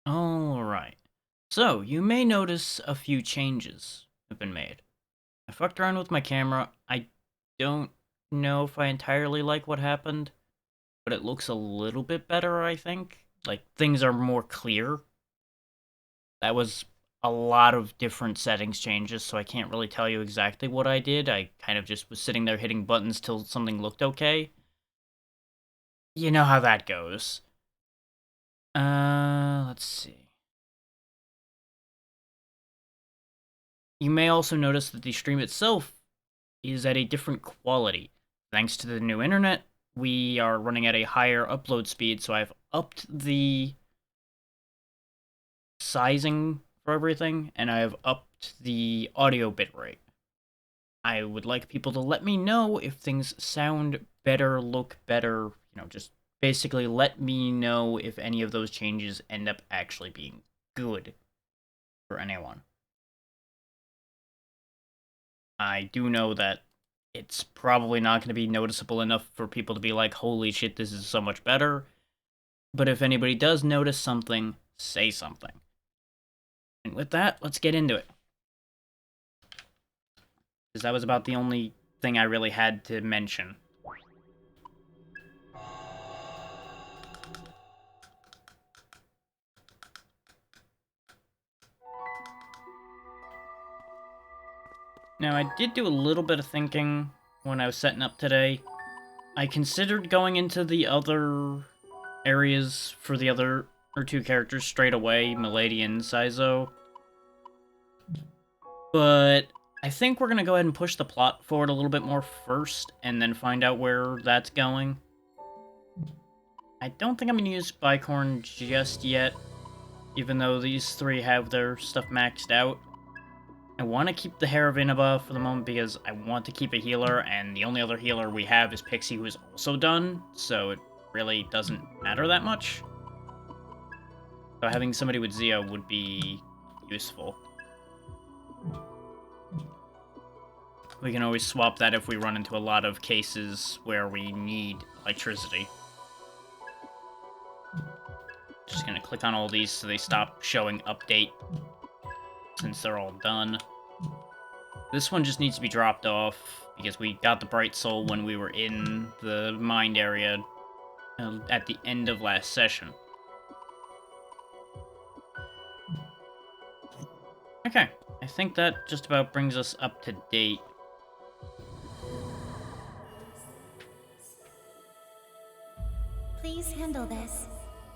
Alright. So, you may notice a few changes have been made. I fucked around with my camera. I don't know if I entirely like what happened, but it looks a little bit better, I think. Like, things are more clear. That was a lot of different settings changes, so I can't really tell you exactly what I did. I kind of just was sitting there hitting buttons till something looked okay. You know how that goes. Let's see. You may also notice that the stream itself is at a different quality. Thanks to the new internet, we are running at a higher upload speed, so I've upped the sizing for everything, and I have upped the audio bitrate. I would like people to let me know if things sound better, look better, just basically let me know if any of those changes end up actually being good for anyone. I do know that it's probably not going to be noticeable enough for people to be like, holy shit, this is so much better. But if anybody does notice something, say something. And with that, let's get into it. Because that was about the only thing I really had to mention. Now, I did do a little bit of thinking when I was setting up today. I considered going into the other areas for the other or two characters straight away, Milady and Saizo. But I think we're going to go ahead and push the plot forward a little bit more first, and then find out where that's going. I don't think I'm going to use Bicorn just yet, even though these three have their stuff maxed out. I want to keep the Hair of Inaba for the moment because I want to keep a healer, and the only other healer we have is Pixie, who is also done, so it really doesn't matter that much. So having somebody with Zio would be useful. We can always swap that if we run into a lot of cases where we need electricity. Just gonna click on all these so they stop showing update, since they're all done. This one just needs to be dropped off, because we got the Bright Soul when we were in the Mind area at the end of last session. Okay, I think that just about brings us up to date. Please handle this.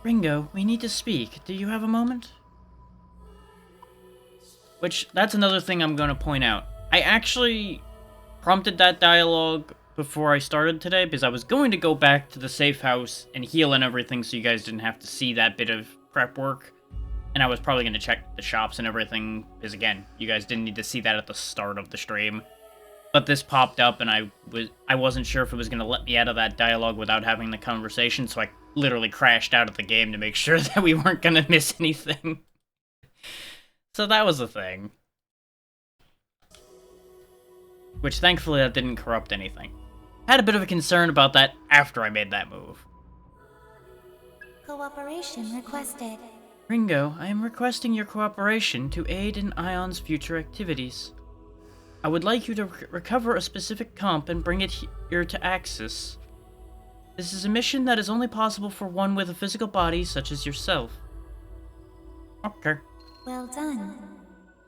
Ringo, we need to speak. Do you have a moment? Which, that's another thing I'm going to point out. I actually prompted that dialogue before I started today, because I was going to go back to the safe house and heal and everything so you guys didn't have to see that bit of prep work. And I was probably going to check the shops and everything, because again, you guys didn't need to see that at the start of the stream. But this popped up, and I wasn't sure if it was going to let me out of that dialogue without having the conversation, so I literally crashed out of the game to make sure that we weren't going to miss anything. So that was the thing. Which, thankfully, that didn't corrupt anything. Had a bit of a concern about that after I made that move. Cooperation requested. Ringo, I am requesting your cooperation to aid in Ion's future activities. I would like you to recover a specific comp and bring it here to Axis. This is a mission that is only possible for one with a physical body such as yourself. Okay. Well done.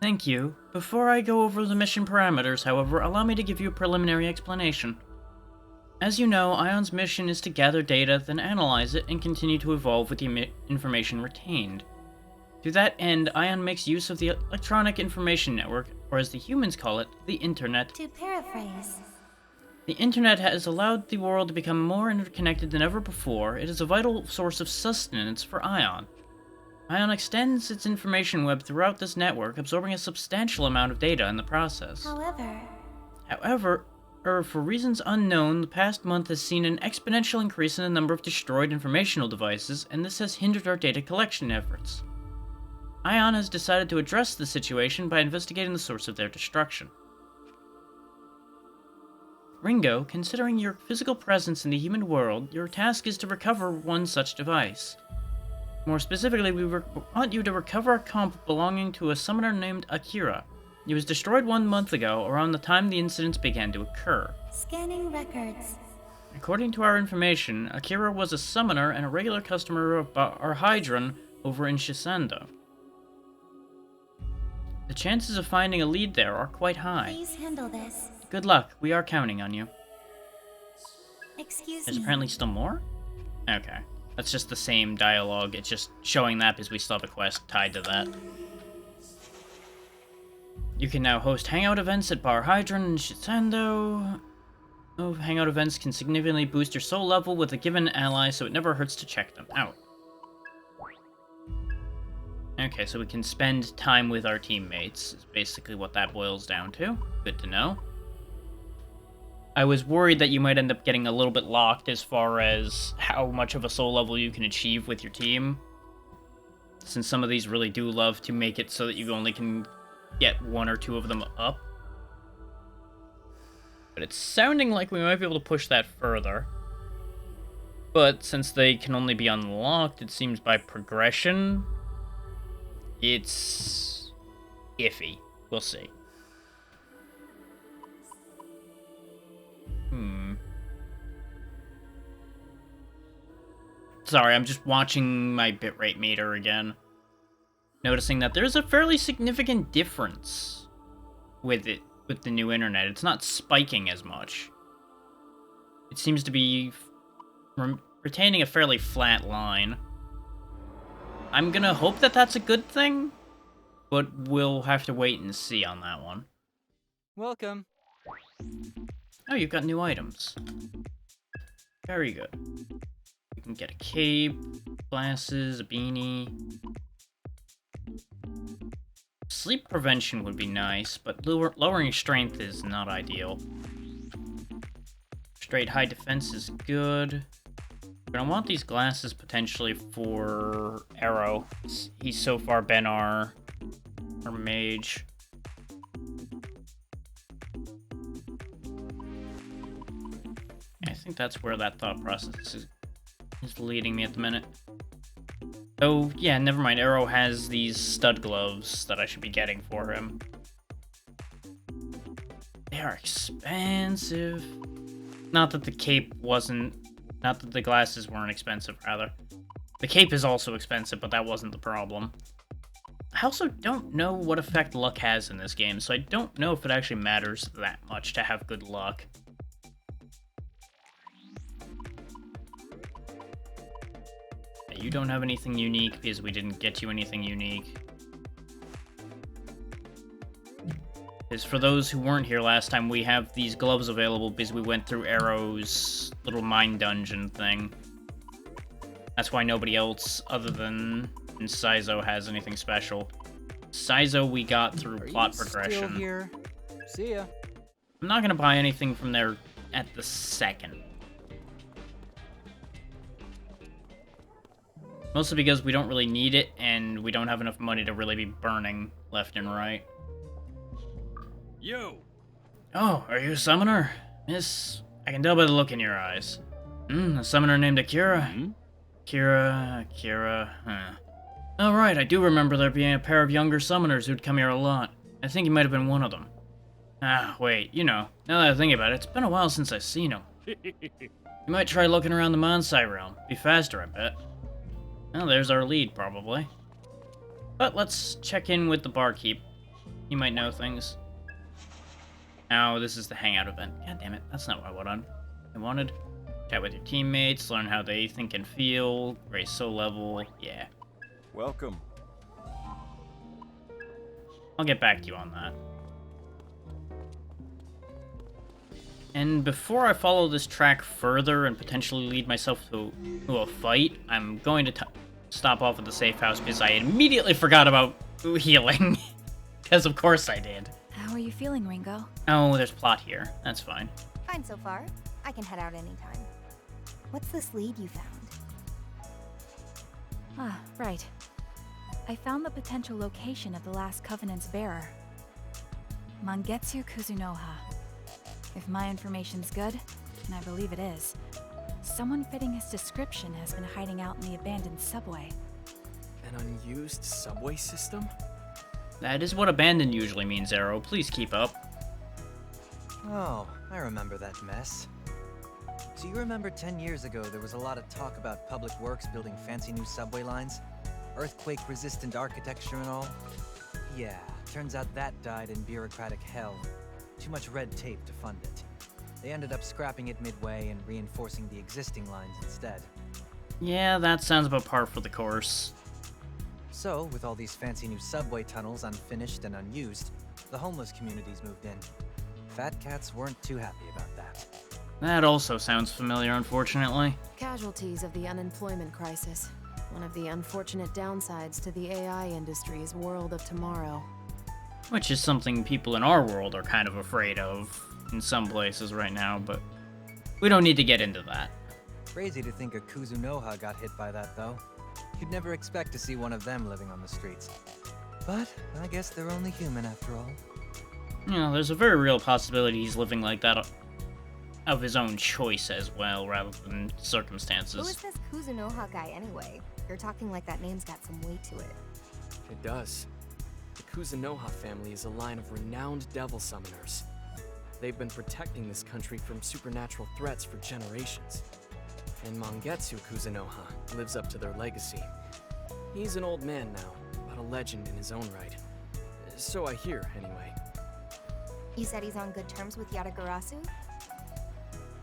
Thank you. Before I go over the mission parameters, however, allow me to give you a preliminary explanation. As you know, Ion's mission is to gather data, then analyze it, and continue to evolve with the information retained. To that end, Ion makes use of the Electronic Information Network, or as the humans call it, the Internet. To paraphrase, The Internet has allowed the world to become more interconnected than ever before. It is a vital source of sustenance for Ion. Ion extends its information web throughout this network, absorbing a substantial amount of data in the process. However, for reasons unknown, the past month has seen an exponential increase in the number of destroyed informational devices, and this has hindered our data collection efforts. Ion has decided to address the situation by investigating the source of their destruction. Ringo, considering your physical presence in the human world, your task is to recover one such device. More specifically, we want you to recover a comp belonging to a summoner named Akira. He was destroyed 1 month ago, around the time the incidents began to occur. Scanning records. According to our information, Akira was a summoner and a regular customer of our Hydron over in Shisando. The chances of finding a lead there are quite high. Please handle this. Good luck, we are counting on you. Excuse There's me. apparently still more? Okay. That's just the same dialogue, it's just showing that because we still have a quest tied to that. You can now host hangout events at Bar Hydron and Shisando. Oh, hangout events can significantly boost your soul level with a given ally, so it never hurts to check them out. Okay, so we can spend time with our teammates, is basically what that boils down to. Good to know. I was worried that you might end up getting a little bit locked as far as how much of a soul level you can achieve with your team, since some of these really do love to make it so that you only can get 1 or 2 of them up. But it's sounding like we might be able to push that further. But since they can only be unlocked, it seems by progression, it's iffy. We'll see. Sorry, I'm just watching my bitrate meter again. Noticing that there's a fairly significant difference with it, with the new internet. It's not spiking as much. It seems to be retaining a fairly flat line. I'm gonna hope that that's a good thing, but we'll have to wait and see on that one. Welcome. Oh, you've got new items. Very good. You can get a cape, glasses, a beanie. Sleep prevention would be nice, but lowering strength is not ideal. Straight high defense is good. But I want these glasses potentially for Arrow. He's so far been our mage. I think that's where that thought process is leading me at the minute. Oh, yeah, never mind. Arrow has these stud gloves that I should be getting for him. They are expensive. Not that the cape wasn't... Not that the glasses weren't expensive, rather. The cape is also expensive, but that wasn't the problem. I also don't know what effect luck has in this game, so I don't know if it actually matters that much to have good luck. You don't have anything unique because we didn't get you anything unique. Because for those who weren't here last time, we have these gloves available because we went through Arrow's little mine dungeon thing. That's why nobody else other than Saizo has anything special. Saizo we got through plot progression. Still here? See ya. I'm not gonna buy anything from there at the second. Mostly because we don't really need it, and we don't have enough money to really be burning left and right. You! Oh, are you a summoner? Miss, I can tell by the look in your eyes. A summoner named Akira? Akira, huh. Oh right, I do remember there being a pair of younger summoners who'd come here a lot. I think you might have been one of them. Ah, wait, you know, now that I think about it, it's been a while since I've seen him. You might try looking around the Mansai realm. Be faster, I bet. Well, there's our lead, probably. But let's check in with the barkeep. He might know things. Oh, this is the hangout event. God damn it, that's not what I wanted. Chat with your teammates, learn how they think and feel, raise soul level, yeah. Welcome. I'll get back to you on that. And before I follow this track further and potentially lead myself to a fight, I'm going to stop off at the safe house because I immediately forgot about healing. Because of course I did. How are you feeling, Ringo? Oh, there's plot here. That's fine. Fine so far. I can head out anytime. What's this lead you found? Ah, right. I found the potential location of the last Covenant's bearer. Mangetsu Kuzunoha. If my information's good, and I believe it is, someone fitting his description has been hiding out in the abandoned subway. An unused subway system? That is what abandoned usually means, Arrow. Please keep up. Oh, I remember that mess. So you remember 10 years ago there was a lot of talk about public works building fancy new subway lines? Earthquake-resistant architecture and all? Yeah, turns out that died in bureaucratic hell. Too much red tape to fund it. They ended up scrapping it midway and reinforcing the existing lines instead. Yeah, that sounds about par for the course. So, with all these fancy new subway tunnels unfinished and unused, the homeless communities moved in. Fat cats weren't too happy about that. That also sounds familiar, unfortunately. Casualties of the unemployment crisis. One of the unfortunate downsides to the AI industry's world of tomorrow. Which is something people in our world are kind of afraid of in some places right now, but we don't need to get into that. Crazy to think a Kuzunoha got hit by that, though. You'd never expect to see one of them living on the streets. But I guess they're only human after all. You know, there's a very real possibility he's living like that of his own choice as well, rather than Who is circumstances. this Kuzunoha guy anyway? You're talking like that name's got some weight to it. It does. The Kuzunoha family is a line of renowned devil summoners. They've been protecting this country from supernatural threats for generations. And Mangetsu Kuzunoha lives up to their legacy. He's an old man now, but a legend in his own right. So I hear, anyway. You said he's on good terms with Yatagarasu?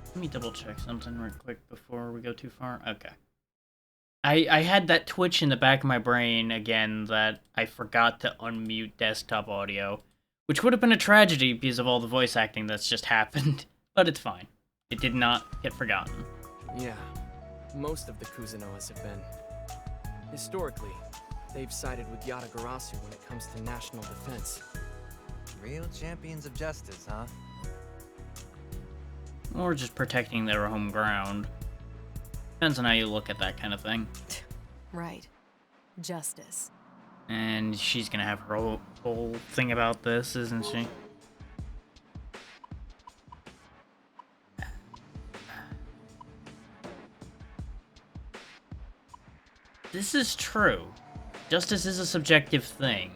Let me double check something real quick before we go too far. Okay. I had that twitch in the back of my brain again that I forgot to unmute desktop audio, which would have been a tragedy because of all the voice acting that's just happened, but it's fine. It did not get forgotten. Yeah, most of the Kuzunohas have been. Historically, they've sided with Yatagarasu when it comes to national defense. Real champions of justice, huh? Or just protecting their home ground. Depends on how you look at that kind of thing. Right. Justice. And she's gonna have her whole thing about this, isn't she? This is true. Justice is a subjective thing.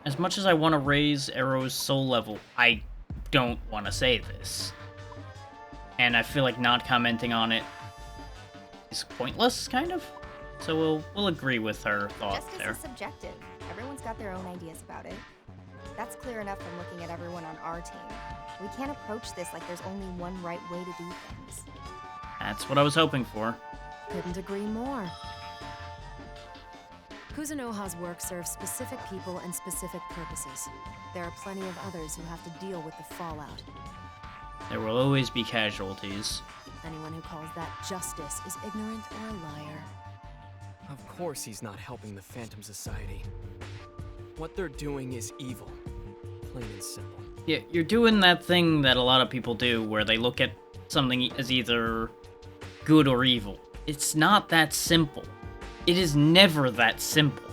As much as I want to raise Arrow's soul level, I don't want to say this. And I feel like not commenting on it is pointless, kind of. So we'll agree with her thought Justice there. is subjective. Everyone's got their own ideas about it. That's clear enough from looking at everyone on our team. We can't approach this like there's only one right way to do things. That's what I was hoping for. Couldn't agree more. Kuzunoha's work serves specific people and specific purposes. There are plenty of others who have to deal with the fallout. There will always be casualties. Anyone who calls that justice is ignorant or a liar. Of course he's not helping the Phantom Society. What they're doing is evil. Plain and simple. Yeah, you're doing that thing that a lot of people do where they look at something as either good or evil. It's not that simple. It is never that simple.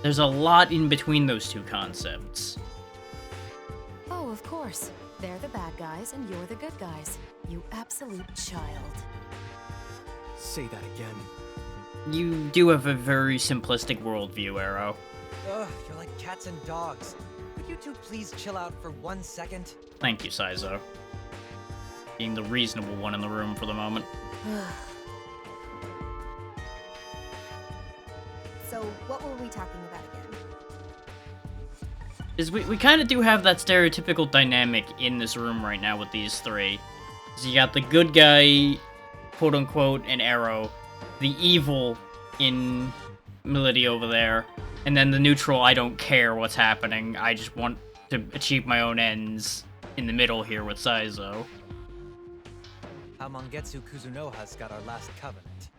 There's a lot in between those two concepts. Oh, of course. They're the bad guys and you're the good guys. You absolute child. Say that again. You do have a very simplistic worldview, Arrow. Ugh, you're like cats and dogs. Could you two please chill out for 1 second? Thank you, Saizo. Being the reasonable one in the room for the moment. So, what were we talking about again? Is we kind of do have that stereotypical dynamic in this room right now with these three. So you got the good guy, quote unquote, in Arrow, the evil in Milady over there, and then the neutral, I don't care what's happening, I just want to achieve my own ends in the middle here with Saizo. How Mangetsu Kuzunoha's got our last covenant.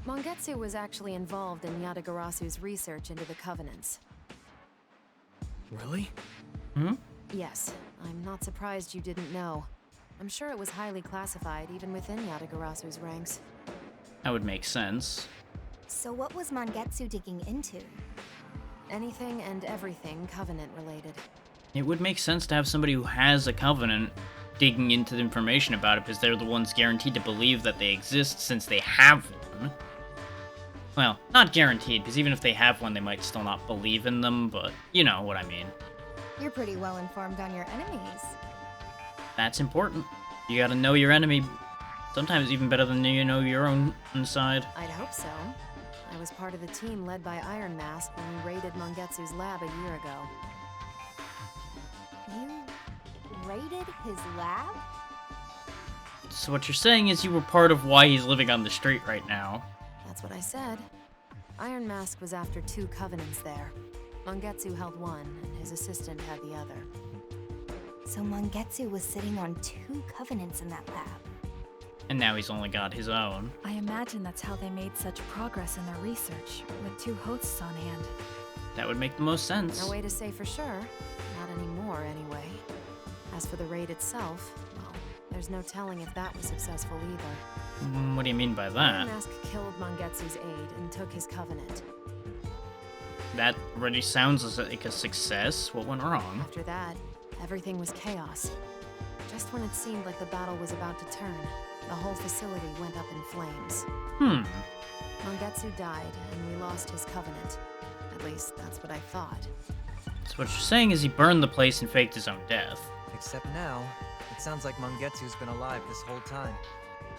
Mangetsu was actually involved in Yatagarasu's research into the Covenants. Really? Hmm? Yes, I'm not surprised you didn't know. I'm sure it was highly classified even within Yatagarasu's ranks. That would make sense. So what was Mangetsu digging into? Anything and everything Covenant related. It would make sense to have somebody who has a covenant digging into the information about it because they're the ones guaranteed to believe that they exist since they have one. Well, not guaranteed, because even if they have one, they might still not believe in them, but you know what I mean. You're pretty well informed on your enemies. That's important. You gotta know your enemy, sometimes even better than you know your own inside. I'd hope so. I was part of the team led by Iron Mask when we raided Mangetsu's lab a year ago. You raided his lab? So what you're saying is you were part of why he's living on the street right now. That's what I said. Iron Mask was after 2 covenants there. Mangetsu held one, and his assistant had the other. So Mangetsu was sitting on 2 covenants in that lab. And now he's only got his own. I imagine that's how they made such progress in their research, with 2 hosts on hand. That would make the most sense. No way to say for sure. Not anymore, anyway. As for the raid itself, well, there's no telling if that was successful either. What do you mean by Iron that? Mask killed Mangetsu's aide and took his covenant. That already sounds like a success. What went wrong? After that, everything was chaos. Just when it seemed like the battle was about to turn, the whole facility went up in flames. Mangetsu died, and we lost his covenant. At least, that's what I thought. So what you're saying is he burned the place and faked his own death. Except now, it sounds like Mangetsu's been alive this whole time.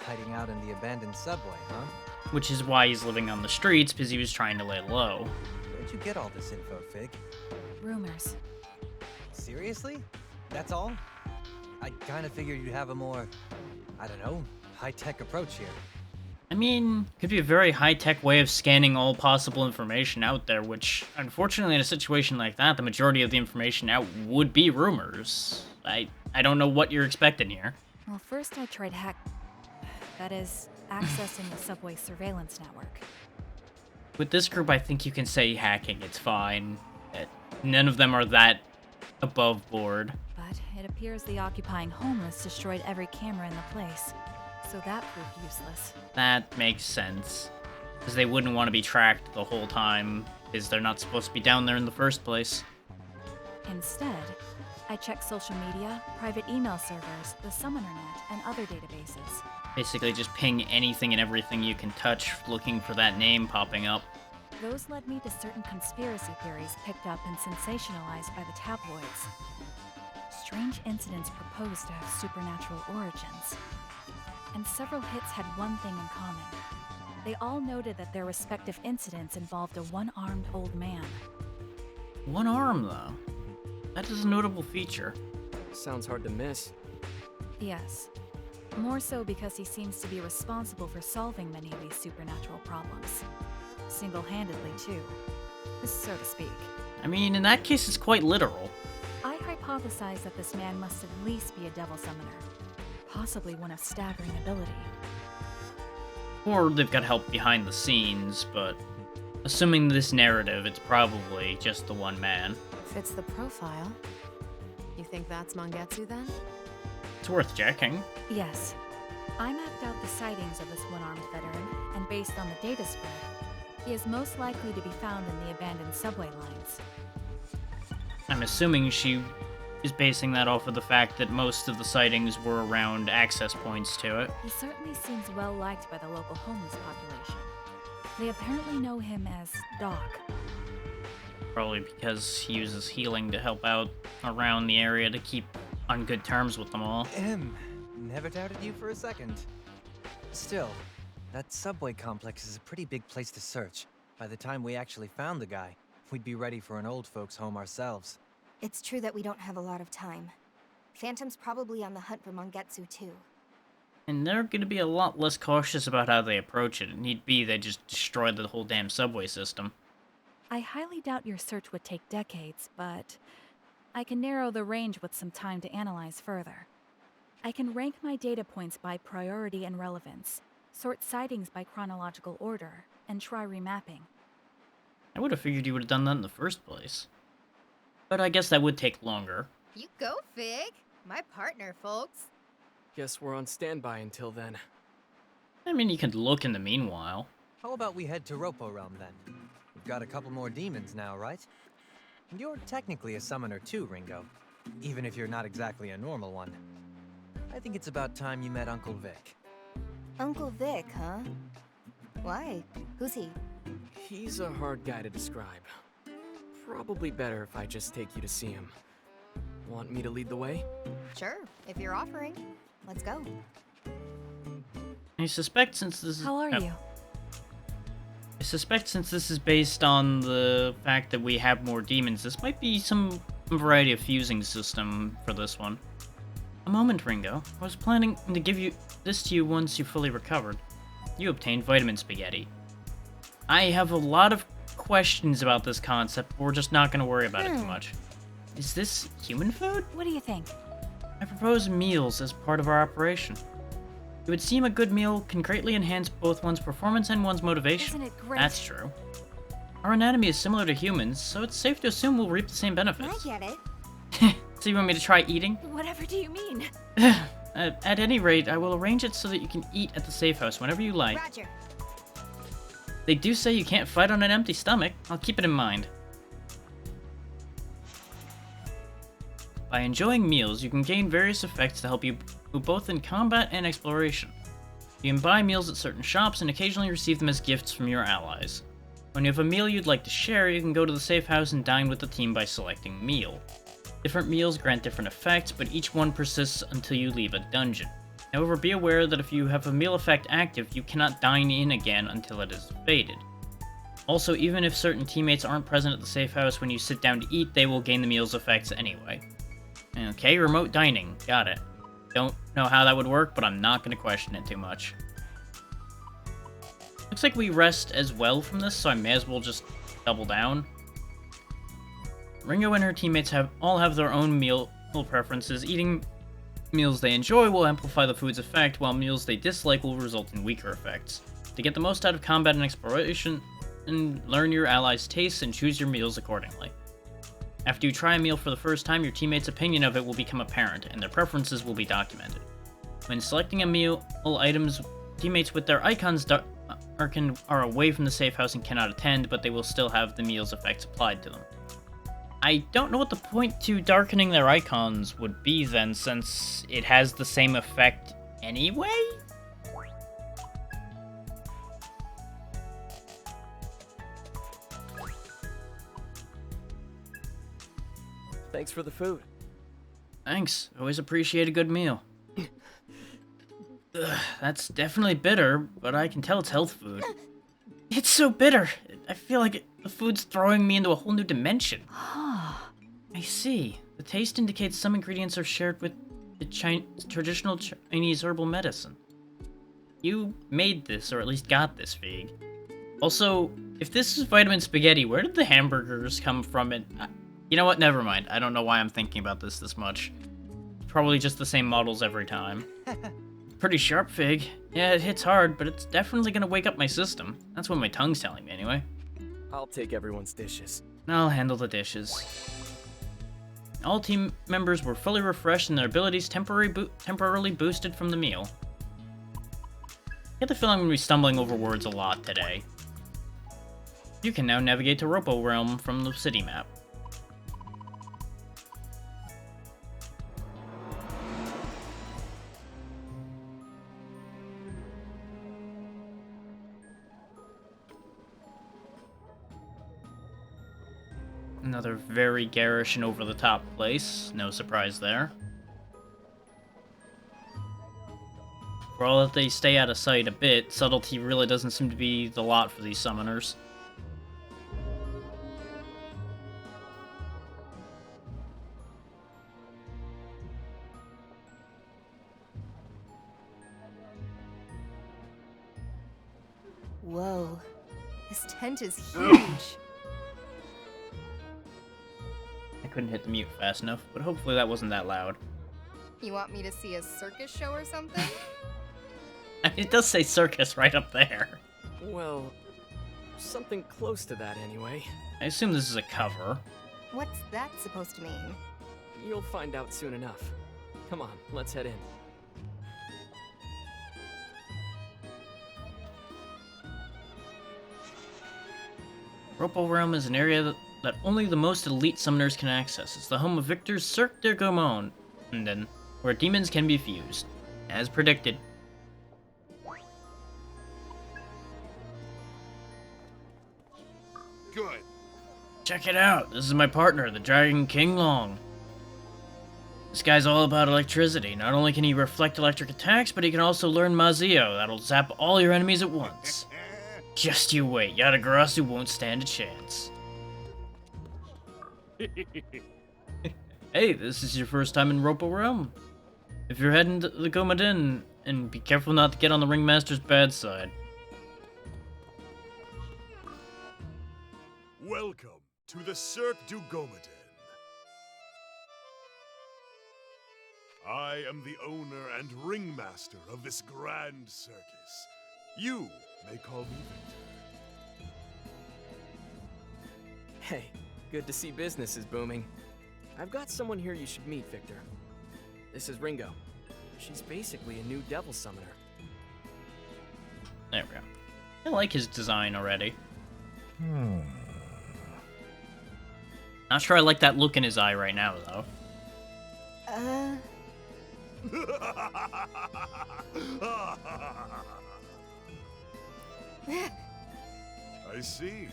Hiding out in the abandoned subway, huh? Which is why he's living on the streets, because he was trying to lay low. Where'd you get all this info, Fig? Rumors. Seriously? That's all? I kinda figured you'd have a more, I don't know, high-tech approach here. I mean, could be a very high-tech way of scanning all possible information out there, which, unfortunately, in a situation like that, the majority of the information out would be rumors. I don't know what you're expecting here. Well, first I tried that is, accessing the subway surveillance network. With this group, I think you can say hacking, it's fine. None of them are that above board. But it appears the occupying homeless destroyed every camera in the place, so that proved useless. That makes sense. Because they wouldn't want to be tracked the whole time, because they're not supposed to be down there in the first place. Instead, I checked social media, private email servers, the SummonerNet, and other databases. Basically just ping anything and everything you can touch, looking for that name popping up. Those led me to certain conspiracy theories picked up and sensationalized by the tabloids. Strange incidents proposed to have supernatural origins. And several hits had one thing in common. They all noted that their respective incidents involved a one-armed old man. One arm, though. That is a notable feature. Sounds hard to miss. Yes. More so because he seems to be responsible for solving many of these supernatural problems. Single-handedly, too, so to speak. I mean, in that case, it's quite literal. I hypothesize that this man must at least be a devil summoner, possibly one of staggering ability. Or they've got help behind the scenes, but assuming this narrative, it's probably just the one man. Fits the profile. You think that's Mangetsu then? It's worth checking. Yes. I mapped out the sightings of this one-armed veteran, and based on the data spread, he is most likely to be found in the abandoned subway lines. I'm assuming she is basing that off of the fact that most of the sightings were around access points to it. He certainly seems well liked by the local homeless population. They apparently know him as Doc. Probably because he uses healing to help out around the area to keep on good terms with them all. Never doubted you for a second. Still, that subway complex is a pretty big place to search. By the time we actually found the guy, we'd be ready for an old folks' home ourselves. It's true that we don't have a lot of time. Phantom's probably on the hunt for Mangetsu too. And they're going to be a lot less cautious about how they approach it. Need be, they just destroy the whole damn subway system. I highly doubt your search would take decades, but I can narrow the range with some time to analyze further. I can rank my data points by priority and relevance, sort sightings by chronological order, and try remapping. I would have figured you would have done that in the first place. But I guess that would take longer. You go, Fig! My partner, folks. Guess we're on standby until then. I mean, you could look in the meanwhile. How about we head to Ropo Realm then? We've got a couple more demons now, right? And you're technically a summoner too, Ringo. Even if you're not exactly a normal one. I think it's about time you met Uncle Vic. Uncle Vic, huh? Why? Who's he? He's a hard guy to describe. Probably better if I just take you to see him. Want me to lead the way? Sure, if you're offering. Let's go. I suspect since this is... How are you? I suspect since this is based on the fact that we have more demons, this might be some variety of fusing system for this one. A moment, Ringo. I was planning to give this to you once you fully recovered. You obtained vitamin spaghetti. I have a lot of questions about this concept, but we're just not going to worry about it too much. Is this human food? What do you think? I propose meals as part of our operation. It would seem a good meal can greatly enhance both one's performance and one's motivation. Isn't it great? That's true. Our anatomy is similar to humans, so it's safe to assume we'll reap the same I benefits. get it. So you want me to try eating? Whatever do you mean? At any rate, I will arrange it so that you can eat at the safe house whenever you like. Roger. They do say you can't fight on an empty stomach. I'll keep it in mind. By enjoying meals, you can gain various effects to help you both in combat and exploration. You can buy meals at certain shops and occasionally receive them as gifts from your allies. When you have a meal you'd like to share, you can go to the safe house and dine with the team by selecting meal. Different meals grant different effects, but each one persists until you leave a dungeon. However, be aware that if you have a meal effect active, you cannot dine in again until it is faded. Also, even if certain teammates aren't present at the safe house when you sit down to eat, they will gain the meal's effects anyway. Okay, remote dining. Got it. Don't know how that would work, but I'm not going to question it too much. Looks like we rest as well from this, so I may as well just double down. Ringo and her teammates all have their own meal preferences. Eating meals they enjoy will amplify the food's effect, while meals they dislike will result in weaker effects. To get the most out of combat and exploration, and learn your allies' tastes and choose your meals accordingly. After you try a meal for the first time, your teammates' opinion of it will become apparent, and their preferences will be documented. When selecting a meal, all items, teammates with their icons are away from the safe house and cannot attend, but they will still have the meal's effects applied to them. I don't know what the point to darkening their icons would be then, since it has the same effect anyway? Thanks for the food. Thanks. Always appreciate a good meal. Ugh, that's definitely bitter, but I can tell it's health food. It's so bitter. I feel like the food's throwing me into a whole new dimension. I see. The taste indicates some ingredients are shared with the traditional Chinese herbal medicine. You made this, or at least got this, Fig. Also, if this is vitamin spaghetti, where did the hamburgers come from? And you know what? Never mind. I don't know why I'm thinking about this much. Probably just the same models every time. Pretty sharp, Fig. Yeah, it hits hard, but it's definitely gonna wake up my system. That's what my tongue's telling me, anyway. I'll take everyone's dishes. I'll handle the dishes. All team members were fully refreshed and their abilities temporarily boosted from the meal. I get the feeling I'm going to be stumbling over words a lot today. You can now navigate to Ropo Realm from the city map. Another very garish and over-the-top place. No surprise there. For all that they stay out of sight a bit, subtlety really doesn't seem to be the lot for these summoners. Whoa. This tent is huge. I couldn't hit the mute fast enough, but hopefully that wasn't that loud. You want me to see a circus show or something? It does say circus right up there. Well, something close to that anyway. I assume this is a cover. What's that supposed to mean? You'll find out soon enough. Come on, let's head in. Ropo Realm is an area that only the most elite summoners can access. It's the home of Victor Cirque de Gaumont, and then where demons can be fused, as predicted. Good. Check it out, this is my partner, the Dragon King Long. This guy's all about electricity. Not only can he reflect electric attacks, but he can also learn Mazio that'll zap all your enemies at once. Just you wait, Yatagarasu won't stand a chance. Hey, this is your first time in Ropo Realm. If you're heading to the Gomaden, and be careful not to get on the Ringmaster's bad side. Welcome to the Cirque du Gomaden. I am the owner and ringmaster of this grand circus. You may call me Victor. Hey, good to see business is booming. I've got someone here you should meet, Victor. This is Ringo. She's basically a new devil summoner. There we go. I like his design already. Not sure I like that look in his eye right now, though. I see.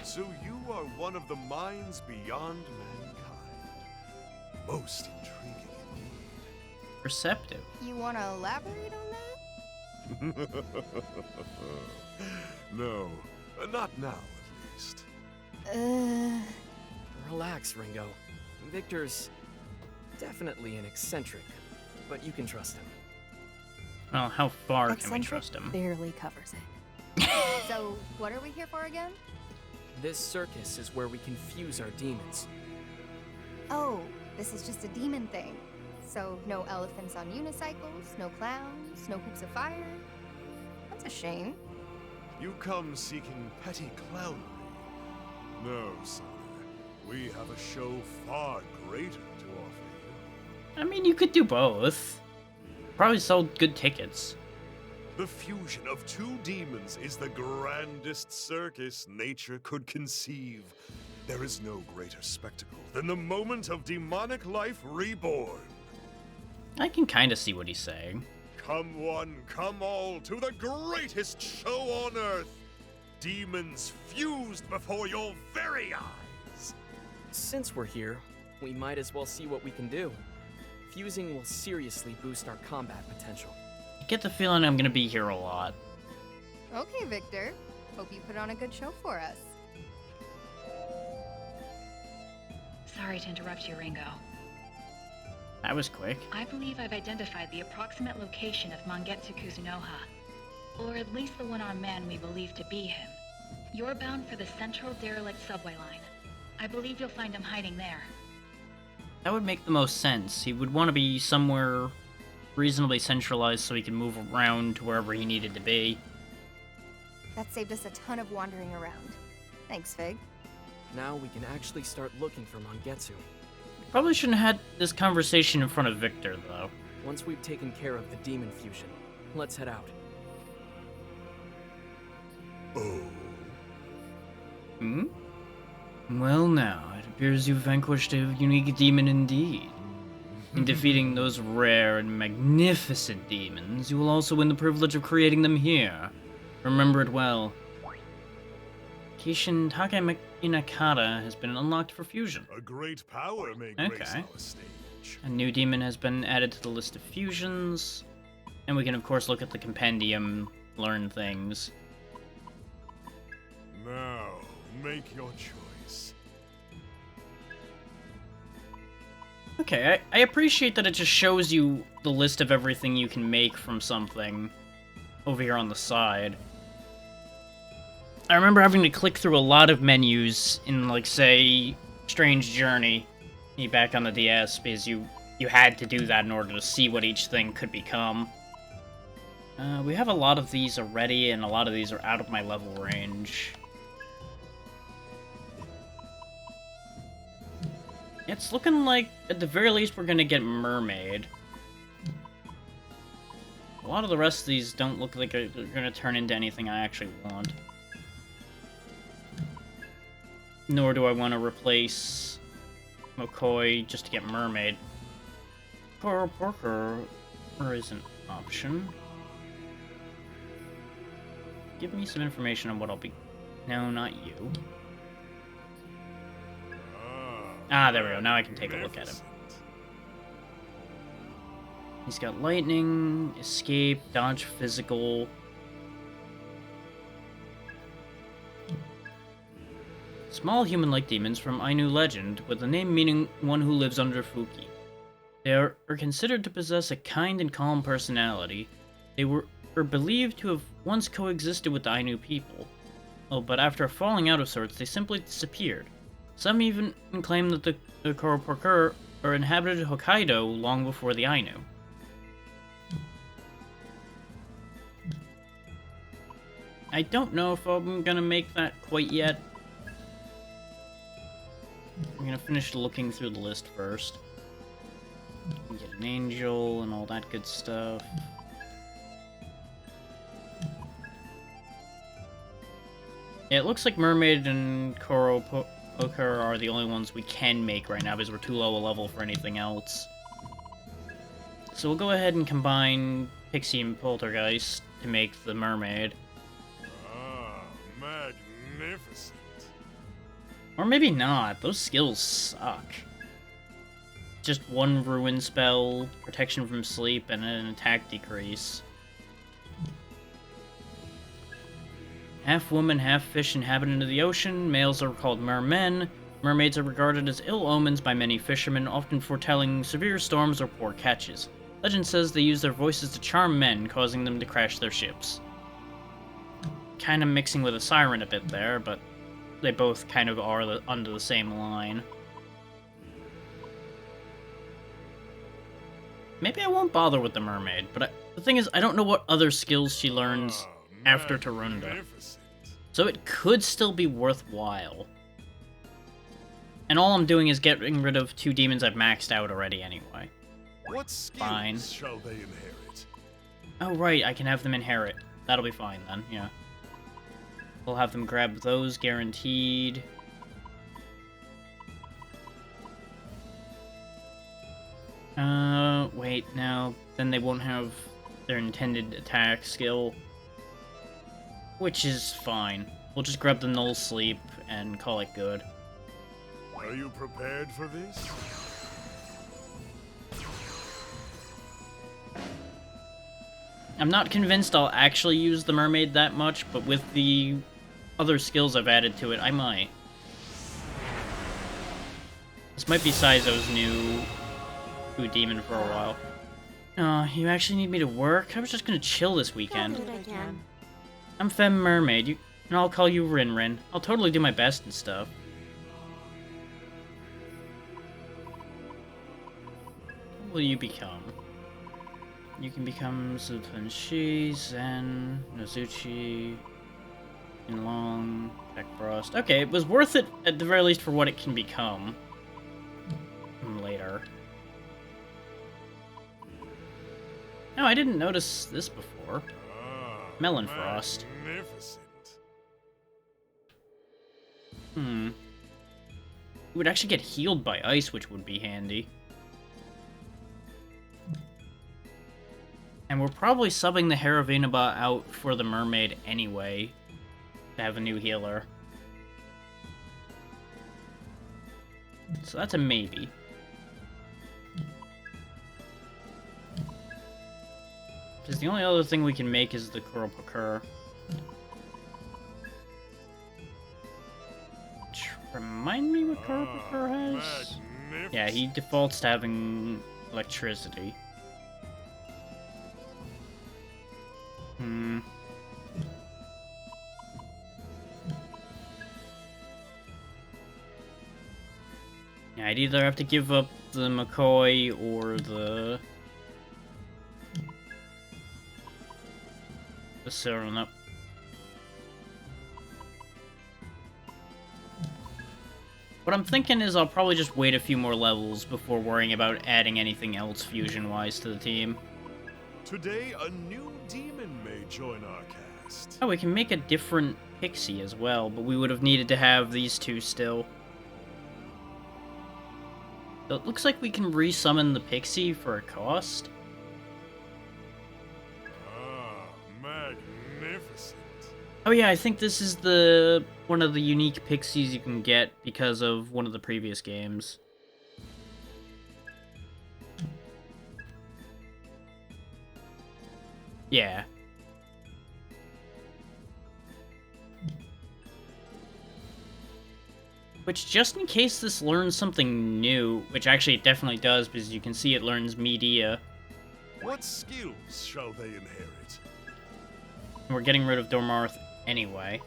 So you are one of the minds beyond mankind. Most intriguing indeed. Perceptive. You want to elaborate on that? No, not now at least. Relax, Ringo. Victor's definitely an eccentric, but you can trust him. Well, how far can we Eccentric trust him? barely covers it. So, what are we here for again? This circus is where we can fuse our demons. Oh, this is just a demon thing. So, no elephants on unicycles, no clowns, no hoops of fire. That's a shame. You come seeking petty clownery. No, son. We have a show far greater to offer you. I mean, you could do both. Probably sell good tickets. The fusion of two demons is the grandest circus nature could conceive. There is no greater spectacle than the moment of demonic life reborn. I can kind of see what he's saying. Come one, come all, to the greatest show on Earth! Demons fused before your very eyes! Since we're here, we might as well see what we can do. Fusing will seriously boost our combat potential. I get the feeling I'm gonna be here a lot. Okay, Victor. Hope you put on a good show for us. Sorry to interrupt you, Ringo. That was quick. I believe I've identified the approximate location of Mangetsu Kuzunoha, or at least the one-armed man we believe to be him. You're bound for the central derelict subway line. I believe you'll find him hiding there. That would make the most sense. He would want to be somewhere reasonably centralized so he can move around to wherever he needed to be. That saved us a ton of wandering around. Thanks, Fig. Now we can actually start looking for Mangetsu. Probably shouldn't have had this conversation in front of Victor, though. Once we've taken care of the demon fusion, let's head out. Oh. Hmm? Well now, it appears you've vanquished a unique demon indeed. In defeating those rare and magnificent demons, you will also win the privilege of creating them here. Remember it well. Kishin Take Inakata has been unlocked for fusion. A great power may grace Okay. our stage. A new demon has been added to the list of fusions. And we can of course look at the compendium, learn things. Now, make your choice. Okay, I appreciate that it just shows you the list of everything you can make from something over here on the side. I remember having to click through a lot of menus in, like, say, Strange Journey back on the DS, because you had to do that in order to see what each thing could become. We have a lot of these already, and a lot of these are out of my level range. It's looking like, at the very least, we're gonna get Mermaid. A lot of the rest of these don't look like they're gonna turn into anything I actually want. Nor do I want to replace McCoy just to get Mermaid. Coral Porker is an option. Give me some information on what I'll be... No, not you. Ah, there we go. Now I can take a look at him. He's got lightning, escape, dodge physical. Small human-like demons from Ainu legend, with the name meaning one who lives under Fuki. They are considered to possess a kind and calm personality. They were believed to have once coexisted with the Ainu people. Oh, but after a falling out of sorts, they simply disappeared. Some even claim that the Coral Porker inhabited Hokkaido long before the Ainu. I don't know if I'm gonna make that quite yet. I'm gonna finish looking through the list first. Get an angel and all that good stuff. Yeah, it looks like Mermaid and Coral Porker are the only ones we can make right now because we're too low a level for anything else. So we'll go ahead and combine Pixie and Poltergeist to make the Mermaid. Ah, magnificent. Or maybe not. Those skills suck. Just one ruin spell, protection from sleep, and an attack decrease. Half woman, half fish inhabitant of the ocean, males are called mermen. Mermaids are regarded as ill omens by many fishermen, often foretelling severe storms or poor catches. Legend says they use their voices to charm men, causing them to crash their ships. Kinda mixing with a siren a bit there, but they both kind of are under the same line. Maybe I won't bother with the mermaid, but the thing is, I don't know what other skills she learns after Tarunda. So it could still be worthwhile. And all I'm doing is getting rid of 2 demons I've maxed out already anyway. What skills shall they inherit? Oh right, I can have them inherit. That'll be fine then, yeah. We'll have them grab those guaranteed. Wait, no. Then they won't have their intended attack skill. Which is fine. We'll just grab the Null Sleep and call it good. Are you prepared for this? I'm not convinced I'll actually use the Mermaid that much, but with the other skills I've added to it, I might. This might be Saizo's new demon for a while. Oh, you actually need me to work? I was just gonna chill this weekend. I'm Femme Mermaid, and I'll call you Rin Rin. I'll totally do my best and stuff. What will you become? You can become Zutanshi, Zen, Nozuchi, Inlong, Jack Frost. Okay, it was worth it at the very least for what it can become. Later. No, I didn't notice this before. Melon Frost. Magnificent. It would actually get healed by ice, which would be handy. And we're probably subbing the Haravinaba out for the Mermaid anyway, to have a new healer. So that's a maybe. Because the only other thing we can make is the Coral Porker. Remind me what Coral Porker has? Yeah, he defaults to having electricity. Yeah, I'd either have to give up the McCoy or the Cyril up. What I'm thinking is I'll probably just wait a few more levels before worrying about adding anything else fusion-wise to the team. Today, a new demon may join our cast. Oh, we can make a different Pixie as well, but we would have needed to have these two still. So it looks like we can resummon the pixie for a cost. Ah, magnificent. Oh yeah, I think this is one of the unique pixies you can get because of one of the previous games. Yeah. Which, just in case this learns something new, which actually it definitely does, because you can see it learns media. What skills shall they inherit? We're getting rid of Dormarth anyway.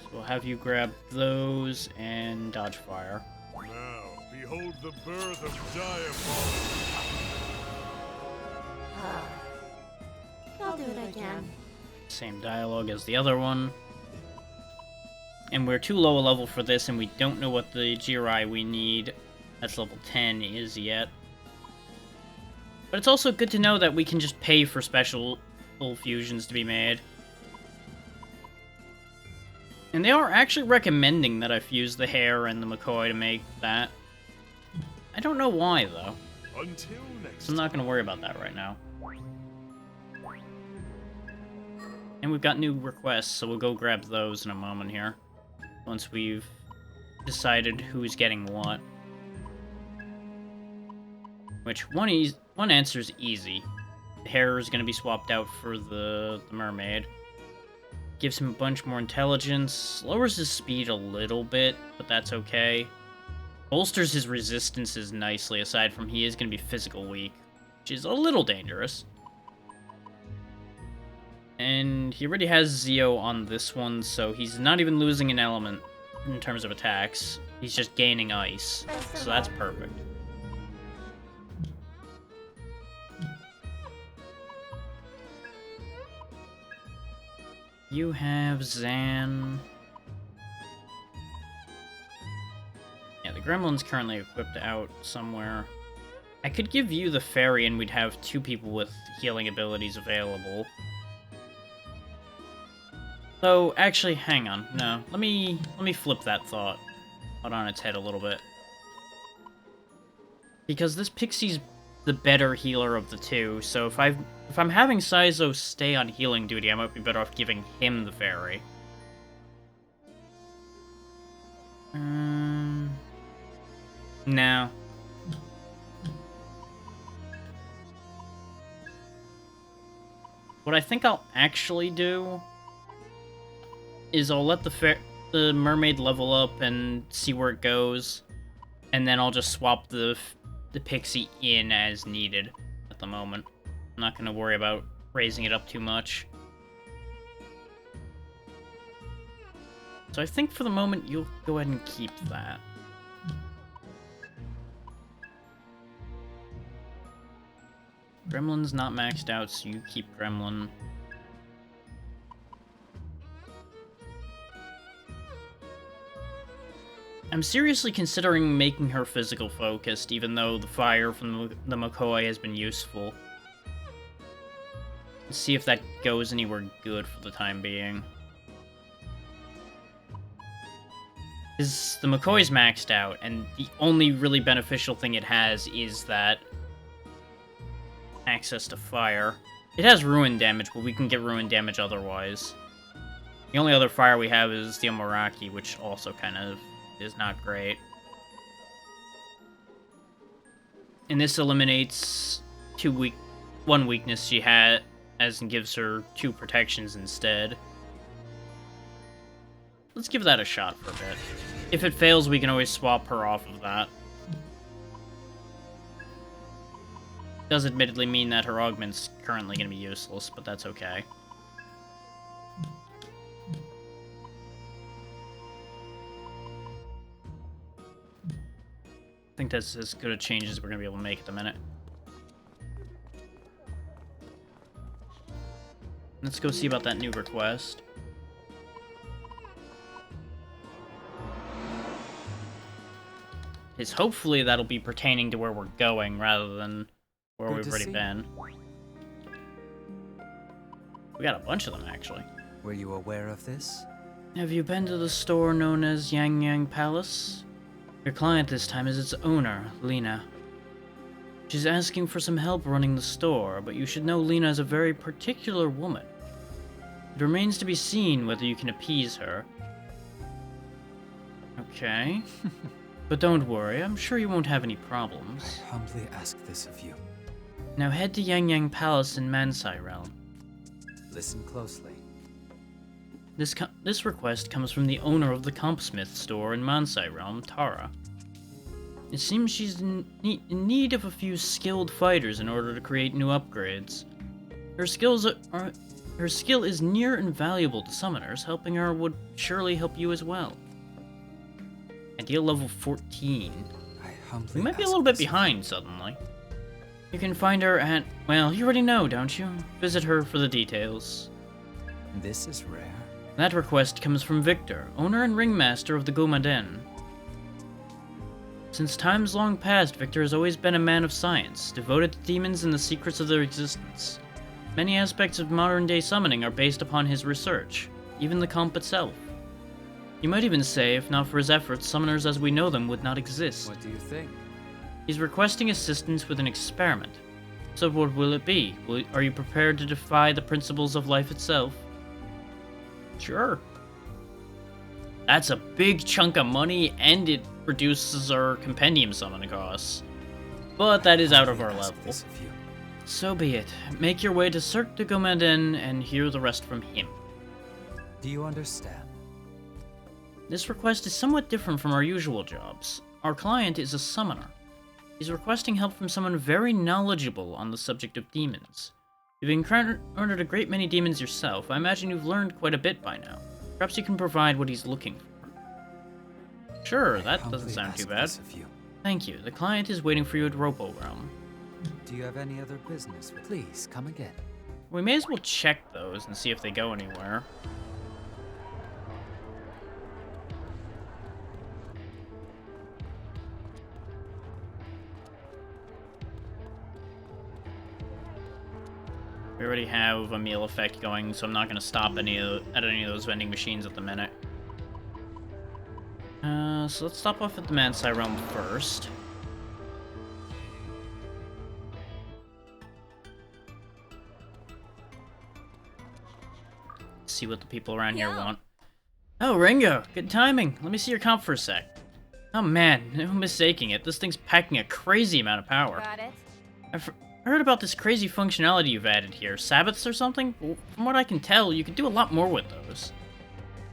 So we'll have you grab those and dodge fire. Now, behold the birth of Diabol. I'll do it again. Same dialogue as the other one. And we're too low a level for this, and we don't know what the GRI we need, that's level 10, is yet. But it's also good to know that we can just pay for special fusions to be made. And they are actually recommending that I fuse the hare and the McCoy to make that. I don't know why, though. Until next So I'm not going to worry about that right now. And we've got new requests, so we'll go grab those in a moment here. Once we've decided who's getting what. Which, one answer is easy. The hare is going to be swapped out for the mermaid. Gives him a bunch more intelligence. Lowers his speed a little bit, but that's okay. Bolsters his resistances nicely, aside from he is going to be physical weak, which is a little dangerous. And he already has Zeo on this one, so he's not even losing an element in terms of attacks. He's just gaining ice, so that's perfect. You have Zan. Yeah, the gremlin's currently equipped out somewhere. I could give you the fairy and we'd have 2 people with healing abilities available. So, actually, hang on. No, let me flip that thought. Put on its head a little bit. Because this pixie's the better healer of the 2, so if I'm having Saizo stay on healing duty, I might be better off giving him the fairy. No. What I think I'll actually do is I'll let the mermaid level up and see where it goes, and then I'll just swap the pixie in as needed at the moment. I'm not going to worry about raising it up too much. So I think for the moment you'll go ahead and keep that. Gremlin's not maxed out, so you keep Gremlin. I'm seriously considering making her physical focused, even though the fire from the McCoy has been useful. Let's see if that goes anywhere good for the time being. Because the McCoy's maxed out, and the only really beneficial thing it has is that access to fire. It has ruin damage, but we can get ruin damage otherwise. The only other fire we have is the Omaraki, which also kind of is not great. And this eliminates one weakness she had, as and gives her 2 protections instead. Let's give that a shot for a bit. If it fails, we can always swap her off of that. Does admittedly mean that her augment's currently going to be useless, but that's okay. I think that's as good a change as we're going to be able to make at the minute. Let's go see about that new request. Is hopefully that'll be pertaining to where we're going rather than where we've already been. We got a bunch of them, actually. Were you aware of this? Have you been to the store known as Yang Yang Palace? Your client this time is its owner, Lena. She's asking for some help running the store, but you should know Lena is a very particular woman. It remains to be seen whether you can appease her. Okay. But don't worry, I'm sure you won't have any problems. I humbly ask this of you. Now head to Yang Yang Palace in Mansai Realm. Listen closely. This request comes from the owner of the Compsmith store in Mansai Realm, Tara. It seems she's in need of a few skilled fighters in order to create new upgrades. Her skill is near invaluable to summoners. Helping her would surely help you as well. Ideal level 14. I humbly We might be a ask little bit this of behind suddenly. You can find her at, well, you already know, don't you? Visit her for the details. you. This is rare. That request comes from Victor, owner and ringmaster of the Gomaden. Since times long past, Victor has always been a man of science, devoted to demons and the secrets of their existence. Many aspects of modern-day summoning are based upon his research, even the comp itself. You might even say, if not for his efforts, summoners as we know them would not exist. What do you think? He's requesting assistance with an experiment. So what will it be? Are you prepared to defy the principles of life itself? Sure. That's a big chunk of money, and it reduces our compendium summoning costs. But that is out of our Humbly ask level. this of you. So be it. Make your way to Cirque de Gomaden and hear the rest from him. Do you understand? This request is somewhat different from our usual jobs. Our client is a summoner. He's requesting help from someone very knowledgeable on the subject of demons. You've encountered a great many demons yourself. I imagine you've learned quite a bit by now. Perhaps you can provide what he's looking for. Sure, I that humbly doesn't sound too ask bad. this of you. Thank you. The client is waiting for you at Robo Realm. Do you have any other business? Please, come again. We may as well check those and see if they go anywhere. We already have a meal effect going, so I'm not going to stop at any of those vending machines at the minute. So let's stop off at the Mansai Realm first. See what the people around here want. Oh, Ringo, good timing. Let me see your comp for a sec. Oh man, no mistaking it. This thing's packing a crazy amount of power. Got it. I've heard about this crazy functionality you've added here. Sabbaths or something? Well, from what I can tell, you could do a lot more with those.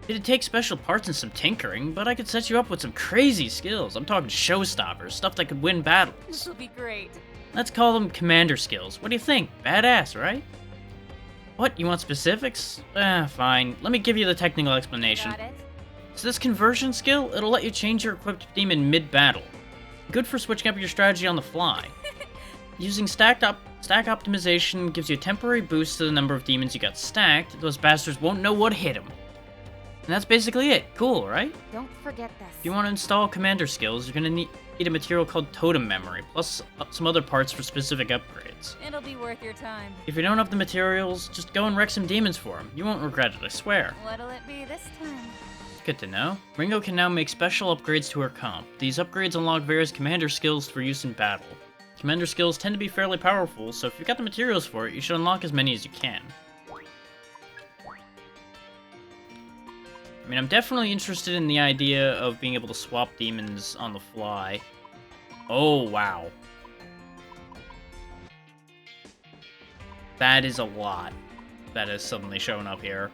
It'd take special parts and some tinkering, but I could set you up with some crazy skills. I'm talking showstoppers, stuff that could win battles. This'll be great. Let's call them commander skills. What do you think? Badass, right? What, you want specifics? Fine. Let me give you the technical explanation. Got it. So this conversion skill, it'll let you change your equipped demon mid-battle. Good for switching up your strategy on the fly. Using stack optimization gives you a temporary boost to the number of demons you got stacked. Those bastards won't know what hit them. And that's basically it. Cool, right? Don't forget this. If you want to install commander skills, you're going to need a material called totem memory, plus some other parts for specific upgrades. It'll be worth your time. If you don't have the materials, just go and wreck some demons for them. You won't regret it, I swear. What'll it be this time? Good to know. Ringo can now make special upgrades to her comp. These upgrades unlock various commander skills for use in battle. Commander skills tend to be fairly powerful, so if you've got the materials for it, you should unlock as many as you can. I mean, I'm definitely interested in the idea of being able to swap demons on the fly. Oh, wow. That is a lot that has suddenly shown up here.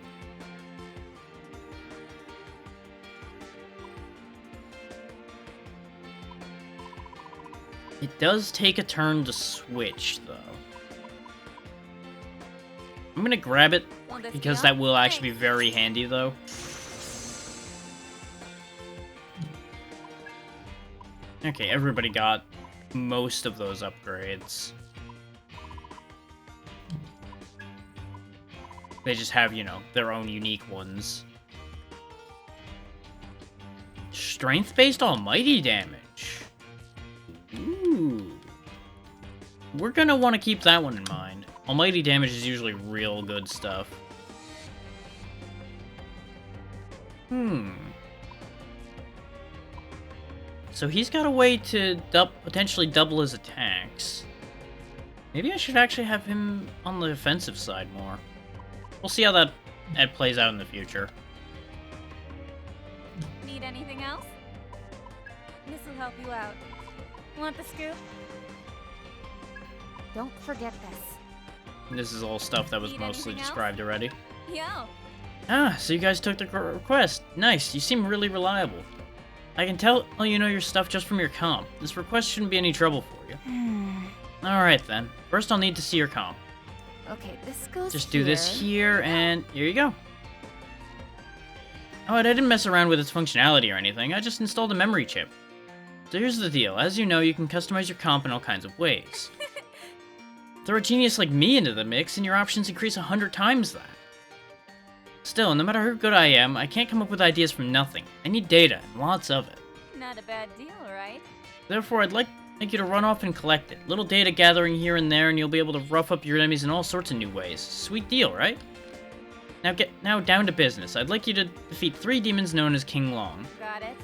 It does take a turn to switch, though. I'm gonna grab it, because that will actually be very handy, though. Okay, everybody got most of those upgrades. They just have, you know, their own unique ones. Strength-based almighty damage. Ooh. We're gonna want to keep that one in mind. Almighty damage is usually real good stuff. So he's got a way to potentially double his attacks. Maybe I should actually have him on the offensive side more. We'll see how that plays out in the future. Need anything else? This'll help you out. Want the scoop? Don't forget this. This is all stuff that was Need mostly anything else? described already. Yo. Ah, so you guys took the request. Nice, you seem really reliable. I can tell you know your stuff just from your comp. This request shouldn't be any trouble for you. Alright then. First I'll need to see your comp. Okay, this goes Just do this here, and here you go. Oh, and I didn't mess around with its functionality or anything, I just installed a memory chip. So here's the deal, as you know, you can customize your comp in all kinds of ways. Throw a genius like me into the mix, and your options increase 100 times that. Still, no matter how good I am, I can't come up with ideas from nothing. I need data, and lots of it. Not a bad deal, right? Therefore, I'd like you to run off and collect it. Little data gathering here and there, and you'll be able to rough up your enemies in all sorts of new ways. Sweet deal, right? Now down to business. I'd like you to defeat 3 demons known as King Long. Got it.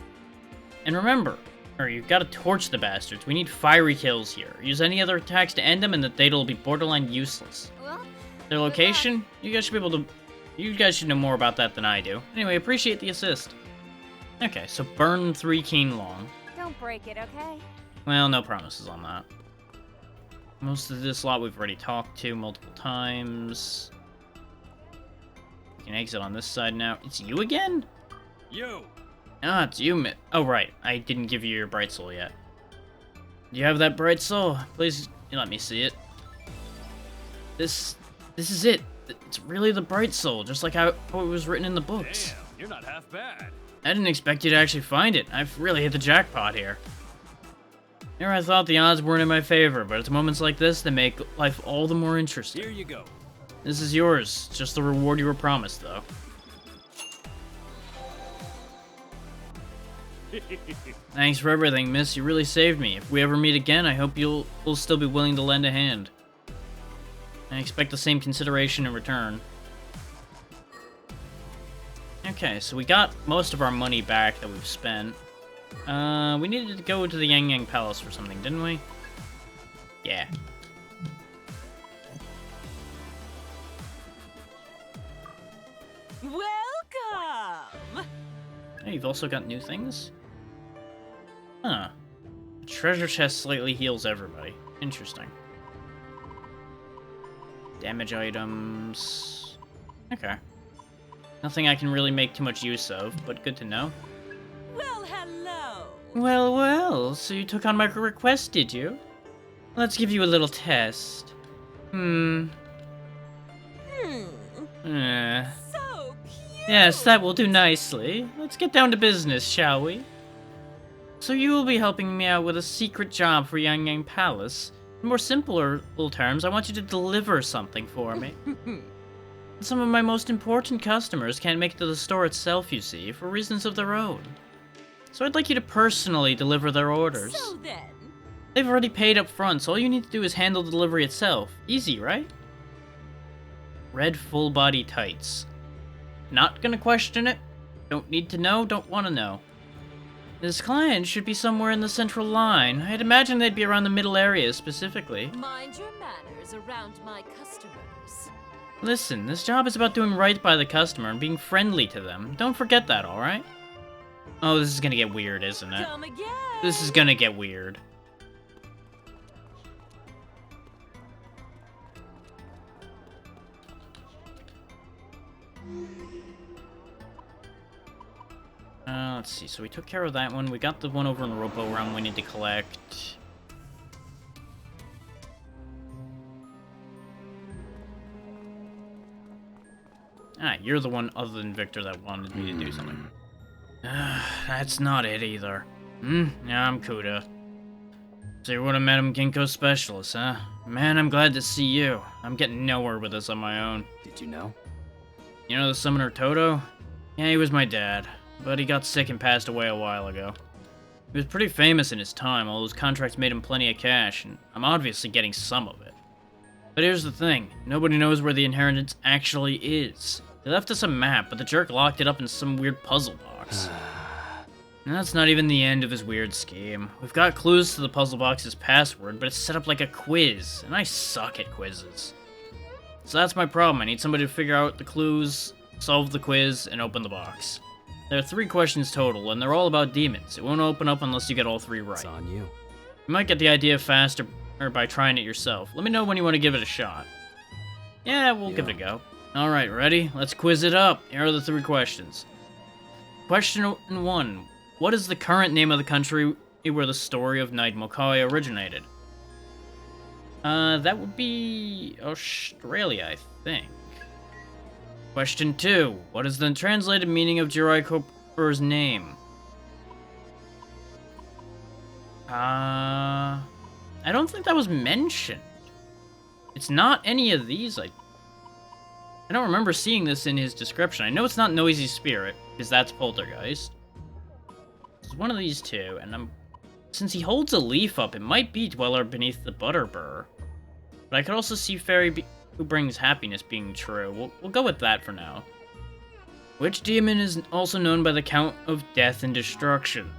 And remember, you've got to torch the bastards. We need fiery kills here. Use any other attacks to end them, and the data will be borderline useless. Well, Their location? You guys should know more about that than I do. Anyway, appreciate the assist. Okay, so burn 3 King Long. don't break it, okay? Well, no promises on that. Most of this lot we've already talked to multiple times. You can exit on this side now. It's you again? You! Ah, it's you, oh, right. I didn't give you your Bright Soul yet. Do you have that Bright Soul? Please, let me see it. This is it. It's really the Bright Soul, just like how it was written in the books. Damn, you're not half bad. I didn't expect you to actually find it. I've really hit the jackpot here. Here I thought the odds weren't in my favor, but it's moments like this that make life all the more interesting. Here you go. This is yours. Just the reward you were promised, though. Thanks for everything, miss. You really saved me. If we ever meet again, I hope you'll still be willing to lend a hand. I expect the same consideration in return. Okay, so we got most of our money back that we've spent. We needed to go to the Yang Yang Palace for something, didn't we? Yeah. Welcome! Hey, you've also got new things? Huh. Treasure chest slightly heals everybody. Interesting. Damage items... Okay. Nothing I can really make too much use of, but good to know. Well, hello! Well, so you took on my request, did you? Let's give you a little test. So cute! Yes, that will do nicely. Let's get down to business, shall we? So you will be helping me out with a secret job for Yang Yang Palace. In more simpler terms, I want you to deliver something for me. Some of my most important customers can't make it to the store itself, you see, for reasons of their own. So I'd like you to personally deliver their orders. So then... They've already paid up front, so all you need to do is handle the delivery itself. Easy, right? Red full body tights. Not gonna question it. Don't need to know, don't want to know. This client should be somewhere in the central line. I'd imagine they'd be around the middle area specifically. Mind your manners around my customers. Listen, this job is about doing right by the customer and being friendly to them. Don't forget that, alright? Oh, this is gonna get weird, isn't it? Come again! This is gonna get weird. Let's see, so we took care of that one. We got the one over in the Robo Realm we need to collect. Ah, you're the one other than Victor that wanted me to do something. That's not it either. Yeah, I'm Kuda. So you're one of Madame Ginkgo's specialists, huh? Man, I'm glad to see you. I'm getting nowhere with this on my own. Did you know? You know the summoner Toto? Yeah, he was my dad, but he got sick and passed away a while ago. He was pretty famous in his time, all those contracts made him plenty of cash, and I'm obviously getting some of it. But here's the thing, nobody knows where the inheritance actually is. They left us a map, but the jerk locked it up in some weird puzzle box. And that's not even the end of his weird scheme. We've got clues to the puzzle box's password, but it's set up like a quiz, and I suck at quizzes. So that's my problem. I need somebody to figure out the clues, solve the quiz, and open the box. There are 3 questions total, and they're all about demons. It won't open up unless you get all 3 right. It's on you. You might get the idea faster or by trying it yourself. Let me know when you want to give it a shot. Yeah, we'll give it a go. Alright, ready? Let's quiz it up. Here are the 3 questions. Question 1. What is the current name of the country where the story of Knight Mokai originated? That would be Australia, I think. Question 2. What is the translated meaning of Jirai Cooper's name? I don't think that was mentioned. It's not any of these. I don't remember seeing this in his description. I know it's not Noisy Spirit, because that's Poltergeist. It's one of these 2, and since he holds a leaf up, it might be Dweller Beneath the Butterbur. But I could also see Fairy Who Brings Happiness being true. We'll go with that for now. Which demon is also known by the Count of Death and Destruction?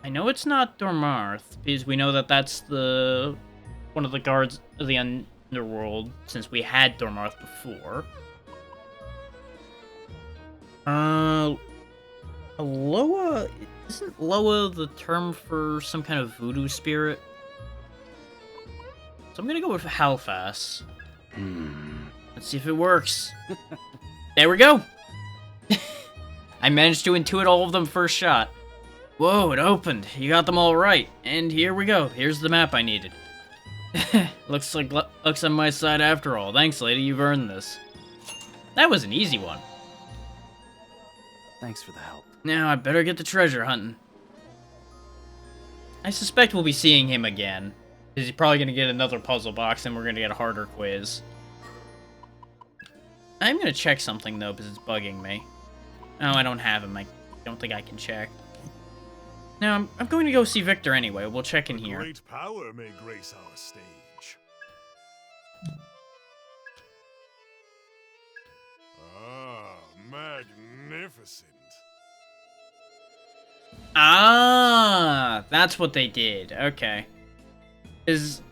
I know it's not Dormarth, because we know that that's one of the guards of the underworld, since we had Dormarth before. Loa... Isn't Loa the term for some kind of voodoo spirit? So I'm gonna go with Halfas. Let's see if it works. There we go! I managed to intuit all of them first shot. Whoa, it opened. You got them all right. And here we go. Here's the map I needed. Looks like luck's on my side after all. Thanks, lady. You've earned this. That was an easy one. Thanks for the help. Now I better get to treasure hunting. I suspect we'll be seeing him again. Because he's probably going to get another puzzle box and we're going to get a harder quiz. I'm going to check something though because it's bugging me. Oh, I don't have him. I don't think I can check. Now, I'm going to go see Victor anyway. We'll check in here. Great power may grace our stage. Ah, magnificent. Ah, that's what they did. Okay. Is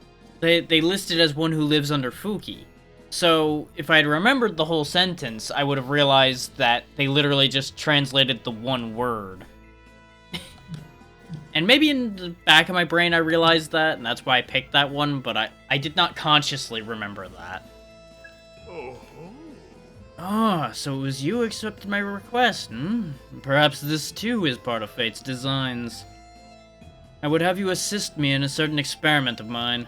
they listed as one who lives under Fuki. So, if I had remembered the whole sentence, I would have realized that they literally just translated the one word. And maybe in the back of my brain I realized that, and that's why I picked that one, but I did not consciously remember that. Ah, so it was you who accepted my request, hmm? Perhaps this too is part of Fate's designs. I would have you assist me in a certain experiment of mine.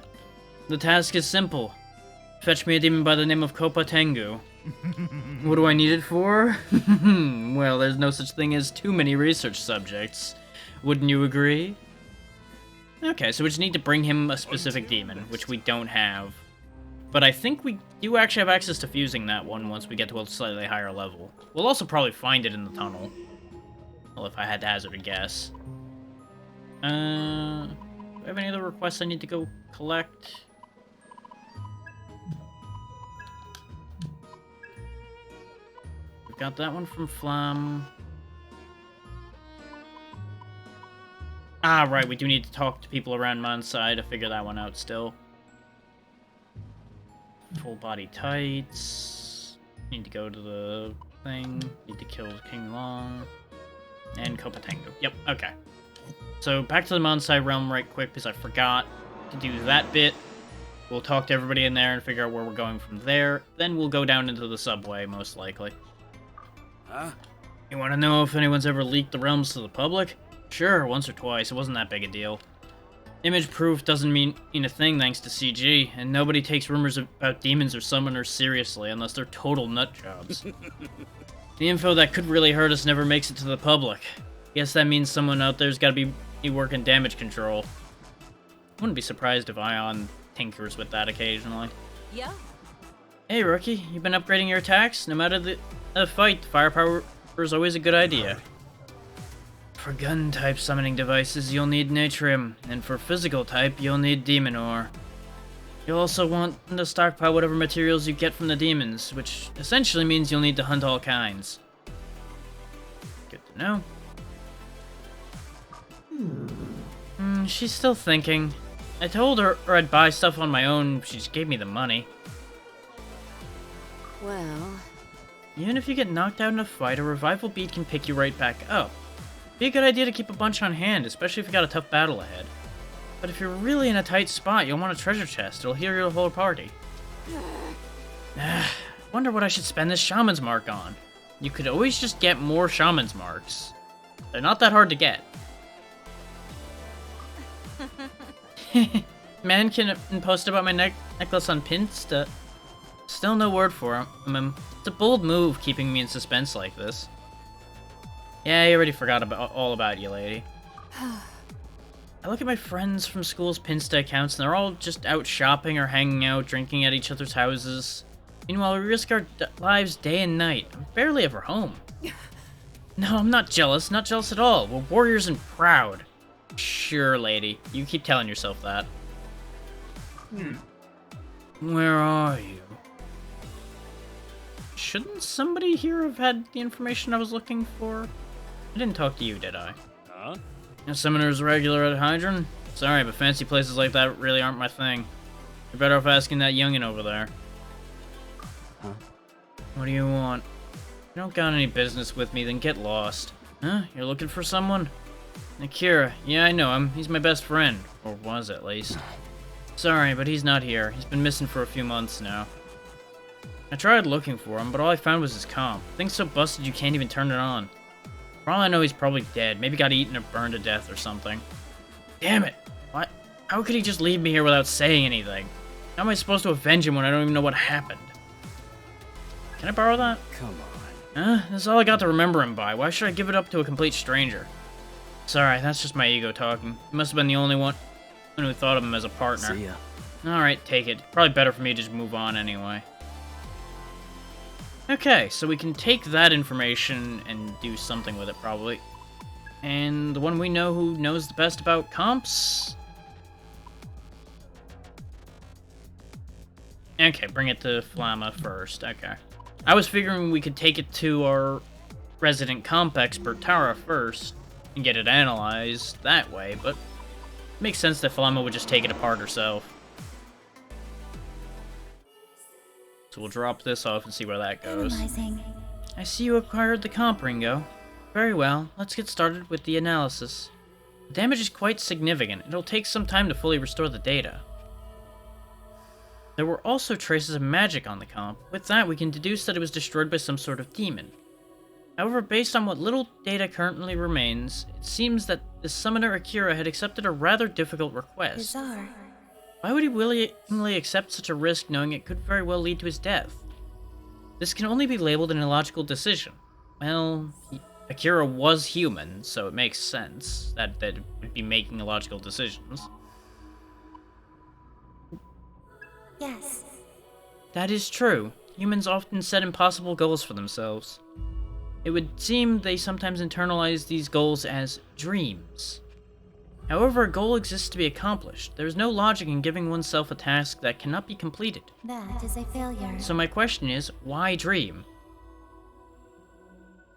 The task is simple. Fetch me a demon by the name of Kopa Tengu. What do I need it for? Well, there's no such thing as too many research subjects. Wouldn't you agree? Okay, so we just need to bring him a specific demon, which we don't have. But I think we do actually have access to fusing that one once we get to a slightly higher level. We'll also probably find it in the tunnel. Well, if I had to hazard a guess. Do I have any other requests I need to go collect? We've got that one from Flam. Ah, right, we do need to talk to people around Monsai to figure that one out still. Full body tights. Need to go to the thing. Need to kill King Long. And Kopa Tengu. Yep, okay. So back to the Monsai realm right quick because I forgot to do that bit. We'll talk to everybody in there and figure out where we're going from there. Then we'll go down into the subway, most likely. Huh? You want to know if anyone's ever leaked the realms to the public? Sure, once or twice. It wasn't that big a deal. Image proof doesn't mean a thing thanks to CG, and nobody takes rumors about demons or summoners seriously unless they're total nutjobs. The info that could really hurt us never makes it to the public. Guess that means someone out there's gotta be working damage control. Wouldn't be surprised if Ion tinkers with that occasionally. Yeah? Hey, rookie, you been upgrading your attacks? No matter the fight, firepower is always a good idea. For gun-type summoning devices, you'll need Natrium, and for physical-type, you'll need Demon Ore. You'll also want to stockpile whatever materials you get from the demons, which essentially means you'll need to hunt all kinds. No? She's still thinking. I told her I'd buy stuff on my own. She just gave me the money. Well, Even if you get knocked out in a fight, a revival bead can pick you right back up. Be a good idea to keep a bunch on hand, especially if you got a tough battle ahead. But if you're really in a tight spot, you'll want a treasure chest. It'll heal your whole party. Wonder what I should spend this shaman's mark on. You could always just get more shaman's marks. They're not that hard to get. Man can post about my necklace on Pinsta. Still no word for him. It's a bold move keeping me in suspense like this. Yeah, I already forgot all about you, lady. I look at my friends from school's Pinsta accounts and they're all just out shopping or hanging out, drinking at each other's houses. Meanwhile, we risk our lives day and night. I'm barely ever home. No, I'm not jealous at all. We're warriors and proud. Sure, lady. You keep telling yourself that. Where are you? Shouldn't somebody here have had the information I was looking for? I didn't talk to you, did I? Huh? A summoner's regular at Hydron? Sorry, but fancy places like that really aren't my thing. You're better off asking that youngin' over there. Huh? What do you want? If you don't got any business with me, then get lost. Huh? You're looking for someone? Akira. Yeah, I know him. He's my best friend. Or was, at least. Sorry, but he's not here. He's been missing for a few months now. I tried looking for him, but all I found was his comp. Thing's so busted you can't even turn it on. For all I know, he's probably dead. Maybe got eaten or burned to death or something. Damn it! What? How could he just leave me here without saying anything? How am I supposed to avenge him when I don't even know what happened? Can I borrow that? Come on. That's all I got to remember him by. Why should I give it up to a complete stranger? Sorry, that's just my ego talking. He must have been the only one who thought of him as a partner. See ya. Alright, take it. Probably better for me to just move on anyway. Okay, so we can take that information and do something with it, probably. And the one we know who knows the best about comps? Okay, bring it to Flamma first. Okay. I was figuring we could take it to our resident comp expert, Tara, first, and get it analyzed that way, but it makes sense that Flamma would just take it apart herself. So we'll drop this off and see where that goes. Analyzing. I see you acquired the comp, Ringo. Very well, let's get started with the analysis. The damage is quite significant. It'll take some time to fully restore the data. There were also traces of magic on the comp. With that, we can deduce that it was destroyed by some sort of demon. However, based on what little data currently remains, it seems that the summoner Akira had accepted a rather difficult request. Bizarre. Why would he willingly accept such a risk knowing it could very well lead to his death? This can only be labeled an illogical decision. Well, Akira was human, so it makes sense that it would be making illogical decisions. Yes. That is true. Humans often set impossible goals for themselves. It would seem they sometimes internalize these goals as dreams. However, a goal exists to be accomplished. There is no logic in giving oneself a task that cannot be completed. That is a failure. So my question is, why dream?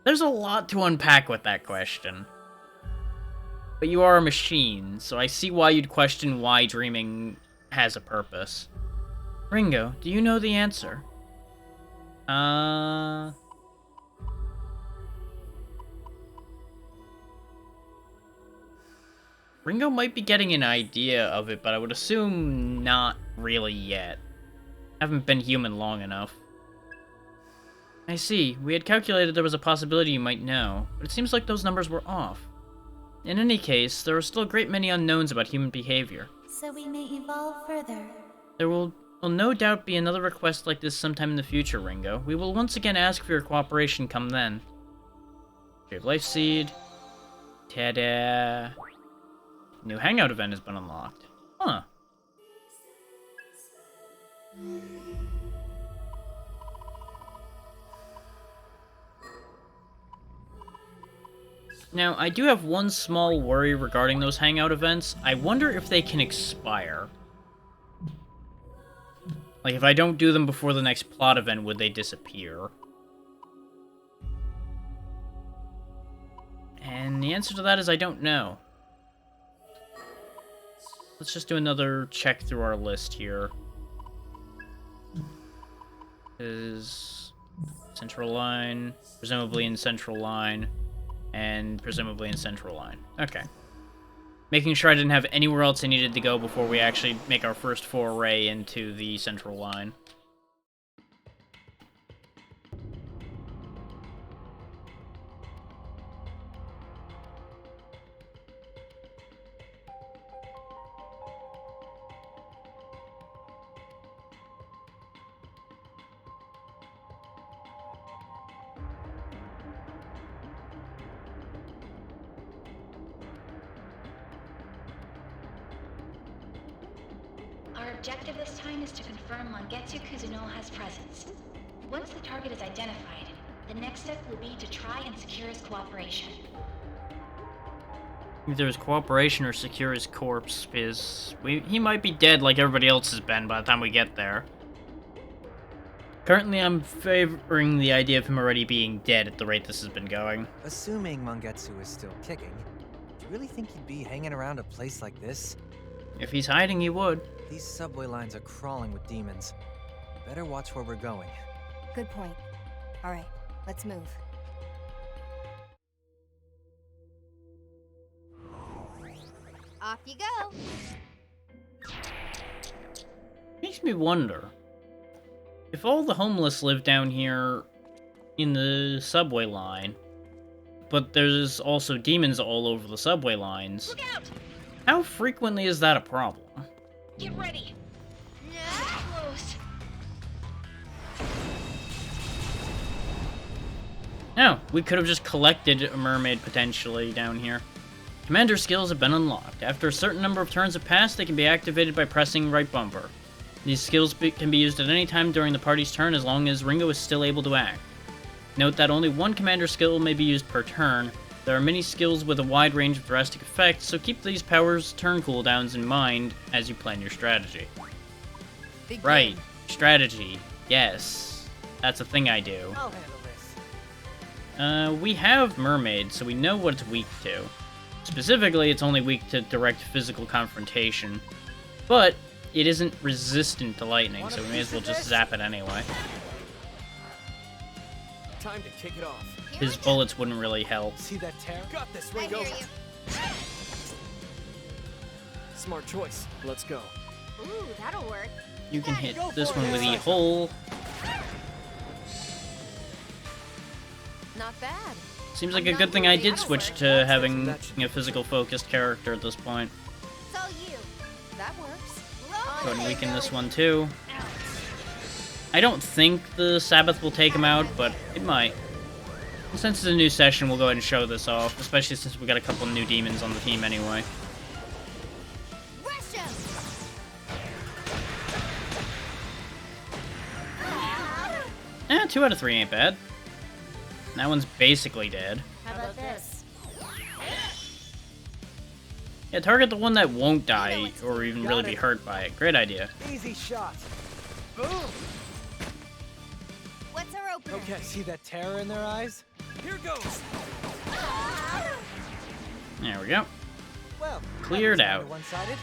There's a lot to unpack with that question. But you are a machine, so I see why you'd question why dreaming has a purpose. Ringo, do you know the answer? Ringo might be getting an idea of it, but I would assume not really yet. Haven't been human long enough. I see. We had calculated there was a possibility you might know, but it seems like those numbers were off. In any case, there are still a great many unknowns about human behavior. So we may evolve further. There will no doubt be another request like this sometime in the future, Ringo. We will once again ask for your cooperation come then. Save Life Seed. Ta-da! New hangout event has been unlocked. Huh. Now, I do have one small worry regarding those hangout events. I wonder if they can expire. Like, if I don't do them before the next plot event, would they disappear? And the answer to that is I don't know. Let's just do another check through our list here. Is Central Line, presumably in Central Line, and presumably in Central Line. Okay. Making sure I didn't have anywhere else I needed to go before we actually make our first foray into the Central Line. Our objective this time is to confirm Mangetsu Kuzunoha's presence. Once the target is identified, the next step will be to try and secure his cooperation. Either his cooperation or secure his corpse, because he might be dead like everybody else has been by the time we get there. Currently, I'm favoring the idea of him already being dead at the rate this has been going. Assuming Mangetsu is still kicking, do you really think he'd be hanging around a place like this? If he's hiding, he would. These subway lines are crawling with demons. We better watch where we're going. Good point. All right, let's move. Off you go. Makes me wonder if all the homeless live down here in the subway line, but there's also demons all over the subway lines. Look out! How frequently is that a problem? Get ready! Close. No, we could have just collected a mermaid potentially down here. Commander skills have been unlocked. After a certain number of turns have passed, they can be activated by pressing right bumper. These skills can be used at any time during the party's turn as long as Ringo is still able to act. Note that only one commander skill may be used per turn. There are many skills with a wide range of drastic effects, so keep these powers' turn cooldowns in mind as you plan your strategy. Begin. Right, strategy. Yes, that's a thing I do. I'll handle this. We have Mermaid, so we know what it's weak to. Specifically, it's only weak to direct physical confrontation, but it isn't resistant to lightning, so we may as well just zap it anyway. Time to kick it off. His bullets wouldn't really help. See that tear? Got this, I Ringo. hear you. Smart choice. Let's go. Ooh, that'll work. You can hit this one with E-hole. Not bad. Seems like a good thing I did switch to having a physical focused character at this point. It's all you. That works. Go ahead and weaken this one too. I don't think the Sabbath will take him out, but it might. Since it's a new session, we'll go ahead and show this off, especially since we got a couple new demons on the team anyway. Rush him. 2 out of 3 ain't bad. That one's basically dead. How about this? Yeah, target the one that won't die or even really be hurt by it. Great idea. Easy shot. Boom! What's our opener? Okay, see that terror in their eyes? Here goes. There we go. Well, Cleared that was out. kinda one-sided.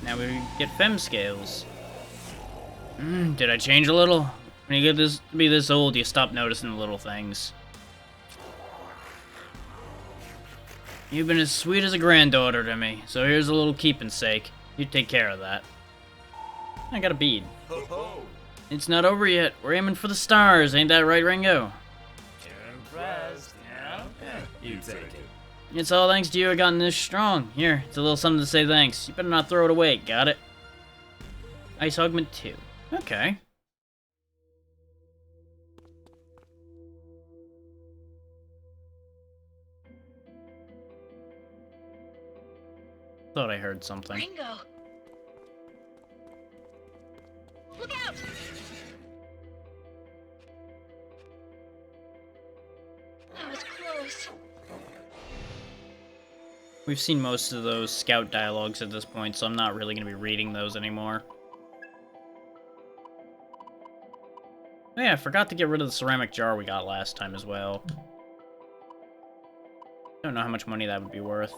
Now we get fem scales. Did I change a little? When you get to be this old, you stop noticing the little things. You've been as sweet as a granddaughter to me, so here's a little keeping sake. You take care of that. I got a bead. Ho ho! It's not over yet. We're aiming for the stars, ain't that right, Ringo? Impressed, yeah? You take it. It's all thanks to you I gotten this strong. Here, it's a little something to say thanks. You better not throw it away, got it? Ice Augment 2. Okay. Thought I heard something. Ringo! Look out! That was close. We've seen most of those scout dialogues at this point, so I'm not really going to be reading those anymore. Oh yeah, I forgot to get rid of the ceramic jar we got last time as well. don't know how much money that would be worth.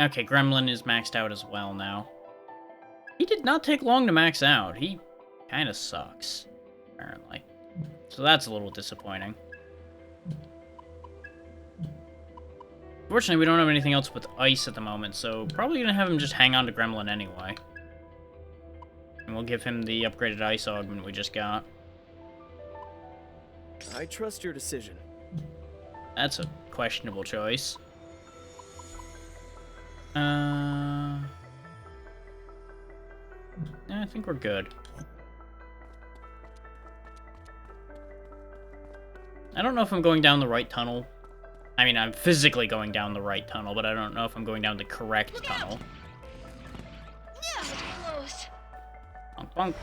Okay, Gremlin is maxed out as well now. He did not take long to max out. He kind of sucks, apparently. So that's a little disappointing. Fortunately, we don't have anything else with ice at the moment, so probably gonna have him just hang on to Gremlin anyway. And we'll give him the upgraded ice augment we just got. I trust your decision. That's a questionable choice. I think we're good. I don't know if I'm going down the right tunnel. I mean, I'm physically going down the right tunnel, but I don't know if I'm going down the correct tunnel. Close. Bonk, bonk.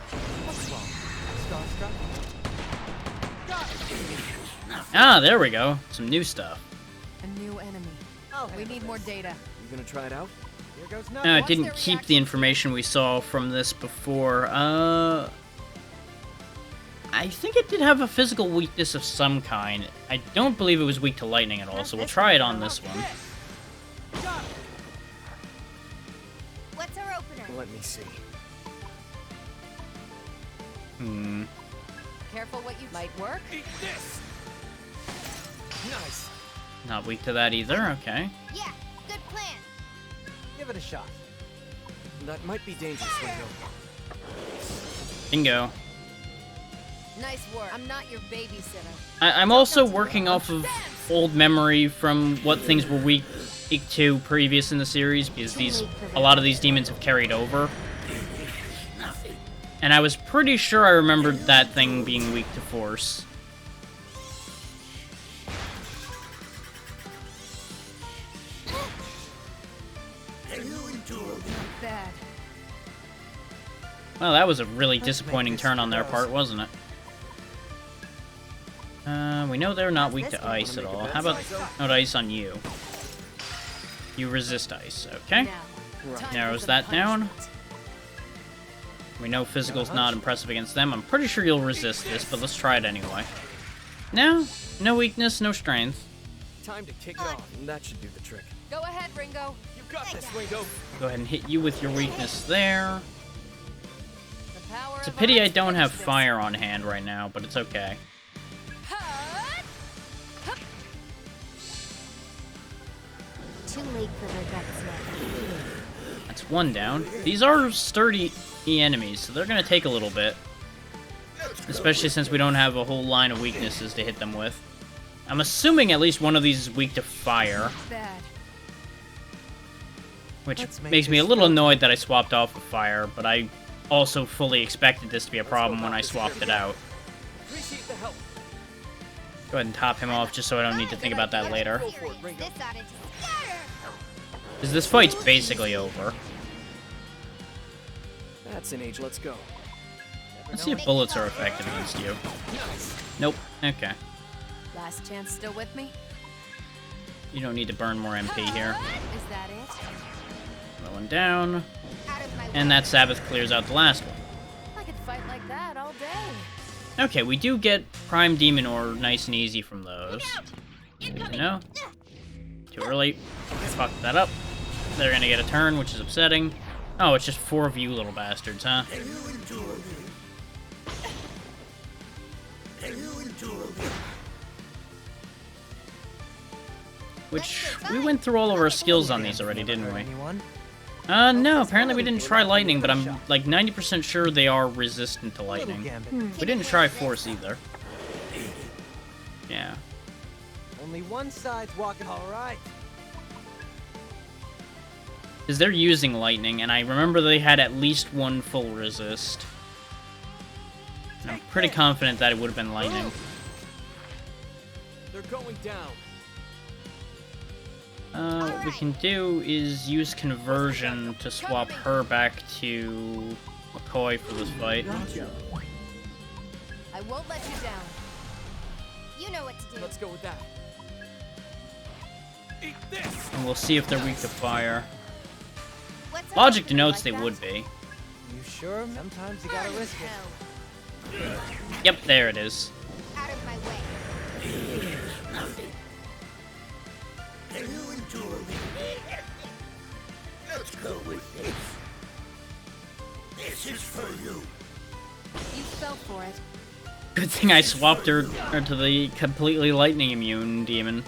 Ah, there we go. Some new stuff. A new enemy. Oh, we need more data. You gonna try it out? Here goes No, it didn't keep the information we saw from this before. I think it did have a physical weakness of some kind. I don't believe it was weak to lightning at all, so we'll try it on this one. What's our opener? Let me see. Careful what you might work. Eat this. Nice. Not weak to that either, okay. Yeah, good plan. Give it a shot. That might be dangerous, Ringo. Bingo. Nice work. I'm not your babysitter. I'm also working off of old memory from what things were weak to previous in the series, because a lot of these demons have carried over. And I was pretty sure I remembered that thing being weak to force. Bad. Well, that was a really disappointing turn on their part, wasn't it? We know they're not weak to ice at all. How about no ice on you? You resist ice, okay? Narrows that down. We know physical's not impressive against them. I'm pretty sure you'll resist this, but let's try it anyway. No, no weakness, no strength. Time to kick it off, and that should do the trick. Go ahead, Ringo. You got this, Ringo. Go ahead and hit you with your weakness there. The power It's a of pity I ice don't have fixes fire on hand right now, but it's okay. Too late for regrets now. That's one down. These are sturdy enemies, so they're gonna take a little bit. Especially since we don't have a whole line of weaknesses to hit them with. I'm assuming at least one of these is weak to fire. Bad. Which makes me a little annoyed that I swapped off with fire, but I also fully expected this to be a problem when I swapped it out. Appreciate the help. Go ahead and top him off just so I don't need to think about that later. This oughta just scatter. Because this fight's basically over. That's an age. Let's go. Let's see if bullets are effective against you. Nope. Okay. Last chance still with me? You don't need to burn more MP here. Is that it? Another one down. Out of my way. And that Sabbath clears out the last one. I could fight like that all day. Okay, we do get Prime Demon Ore nice and easy from those. No. Too early. I fucked that up. They're gonna get a turn, which is upsetting. Oh, it's just 4 of you little bastards, huh? Which, we went through all of our skills on these already, didn't we? No, apparently we didn't try lightning, but I'm like 90% sure they are resistant to lightning. We didn't try force either. Yeah. Only one side's walking all right. Because they're using lightning, and I remember they had at least one full resist. And I'm pretty confident that it would have been lightning. They're going down. What we can do is use conversion to swap her back to McCoy for this fight. I won't let you down. You know what to do. Let's go with that. Eat this. And we'll see if they're weak to fire. What's Logic up? denotes they Like would that? be. You sure? Sometimes you gotta risk it. Yep, there it is. Out of my way. Can you endure me? Let's go with this. This is for you. You fell for it. Good thing I swapped her to the completely lightning immune demon.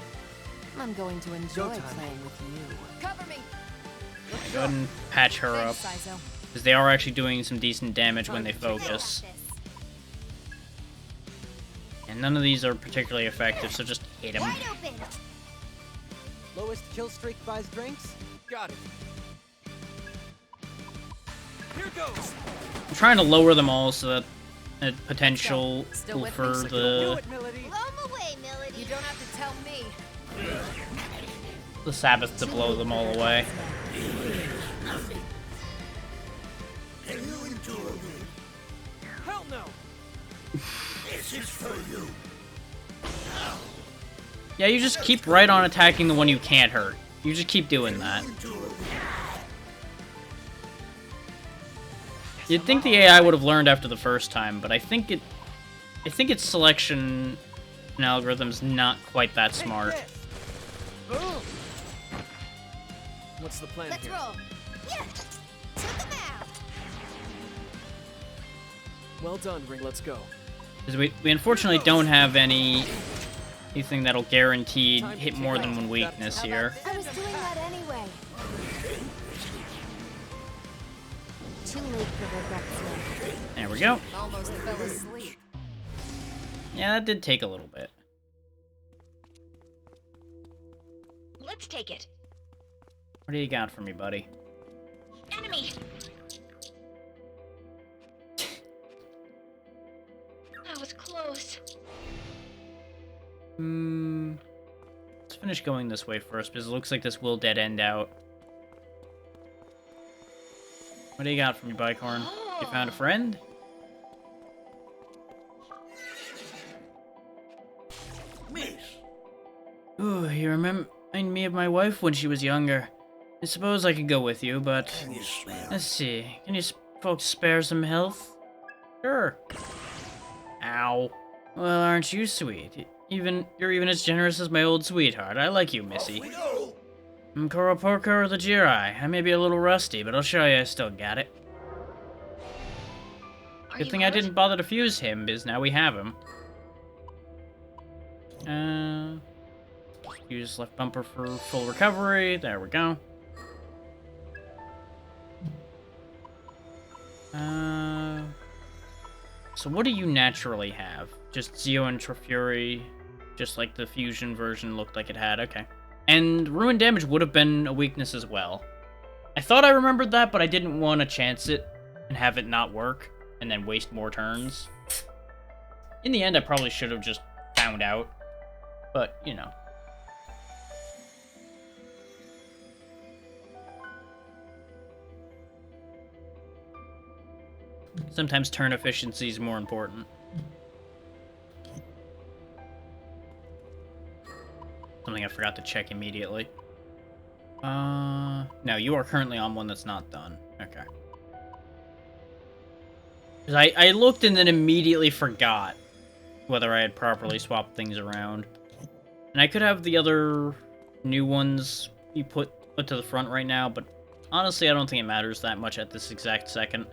I'm going to enjoy playing with you. Cover me. Go ahead and patch her up. Because they are actually doing some decent damage when they focus. And none of these are particularly effective, so just hit them. Lowest kill streak buys drinks? Got it. Here goes. I'm trying to lower them all so that potential for the... Blow 'em away, Melody. You don't have to tell me. the Sabbath to blow them all away. Can you endure me? Hell no. This is for you. Yeah, you just keep right on attacking the one you can't hurt. You just keep doing that. You'd think the AI would have learned after the first time, but I think its selection and algorithm's not quite that smart. What's the plan Let's here? roll. Yeah. Took him out. Well done, Ring. Let's go. Because we unfortunately don't have anything that'll guaranteed hit more than one weakness here. I was doing that anyway. Too late for regrets now. There we go. Almost fell asleep. Yeah, that did take a little bit. Let's take it. What do you got for me, buddy? Enemy! That was close. Let's finish going this way first, because it looks like this will dead end out. What do you got for me, Bicorn? You found a friend? Miss. Ooh, you remind me of my wife when she was younger. I suppose I could go with you, but... Let's see. Can you folks spare some health? Sure. Ow. Well, aren't you sweet? You're even as generous as my old sweetheart. I like you, Missy. I'm Koroporko or the Jirai. I may be a little rusty, but I'll show you I still got it. Good thing I didn't bother to fuse him, because now we have him. Use left bumper for full recovery. There we go. So what do you naturally have? Just Zeo and Trifuri, just like the fusion version looked like it had. Okay. And ruin damage would have been a weakness as well. I thought I remembered that, but I didn't want to chance it and have it not work and then waste more turns. In the end, I probably should have just found out. But, you know. Sometimes turn efficiency is more important. Something I forgot to check immediately. No, you are currently on one that's not done. Okay. 'Cause I looked and then immediately forgot whether I had properly swapped things around. And I could have the other new ones be put to the front right now, but honestly, I don't think it matters that much at this exact second.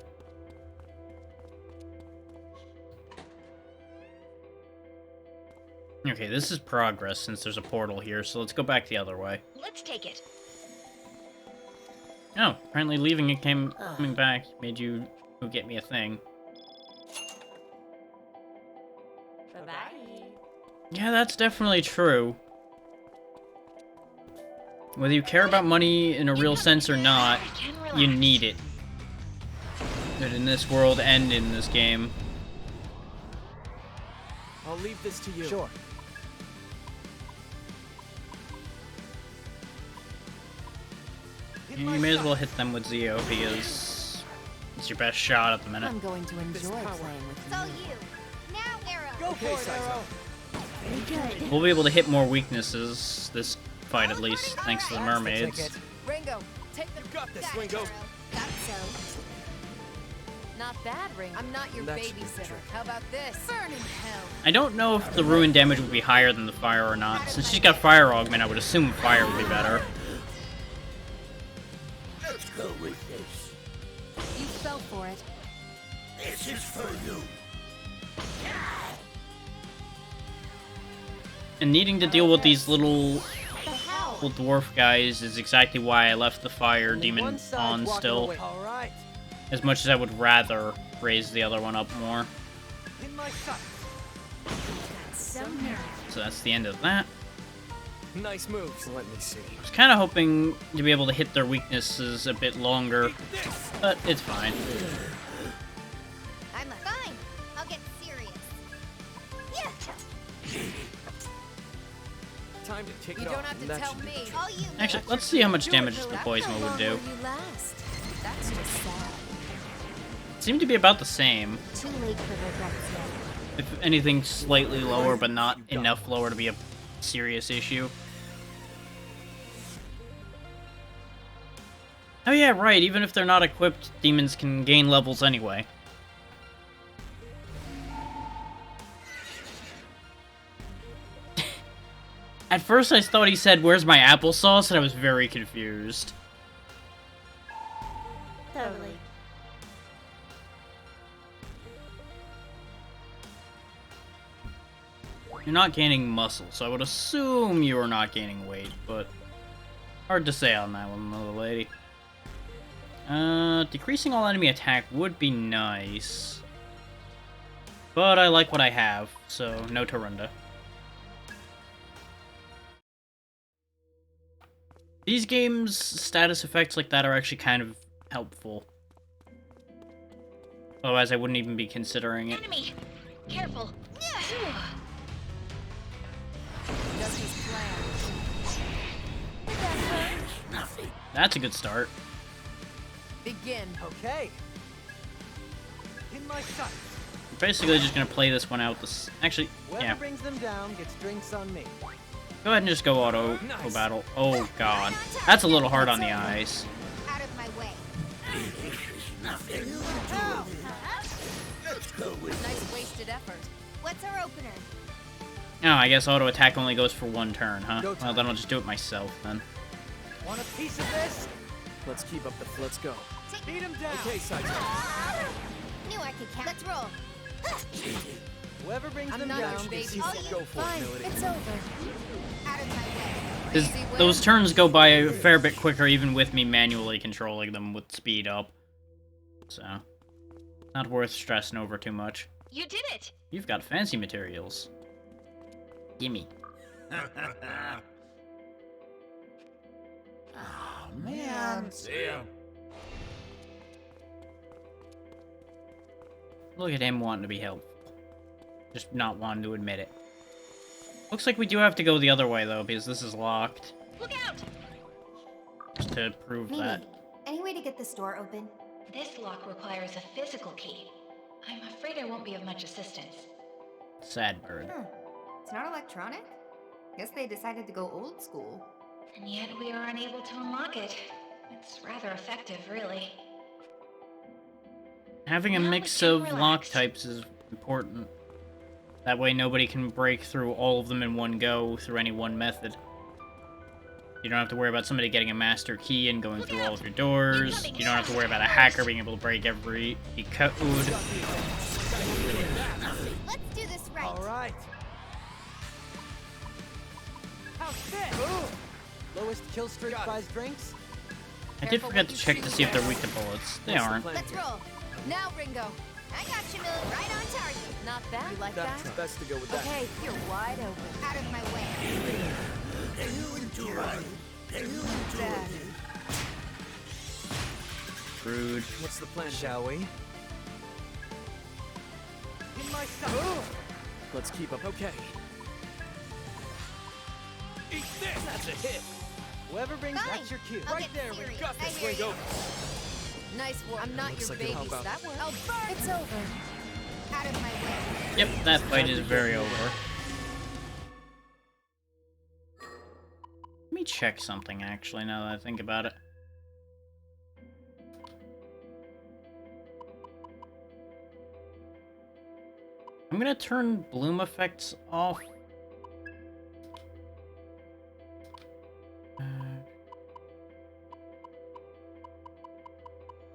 Okay, this is progress since there's a portal here, so let's go back the other way. Let's take it. Oh, apparently leaving it coming back made you go get me a thing. Bye-bye. Yeah, that's definitely true. Whether you care about money in a real sense or not, you need it. But in this world and in this game. I'll leave this to you. Sure. You may as well hit them with Zeo because it's your best shot at the minute. I'm going to enjoy playing with It's all you. Now, Arrow. Go for it, Arrow. Very good. We'll be able to hit more weaknesses this fight at least, thanks to the mermaids. Ringo, take the... You got this, Got it, Ringo. Arrow. Got so. Not bad, Ring. I'm not your That should be the babysitter. trick. How about this? Burn in hell. I don't know if the ruin damage would be higher than the fire or not. Since she's got fire augment, I would assume fire would be better. Let's go with this. You fell for it. This is for you. And needing to deal with these little dwarf guys is exactly why I left the fire demon on still. All right. As much as I would rather raise the other one up more. In my sight. So that's the end of that. Nice moves. Let me see. I was kind of hoping to be able to hit their weaknesses a bit longer, but it's fine. I'm fine. I'll get serious. Yeah. Time to kick You it don't off. have to That tell should be me. the All you. Actually, let's see how much damage the poison How would long do. will you last? That's just sad. It seemed to be about the same. Too late for regrets yet. If anything, slightly lower, but not enough lower to be a serious issue. Oh yeah, right, even if they're not equipped, demons can gain levels anyway. At first I thought he said, "Where's my applesauce?" and I was very confused. Totally. You're not gaining muscle, so I would assume you are not gaining weight, but hard to say on that one, little lady. Decreasing all enemy attack would be nice. But I like what I have, so no Tarunda. These games' status effects like that are actually kind of helpful. Otherwise I wouldn't even be considering it. Enemy! Careful! Just as planned. Nothing. That's a good start. Begin. Okay. In my sight. I'm basically just gonna play this one out. Actually, Whoever yeah. brings them down gets drinks on me. Go ahead and just go auto battle. Oh god, that's a little hard on the eyes. Out of my way. This is nothing. Let's go with Nice wasted effort. What's our opener? Oh, I guess auto attack only goes for one turn, huh? Well, then I'll just do it myself then. Want a piece of this? Let's keep up the. Let's go. Beat him down. Okay, Saito. Knew I could count. Let's roll. Whoever brings I'm them not down your gets baby. All you. Go for it, Fine, Melody. it's over. Out of my way. 'Cause Easy win. those turns go by a fair bit quicker, even with me manually controlling them with speed up. So, not worth stressing over too much. You did it! You've got fancy materials. Gimme. Oh, man. See ya. Look at him wanting to be helpful. Just not wanting to admit it. Looks like we do have to go the other way, though, because this is locked. Look out! Just to prove Mimi, that. any way to get this door open? This lock requires a physical key. I'm afraid I won't be of much assistance. Sad bird. Huh. It's not electronic? Guess they decided to go old school. And yet we are unable to unlock it. It's rather effective, really. Having a Now we mix can of lock relax. types is important. That way nobody can break through all of them in one go through any one method. You don't have to worry about somebody getting a master key and going through all of your doors. You don't have to worry about a hacker being able to break every code. Let's do this right. All right. How sick! Lowest kill streak buys drinks. I did forget to check to see if they're weak to bullets. They aren't. Let's roll. Now, Ringo. I got you, Millie. Right on target. Not bad. You like That's that? best to go with that. Okay, you're wide open. Out of my way. Can you enjoy? Can you enjoy? Bad. Rude. What's the plan, Shall we? In my sight. Let's keep up. Okay. Eat this. That's a hit. Whoever brings Fine. that's your cue. I'll Right get there. serious. We got I this. hear Ringo. you. Nice work. I'm not Looks your like it'll baby. help out. That works. I'll burn. It's over. Out of my way. Yep, that fight is very over. Let me check something, actually, now that I think about it. I'm gonna turn bloom effects off.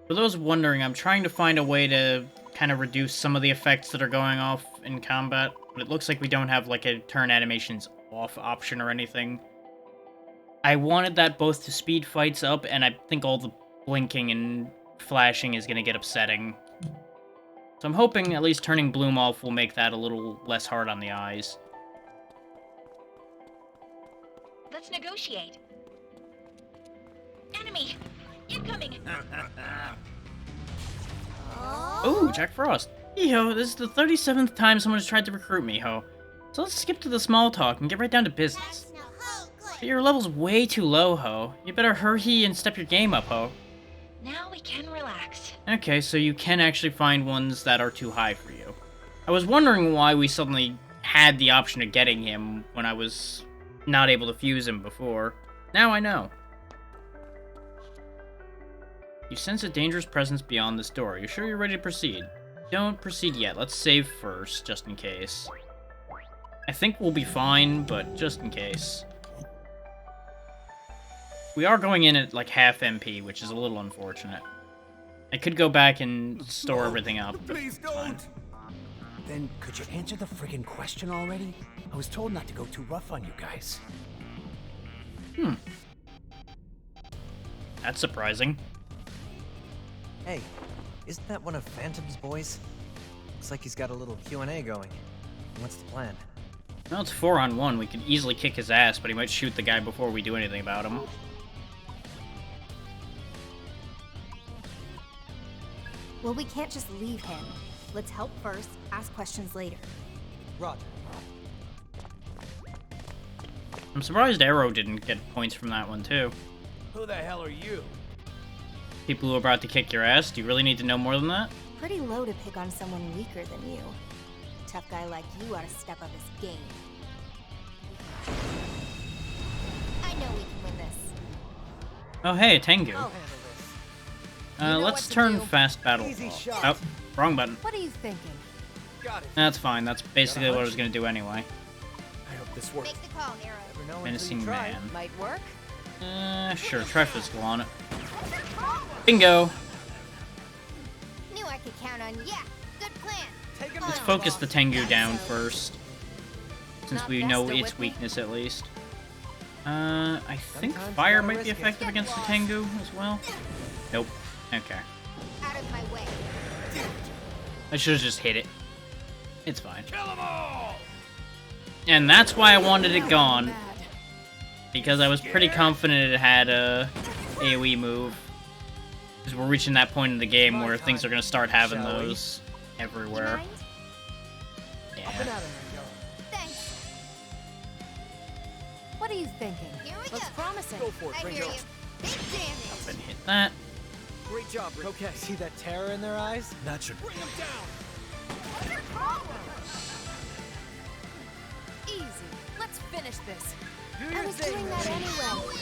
For those wondering, I'm trying to find a way to kind of reduce some of the effects that are going off in combat, but it looks like we don't have like a turn animations off option or anything. I wanted that both to speed fights up, and I think all the blinking and flashing is going to get upsetting. So I'm hoping at least turning bloom off will make that a little less hard on the eyes. Let's negotiate. Enemy! Incoming! Ooh, Jack Frost. Hey, ho, this is the 37th time someone has tried to recruit me, ho. So let's skip to the small talk and get right down to business. But your level's way too low, ho. You better hurry and step your game up, ho. Now we can relax. Okay, so you can actually find ones that are too high for you. I was wondering why we suddenly had the option of getting him when I was not able to fuse him before. Now I know. You sense a dangerous presence beyond this door. You sure you're ready to proceed? Don't proceed yet. Let's save first, just in case. I think we'll be fine, but just in case. We are going in at like half MP, which is a little unfortunate. I could go back and store everything up. Please don't! Then could you answer the friggin' question already? I was told not to go too rough on you guys. That's surprising. Hey, isn't that one of Phantom's boys? Looks like he's got a little Q&A going. What's the plan? Well, it's 4-on-1. We could easily kick his ass, but he might shoot the guy before we do anything about him. Well, we can't just leave him. Let's help first, ask questions later. Roger. I'm surprised Arrow didn't get points from that one, too. Who the hell are you? People who are about to kick your ass, do you really need to know more than that? Pretty low to pick on someone weaker than you. Tough guy like you ought to step up his game. I know we can win this. Oh, hey, Tengu. I'll handle this. Let's turn fast battle off. Oh, wrong button. What are you thinking? That's fine. That's basically what I was going to do anyway. I hope this works. Make the call, Arrow. Menacing man. Might work. Sure. Try physical on it. Bingo. Knew I could count on ya. Good plan. Let's focus the Tengu down first, since we know its weakness at least. I think fire might be effective against the Tengu as well. Nope. Okay. Out of my way. I should have just hit it. It's fine. And that's why I wanted it gone. Because I was pretty confident it had a AoE move. Because we're reaching that point in the game where things are going to start having those everywhere. Yeah. Thanks. What are you thinking? Here we Looks go. promising. Go for it, I bring hear it you. on. Big damage. And hit that. Great job, Rick. Okay, see that terror in their eyes? That should Bring him down! Easy. Let's finish this. I was doing that anyway.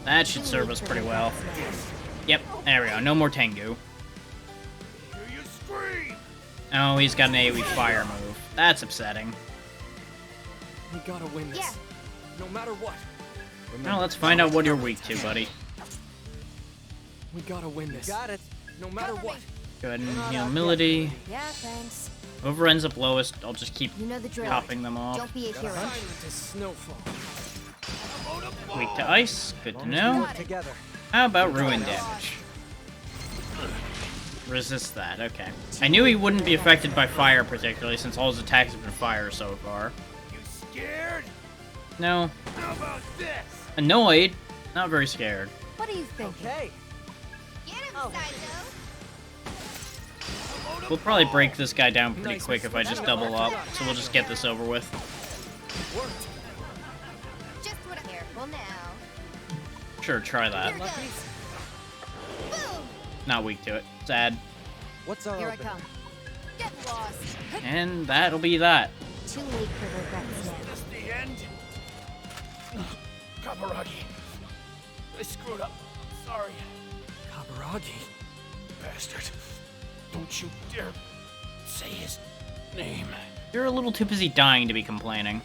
That should serve us pretty well. Yep, there we go. No more Tengu. hear you scream! Oh, he's got an AoE fire move. That's upsetting. We gotta win this. Yeah. No matter what. Well, let's find out what you're weak to, buddy. We gotta win this. Got it. No matter what. Go ahead and heal Milady. Yeah, thanks. Whoever ends up lowest, I'll just keep You know the drill. popping them off. Don't be a hero. Silent as snowfall. Weak to ice, good to know. Work together. How about ruin damage? Resist that, okay. I knew he wouldn't be affected by fire particularly, since all his attacks have been fire so far. You scared? No. How about this? Annoyed, not very scared. What are you thinking? Okay. Get him, Psycho. We'll probably break this guy down pretty quick if I just double up, so we'll just get this over with. Just what I'm careful now. Sure, try Here that. goes. Boom. Not weak to it. Sad. What's our Here I opening? come. Get lost. And that'll be that. Too late for regrets now. Is this the end? Kaburagi. I screwed up. I'm sorry. Kaburagi. Bastard. Don't you dare say his name. You're a little too busy dying to be complaining.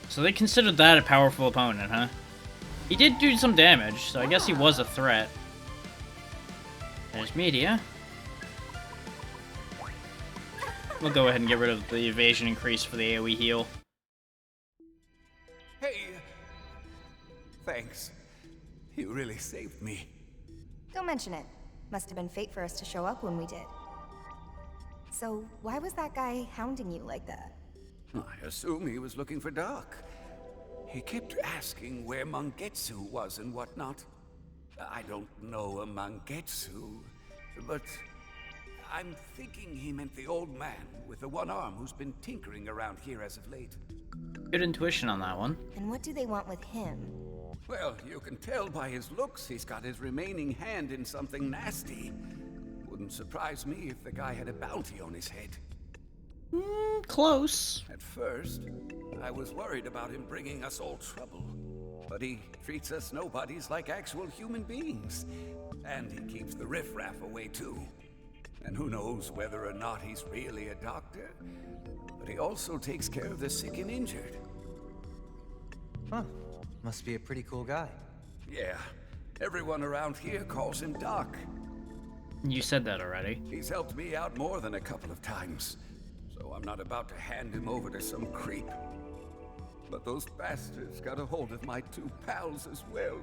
So they considered that a powerful opponent, huh? He did do some damage, so I guess he was a threat. There's media. We'll go ahead and get rid of the evasion increase for the AoE heal. Hey, thanks. You really saved me. Don't mention it. Must have been fate for us to show up when we did. So, why was that guy hounding you like that? I assume he was looking for Doc. He kept asking where Mangetsu was and whatnot. I don't know a Mangetsu, but I'm thinking he meant the old man with the one arm who's been tinkering around here as of late. Good intuition on that one. And what do they want with him? Well, you can tell by his looks he's got his remaining hand in something nasty. Wouldn't surprise me if the guy had a bounty on his head. Close. At first, I was worried about him bringing us all trouble. But he treats us nobodies like actual human beings. And he keeps the riffraff away too. And who knows whether or not he's really a doctor. But he also takes care of the sick and injured. Huh. Must be a pretty cool guy. Yeah. Everyone around here calls him Doc. You said that already. He's helped me out more than a couple of times. So I'm not about to hand him over to some creep. But those bastards got a hold of my two pals as well.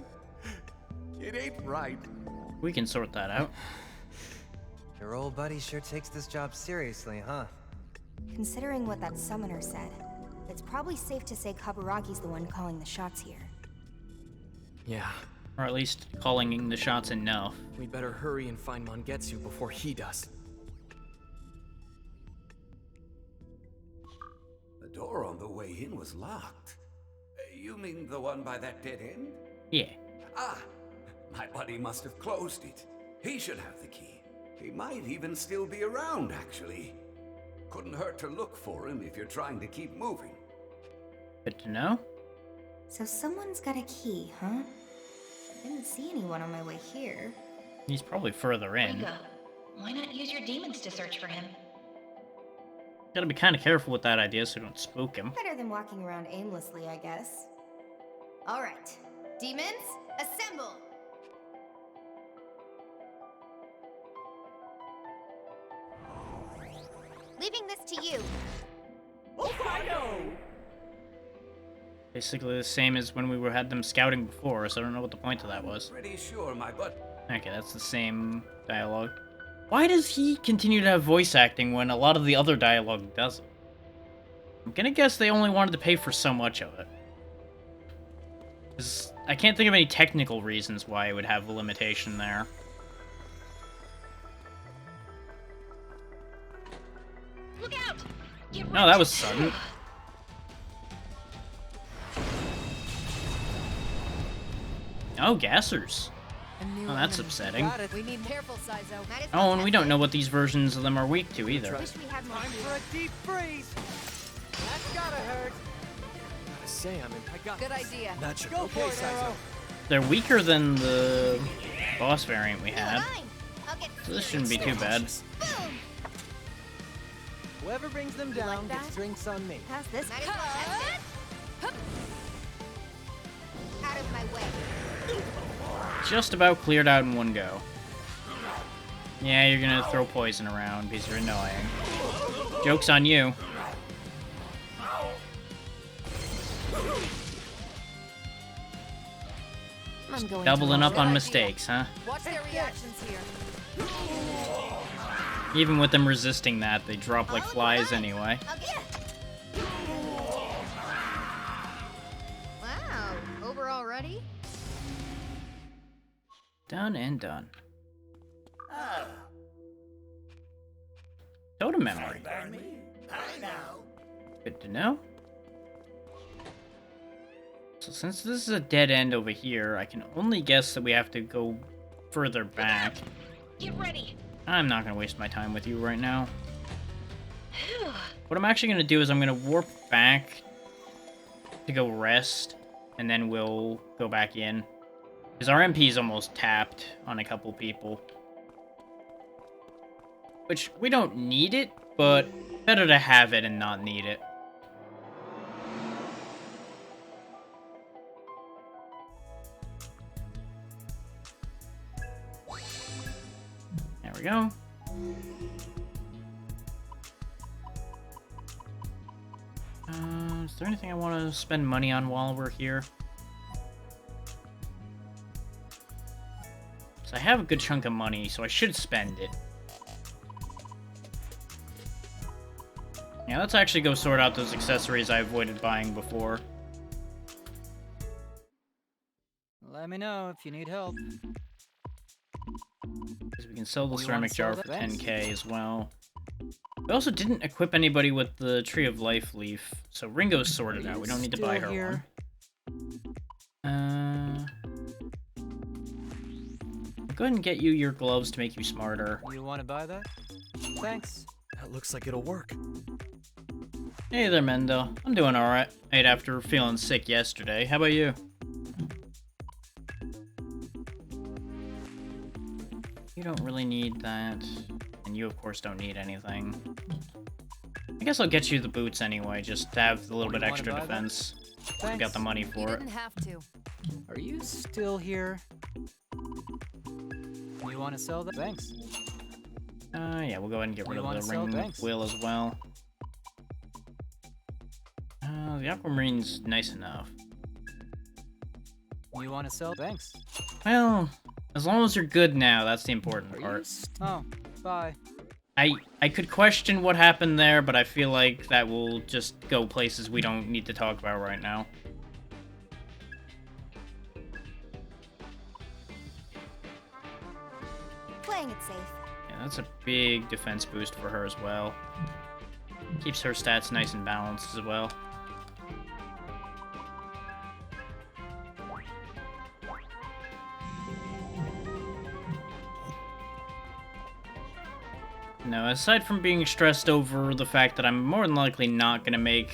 It ain't right. We can sort that out. Your old buddy sure takes this job seriously, huh? Considering what that summoner said, it's probably safe to say Kaburagi's the one calling the shots here. Yeah. Or at least calling the shots enough. We'd better hurry and find Mangetsu before he does. The door on the way in was locked. You mean the one by that dead end? Yeah. Ah, my buddy must have closed it. He should have the key. He might even still be around, actually. Couldn't hurt to look for him if you're trying to keep moving. Good to know. So someone's got a key, huh? I didn't see anyone on my way here. He's probably further in. Rico, why not use your demons to search for him? Gotta be kind of careful with that idea so you don't spook him. Better than walking around aimlessly, I guess. Alright, demons, assemble! Leaving this to you. Basically the same as when we had them scouting before, so I don't know what the point of that was. Pretty sure my butt. Okay, that's the same dialogue. Why does he continue to have voice acting when a lot of the other dialogue doesn't? I'm gonna guess they only wanted to pay for so much of it. 'Cause I can't think of any technical reasons why it would have a limitation there. Look out! No, that was sudden. Oh, gassers. Oh, that's upsetting. We need careful, Saizo. Oh, and we don't know what these versions of them are weak to either. Wish we had more Time for a deep freeze. That's gotta hurt. Gotta say, I got Good idea. That should Go for it, Arrow. They're weaker than the boss variant we had, Fine. I'll get so this shouldn't be too bad. Boom! Whoever brings them down that? gets drinks on me. How's this? Might as well test it. Out of my way. Just about cleared out in one go. Yeah, you're gonna throw poison around because you're annoying. Joke's on you. I'm going Doubling to up on mistakes, huh? Watch their reactions here. Even with them resisting that, they drop like flies anyway. Wow, over already? Done and done. Totem memory. Good to know. So since this is a dead end over here, I can only guess that we have to go further back. Get ready. I'm not gonna waste my time with you right now. What I'm actually gonna do is I'm gonna warp back to go rest, and then we'll go back in. Because our MP is almost tapped on a couple people. which we don't need it, but better to have it and not need it. There we go. Is there anything I want to spend money on while we're here? So I have a good chunk of money, so I should spend it. Yeah, let's actually go sort out those accessories I avoided buying before. Let me know if you need help. Because we can sell the ceramic jar for 10k as well. We also didn't equip anybody with the Tree of Life leaf, so Ringo's sorted out. We don't need to buy her one. Go ahead and get you your gloves to make you smarter. You want to buy that? Thanks. That looks like it'll work. Hey there, Mendo. I'm doing alright after feeling sick yesterday. How about you? You don't really need that. And you, of course, don't need anything. I guess I'll get you the boots anyway, just to have a little bit extra defense. I got the money for it. Didn't have to. Are you still here? You want to sell that? Thanks. Yeah, we'll go ahead and get rid of the ring wheel as well. The aquamarine's nice enough. You want to sell? Thanks. Well, as long as you're good now, that's the important part. Oh, bye. I could question what happened there, but I feel like that will just go places we don't need to talk about right now. Playing it safe. Yeah, that's a big defense boost for her as well. Keeps her stats nice and balanced as well. No, aside from being stressed over the fact that I'm more than likely not going to make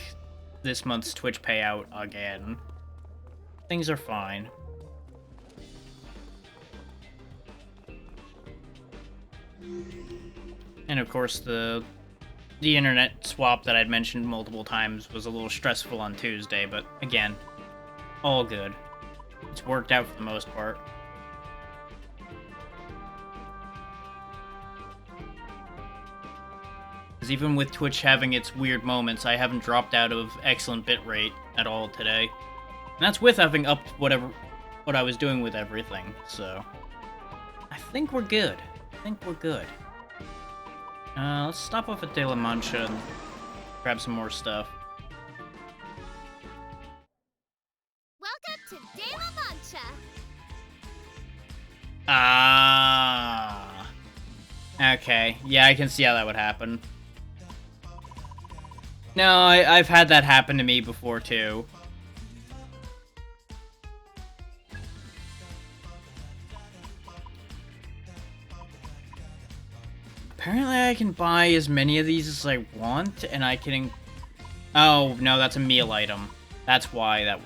this month's Twitch payout again, things are fine. And of course, the internet swap that I'd mentioned multiple times was a little stressful on Tuesday, but again, all good. It's worked out for the most part. Because even with Twitch having its weird moments, I haven't dropped out of excellent bitrate at all today. And that's with having upped what I was doing with everything, so I think we're good. Let's stop off at De La Mancha and grab some more stuff. Welcome to De La Mancha. Ah. Okay. Yeah, I can see how that would happen. No, I've had that happen to me before, too. Apparently I can buy as many of these as I want, and I can... Oh, no, that's a meal item. That's why that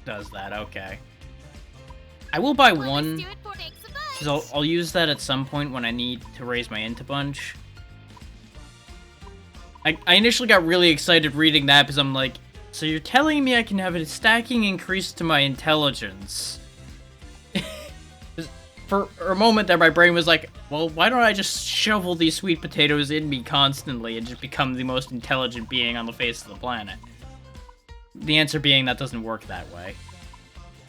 does that, okay. I will buy one, because I'll use that at some point when I need to raise my Int bunch. I initially got really excited reading that, because I'm like, so you're telling me I can have a stacking increase to my intelligence? For a moment there, my brain was like, well, why don't I just shovel these sweet potatoes in me constantly and just become the most intelligent being on the face of the planet? The answer being that doesn't work that way.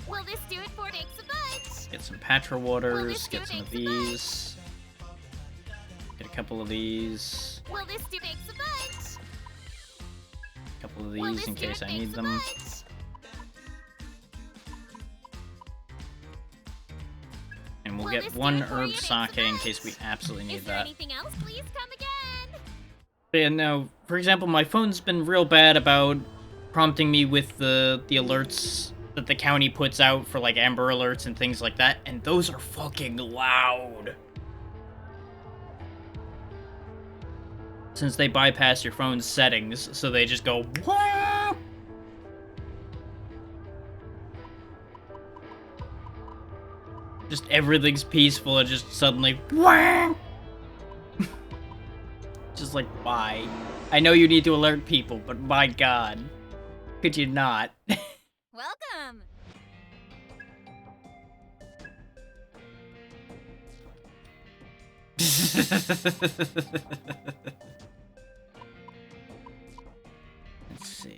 Will this do it for Ixabut? Get some Patra waters, get some of these. Get a couple of these. Will this do Ixabut? A couple of these in case I need them. And we'll get one herb sake in case we absolutely need that. Anything else? Please come again. And now, for example, my phone's been real bad about prompting me with the alerts that the county puts out for like Amber Alerts and things like that, and those are fucking loud. Since they bypass your phone's settings, so they just go, "Wah!" Just everything's peaceful and just suddenly, "Wah!" like, why? I know you need to alert people, but my god. Could you not? Welcome! Let's see.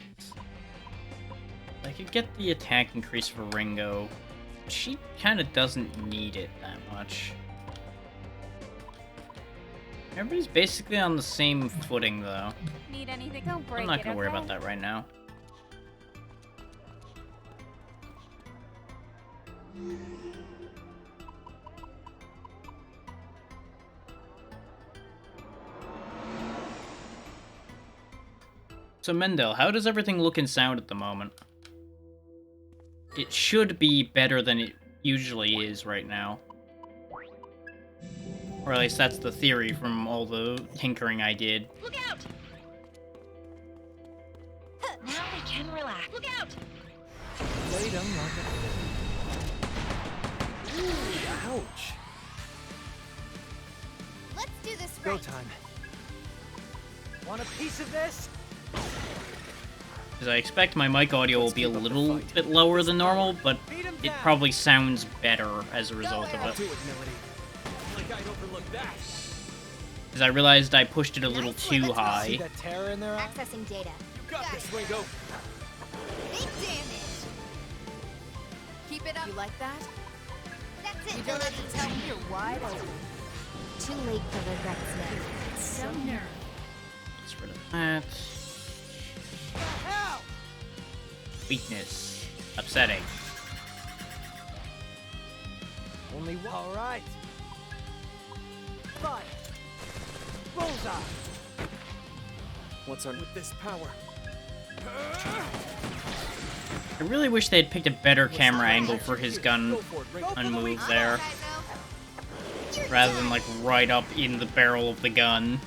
I could get the attack increase for Ringo. She kind of doesn't need it that much. Everybody's basically on the same footing, though. Need anything? Don't break I'm not it, gonna worry okay? about that right now. So Mendel, how does everything look and sound at the moment? It should be better than it usually is right now. Or at least that's the theory from all the tinkering I did. Look out! Now we can relax. Look out! Wait, I'm not gonna... Ooh, ouch. Let's do this Go right. time. Want a piece of this? Because I expect my mic audio will be a little bit lower than normal, but it probably sounds better as a result of it. Like I'd overlook that. Because I realized I pushed it a little too high. See that terror in their eye? Accessing data. You got this, Ringo. Big damage. Keep it up. You like that? That's it. You don't have to tell me you're wide open. Too late for regrets now. So nerve. Let's rid of that. Hell! Weakness. Upsetting. Only one. All right. Fire. Bullseye. What's our with this power? I really wish they had picked a better camera angle for his gun on move there. Rather than like right up in the barrel of the gun.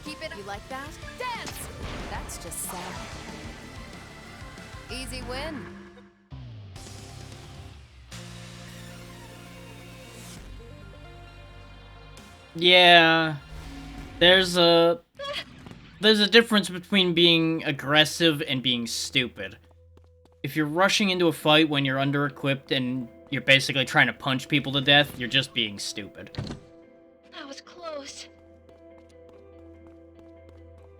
Keep it up. You like that? Dance! That's just sad. Easy win. Yeah. There's a difference between being aggressive and being stupid. If you're rushing into a fight when you're under-equipped and you're basically trying to punch people to death, you're just being stupid. That was close.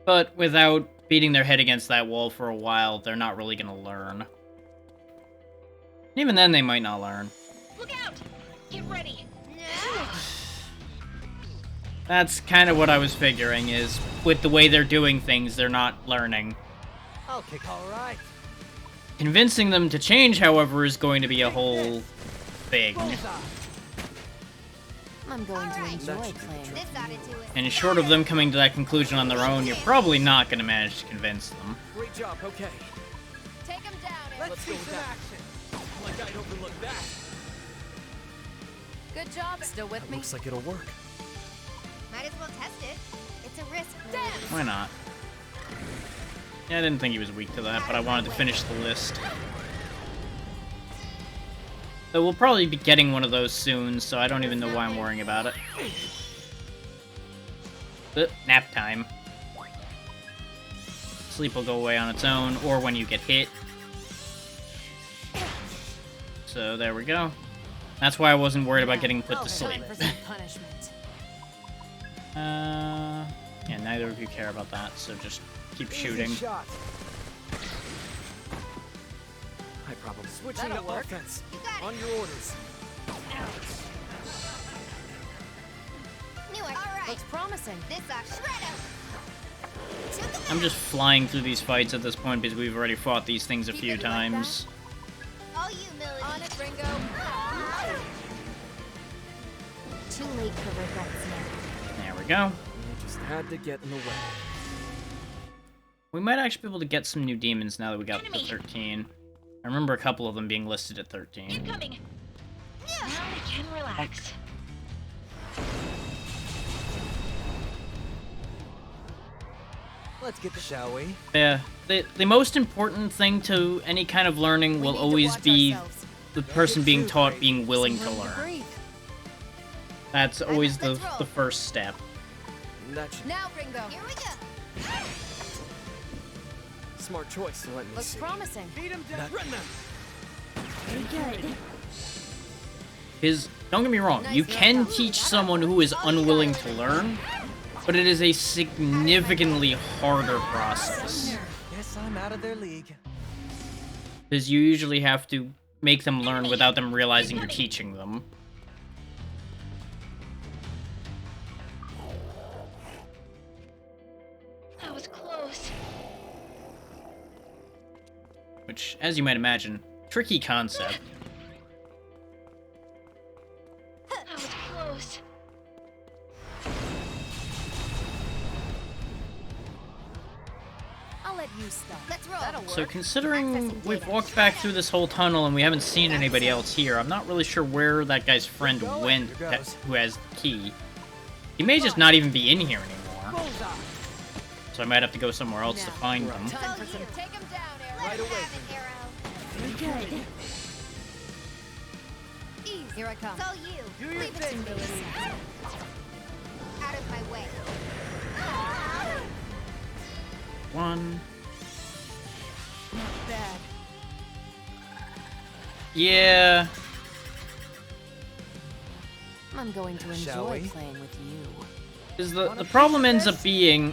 But without beating their head against that wall for a while, they're not really gonna learn. Even then, they might not learn. Look out! Get ready. That's kind of what I was figuring, is with the way they're doing things, they're not learning. I'll kick. All right. Convincing them to change, however, is going to be a whole thing. I'm going to enjoy playing. This added to it. And short of them coming to that conclusion on their own, you're probably not going to manage to convince them. Great job, okay. Take him down. Let's see some action. Like I'd overlook that. Good job. Still with me? Looks like it'll work. Might as well test it. It's a risk. Dance. Why not? Yeah, I didn't think he was weak to that, but I wanted to finish the list. So we'll probably be getting one of those soon, so I don't even know why I'm worrying about it. Nap time. Sleep will go away on its own, or when you get hit. So there we go. That's why I wasn't worried about getting put to sleep. Yeah, neither of you care about that, so just keep shooting. I probably switching to offense. On your orders. Knew it. All right. Looks promising. This shredder. I'm just flying through these fights at this point because we've already fought these things a few times. All you, Millie. On it, Ringo. Too late for regrets now. There we go. I just had to get in the way. We might actually be able to get some new demons now that we got to 13. I remember a couple of them being listed at 13. Incoming. Now we can relax. Let's get the, shall we? Yeah, the most important thing to any kind of learning will always be the person being taught being willing to learn. That's always the first step. That should... Now, Ringo. Here we go. Smart choice. Let me Looks see. promising. Beat him down. Very good. Because, don't get me wrong, you can teach someone who is unwilling to learn, but it is a significantly harder process. Guess I'm out of their league. Because you usually have to make them learn without them realizing you're teaching them. That was close. Which, as you might imagine, tricky concept. That was close. I'll let you start. Let's roll. That'll work. So considering Accessing we've data. walked back through this whole tunnel and we haven't seen anybody else here, I'm not really sure where that guy's friend went Here goes. who has the key. He may just not even be in here anymore. Bullseye. So I might have to go somewhere else to Now, find them. Time for some. Take him down, Arrow. Let him have it, Arrow. Very good. Easy. Here I come. It's all you. Do your Leave it thing, to me. Out of my way. One. Not bad. Yeah. I'm going to Shall enjoy we? playing with you. Because the problem ends up being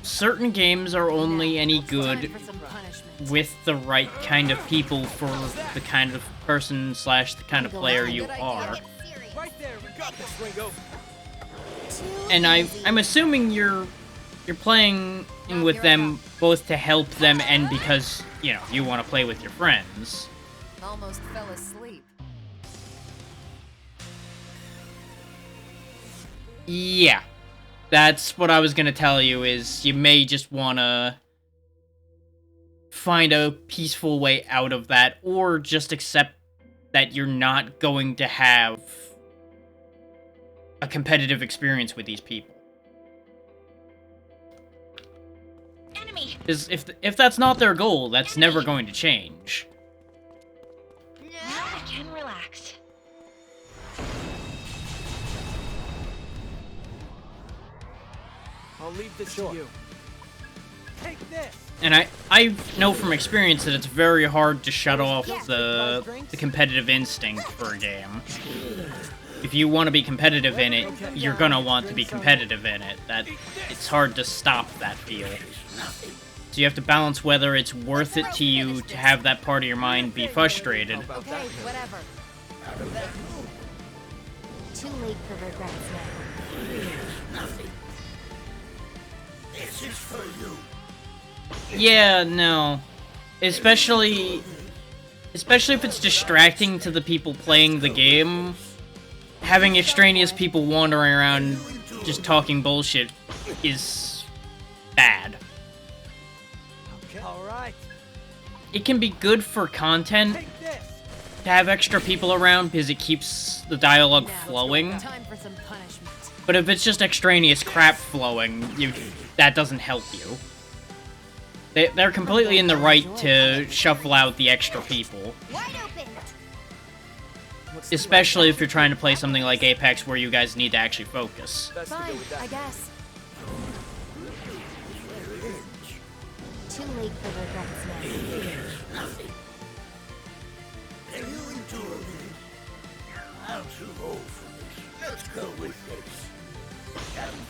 certain games are only any good Time for some punishment. with the right kind of people for the kind of person slash the kind of player you are. Get serious. Right there. We got this, Ringo. And I'm assuming you're playing with them both to help them and because, you know, you want to play with your friends. Almost fell asleep. Yeah. That's what I was gonna tell you, is you may just wanna find a peaceful way out of that, or just accept that you're not going to have a competitive experience with these people. Enemy. Because if that's not their goal, that's never going to change. Now I can relax. I'll leave this to you. Take this. And I know from experience that it's very hard to shut off the competitive instinct for a game. If you want to be competitive in it, you're gonna want to be competitive in it. That it's hard to stop that feel. So you have to balance whether it's worth it to you to have that part of your mind be frustrated, Okay, whatever. Too late for regrets now. Yeah, no. Especially if it's distracting to the people playing the game. Having extraneous people wandering around just talking bullshit is bad. Okay. All right. It can be good for content Take this. to have extra people around because it keeps the dialogue flowing. Time for some punishment. But if it's just extraneous crap flowing, that doesn't help you. They're completely in the right to shuffle out the extra people. Wide open. Especially if you're trying to play something like Apex where you guys need to actually focus. Best to go Fine, with that. I guess. Too late for regrets now.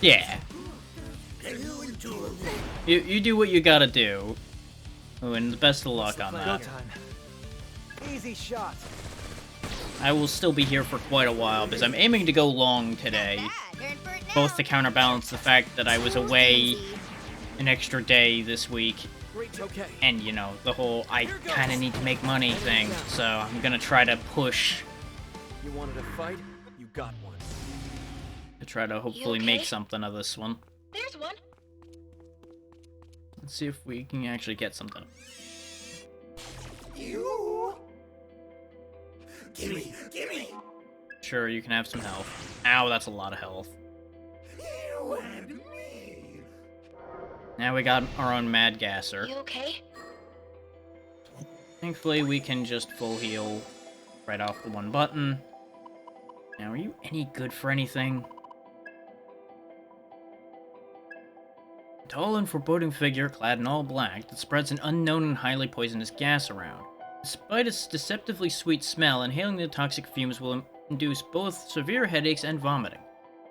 Yeah. You do what you gotta do. Oh, and the best of luck on Go that. time. Easy shot. I will still be here for quite a while because I'm aiming to go long today. Bad. You're in for it now. Both to counterbalance the fact that I was away an extra day this week, Great, okay. and you know, the whole I kinda need to make money thing, so I'm gonna try to push You wanted a fight? You got one. to try to hopefully okay? make something of this one. There's one. Let's see if we can actually get something. You? Gimme! Sure, you can have some health. Ow, that's a lot of health. You and me. Now we got our own Mad Gasser. You okay? Thankfully, we can just full heal right off the one button. Now, are you any good for anything? tall and foreboding figure clad in all black that spreads an unknown and highly poisonous gas around. Despite its deceptively sweet smell, inhaling the toxic fumes will induce both severe headaches and vomiting.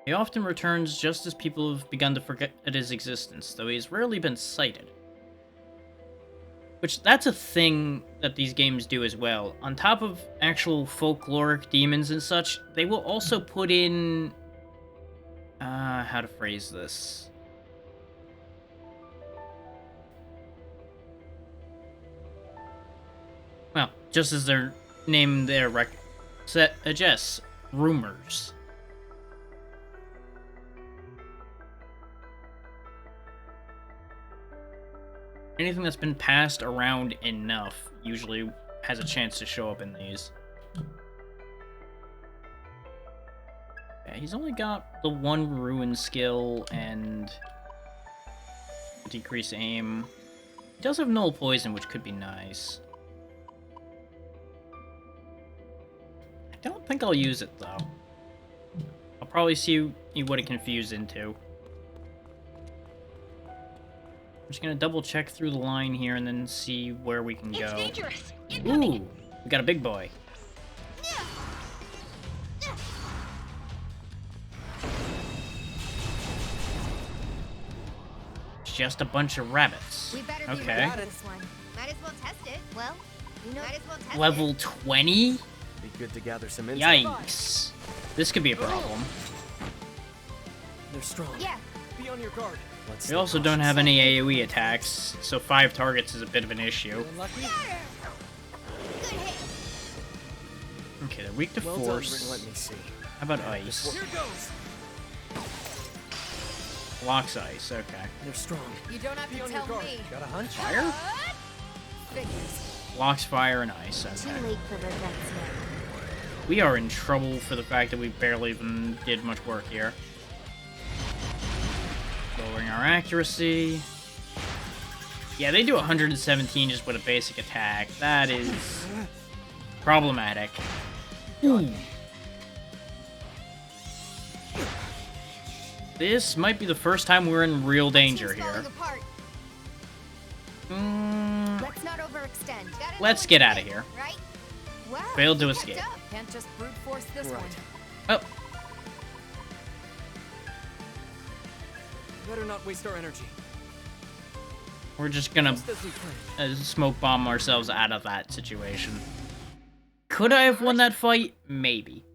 He often returns just as people have begun to forget his existence, though he has rarely been sighted. Which, that's a thing that these games do as well. On top of actual folkloric demons and such, they will also put in... how to phrase this? Well, just as their name there suggests, rumors. Anything that's been passed around enough usually has a chance to show up in these. Yeah, he's only got the one ruin skill and decrease aim. He does have null poison, which could be nice. I don't think I'll use it, though. I'll probably see what it can fuse into. I'm just gonna double check through the line here and then see where we can go. It's dangerous. Ooh, we got a big boy. Just a bunch of rabbits. We better okay. be ready for this one. Might as well test it. Well, you know, might as well test Level 20? Be good to gather some insight. Yikes. This could be a problem. They're strong. Yeah. Be on your guard. We also don't have any AoE attacks, so 5 targets is a bit of an issue. Okay, they're weak to force. Let me see. How about ice? Here goes. Blocks ice, okay. They're strong. You don't have to tell me. Got a hunch? Fire? Figures. Blocks fire and ice, okay. Too late for regrets now. We are in trouble for the fact that we barely even did much work here. Lowering our accuracy. Yeah, they do 117 just with a basic attack. That is problematic. Ooh. This might be the first time we're in real danger here. Let's not overextend. Let's get out of here. Right? Wow, Failed to you escape. kept up. Can't just brute force this one. Oh, Better not waste our energy. we're just gonna Just as we planned. smoke bomb ourselves out of that situation. Could I have won that fight? Maybe.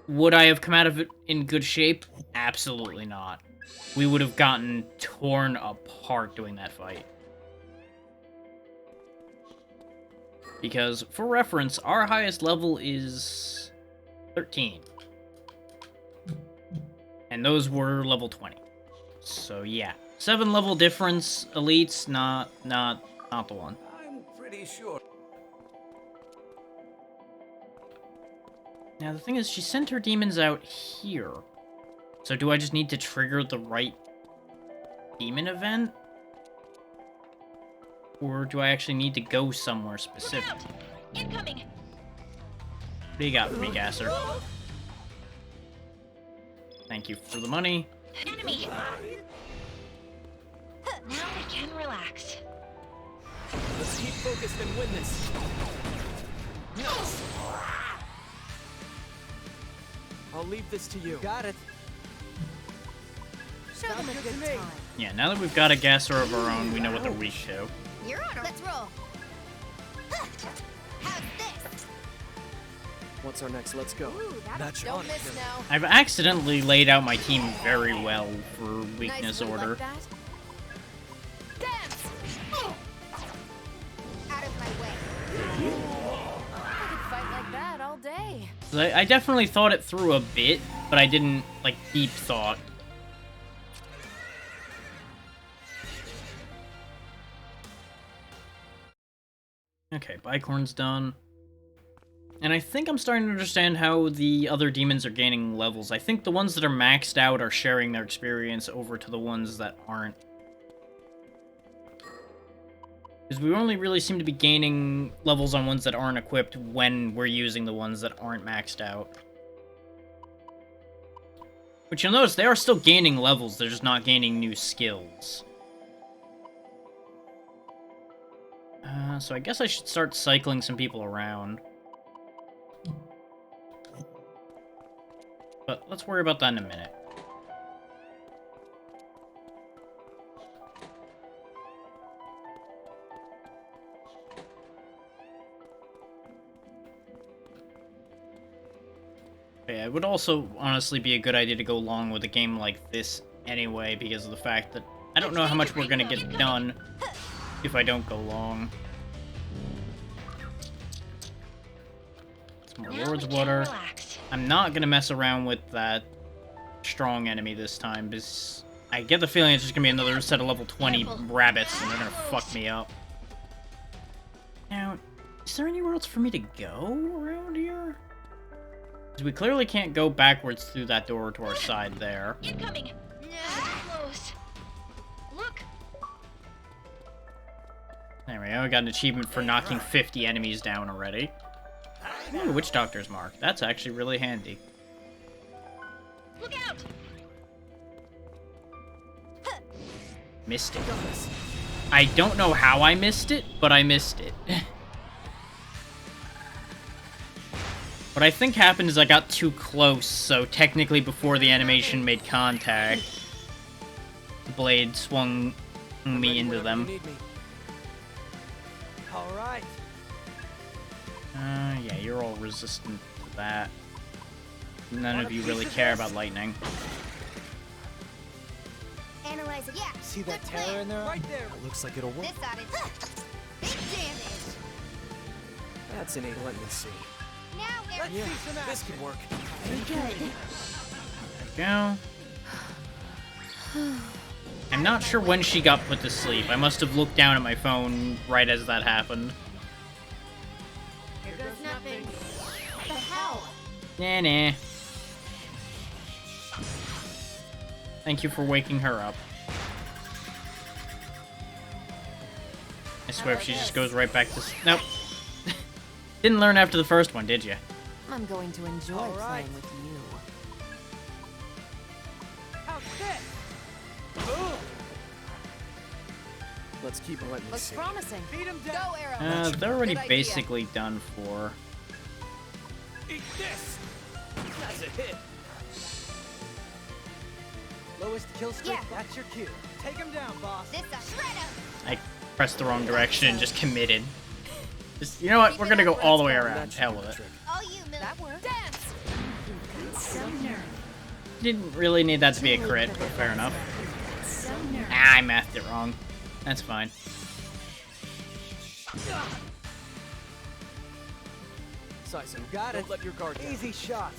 Would I have come out of it in good shape? Absolutely not. We would have gotten torn apart doing that fight. Because, for reference, our highest level is 13. And those were level 20. So yeah. 7 level difference, elites, not the one. I'm pretty sure. Now the thing is, she sent her demons out here. So do I just need to trigger the right demon event? Or do I actually need to go somewhere specific? Incoming. What do you got for me, Gasser? Thank you for the money. Enemy. Now we can relax. Let's keep focused and win this. Nice. I'll leave this to you. Got it. Show them a good time. Yeah, now that we've got a Gasser of our own, we know what they're weak to. You're on a... Let's roll. How's this? What's our next? Let's go. Ooh, That's don't miss now. I've accidentally laid out my team very well for weakness Nice, order. like that. Dance. Out of my way. I could fight like that all day. I definitely thought it through a bit, but I didn't, like, deep thought. Okay, Bicorn's done. And I think I'm starting to understand how the other demons are gaining levels. I think the ones that are maxed out are sharing their experience over to the ones that aren't. Because we only really seem to be gaining levels on ones that aren't equipped when we're using the ones that aren't maxed out. But you'll notice they are still gaining levels, they're just not gaining new skills. So I guess I should start cycling some people around. But let's worry about that in a minute. Yeah, it would also honestly be a good idea to go along with a game like this anyway, because of the fact that I don't know how much we're gonna get done if I don't go long. Some more Lord's Water. I'm not gonna mess around with that strong enemy this time, because I get the feeling it's just gonna be another set of level 20 rabbits, and they're gonna fuck me up. Now, is there anywhere else for me to go around here? Because we clearly can't go backwards through that door to our side there. Incoming! Close. Look! There we go, I got an achievement for knocking 50 enemies down already. Ooh, Witch Doctor's Mark. That's actually really handy. Look out! Missed it. I don't know how I missed it, but I missed it. What I think happened is I got too close, so technically before the animation made contact, the blade swung me into them. All right. Yeah, you're all resistant to that. None of you really care about lightning. Analyze it. Yeah. See that terror in there? Right there. It looks like it'll work. This ought big damage. That's innate. Let me see. Now Let's see some action. This could work. Good. There we go. I'm not sure when she got put to sleep. I must have looked down at my phone right as that happened. Here goes nothing. What the hell? Nah. Thank you for waking her up. I swear if she just goes right back to... Nope. Didn't learn after the first one, did you? I'm going to enjoy playing with you. How's this? Let's keep it. Let me Looks see. promising. Beat him down. Go, Arrow. They're already Good idea. basically done for. Eat this. That's a hit. Lowest kill streak. Yeah. That's your cue. Take him down, boss. This a shredder. I pressed the wrong direction and just committed. Just, you know what? We're gonna go all the way around. Hell with it. All you, Millie. That works. Dance. You've got so nerve. Didn't really need that to be a crit, but fair enough. So nerve. Ah, I mathed it wrong. That's fine. Sison, Got don't it. let your guard down. Easy shot.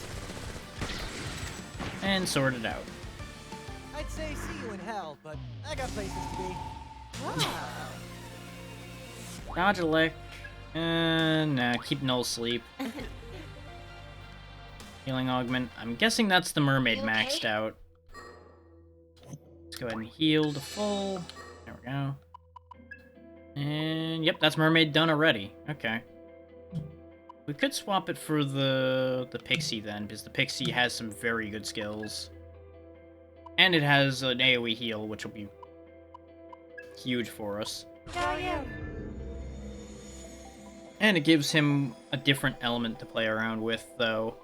And sorted out. I'd say see you in hell, but I got places to be. Dodge a lick. Nah, keep Null sleep. Healing augment. I'm guessing that's the mermaid You okay? maxed out. Let's go ahead and heal to full. There we go. And yep, that's mermaid done already. Okay. We could swap it for the pixie then, because the pixie has some very good skills. And it has an AoE heal, which will be huge for us. And it gives him a different element to play around with, though.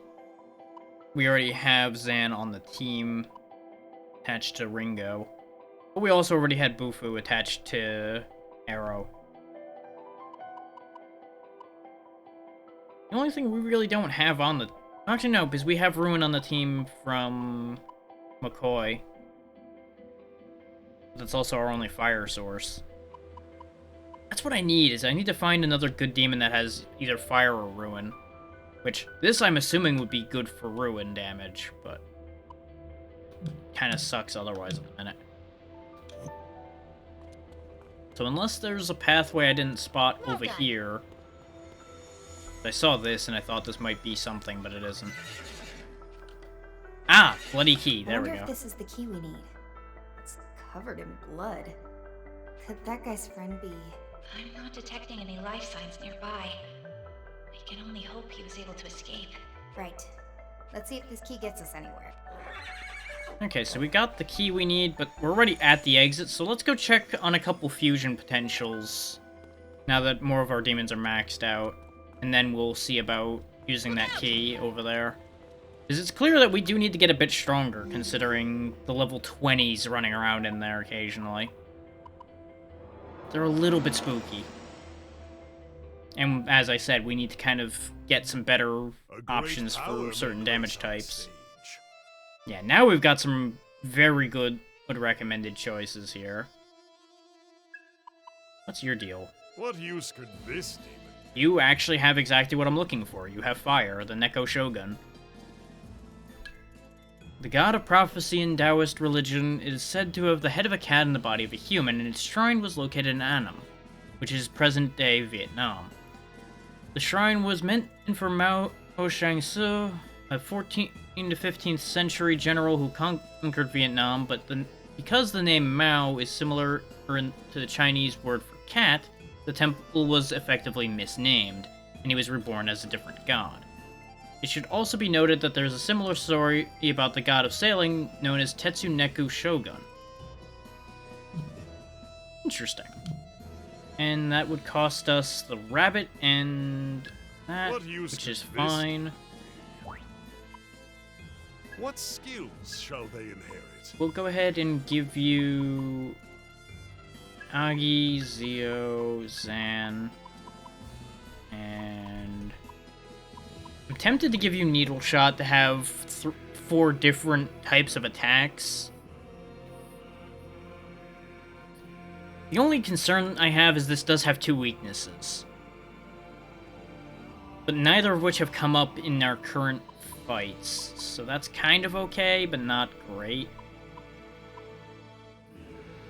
We already have Zan on the team attached to Ringo. But we also already had Bufu attached to Arrow. The only thing we really don't have on the... Actually, no, because we have Ruin on the team from McCoy. That's also our only fire source. That's what I need, is I need to find another good demon that has either fire or Ruin. Which, this I'm assuming would be good for Ruin damage, but... kind of sucks otherwise at the minute. So unless there's a pathway I didn't spot over here... I saw this and I thought this might be something, but it isn't. Ah! Bloody key, there we I wonder go. if this is the key we need. It's covered in blood. Could that guy's friend be... I'm not detecting any life signs nearby. I can only hope he was able to escape. Right. Let's see if this key gets us anywhere. Okay, so we got the key we need, but we're already at the exit, so let's go check on a couple fusion potentials Now that more of our demons are maxed out. And then we'll see about using that key over there. Because it's clear that we do need to get a bit stronger, considering the level 20s running around in there occasionally. They're a little bit spooky. And as I said, we need to kind of get some better options for certain damage types. Yeah, now we've got some very good recommended choices here. What's your deal? What use could this demon? You actually have exactly what I'm looking for. You have fire, the Neko Shogun. The god of prophecy in Taoist religion is said to have the head of a cat and the body of a human, and its shrine was located in Annam, which is present-day Vietnam. The shrine was meant for Mao Shang-su, a 14th to 15th century general who conquered Vietnam, but because the name Mao is similar to the Chinese word for cat, the temple was effectively misnamed, and he was reborn as a different god. It should also be noted that there's a similar story about the god of sailing known as Tetsu Neku Shogun. Interesting. And that would cost us the rabbit and that, which is fine. What skills shall they inherit? We'll go ahead and give you Agi, Zio, Zan, and I'm tempted to give you Needle Shot to have 4 different types of attacks. The only concern I have is this does have 2 weaknesses, but neither of which have come up in our current fights, so that's kind of okay, but not great.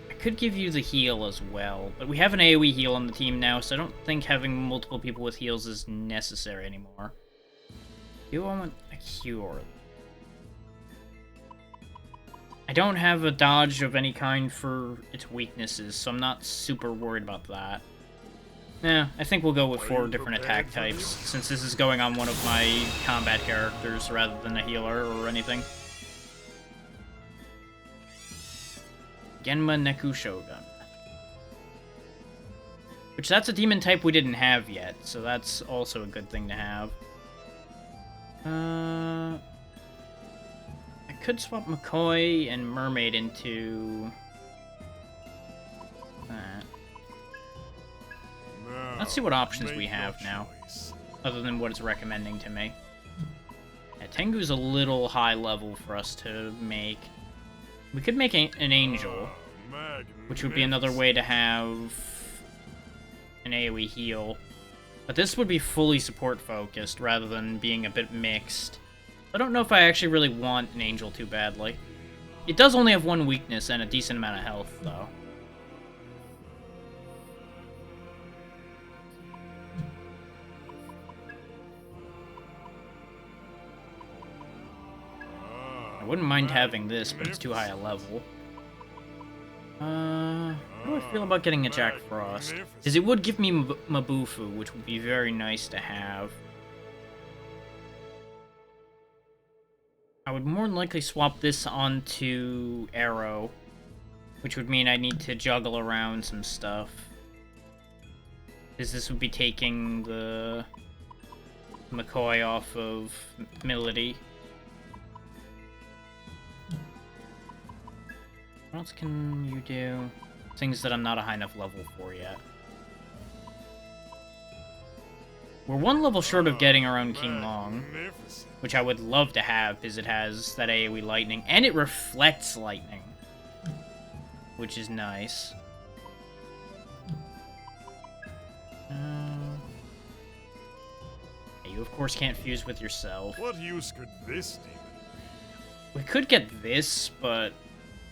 I could give you the heal as well, but we have an AoE heal on the team now, so I don't think having multiple people with heals is necessary anymore. Do I want a cure? I don't have a dodge of any kind for its weaknesses, so I'm not super worried about that. Yeah, I think we'll go with 4 different attack types, since this is going on one of my combat characters rather than a healer or anything. Genma Neku Shogun. Which, that's a demon type we didn't have yet, so that's also a good thing to have. I could swap McCoy and Mermaid into that. Let's see what options we have now, other than what it's recommending to me. Yeah, Tengu's a little high level for us to make. We could make an Angel, which would be another way to have an AoE heal. But this would be fully support-focused, rather than being a bit mixed. I don't know if I actually really want an Angel too badly. It does only have 1 weakness and a decent amount of health, though. I wouldn't mind having this, but it's too high a level. How do I feel about getting a Jack Frost? Because it would give me Mabufu, which would be very nice to have. I would more than likely swap this onto Arrow, which would mean I need to juggle around some stuff. Because this would be taking the McCoy off of Melody. What else can you do? Things that I'm not a high enough level for yet. We're 1 level short of getting our own King Long, which I would love to have, because it has that AoE lightning, and it reflects lightning, which is nice. You of course can't fuse with yourself. What use could this demon? We could get this, but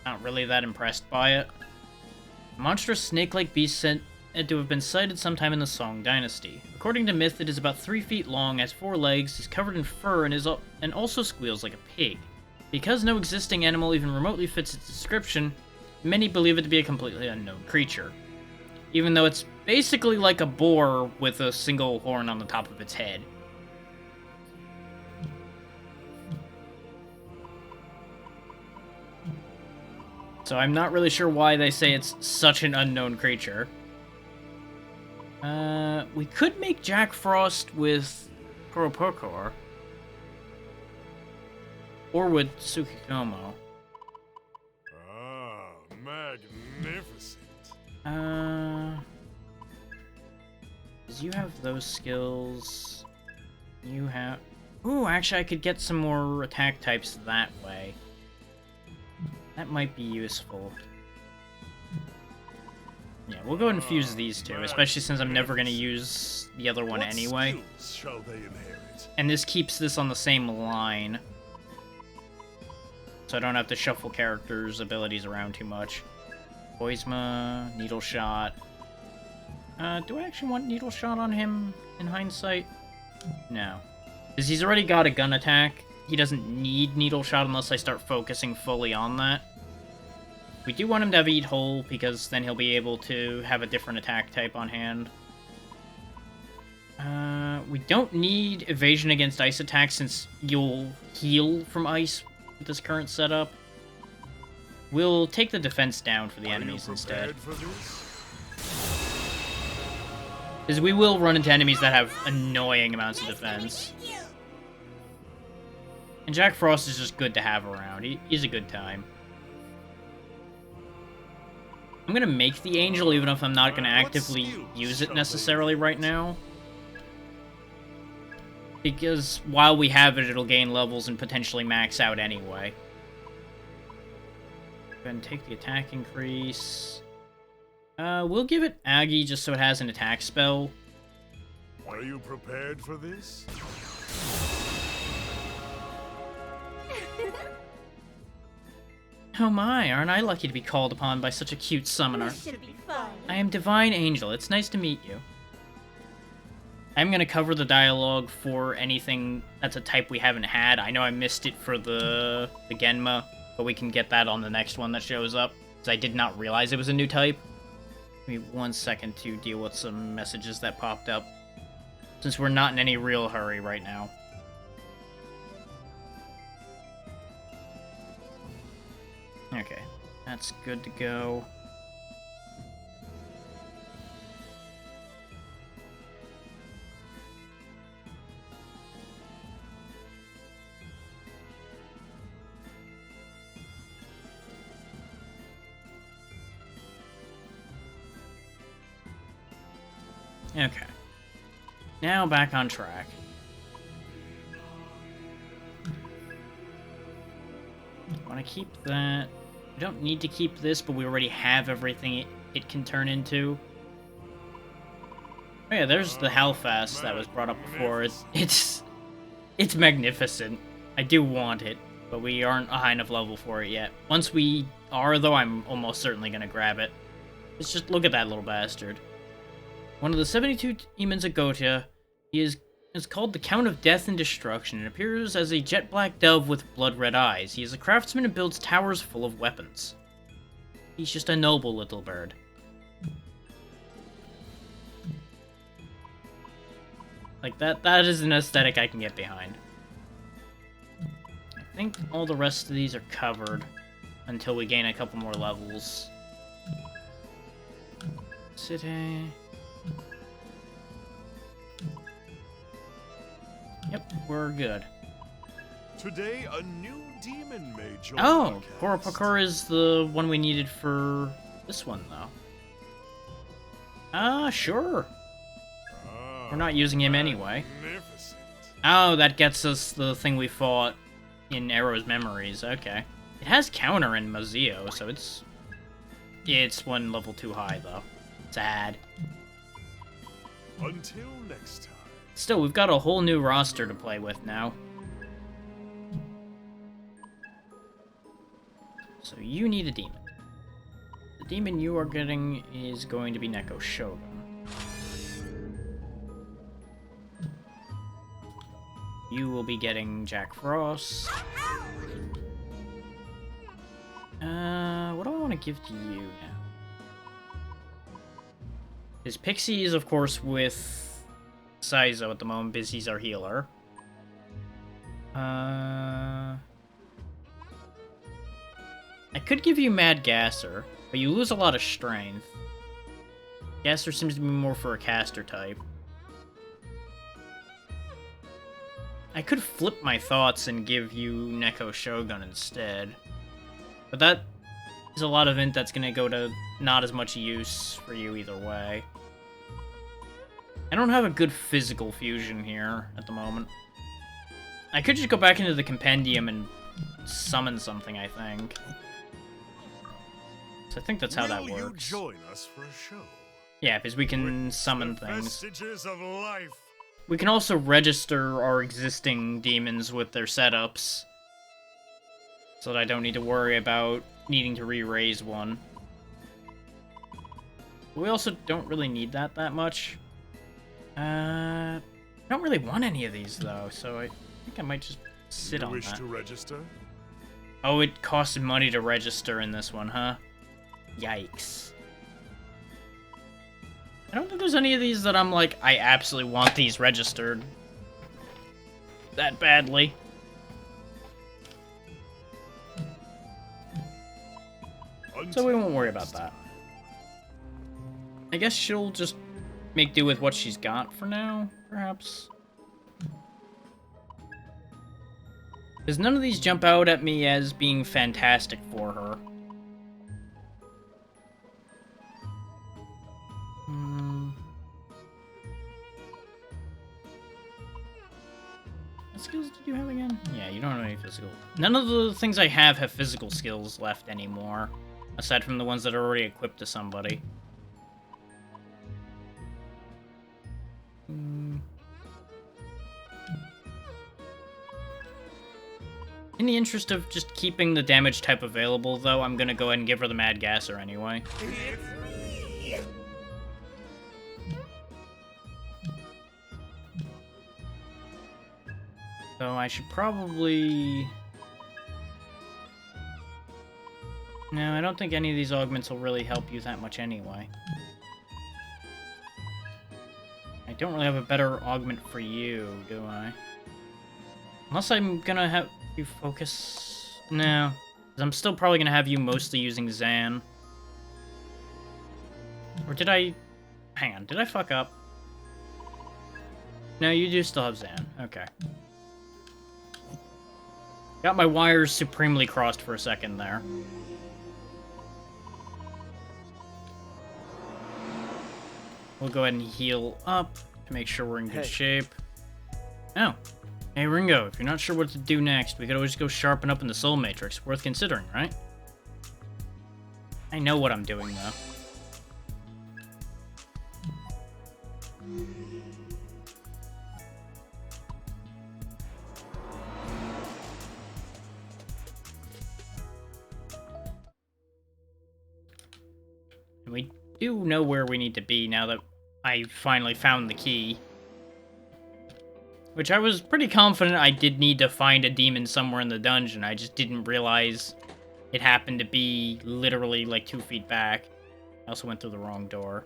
not really that impressed by it. A monstrous snake-like beast said to have been sighted sometime in the Song Dynasty. According to myth, it is about 3 feet long, has 4 legs, is covered in fur, and also squeals like a pig. Because no existing animal even remotely fits its description, many believe it to be a completely unknown creature. Even though it's basically like a boar with a single horn on the top of its head. So I'm not really sure why they say it's such an unknown creature. We could make Jack Frost with Kuropokor. Or with Tsukikomo. Ah, magnificent. Because you have those skills. You have... Ooh, actually I could get some more attack types that way. That might be useful. Yeah, we'll go ahead and fuse these two, especially since I'm never going to use the other one anyway. What skills shall they inherit? And this keeps this on the same line. So I don't have to shuffle characters' abilities around too much. Poisma, Needle Shot. Do I actually want Needle Shot on him in hindsight? No. Because he's already got a gun attack. He doesn't need Needle Shot unless I start focusing fully on that. We do want him to have Eat Whole, because then he'll be able to have a different attack type on hand. We don't need evasion against ice attacks since you'll heal from ice with this current setup. We'll take the defense down for the enemies instead. Because we will run into enemies that have annoying amounts of defense. And Jack Frost is just good to have around. He's a good time. I'm gonna make the Angel even if I'm not gonna actively use it necessarily right now. Because while we have it, it'll gain levels and potentially max out anyway. Go ahead and take the attack increase. We'll give it Aggie just so it has an attack spell. Are you prepared for this? Oh my, aren't I lucky to be called upon by such a cute summoner? This should be fun. I am Divine Angel. It's nice to meet you. I'm gonna cover the dialogue for anything that's a type we haven't had. I know I missed it for the Genma, but we can get that on the next one that shows up, because I did not realize it was a new type. Give me 1 second to deal with some messages that popped up, since we're not in any real hurry right now. Okay, that's good to go. Okay. Now back on track. Want to keep that. We don't need to keep this, but we already have everything it can turn into. Oh yeah, there's the Hellfast that was brought up before. It's magnificent. I do want it, but we aren't a high enough level for it yet. Once we are, though, I'm almost certainly gonna grab it. Let's just look at that little bastard. One of the 72 demons of Gotia, he is called the Count of Death and Destruction and appears as a jet black dove with blood-red eyes. He is a craftsman and builds towers full of weapons. He's just a noble little bird. Like, that is an aesthetic I can get behind. I think all the rest of these are covered until we gain a couple more levels. City... Yep, we're good. Today, a new demon may join. Oh, Kuropokor is the one we needed for this one, though. Sure. We're not using him anyway. Oh, that gets us the thing we fought in Arrow's Memories. Okay. It has counter in Mazio, so it's one level too high, though. Sad. Until next time. Still, we've got a whole new roster to play with now. So you need a demon. The demon you are getting is going to be Neko Shogun. You will be getting Jack Frost. What do I want to give to you now? His Pixie is, of course, with Saizo at the moment, because he's our healer. I could give you Mad Gasser, but you lose a lot of strength. Gaster seems to be more for a caster type. I could flip my thoughts and give you Neko Shogun instead. But that is a lot of int that's gonna go to not as much use for you either way. I don't have a good physical fusion here at the moment. I could just go back into the compendium and summon something, I think. So I think that's how that works. Will you join us for a show? Yeah, because we can summon The things. vestiges of life. We can also register our existing demons with their setups. So that I don't need to worry about needing to re-raise one. We also don't really need that much. I don't really want any of these, though, so I think I might just sit on that. Wish to register? Oh, it costs money to register in this one, huh? Yikes. I don't think there's any of these that I'm like, I absolutely want these registered that badly. So we won't worry about that. I guess she'll just make do with what she's got for now, perhaps. Because none of these jump out at me as being fantastic for her. What skills did you have again? Yeah, you don't have any physical. None of the things I have physical skills left anymore. Aside from the ones that are already equipped to somebody. In the interest of just keeping the damage type available, though, I'm gonna go ahead and give her the Mad Gasser anyway. So I should probably... No, I don't think any of these augments will really help you that much anyway. I don't really have a better augment for you, do I? Unless I'm gonna have you focus... No. 'Cause I'm still probably gonna have you mostly using Zan. Or did I... Hang on, did I fuck up? No, you do still have Zan. Okay. Got my wires supremely crossed for a second there. We'll go ahead and heal up to make sure we're in good shape. Oh. Hey, Ringo, if you're not sure what to do next, we could always go sharpen up in the Soul Matrix. Worth considering, right? I know what I'm doing, though. And we do know where we need to be now that I finally found the key. Which I was pretty confident I did need to find a demon somewhere in the dungeon. I just didn't realize it happened to be literally like 2 feet back. I also went through the wrong door.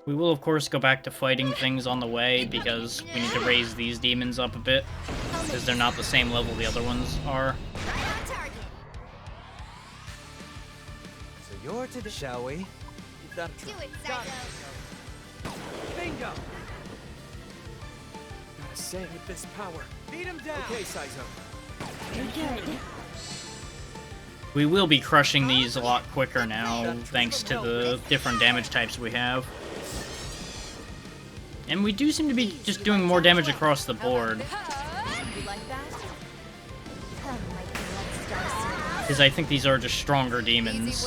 We will, of course, go back to fighting things on the way because we need to raise these demons up a bit. Because they're not the same level the other ones are. So you're to the... Shall we? Give that a try. Do it, Psycho. Bingo! Gotta say, with this power. Beat him down! Okay, Saizo. You're good. We will be crushing these a lot quicker now, thanks to the different damage types we have. And we do seem to be just doing more damage across the board. Because I think these are just stronger demons.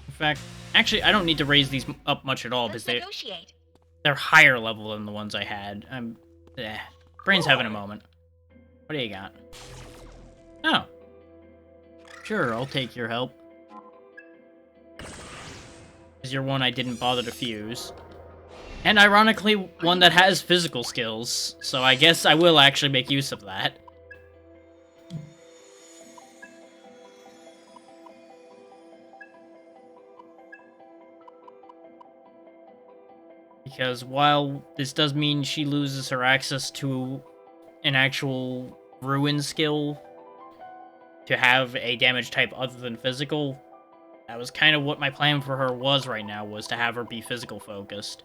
In fact, actually, I don't need to raise these up much at all, because they're higher level than the ones I had. Brain's having a moment. What do you got? Oh. Sure, I'll take your help. Because you're one I didn't bother to fuse. And ironically, one that has physical skills. So I guess I will actually make use of that. Because while this does mean she loses her access to an actual ruin skill to have a damage type other than physical, that was kind of what my plan for her was right now, was to have her be physical focused.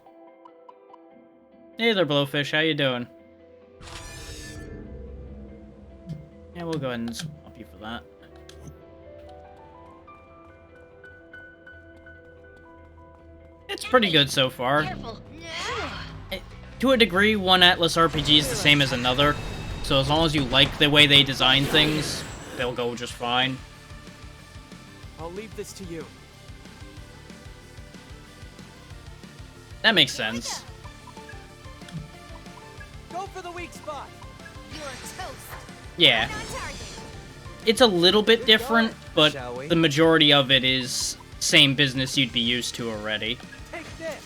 Hey there, Blowfish, how you doing? Yeah, we'll go ahead and swap you for that. It's pretty good so far. To a degree, one Atlas RPG is the same as another, so as long as you like the way they design things, they'll go just fine. I'll leave this to you. That makes sense. Go for the weak spot. You're toast. Yeah. It's a little bit different, but the majority of it is same business you'd be used to already. Take this.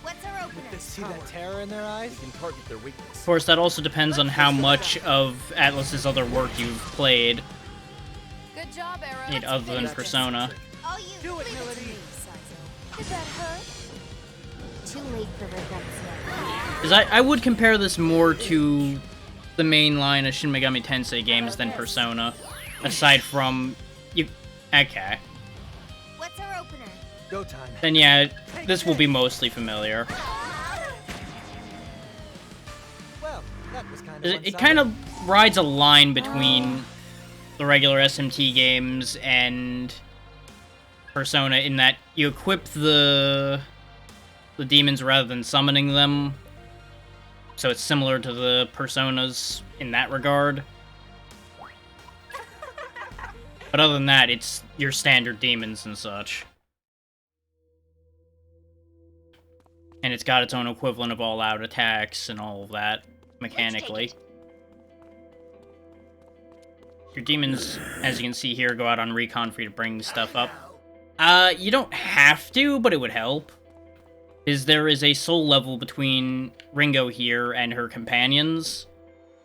What's our opener? See that terror in their eyes? You can target their weakness. Of course, that also depends on how much of Atlas's other work you've played. Good job, Arrow. Other than Persona. All you Do it, Melody. Did that hurt? Too late for regrets yet. Because I would compare this more to the main line of Shin Megami Tensei games than Persona. Aside from... Okay. What's our opener? Go time. Then yeah, this will be mostly familiar. Well, that was kind of It kind of rides a line between the regular SMT games and Persona in that you equip the demons rather than summoning them. So it's similar to the Personas in that regard. But other than that, it's your standard demons and such. And it's got its own equivalent of all-out attacks and all of that, mechanically. Your demons, as you can see here, go out on recon for you to bring stuff up. You don't have to, but it would help. Because there is a soul level between Ringo here and her companions.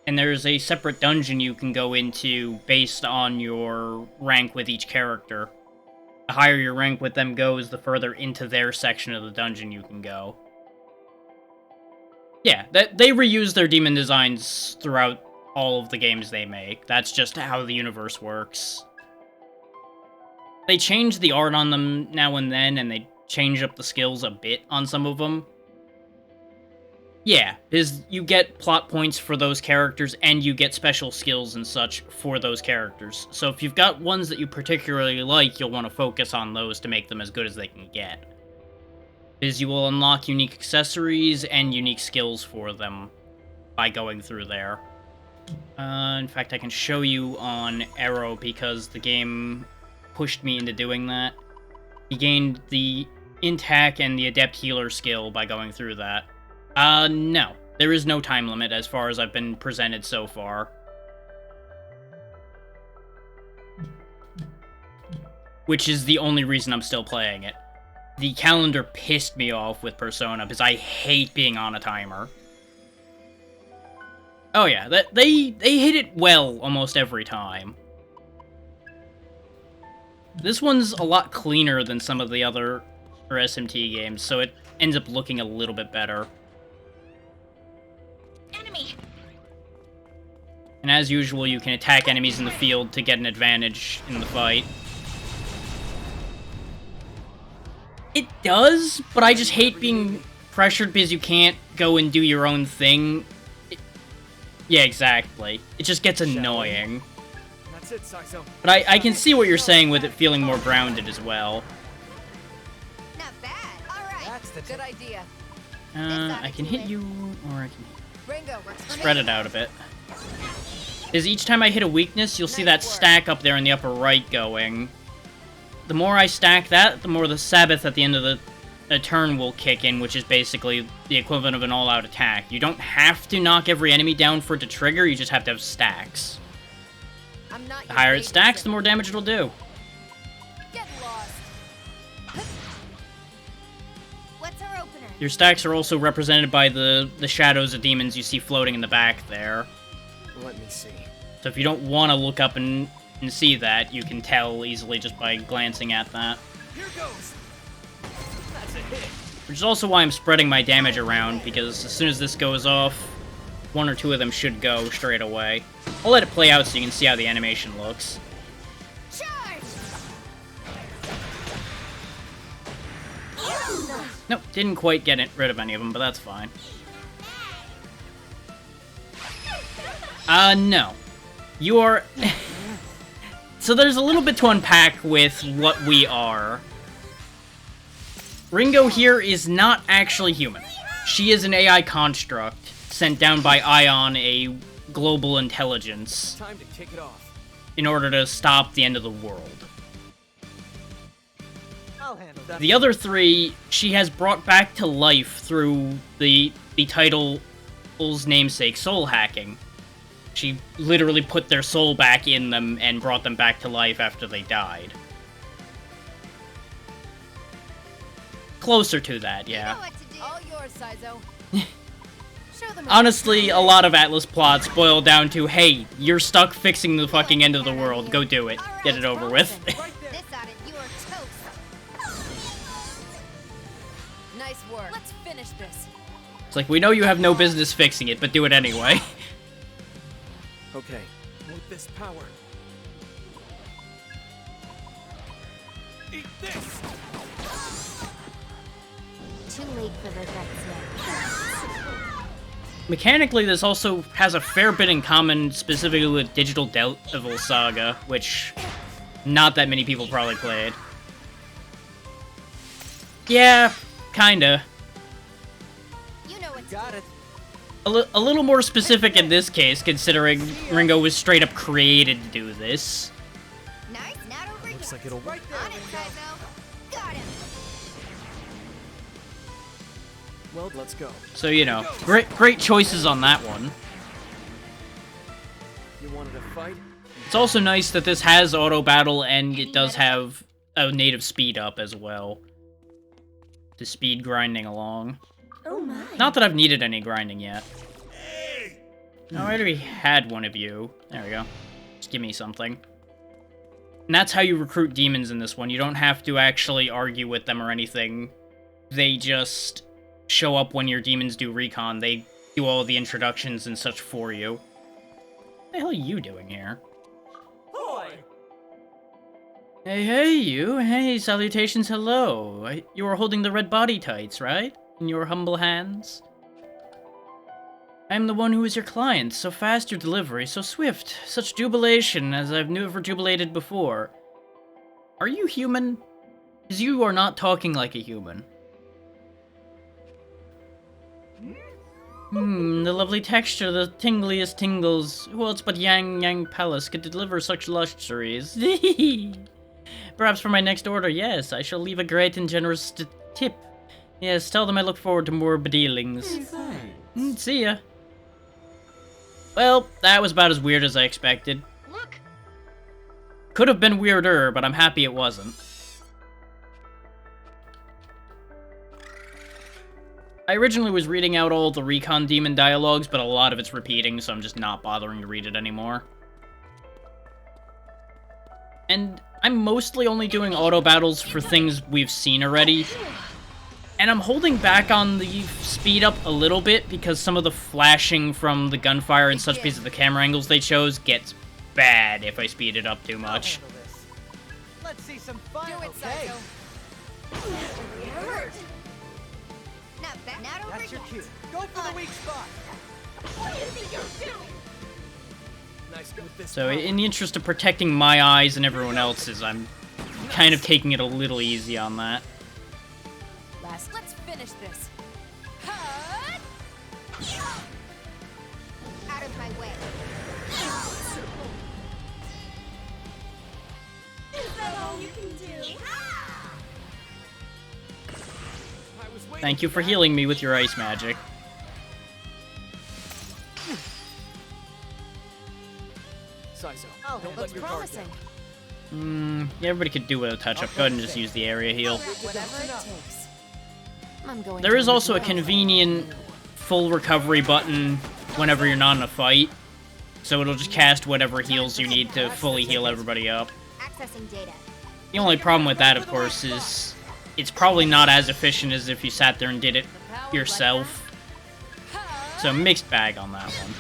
And there's a separate dungeon you can go into based on your rank with each character. The higher your rank with them goes, the further into their section of the dungeon you can go. Yeah, they reuse their demon designs throughout all of the games they make. That's just how the universe works. They change the art on them now and then, and they change up the skills a bit on some of them. Yeah, because you get plot points for those characters, and you get special skills and such for those characters. So if you've got ones that you particularly like, you'll want to focus on those to make them as good as they can get. Because you will unlock unique accessories and unique skills for them by going through there. In fact, I can show you on Arrow, because the game pushed me into doing that. You gained the Intac and the Adept Healer skill by going through that. No. There is no time limit as far as I've been presented so far. Which is the only reason I'm still playing it. The calendar pissed me off with Persona, because I hate being on a timer. Oh yeah, they hit it well almost every time. This one's a lot cleaner than some of the other SMT games, so it ends up looking a little bit better. Enemy. And as usual, you can attack enemies in the field to get an advantage in the fight. It does, but I just hate being pressured because you can't go and do your own thing. Yeah, exactly. It just gets annoying. That's it, Saizo. But I can see what you're saying with it feeling more grounded as well. Not bad. All right. That's the Good idea. I can hit you, or I can Ringo, works for spread me. it out a bit. Because each time I hit a weakness, you'll see that stack up there in the upper right going. The more I stack that, the more the Sabbath at the end of the turn will kick in, which is basically the equivalent of an all-out attack. You don't have to knock every enemy down for it to trigger, you just have to have stacks. I'm not The higher it stacks, the more damage it'll do. Get lost. What's our opener? Your stacks are also represented by the shadows of demons you see floating in the back there. Let me see. So if you don't want to look up and see that, you can tell easily just by glancing at that. Here goes. Which is also why I'm spreading my damage around, because as soon as this goes off, one or two of them should go straight away. I'll let it play out so you can see how the animation looks. Nope, didn't quite get rid of any of them, but that's fine. No. You are... So there's a little bit to unpack with what we are. Ringo here is not actually human. She is an AI construct sent down by Ion, a global intelligence, Time to kick it off. in order to stop the end of the world. I'll handle that. The other three, she has brought back to life through the title's namesake, soul hacking. She literally put their soul back in them and brought them back to life after they died. Closer to that, yeah. You know what to do. All yours, Saizo. Show them. Honestly, a lot of Atlas plots boil down to, hey, you're stuck fixing the fucking end of the world, go do it. Get it over with. This out of you are toast. Nice work. Let's finish this. It's like, we know you have no business fixing it, but do it anyway. Okay, with this power. Eat this! Too late for regrets now. Mechanically, this also has a fair bit in common, specifically with Digital Devil Saga, which not that many people probably played. Yeah, kinda. You know what Got it. A little more specific in this case, considering Ringo was straight up created to do this. Nice, not over Looks here. like it'll work. Right there, On it, Ringo. Saizo. Got him. Well, let's go. So, you know, great choices on that one. You wanted to fight? It's also nice that this has auto battle and it does have a native speed up as well. To speed grinding along. Oh my. Not that I've needed any grinding yet. I already had one of you. There we go. Just give me something. And that's how you recruit demons in this one. You don't have to actually argue with them or anything. They just show up when your demons do recon. They do all the introductions and such for you. What the hell are you doing here? Boy. Hey, you. Hey, salutations, hello. You are holding the red body tights, right? In your humble hands? I am the one who is your client. So fast your delivery, so swift. Such jubilation as I've never jubilated before. Are you human? Because you are not talking like a human. The lovely texture, the tingliest tingles. Who else but Yang Palace could deliver such luxuries? Perhaps for my next order, yes, I shall leave a great and generous tip. Yes, tell them I look forward to more bedealings. See ya. Well, that was about as weird as I expected. Look! Could have been weirder, but I'm happy it wasn't. I originally was reading out all the Recon Demon dialogues, but a lot of it's repeating, so I'm just not bothering to read it anymore. And I'm mostly only doing auto battles for things we've seen already. And I'm holding back on the speed up a little bit because some of the flashing from the gunfire and such because of the camera angles they chose gets bad if I speed it up too much. Let's see some fun. Do it, Okay. Saizo. Not bad. Not over That's your yet. cue. Go for the weak spot. What do you think you're doing? Nice with this So power. in the interest of protecting my eyes and everyone else's, I'm kind of taking it a little easy on that. Let's finish this. Out of my way. Is that all you can do? I was waiting Thank you for healing me with your ice magic. Saizo, Oh, don't Looks let your guard promising. down. Yeah, everybody could do with a touch-up. Go ahead and just use the area heal. Whatever it takes. I'm going There to is also a leave you alone. convenient full recovery button whenever you're not in a fight. So it'll just cast whatever heals you need to fully heal everybody up. Accessing data. The only problem with that, of course, is it's probably not as efficient as if you sat there and did it yourself. So mixed bag on that one.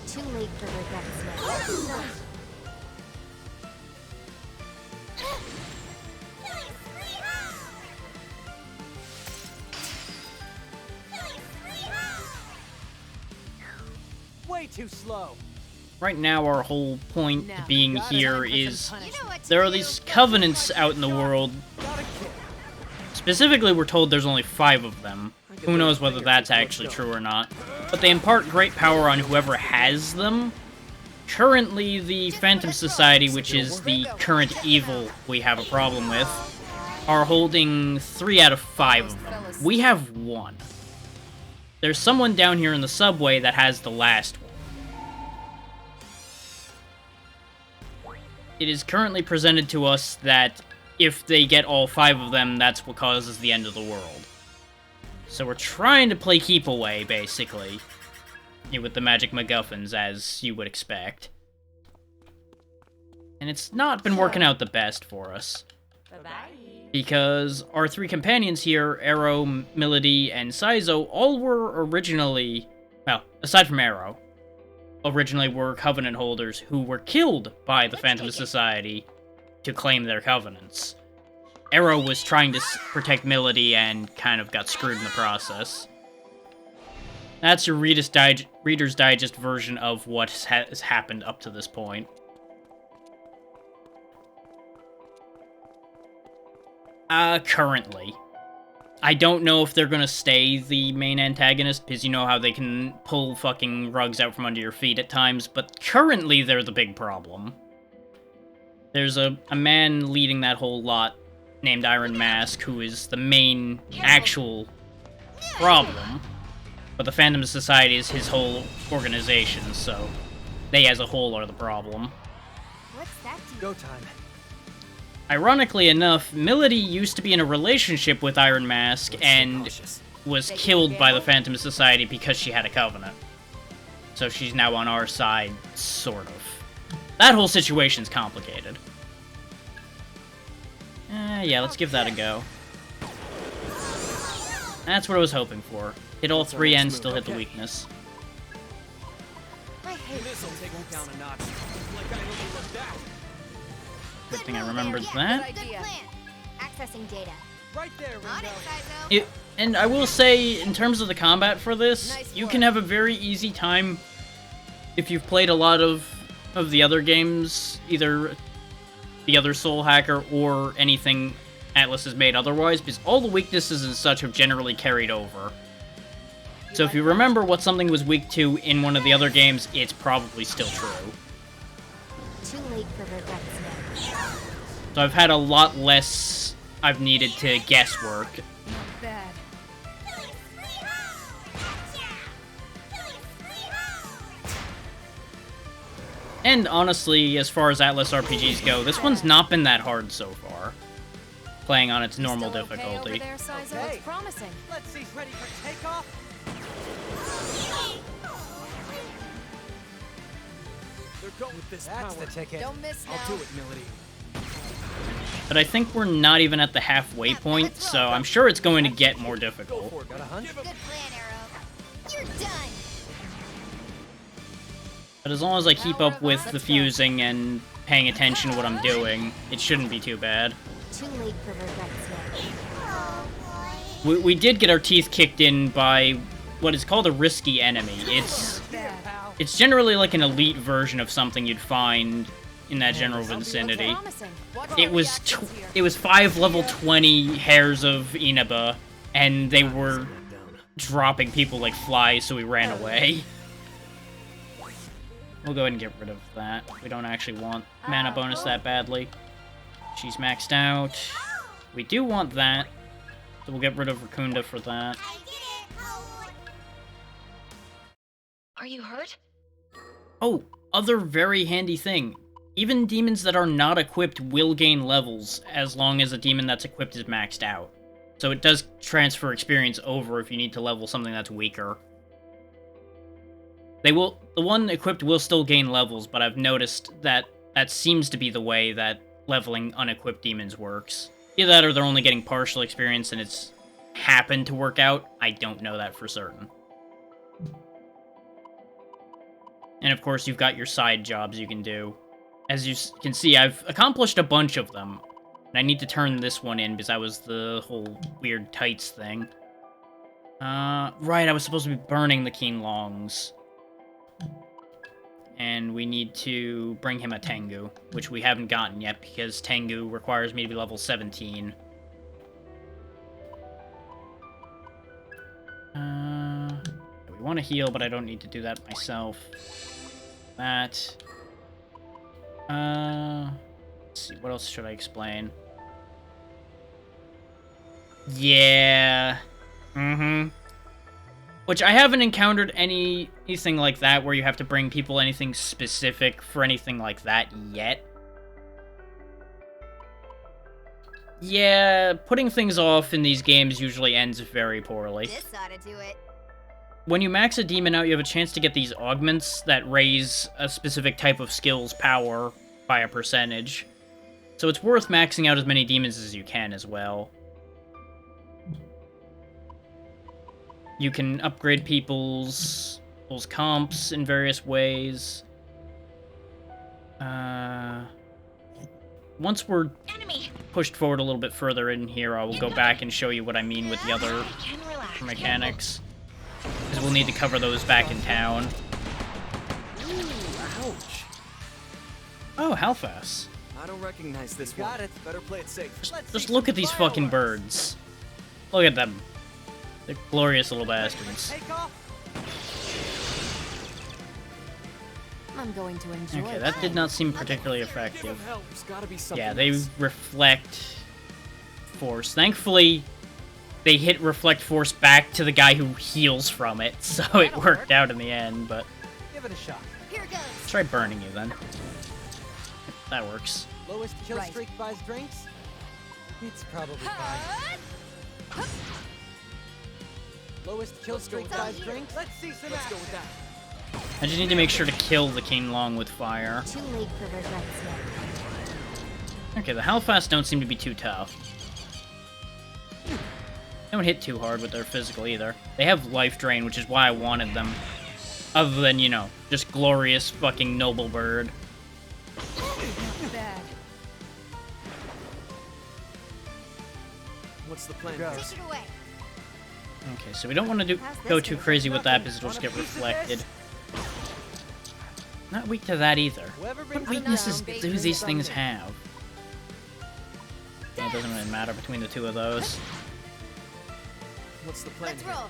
Too late for regrets now. Way too slow. Right now, our whole point being here is there are these covenants out in the world. Specifically, we're told there's only 5 of them. Who knows whether that's actually true or not. But they impart great power on whoever has them. Currently, the Phantom Society, which is the current evil we have a problem with, are holding 3 out of 5 of them. We have 1. There's someone down here in the subway that has the last one. It is currently presented to us that if they get all 5 of them, that's what causes the end of the world. So we're trying to play keep away, basically. With the magic MacGuffins, as you would expect. And it's not been working out the best for us. Because our 3 companions here, Arrow, Milady, and Saizo, all were originally... well, aside from Arrow, originally were Covenant holders who were killed by the Phantom Society to claim their covenants. Arrow was trying to protect Milady and kind of got screwed in the process. That's your Reader's Digest version of what has happened up to this point. Currently. I don't know if they're gonna stay the main antagonist, because you know how they can pull fucking rugs out from under your feet at times, but currently they're the big problem. There's a man leading that whole lot named Iron Mask, who is the main actual problem. But the Phantom Society is his whole organization, so they as a whole are the problem. What's that? Go time. Ironically enough, Milady used to be in a relationship with Iron Mask and was killed by the Phantom Society because she had a covenant. So she's now on our side, sort of. That whole situation's complicated. Yeah, let's give that a go. That's what I was hoping for. Hit all 3 and still hit the weakness. This'll take you down a notch. Like I overlooked that. Good thing I remembered that. Good plan. Accessing data. Right there, Ringo. And I will say, in terms of the combat for this, you can have a very easy time if you've played a lot of the other games, either the other Soul Hacker or anything Atlus has made otherwise, because all the weaknesses and such have generally carried over. So if you remember what something was weak to in one of the other games, it's probably still true. Too late for regrets now. So I've had a lot less I've needed to guesswork. Bad. And honestly, as far as Atlus RPGs go, this one's not been that hard so far. Playing on its normal difficulty. There, Saizo? It's promising. Let's see, ready for takeoff. They're going with this That's power. the ticket. Don't miss now. I'll do it, Milady. But I think we're not even at the halfway point, so I'm sure it's going to get more difficult. Got a hunch? Good plan, Arrow. You're done. But as long as I keep up with the fusing and paying attention to what I'm doing, it shouldn't be too bad. Too late for regrets now. We did get our teeth kicked in by what is called a risky enemy. It's generally like an elite version of something you'd find in that general vicinity. It was 5 level 20 hairs of Inaba, and they were dropping people like flies, so we ran away. We'll go ahead and get rid of that. We don't actually want mana bonus that badly. She's maxed out. We do want that, so we'll get rid of Rakunda for that. Are you hurt? Oh, other very handy thing. Even demons that are not equipped will gain levels as long as a demon that's equipped is maxed out. So it does transfer experience over if you need to level something that's weaker. The one equipped will still gain levels, but I've noticed that that seems to be the way that leveling unequipped demons works. Either that or they're only getting partial experience and it's happened to work out. I don't know that for certain. And of course, you've got your side jobs you can do. As you can see, I've accomplished a bunch of them. And I need to turn this one in because that was the whole weird tights thing. Right, I was supposed to be burning the Qinlongs. And we need to bring him a Tengu, which we haven't gotten yet because Tengu requires me to be level 17. We want to heal, but I don't need to do that myself. That. Let's see, what else should I explain? Yeah. Which I haven't encountered anything like that where you have to bring people anything specific for anything like that yet. Yeah, putting things off in these games usually ends very poorly. This ought to do it. When you max a demon out, you have a chance to get these augments that raise a specific type of skill's power by a percentage. So it's worth maxing out as many demons as you can as well. You can upgrade people's comps in various ways. Once we're pushed forward a little bit further in here, I will go back and show you what I mean with the other mechanics. Because we'll need to cover those back in town. Ooh, ouch. Oh, Halfas. I don't recognize this one. Got it. Better play it safe. Just look at these fucking birds. Look at them. They're glorious little bastards. I'm going to enjoy. Okay, that did not seem particularly effective. Yeah, they reflect force. Thankfully, they hit reflect force back to the guy who heals from it, so it worked out in the end, but... Give it a shot. Here goes. Try burning you, then. That works. Lowest kill streak buys drinks? It's probably fine. Lowest kill streak buys drinks? Let's see some action. Let's go with that. I just need to make sure to kill the Qinlong with fire. Too late for regrets yet. Okay, the Halfast don't seem to be too tough. They don't hit too hard with their physical either. They have life drain, which is why I wanted them. Other than, you know, just glorious fucking noble bird. Bad. What's the plan? Take it away. Okay, so we don't want to go too crazy with that because it'll just get reflected. Not weak to that either. What weaknesses do these things have? Yeah, it doesn't really matter between the two of those. What's the plan? Let's roll.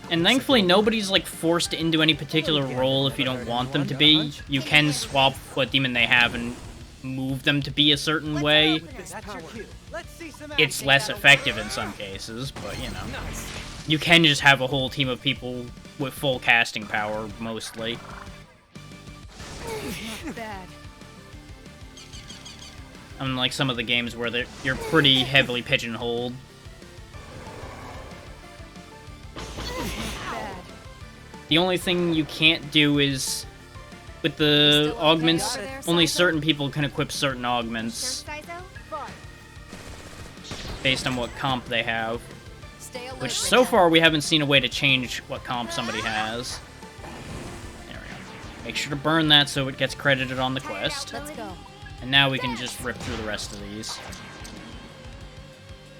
And thankfully, nobody's like forced into any particular role if you don't want them to be. You can swap what demon they have and move them to be a certain way. It's less effective in some cases, but you know. You can just have a whole team of people with full casting power, mostly. Bad. Unlike some of the games where you're pretty heavily pigeonholed. Bad. The only thing you can't do is, with the augments, only certain people can equip certain augments based on what comp they have. Which, so far, we haven't seen a way to change what comp somebody has. There we go. Make sure to burn that so it gets credited on the quest. Let's go. And now we can just rip through the rest of these.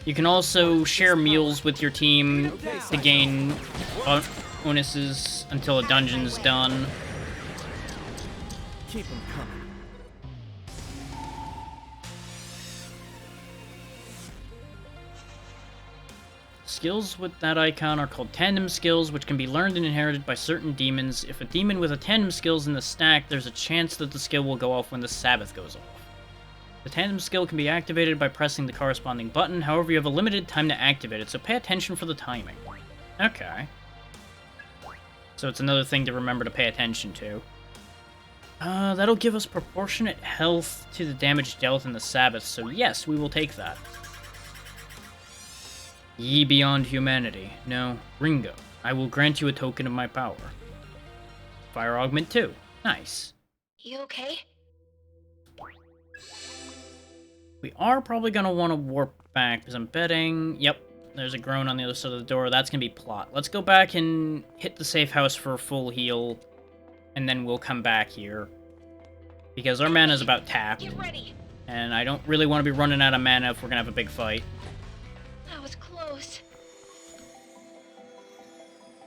You can also share meals with your team to gain bonuses until a dungeon's done. Keep them coming. Skills with that icon are called tandem skills, which can be learned and inherited by certain demons. If a demon with a tandem skill is in the stack, there's a chance that the skill will go off when the Sabbath goes off. The tandem skill can be activated by pressing the corresponding button, however you have a limited time to activate it, so pay attention for the timing. Okay. So it's another thing to remember to pay attention to. That'll give us proportionate health to the damage dealt in the Sabbath, so yes, we will take that. Ye beyond humanity. No, Ringo. I will grant you a token of my power. Fire augment 2. Nice. You okay? We are probably going to want to warp back, because I'm betting... Yep, there's a groan on the other side of the door. That's going to be plot. Let's go back and hit the safe house for a full heal, and then we'll come back here. Because our mana's about tapped. Get ready. And I don't really want to be running out of mana if we're going to have a big fight. That was close.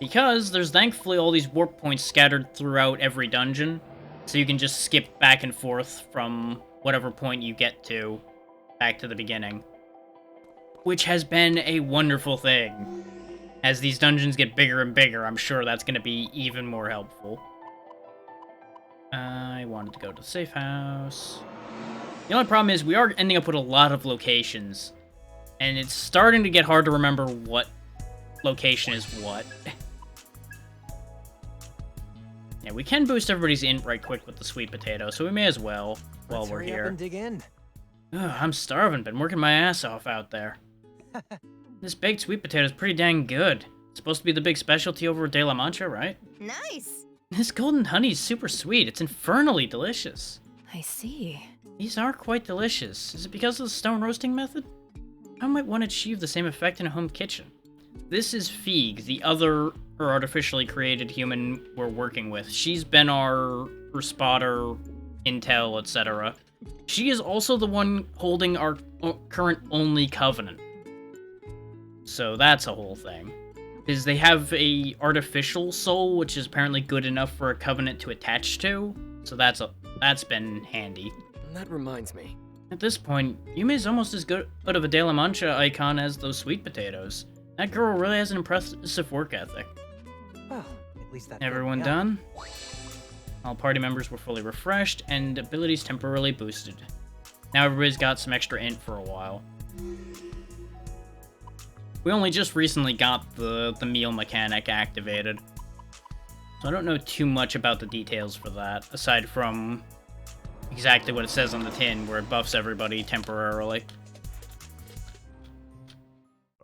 Because there's thankfully all these warp points scattered throughout every dungeon, so you can just skip back and forth from whatever point you get to, back to the beginning. Which has been a wonderful thing. As these dungeons get bigger and bigger, I'm sure that's going to be even more helpful. I wanted to go to the safe house. The only problem is we are ending up with a lot of locations, and it's starting to get hard to remember what location is what. Yeah, we can boost everybody's int right quick with the sweet potato, so we may as well while Let's we're hurry here. Up and dig in. Ugh, I'm starving. Been working my ass off out there. This baked sweet potato is pretty dang good. It's supposed to be the big specialty over at De La Mancha, right? Nice. This golden honey is super sweet. It's infernally delicious. I see. These are quite delicious. Is it because of the stone roasting method? How might one achieve the same effect in a home kitchen? This is Feig, the other or artificially created human we're working with. She's been our spotter, intel, etc. She is also the one holding our current only covenant. So that's a whole thing. Is they have a artificial soul, which is apparently good enough for a covenant to attach to. So that's been handy. That reminds me. At this point, Yume's almost as good of a De La Mancha icon as those sweet potatoes. That girl really has an impressive work ethic. Well, at least that. Everyone done? All party members were fully refreshed, and abilities temporarily boosted. Now everybody's got some extra int for a while. We only just recently got the meal mechanic activated. So I don't know too much about the details for that, aside from exactly what it says on the tin, where it buffs everybody temporarily.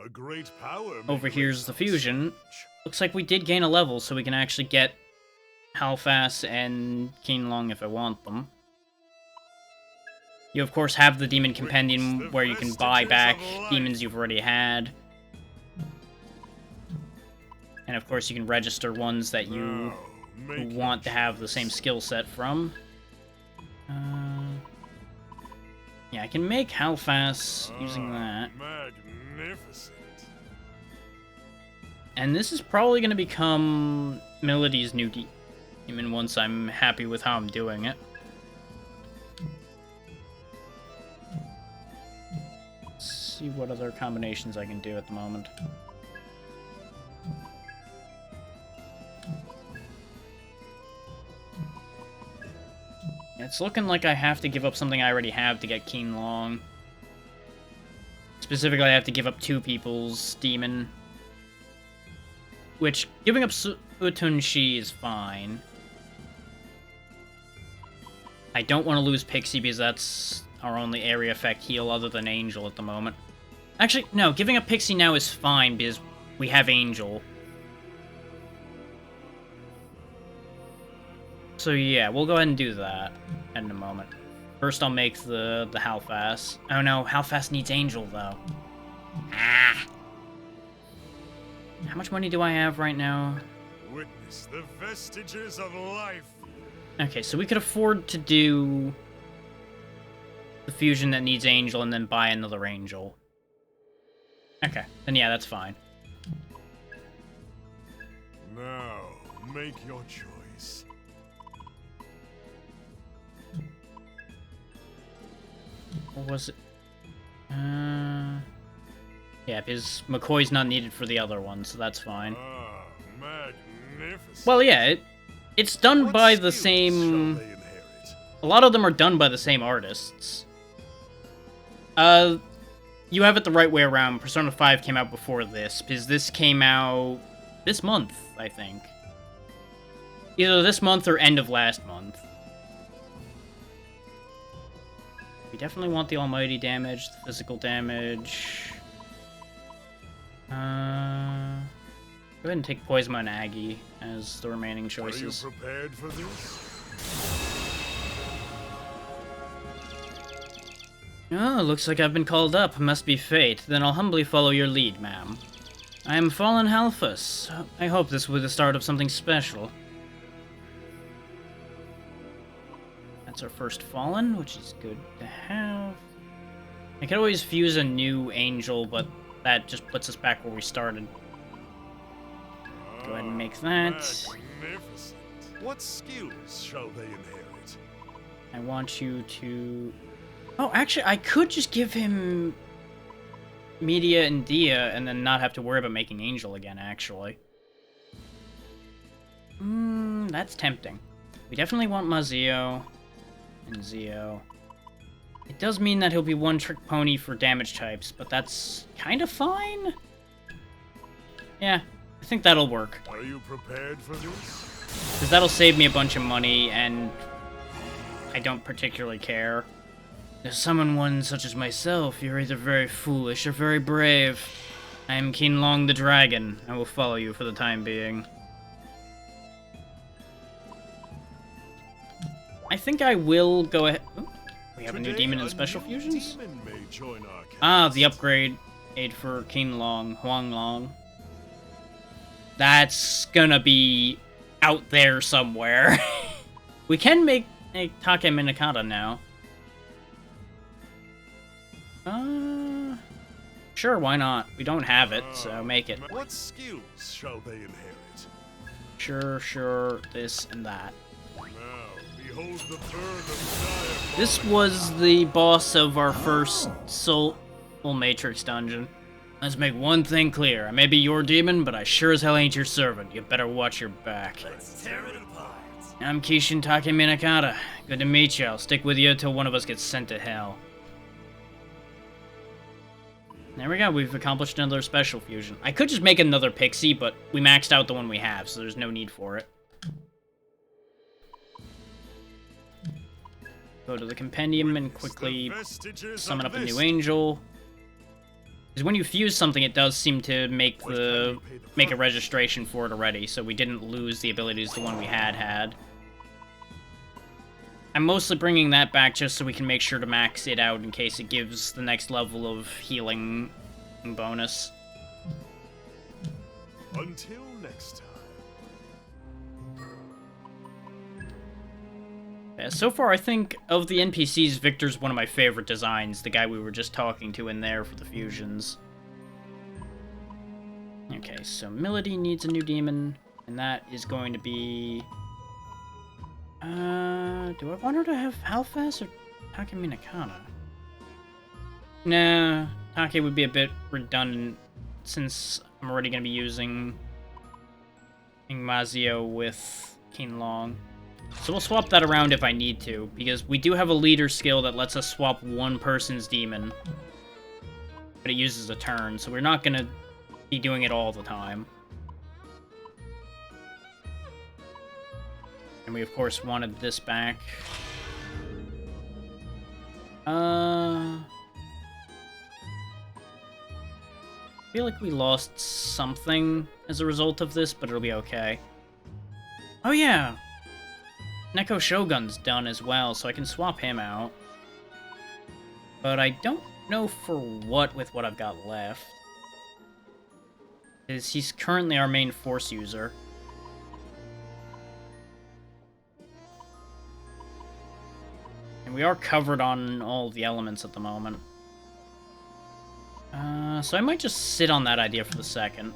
A great power. Over here's the fusion. Looks like we did gain a level, so we can actually get Halfas and Qinglong if I want them. You of course have the Demon Compendium where you can buy back demons you've already had. And of course you can register ones that you want to have the same skill set from. Yeah, I can make Halfas using that. Magnificent. And this is probably going to become Melody's new demon once I'm happy with how I'm doing it. Let's see what other combinations I can do at the moment. It's looking like I have to give up something I already have to get Qinglong. Specifically, I have to give up 2 people's demon. Which, giving up Sutun Shi is fine. I don't want to lose Pixie because that's our only area effect heal other than Angel at the moment. Actually, no, giving up Pixie now is fine because we have Angel. So yeah, we'll go ahead and do that in a moment. First I'll make the Halfas. Oh no, Halfas needs Angel though. Ah! How much money do I have right now? Witness the vestiges of life. Okay, so we could afford to do the fusion that needs Angel and then buy another Angel. Okay, then yeah, that's fine. Now, make your choice. Or was it? Yeah, because McCoy's not needed for the other one, so that's fine. Ah, magnificent. Well, yeah, it's done by the same... A lot of them are done by the same artists. You have it the right way around. Persona 5 came out before this, because this came out this month, I think. Either this month or end of last month. We definitely want the almighty damage, the physical damage. Go ahead and take Poisma and Aggie as the remaining choices. Are you prepared for this? Oh, looks like I've been called up. Must be fate. Then I'll humbly follow your lead, ma'am. I am Fallen Halphus. I hope this will be the start of something special. That's our first Fallen, which is good to have. I could always fuse a new Angel, but that just puts us back where we started. Go ahead and make that. Magnificent. What skills shall they inherit? I want you to... Oh, actually, I could just give him Media and Dia and then not have to worry about making Angel again, actually. That's tempting. We definitely want Mazio and Zio. It does mean that he'll be one-trick pony for damage types, but that's kind of fine. Yeah, I think that'll work. Are you prepared for this? Because that'll save me a bunch of money, and I don't particularly care. To summon one such as myself, you're either very foolish or very brave. I am Qinlong the Dragon. I will follow you for the time being. I think I will go ahead... Ooh, we have a new demon in Special Fusions? Ah, the upgrade aid for Qinlong, Huanglong. That's gonna be out there somewhere. We can make a Take Minakata now. Sure, why not? We don't have it, so make it. What skills shall they inherit? Sure, this and that. Now, behold the bird of dire. This was the boss of our first Soul Matrix dungeon. Let's make one thing clear. I may be your demon, but I sure as hell ain't your servant. You better watch your back. Let's tear it apart. I'm Kishin Take Minakata. Good to meet you. I'll stick with you till one of us gets sent to hell. There we go, we've accomplished another special fusion. I could just make another Pixie, but we maxed out the one we have, so there's no need for it. Go to the compendium and quickly summon up a new angel. Because when you fuse something, it does seem to make a registration for it already, so we didn't lose the abilities the one we had. I'm mostly bringing that back just so we can make sure to max it out in case it gives the next level of healing bonus. Until next time. Yeah, so far, I think of the NPCs, Victor's one of my favorite designs, the guy we were just talking to in there for the fusions. Okay, so Melody needs a new demon, and that is going to be... do I want her to have Halphas or Take Minakata? Nah, Take would be a bit redundant since I'm already going to be using Mazio with Qinlong. So we'll swap that around if I need to, because we do have a leader skill that lets us swap one person's demon. But it uses a turn, so we're not going to be doing it all the time. And we, of course, wanted this back. I feel like we lost something as a result of this, but it'll be okay. Oh, yeah! Neko Shogun's done as well, so I can swap him out. But I don't know for what with what I've got left. He's currently our main force user. And we are covered on all the elements at the moment. So I might just sit on that idea for the second.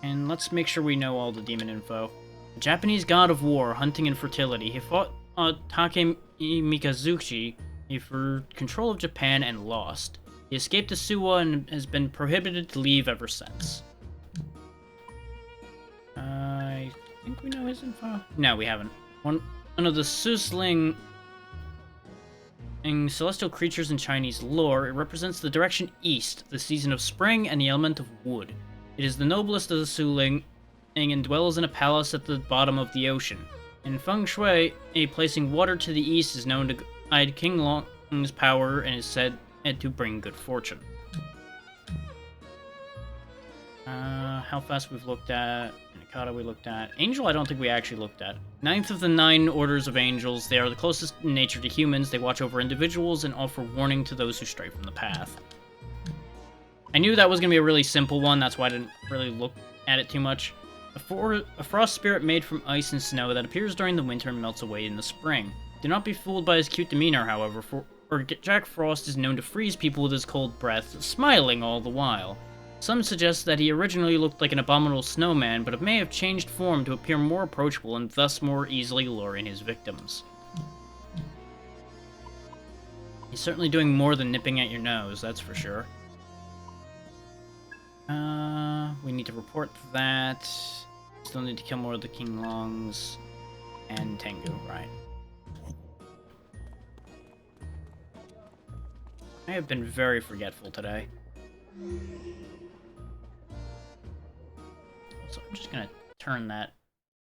And let's make sure we know all the demon info. The Japanese god of war, hunting and fertility. He fought Take Mikazuchi for control of Japan and lost. He escaped to Suwa and has been prohibited to leave ever since. I think we know his info. No, we haven't. One of the Susling celestial creatures in Chinese lore, it represents the direction east, the season of spring, and the element of wood. It is the noblest of the Suling and dwells in a palace at the bottom of the ocean. In Feng Shui, placing water to the east is known to guide Qinlong's power and is said to bring good fortune. How fast we've looked at Arcata we looked at. Angel, I don't think we actually looked at. 9th of the 9 orders of angels. They are the closest in nature to humans. They watch over individuals and offer warning to those who stray from the path. I knew that was going to be a really simple one, that's why I didn't really look at it too much. A frost spirit made from ice and snow that appears during the winter and melts away in the spring. Do not be fooled by his cute demeanor, however, for Jack Frost is known to freeze people with his cold breath, smiling all the while. Some suggest that he originally looked like an abominable snowman, but it may have changed form to appear more approachable and thus more easily lure in his victims. He's certainly doing more than nipping at your nose, that's for sure. We need to report that. Still need to kill more of the King Longs and Tengu, right? I have been very forgetful today. So I'm just gonna turn that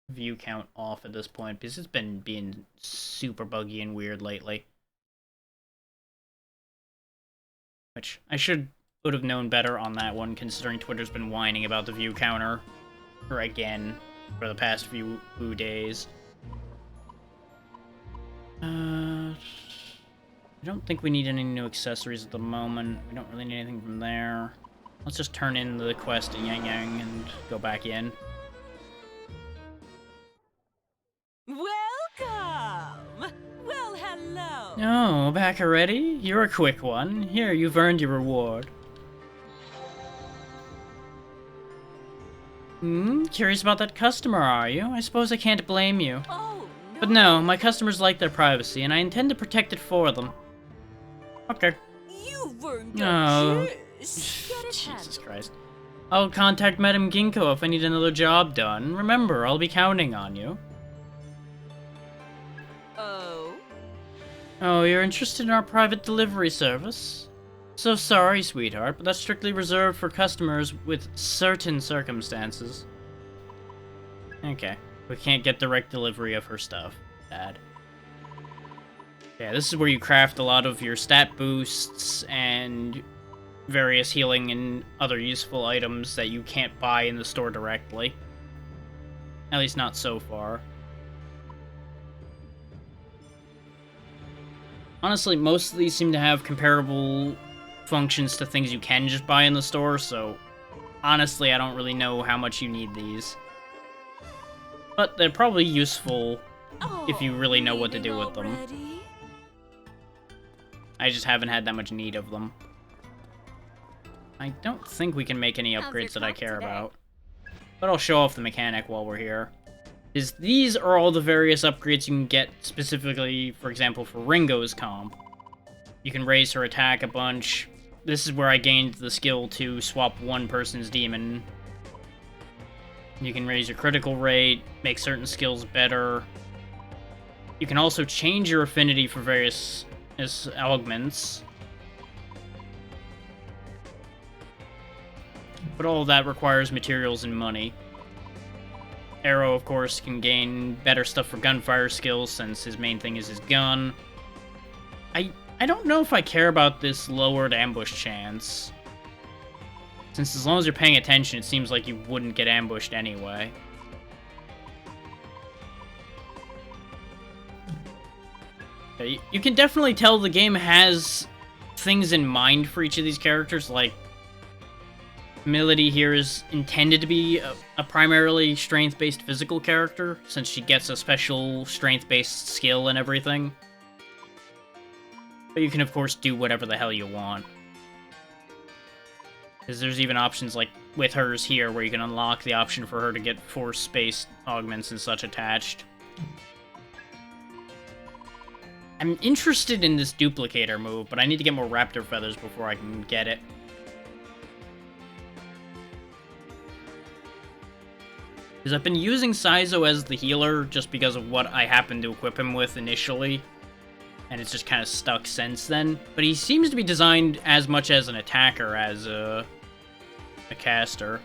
view count off at this point because it's been being super buggy and weird lately. Which I would have known better on that one, considering Twitter's been whining about the view counter for the past few days. I don't think we need any new accessories at the moment. We don't really need anything from there. Let's just turn in the quest at Yang Yang and go back in. Welcome! Well, hello! Oh, back already? You're a quick one. Here, you've earned your reward. Curious about that customer, are you? I suppose I can't blame you. Oh, no. But no, my customers like their privacy, and I intend to protect it for them. Okay. You've earned your Jesus Christ. I'll contact Madame Ginkgo if I need another job done. Remember, I'll be counting on you. Oh? Oh, you're interested in our private delivery service? So sorry, sweetheart, but that's strictly reserved for customers with certain circumstances. Okay, we can't get direct delivery of her stuff. Bad. Yeah, this is where you craft a lot of your stat boosts and various healing and other useful items that you can't buy in the store directly. At least not so far. Honestly, most of these seem to have comparable functions to things you can just buy in the store, so honestly, I don't really know how much you need these. But they're probably useful if you really know what to do with them. I just haven't had that much need of them. I don't think we can make any upgrades that I care about. But I'll show off the mechanic while we're here. These are all the various upgrades you can get specifically, for example, for Ringo's comp. You can raise her attack a bunch. This is where I gained the skill to swap one person's demon. You can raise your critical rate, make certain skills better. You can also change your affinity for various augments. But all of that requires materials and money. Arrow, of course, can gain better stuff for gunfire skills since his main thing is his gun. I don't know if I care about this lowered ambush chance. Since as long as you're paying attention, it seems like you wouldn't get ambushed anyway. You can definitely tell the game has things in mind for each of these characters, like Milady here is intended to be a primarily strength-based physical character, since she gets a special strength-based skill and everything. But you can, of course, do whatever the hell you want. Because there's even options like with hers here, where you can unlock the option for her to get force-based augments and such attached. I'm interested in this duplicator move, but I need to get more raptor feathers before I can get it. Because I've been using Saizo as the healer just because of what I happened to equip him with initially. And it's just kind of stuck since then. But he seems to be designed as much as an attacker as a caster.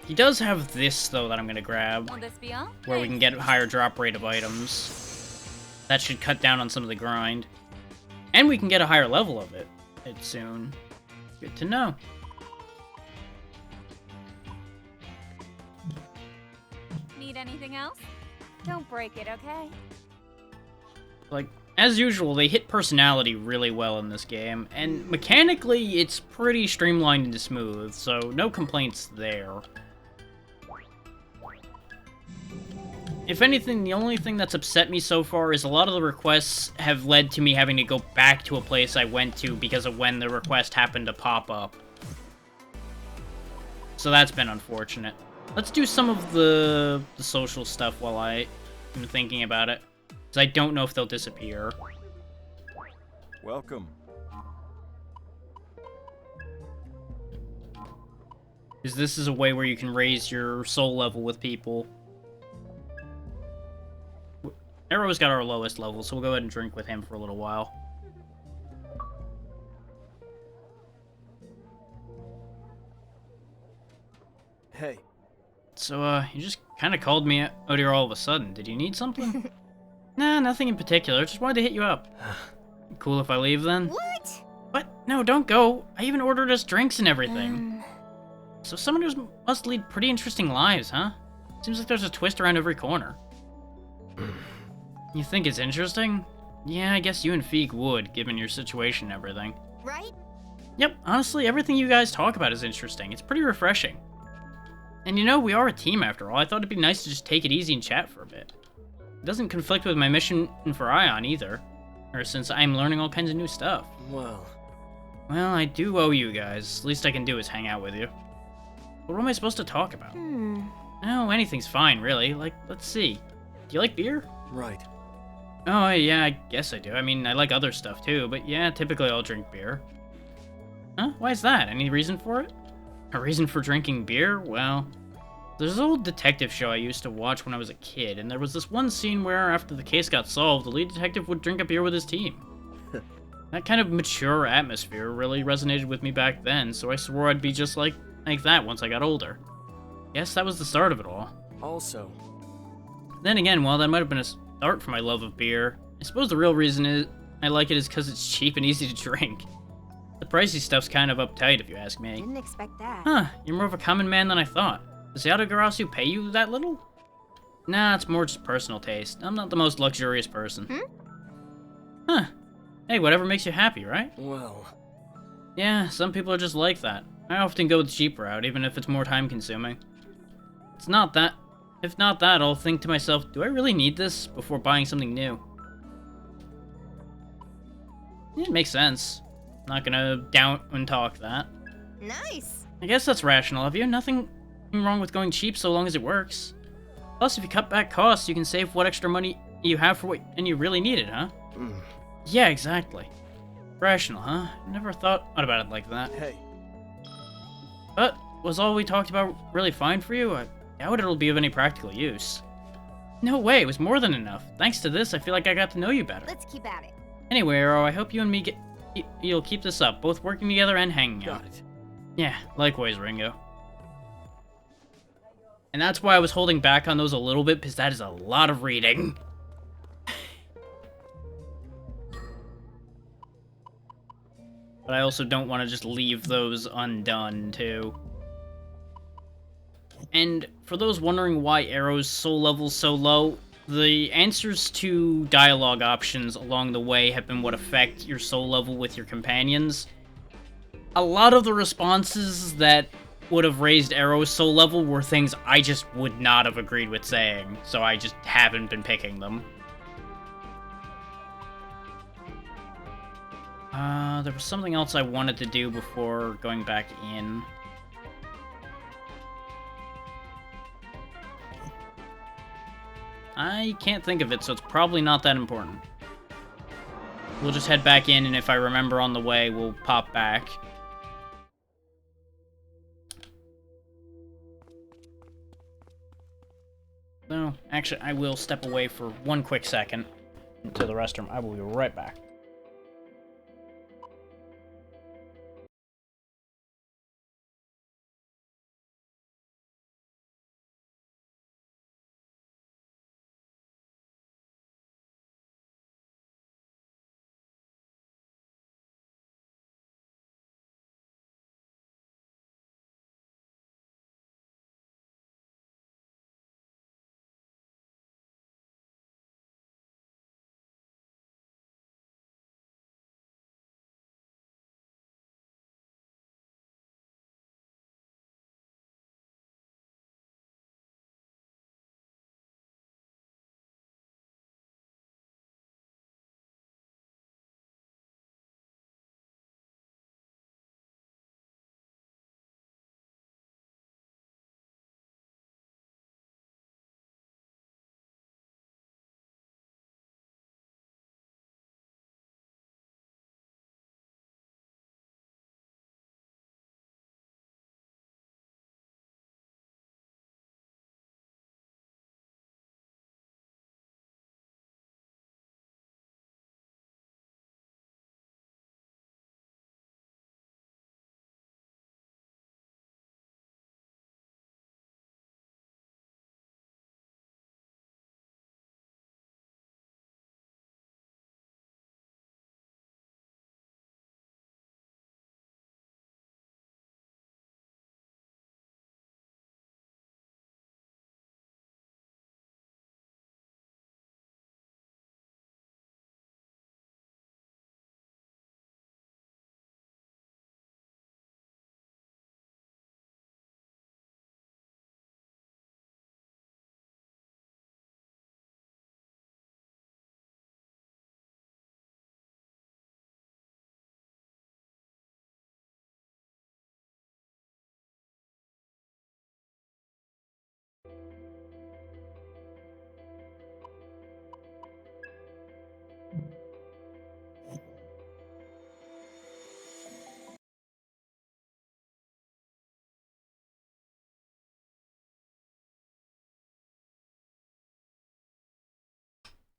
He does have this, though, that I'm going to grab. Where we can get a higher drop rate of items. That should cut down on some of the grind. And we can get a higher level of it soon. Good to know. Need anything else? Don't break it, okay? Like, as usual, they hit personality really well in this game, and mechanically, it's pretty streamlined and smooth, so no complaints there. If anything, the only thing that's upset me so far is a lot of the requests have led to me having to go back to a place I went to because of when the request happened to pop up. So that's been unfortunate. Let's do some of the social stuff while I am thinking about it, because I don't know if they'll disappear. Welcome. Because this is a way where you can raise your soul level with people. Arrow's got our lowest level, so we'll go ahead and drink with him for a little while. Hey. So, you just kind of called me out here all of a sudden. Did you need something? Nah, nothing in particular. Just wanted to hit you up. Cool if I leave, then? What? What? No, don't go. I even ordered us drinks and everything. So summoners must lead pretty interesting lives, huh? Seems like there's a twist around every corner. You think it's interesting? Yeah, I guess you and Feek would, given your situation and everything. Right? Yep, honestly, everything you guys talk about is interesting. It's pretty refreshing. And you know, we are a team after all. I thought it'd be nice to just take it easy and chat for a bit. It doesn't conflict with my mission for Ion either. Or since I'm learning all kinds of new stuff. Well, I do owe you guys. Least I can do is hang out with you. But what am I supposed to talk about? Oh, anything's fine, really. Like, let's see. Do you like beer? Right. Oh, yeah, I guess I do. I mean, I like other stuff too, but yeah, typically I'll drink beer. Huh? Why is that? Any reason for it? A reason for drinking beer? Well, there's this old detective show I used to watch when I was a kid, and there was this one scene where, after the case got solved, the lead detective would drink a beer with his team. That kind of mature atmosphere really resonated with me back then, so I swore I'd be just like that once I got older. Guess that was the start of it all. Also. Then again, while that might have been a start for my love of beer, I suppose the real reason is I like it is because it's cheap and easy to drink. The pricey stuff's kind of uptight, if you ask me. Didn't expect that. Huh, you're more of a common man than I thought. Does Yatagarasu pay you that little? Nah, it's more just personal taste. I'm not the most luxurious person. Huh. Hey, whatever makes you happy, right? Well. Yeah, some people are just like that. I often go the cheap route, even if it's more time-consuming. It's not that. If not that, I'll think to myself, do I really need this before buying something new? It makes sense. Not gonna down and talk that. Nice. I guess that's rational of you. Nothing wrong with going cheap so long as it works. Plus, if you cut back costs, you can save what extra money you have for what and you really need it, huh? Yeah, exactly. Rational, huh? Never thought about it like that. Hey. But was all we talked about really fine for you? I doubt it'll be of any practical use. No way, it was more than enough. Thanks to this, I feel like I got to know you better. Let's keep at it. Anyway, Arrow, I hope you and me you'll keep this up, both working together and hanging out. Got it. Yeah, likewise, Ringo. And that's why I was holding back on those a little bit, because that is a lot of reading. But I also don't want to just leave those undone, too. And for those wondering why Arrow's soul level's so low, the answers to dialogue options along the way have been what affect your soul level with your companions. A lot of the responses that would have raised Arrow's soul level were things I just would not have agreed with saying, so I just haven't been picking them. There was something else I wanted to do before going back in. I can't think of it, so it's probably not that important. We'll just head back in, and if I remember on the way, we'll pop back. So, actually, I will step away for one quick second to the restroom. I will be right back.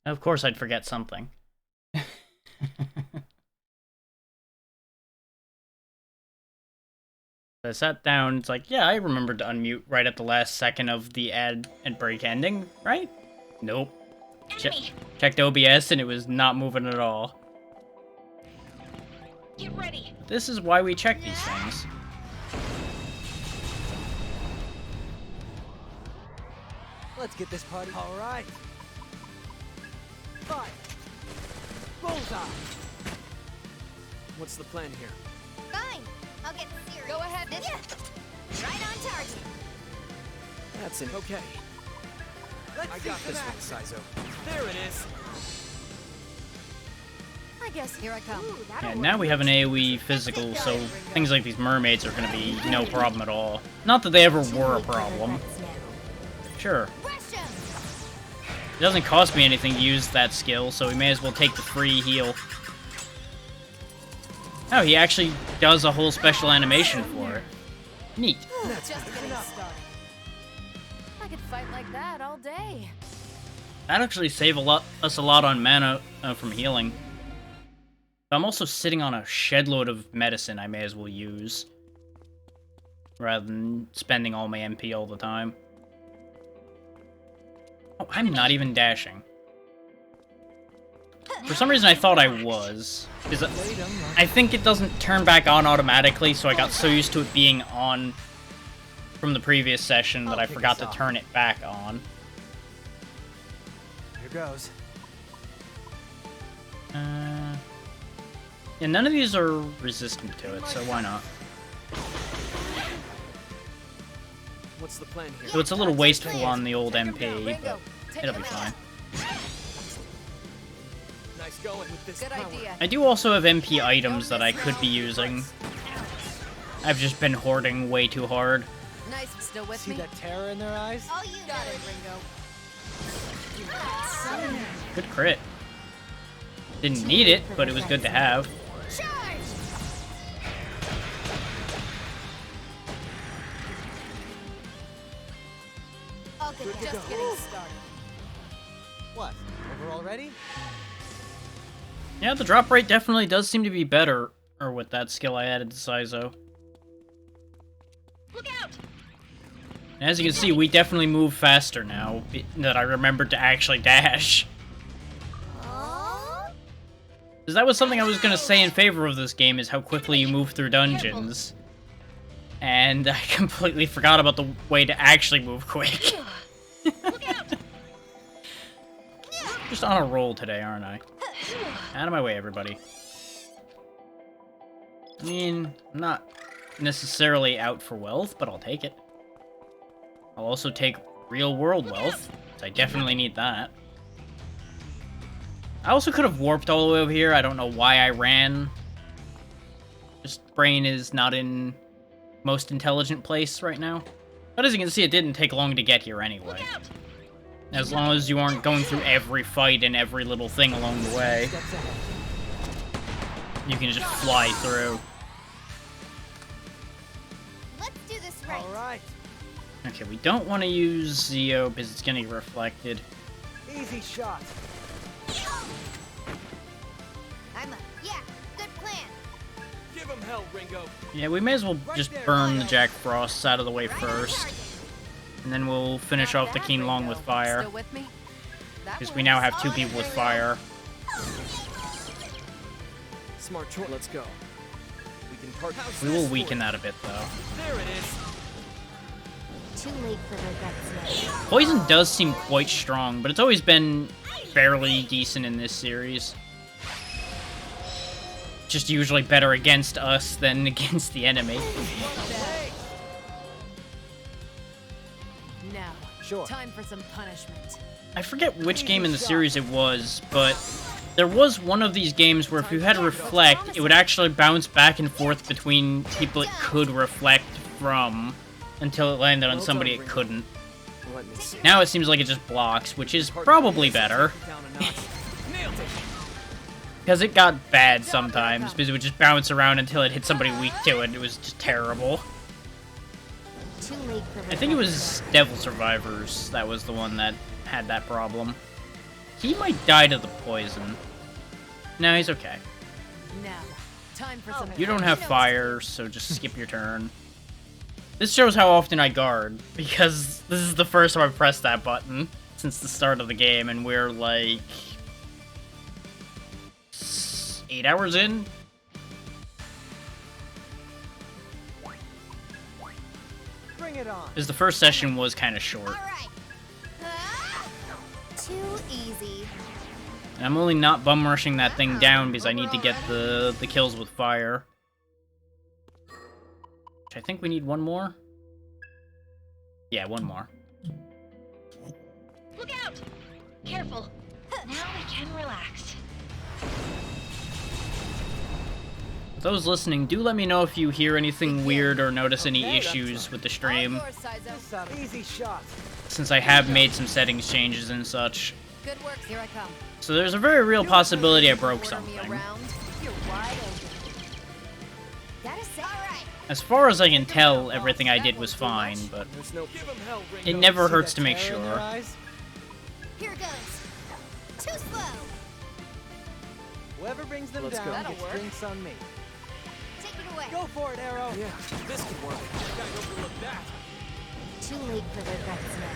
Of course I'd forget something. I sat down, it's like, yeah, I remembered to unmute right at the last second of the ad and break ending, right? Nope. Checked OBS and it was not moving at all. Get ready. This is why we check these things. Let's get this party. All right. Fire. Bullseye. What's the plan here? Fine. I'll get serious. Go ahead. Right on target. That's an okay. Let's I see got some this one, action. Saizo. There it is. I guess here I come. Ooh, that'll And work. now we have an AoE physical, so things like these mermaids are gonna be no problem at all. Not that they ever were a problem. Sure. It doesn't cost me anything to use that skill, so we may as well take the free heal. Oh, he actually does a whole special animation for it. Neat. Just getting started. I could fight like that all day. That'd actually save us a lot on mana from healing. But I'm also sitting on a shed load of medicine I may as well use. Rather than spending all my MP all the time. Oh, I'm not even dashing. For some reason I thought I was. Because I think it doesn't turn back on automatically, so I got so used to it being on from the previous session that I forgot to turn it back on. Here goes. And none of these are resistant to it, so why not? What's the plan here? So it's a little wasteful on the old MP, but it'll be fine. Nice going with this Good power. idea. I do also have MP items that I could be using. I've just been hoarding way too hard. Nice. Still with See me? that terror in their eyes? All you Got it, Ringo. Good crit. Didn't need it, but it was good to have. Okay, Just getting started. What? Over already? Yeah, the drop rate definitely does seem to be better, or with that skill I added to Saizo. Look out! And as you can see, we definitely move faster now, that I remembered to actually dash. Because that was something I was going to say in favor of this game, is how quickly you move through dungeons. And I completely forgot about the way to actually move quick. Just on a roll today, aren't I? Out of my way, everybody. I mean, I'm not necessarily out for wealth, but I'll take it. I'll also take real-world wealth, because I definitely need that. I also could have warped all the way over here. I don't know why I ran. Just brain is not in most intelligent place right now. But as you can see, it didn't take long to get here anyway. As long as you aren't going through every fight and every little thing along the way. You can just fly through. Let's do this right. All right. Okay, we don't want to use Zeo because it's going to get reflected. Easy shot. Yeah, good plan. Give him hell, Ringo. Yeah, we may as well just burn the Jack Frosts out of the way first. And then we'll finish off the Keen Long with fire. Still with me? Because we now have 2 people with fire. Smart choice. Let's go. We can part. We will weaken that a bit, though. There it is. Too late for regrets now. Poison does seem quite strong, but it's always been fairly decent in this series. Just usually better against us than against the enemy. Now, Sure. time for some punishment. I forget which game in the series it was, but there was one of these games where if you had to reflect, it would actually bounce back and forth between people it could reflect from until it landed on somebody it couldn't. Let me see. Now it seems like it just blocks, which is probably better. Down a notch. Nailed it. Because it got bad sometimes, because it would just bounce around until it hit somebody weak to it. It was just terrible. Too late for I think it was Devil Survivors that was the one that had that problem. He might die to the poison. No, he's okay. Now, time for some. You don't have fire, so just skip your turn. This shows how often I guard, because this is the first time I've pressed that button since the start of the game, and we're like 8 hours in. Bring it on. Because the first session was kind of short. Alright. Too easy. And I'm only not bum rushing that thing down because I need to get the kills with fire. Which I think we need one more. Yeah, one more. Look out! Careful. Now we can relax. Those listening, do let me know if you hear anything weird or notice any issues with the stream, Easy shot. since I have made some settings changes and such. Good work, here I come. So there's a very real possibility I broke something. You're wide open. Gotta say, alright. As far as I can tell, everything I did was fine, but it never hurts to make sure. Here goes. Too slow. Whoever brings them Let's down go. gets drinks on me. Take it away. Go for it, Arrow. Yeah, this could work. I overlooked that. Too late for regrets now.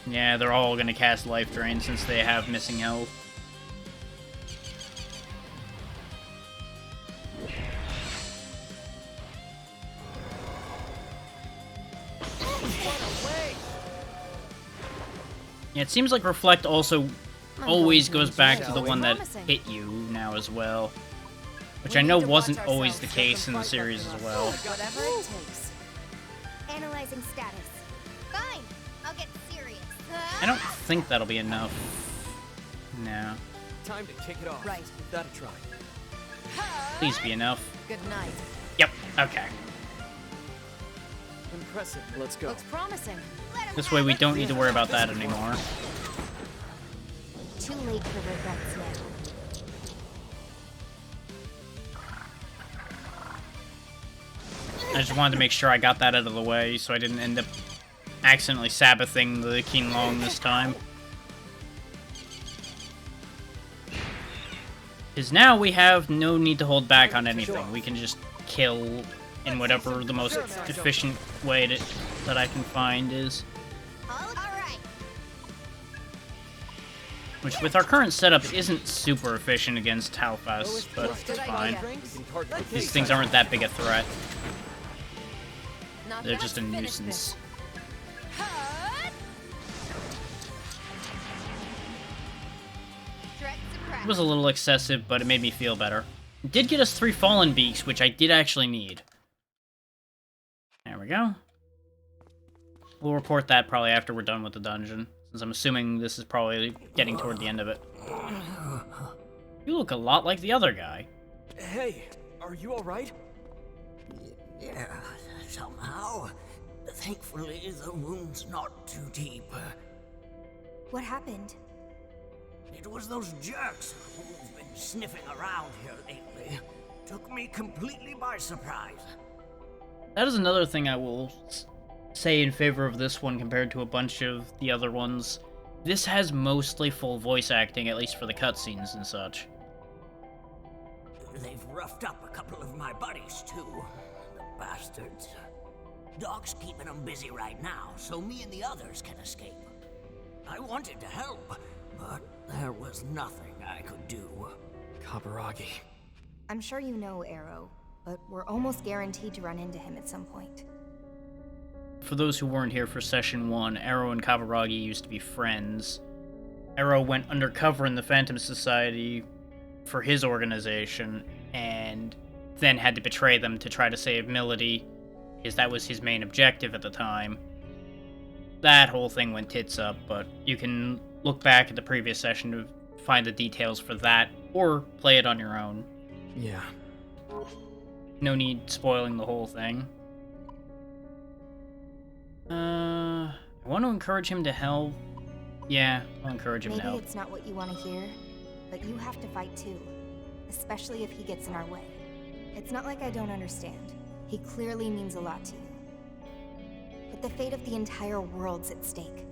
Yeah, they're all gonna cast Life Drain since they have missing health. Yeah, it seems like Reflect also always goes back to the one that hit you now as well. Which I know wasn't always the case in the series as well. Whatever it takes. Analyzing status. Fine. I'll get serious. I don't think that'll be enough. No. Time to kick it off. Right. Give that a try. Please be enough. Good night. Yep, okay. Impressive. Let's go. Looks promising. This way we don't need to worry about that anymore. Too late for regrets now. I just wanted to make sure I got that out of the way so I didn't end up accidentally Sabbathing the Qinglong this time. Because now we have no need to hold back on anything. We can just kill in whatever the most efficient way that I can find is. Alright. Which with our current setup isn't super efficient against Talfas, but it's fine. These things aren't that big a threat. They're just a nuisance. It was a little excessive, but it made me feel better. It did get us 3 Fallen Beaks, which I did actually need. There we go. We'll report that probably after we're done with the dungeon, since I'm assuming this is probably getting toward the end of it. You look a lot like the other guy. Hey, are you alright? Yeah, somehow. Thankfully, the wound's not too deep. What happened? It was those jerks who've been sniffing around here lately. Took me completely by surprise. That is another thing I will say in favor of this one compared to a bunch of the other ones. This has mostly full voice acting, at least for the cutscenes and such. They've roughed up a couple of my buddies, too. The bastards. Doc's keeping them busy right now, so me and the others can escape. I wanted to help, but there was nothing I could do. Kaburagi. I'm sure you know Arrow, but we're almost guaranteed to run into him at some point. For those who weren't here for Session 1, Arrow and Kaburagi used to be friends. Arrow went undercover in the Phantom Society for his organization, and then had to betray them to try to save Milady, because that was his main objective at the time. That whole thing went tits up, but you can look back at the previous session to find the details for that, or play it on your own. Yeah. No need spoiling the whole thing. I want to encourage him to help. Yeah, I'll encourage him to Maybe help. it's not what you want to hear, but you have to fight too. Especially if he gets in our way. It's not like I don't understand. He clearly means a lot to you. But the fate of the entire world's at stake.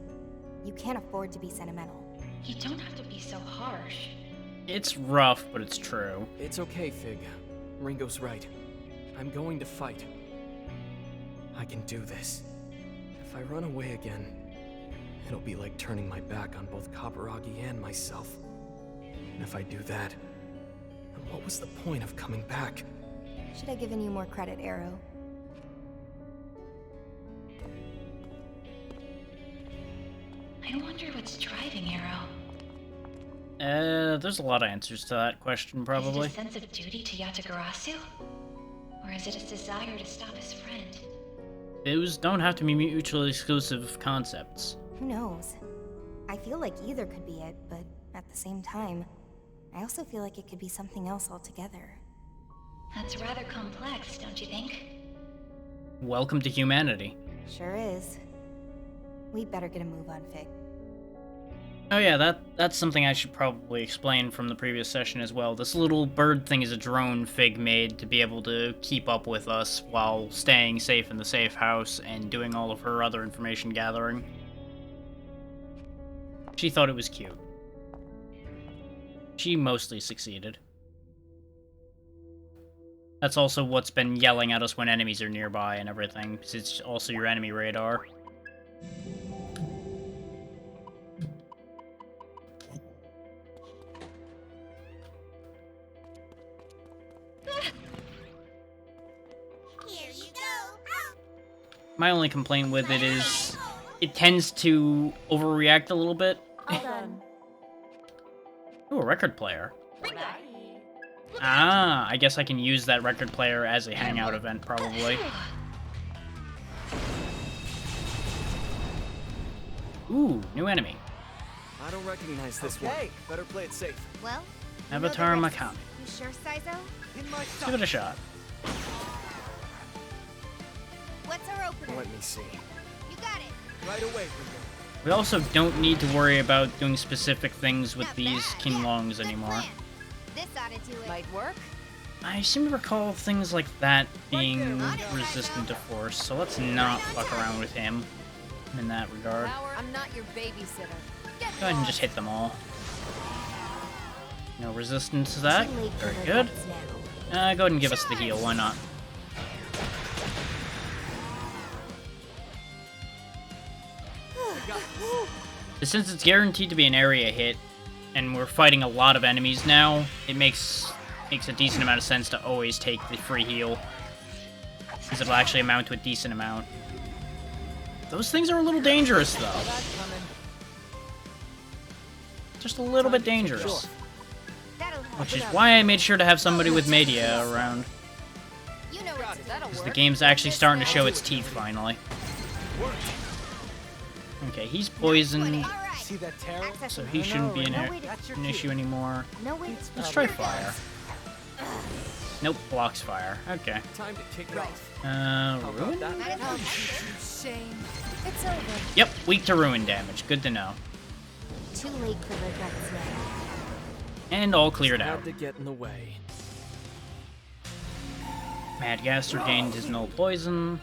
You can't afford to be sentimental. You don't have to be so harsh. It's rough, but it's true. It's okay, Fig. Ringo's right. I'm going to fight. I can do this. If I run away again, it'll be like turning my back on both Kaburagi and myself. And if I do that, then what was the point of coming back? Should have given you more credit, Arrow. I wonder what's driving Arrow. There's a lot of answers to that question, probably. Is it a sense of duty to Yatagarasu? Or is it his desire to stop his friend? Those don't have to be mutually exclusive concepts. Who knows? I feel like either could be it, but at the same time, I also feel like it could be something else altogether. That's rather complex, don't you think? Welcome to humanity. Sure is. We better get a move on, Fig. Oh yeah, that's something I should probably explain from the previous session as well. This little bird thing is a drone Fig made to be able to keep up with us while staying safe in the safe house and doing all of her other information gathering. She thought it was cute. She mostly succeeded. That's also what's been yelling at us when enemies are nearby and everything, because it's also your enemy radar. My only complaint with it is it tends to overreact a little bit. Ooh, a record player. Ah, I guess I can use that record player as a hangout event, probably. Ooh, new enemy. I don't recognize this one. Better play it safe. Well, Avatar Makami. You sure, Saizo? Give it a shot. What's our opener? Let me see. You got it. Right away, We also don't need to worry about doing specific things with these Qinglongs anymore. This ought to do it. Might work. I seem to recall things like that being resistant to force, so let's not fuck around with him in that regard. I'm not your babysitter. Go ahead and just hit them all. No resistance to that. Very good. Go ahead and give us the heal, why not? Since it's guaranteed to be an area hit, and we're fighting a lot of enemies now, it makes a decent amount of sense to always take the free heal, since it'll actually amount to a decent amount. Those things are a little dangerous, though. Just a little bit dangerous. Which is why I made sure to have somebody with Media around. Because the game's actually starting to show its teeth, finally. Okay, he's poisoned, so he shouldn't be an issue anymore. Let's try fire. Nope, blocks fire. Okay. Ruin? It's over. Yep, weak to ruin damage. Good to know. Too late for regrets now. And all cleared out. To get in the way. Madgaster gained his null poison.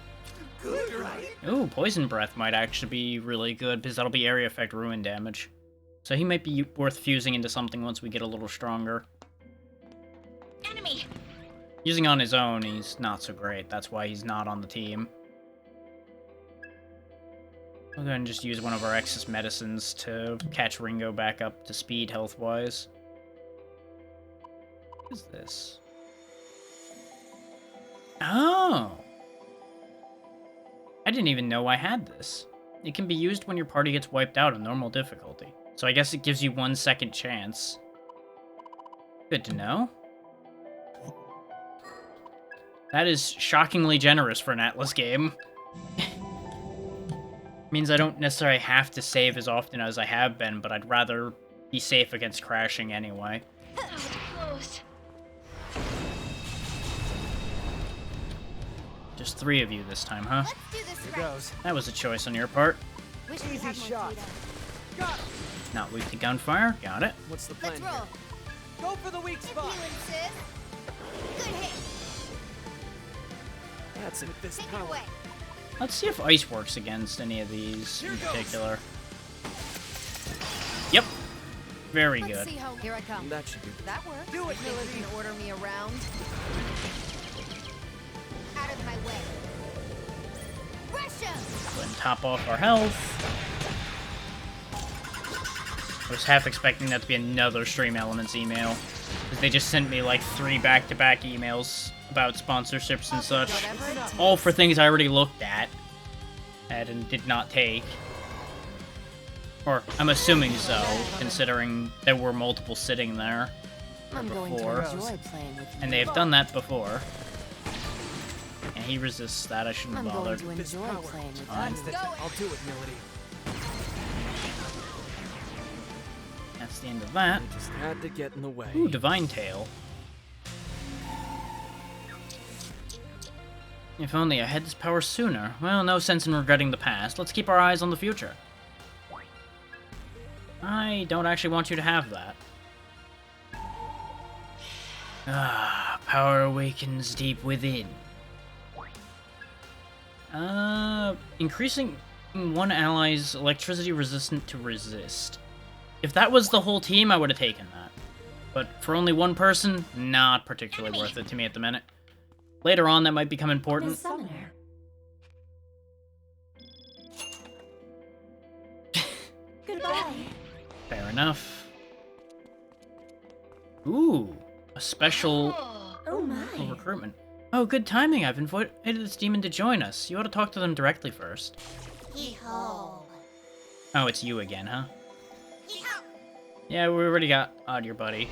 Ooh, poison breath might actually be really good because that'll be area effect ruin damage. So he might be worth fusing into something once we get a little stronger. Enemy. Using on his own, he's not so great. That's why he's not on the team. We'll go ahead and just use one of our excess medicines to catch Ringo back up to speed health-wise. What is this? Oh! I didn't even know I had this. It can be used when your party gets wiped out on normal difficulty. So I guess it gives you 1 second chance. Good to know. That is shockingly generous for an Atlas game. Means I don't necessarily have to save as often as I have been, but I'd rather be safe against crashing anyway. That was close. Just 3 of you this time, huh? Let's do this right. That was a choice on your part. Wish we had more data. Not weak to gunfire. Got it. What's the plan? Let's roll. Go for the weak spot. Healing, sis. Good hit. That's it. This Take it power. away. Let's see if ice works against any of these in particular. Yep. Very Let's good. see how. Here I come. That should be. That worked. Do it, Think you can order me around? Out of my way. Russia! Go ahead and top off our health. I was half expecting that to be another Stream Elements email. Because they just sent me like 3 back-to-back emails about sponsorships and such. All for things I already looked at and did not take. Or, I'm assuming so, considering there were multiple sitting there I'm going to before. enjoy playing with you. And they have done that before. And he resists that, I shouldn't I'm have going bothered. to enjoy playing with Fine. you. I'll do it, Melody. That's the end of that. I just had to get in the way. Ooh, Divine Tail. If only I had this power sooner. Well, no sense in regretting the past. Let's keep our eyes on the future. I don't actually want you to have that. Ah, power awakens deep within. Increasing one ally's electricity resistant to resist. If that was the whole team, I would have taken that. But for only one person, not particularly worth it to me at the minute. Later on, that might become important. Summoner. Goodbye. Fair enough. Ooh, a special Oh my. recruitment. Oh, good timing. I've invited this demon to join us. You ought to talk to them directly first. Hee-ho. Oh, it's you again, huh? Hee-ho. Yeah, we already got your buddy.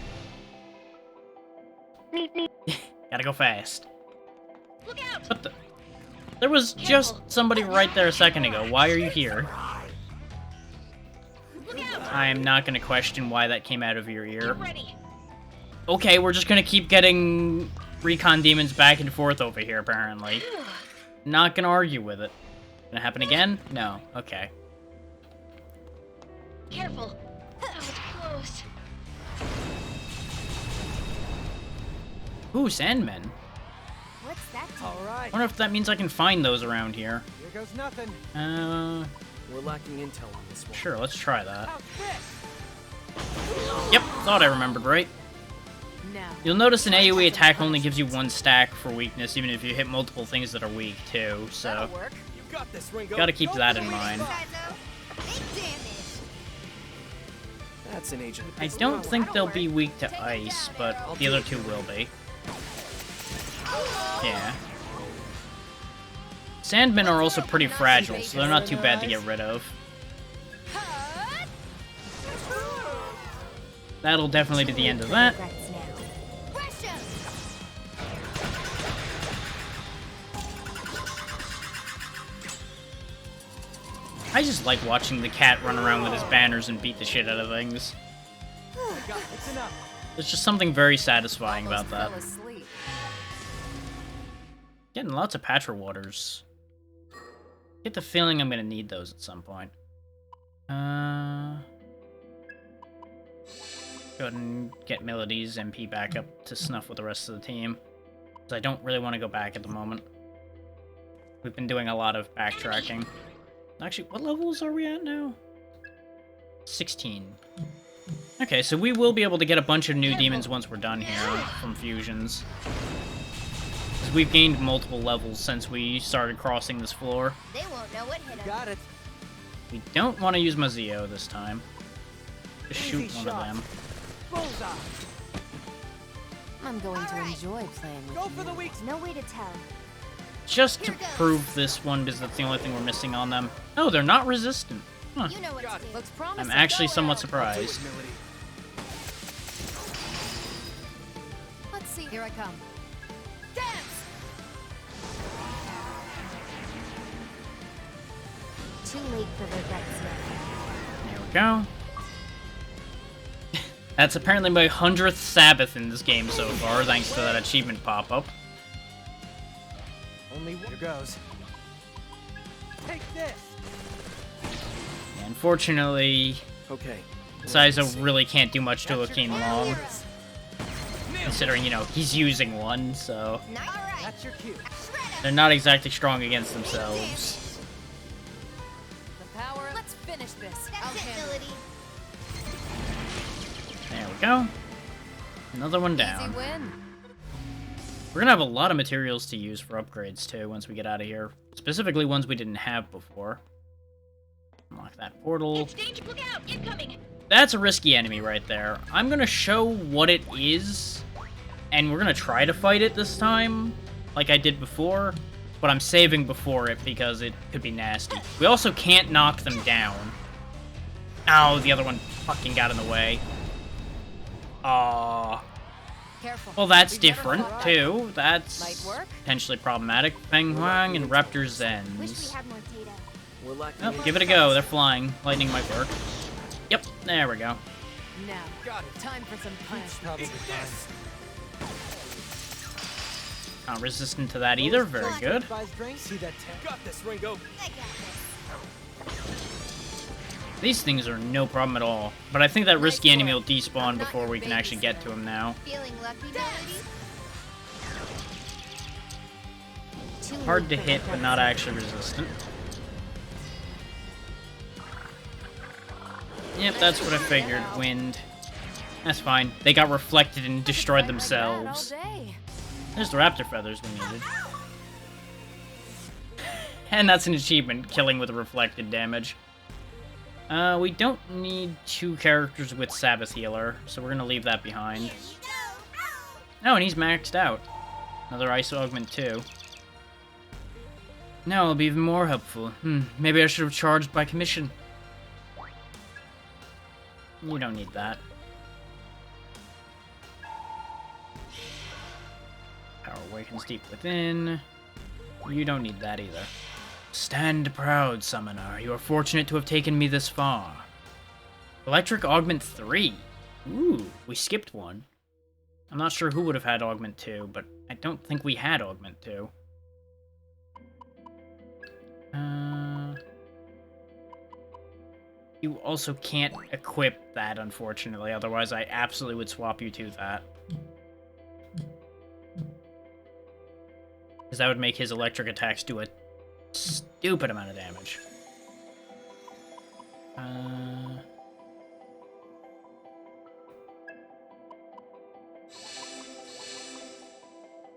Gotta go fast. Look out! What the? There was just somebody right there a second ago. Why are you here? Look out! I am not gonna question why that came out of your ear. Get ready. Okay, we're just gonna keep getting recon demons back and forth over here, apparently. Not gonna argue with it. Gonna happen again? No. Okay. Careful. That was close. Ooh, Sandmen. What's that? All right. Wonder if that means I can find those around here. Here goes nothing. We're lacking intel on this one. Sure, let's try that. How's this? Yep, thought I remembered right. Now. You'll notice an AoE attack only gives you 1 stack for weakness, even if you hit multiple things that are weak, too, so... That'll work. You got this, Ringo. Gotta keep that in mind. Big damage. That's an agent. I don't think they'll be weak to ice, but the other two will be. Yeah. Sandmen are also pretty fragile, so they're not too bad to get rid of. That'll definitely be the end of that. I just like watching the cat run around with his banners and beat the shit out of things. It's enough. There's just something very satisfying about that. Fell asleep. Getting lots of Patra waters. Get the feeling I'm gonna need those at some point. Go ahead and get Melody's MP back up to snuff with the rest of the team. Because I don't really want to go back at the moment. We've been doing a lot of backtracking. Actually, what levels are we at now? 16. Okay, so we will be able to get a bunch of new demons once we're done here from fusions. Because we've gained multiple levels since we started crossing this floor. They won't know what hit 'em. Got it. We don't want to use Mazio this time. Just shoot Easy one shot. of them. Bullseye. I'm going to enjoy playing with Go you. for the weak. No way to tell. Just to prove this one, because that's the only thing we're missing on them. Oh, they're not resistant. Huh. You know what to do. Looks promising. I'm actually Go, somewhat Elle. surprised. Let's see. Here I come. Dance! Too late for regrets now. There we go. That's apparently my 100th Sabbath in this game so far, thanks to that achievement pop-up. Only one. Here goes. Take this. Unfortunately, Okay. Saizo really can't do much to Akeem Long. Considering, you know, he's using one, so... Nice. That's your cue. Shred 'em. They're not exactly strong against themselves. The power. Let's finish this. That's it, Melody. There we go. Another one down. Easy win. We're gonna have a lot of materials to use for upgrades too once we get out of here. Specifically ones we didn't have before. Unlock that portal. Danger, look out! Incoming! That's a risky enemy right there. I'm gonna show what it is, and we're gonna try to fight it this time, like I did before, but I'm saving before it because it could be nasty. We also can't knock them down. Oh, the other one fucking got in the way. Aww. Careful. Well, that's different, too. That's Might work. potentially problematic. Feng Huang and Raptor Wish we Zens. had more data. We're lacking. Oh, give it a go. They're flying. Lightning might work. Yep, there we go. Now, time for some punishment. Probably fine. Not resistant to that either. Very good. See that tank? Got this, Ringo. I got this. These things are no problem at all. But I think that risky enemy will despawn before we can actually get to him now. Feeling lucky, Melody? Hard to hit, but not actually resistant. Yep, that's what I figured. Wind. That's fine. They got reflected and destroyed themselves. There's the raptor feathers we needed. And that's an achievement, killing with reflected damage. We don't need 2 characters with Sabbath Healer, so we're gonna leave that behind. Oh, and he's maxed out. Another Ice Augment too. Now it'll be even more helpful. Maybe I should have charged by commission. You don't need that. Power awakens deep within. You don't need that either. Stand proud, Summoner. You are fortunate to have taken me this far. Electric Augment 3. Ooh, we skipped one. I'm not sure who would have had Augment 2, but I don't think we had Augment 2. You also can't equip that, unfortunately. Otherwise, I absolutely would swap you to that. Because that would make his electric attacks do a stupid amount of damage.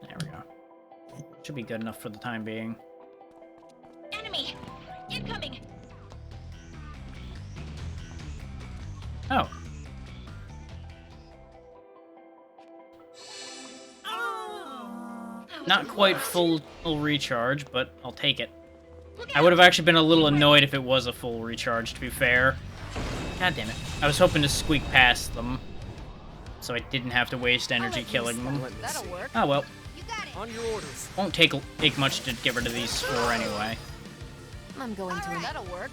There we go. Should be good enough for the time being. Enemy! Incoming! Oh. Not quite full recharge, but I'll take it. I would have actually been a little annoyed if it was a full recharge, to be fair. God damn it. I was hoping to squeak past them, so I didn't have to waste energy killing them. That'll work. Oh well. You got it. On your orders. Won't take much to get rid of these 4 anyway. I'm going to. That'll work.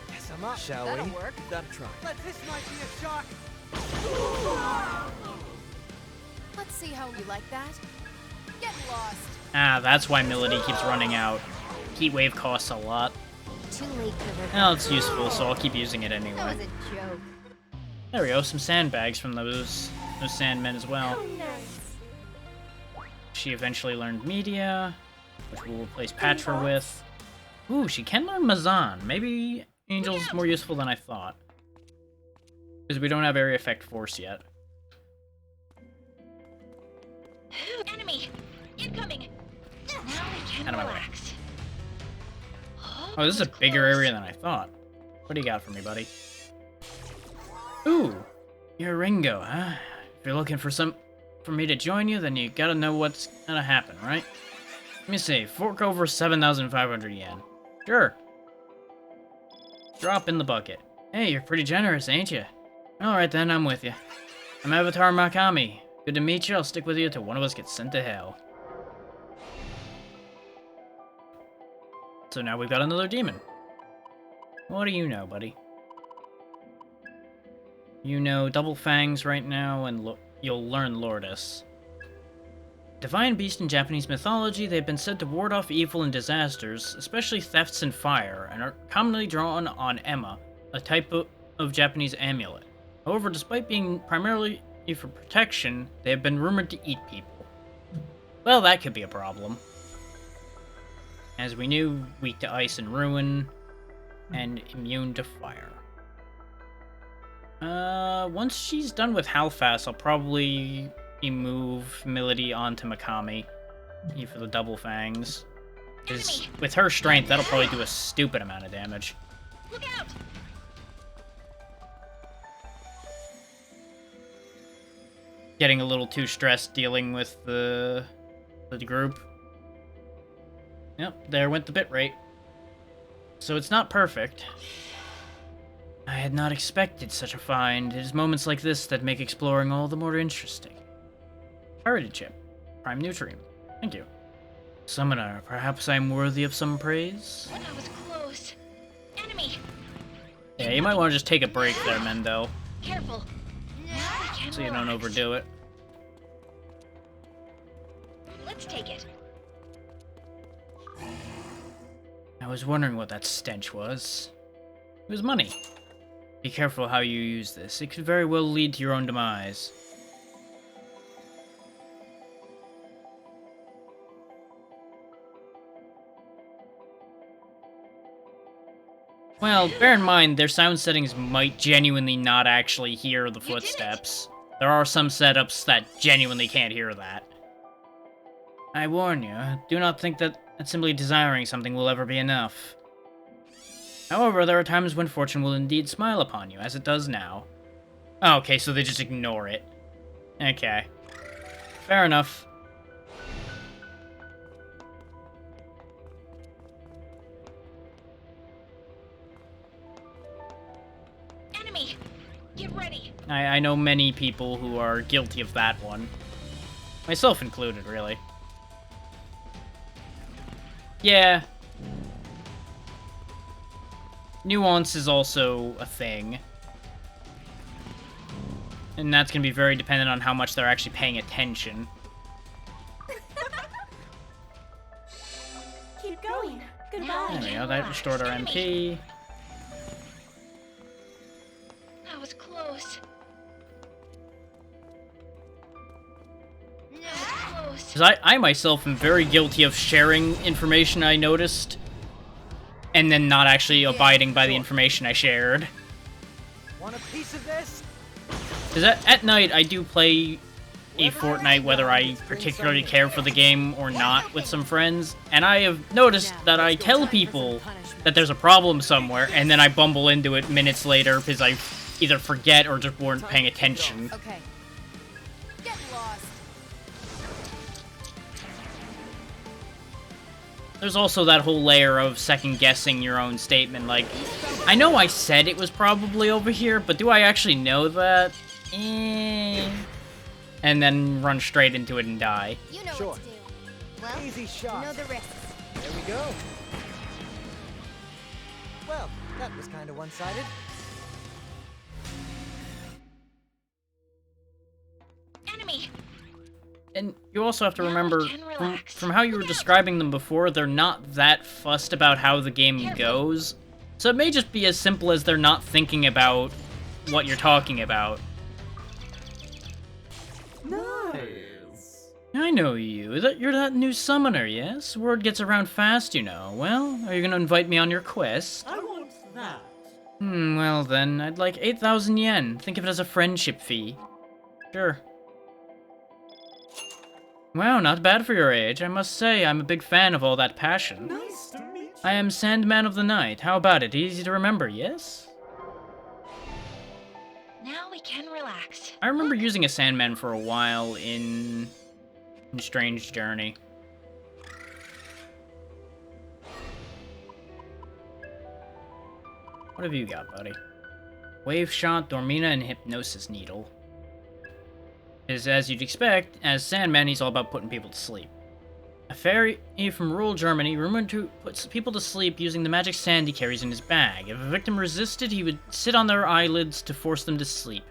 Yes, I'm up. Shall That'll we? work. Gotta try. But this might be a shock. Let's see how you like that. Get lost. Ah, that's why Melody keeps running out. Heat Wave costs a lot. Too late for the Well, it's useful, so I'll keep using it That anyway. was a joke. There we go, some sandbags from those sandmen as well. Oh, nice. She eventually learned Media, which we'll replace Patra with. Ooh, she can learn Mazan. Maybe Angel's more useful than I thought. Because we don't have Area Effect Force yet. Enemy! Incoming! Now we can Out of my way. relax. Oh, this is a bigger area than I thought. What do you got for me, buddy? Ooh, you're Ringo, huh? If you're looking for me to join you, then you gotta know what's gonna happen, right? Let me see, fork over 7,500 yen. Sure. Drop in the bucket. Hey, you're pretty generous, ain't you? Alright then, I'm with you. I'm Avatar Makami. Good to meet you, I'll stick with you till one of us gets sent to hell. So now we've got another demon. What do you know, buddy? You know Double Fangs right now, and you'll learn Lourdes. Divine beast in Japanese mythology, they've been said to ward off evil and disasters, especially thefts and fire, and are commonly drawn on Emma, a type of Japanese amulet. However, despite being primarily for protection, they have been rumored to eat people. Well, that could be a problem. As we knew, weak to ice and ruin, and immune to fire. Once she's done with Halfast, I'll probably move Milady onto Mikami. For the double fangs. Because with her strength, that'll probably do a stupid amount of damage. Look out! Getting a little too stressed dealing with the group. Yep, there went the bitrate. So it's not perfect. I had not expected such a find. It is moments like this that make exploring all the more interesting. Pirated ship. Prime nutrient. Thank you. Summoner, perhaps I'm worthy of some praise? That was close. Enemy! Yeah, you might want to just take a break there, Mendo. Careful. So you don't overdo it. Let's take it. I was wondering what that stench was. It was money. Be careful how you use this. It could very well lead to your own demise. Well, bear in mind, their sound settings might genuinely not actually hear the footsteps. There are some setups that genuinely can't hear that. I warn you, do not think that simply desiring something will ever be enough. However, there are times when fortune will indeed smile upon you, as it does now. Oh, okay, so they just ignore it. Okay. Fair enough. Enemy! Get ready! I know many people who are guilty of that one. Myself included, really. Yeah. Nuance is also a thing. And that's going to be very dependent on how much they're actually paying attention. Keep going. Goodbye. There we go, that restored our MP. That was close. Because I myself am very guilty of sharing information I noticed, and then not actually abiding by the information I shared. Want a piece of this? Because at night, I do play a Fortnite whether I particularly care for the game or not with some friends, and I have noticed that I tell people that there's a problem somewhere, and then I bumble into it minutes later because I either forget or just weren't paying attention. Okay. Get lost. There's also that whole layer of second-guessing your own statement, like, I know I said it was probably over here, but do I actually know that? And then run straight into it and die. You know what to do. Well, easy shot. You know the risks. There we go. Well, that was kind of one-sided. Enemy! And you also have to remember, from how you were describing them before, they're not that fussed about how the game goes. So it may just be as simple as they're not thinking about what you're talking about. Nice. I know you. You're that new summoner, yes? Word gets around fast, you know. Well, are you gonna invite me on your quest? I want that. Well then, I'd like 8,000 yen. Think of it as a friendship fee. Sure. Wow, not bad for your age. I must say, I'm a big fan of all that passion. Nice to meet you. I am Sandman of the Night. How about it? Easy to remember, yes? Now we can relax. I remember using a Sandman for a while in Strange Journey. What have you got, buddy? Wave Shot, Dormina, and Hypnosis Needle. Is, as you'd expect, as Sandman, he's all about putting people to sleep. A fairy from rural Germany rumored to put people to sleep using the magic sand he carries in his bag. If a victim resisted, he would sit on their eyelids to force them to sleep.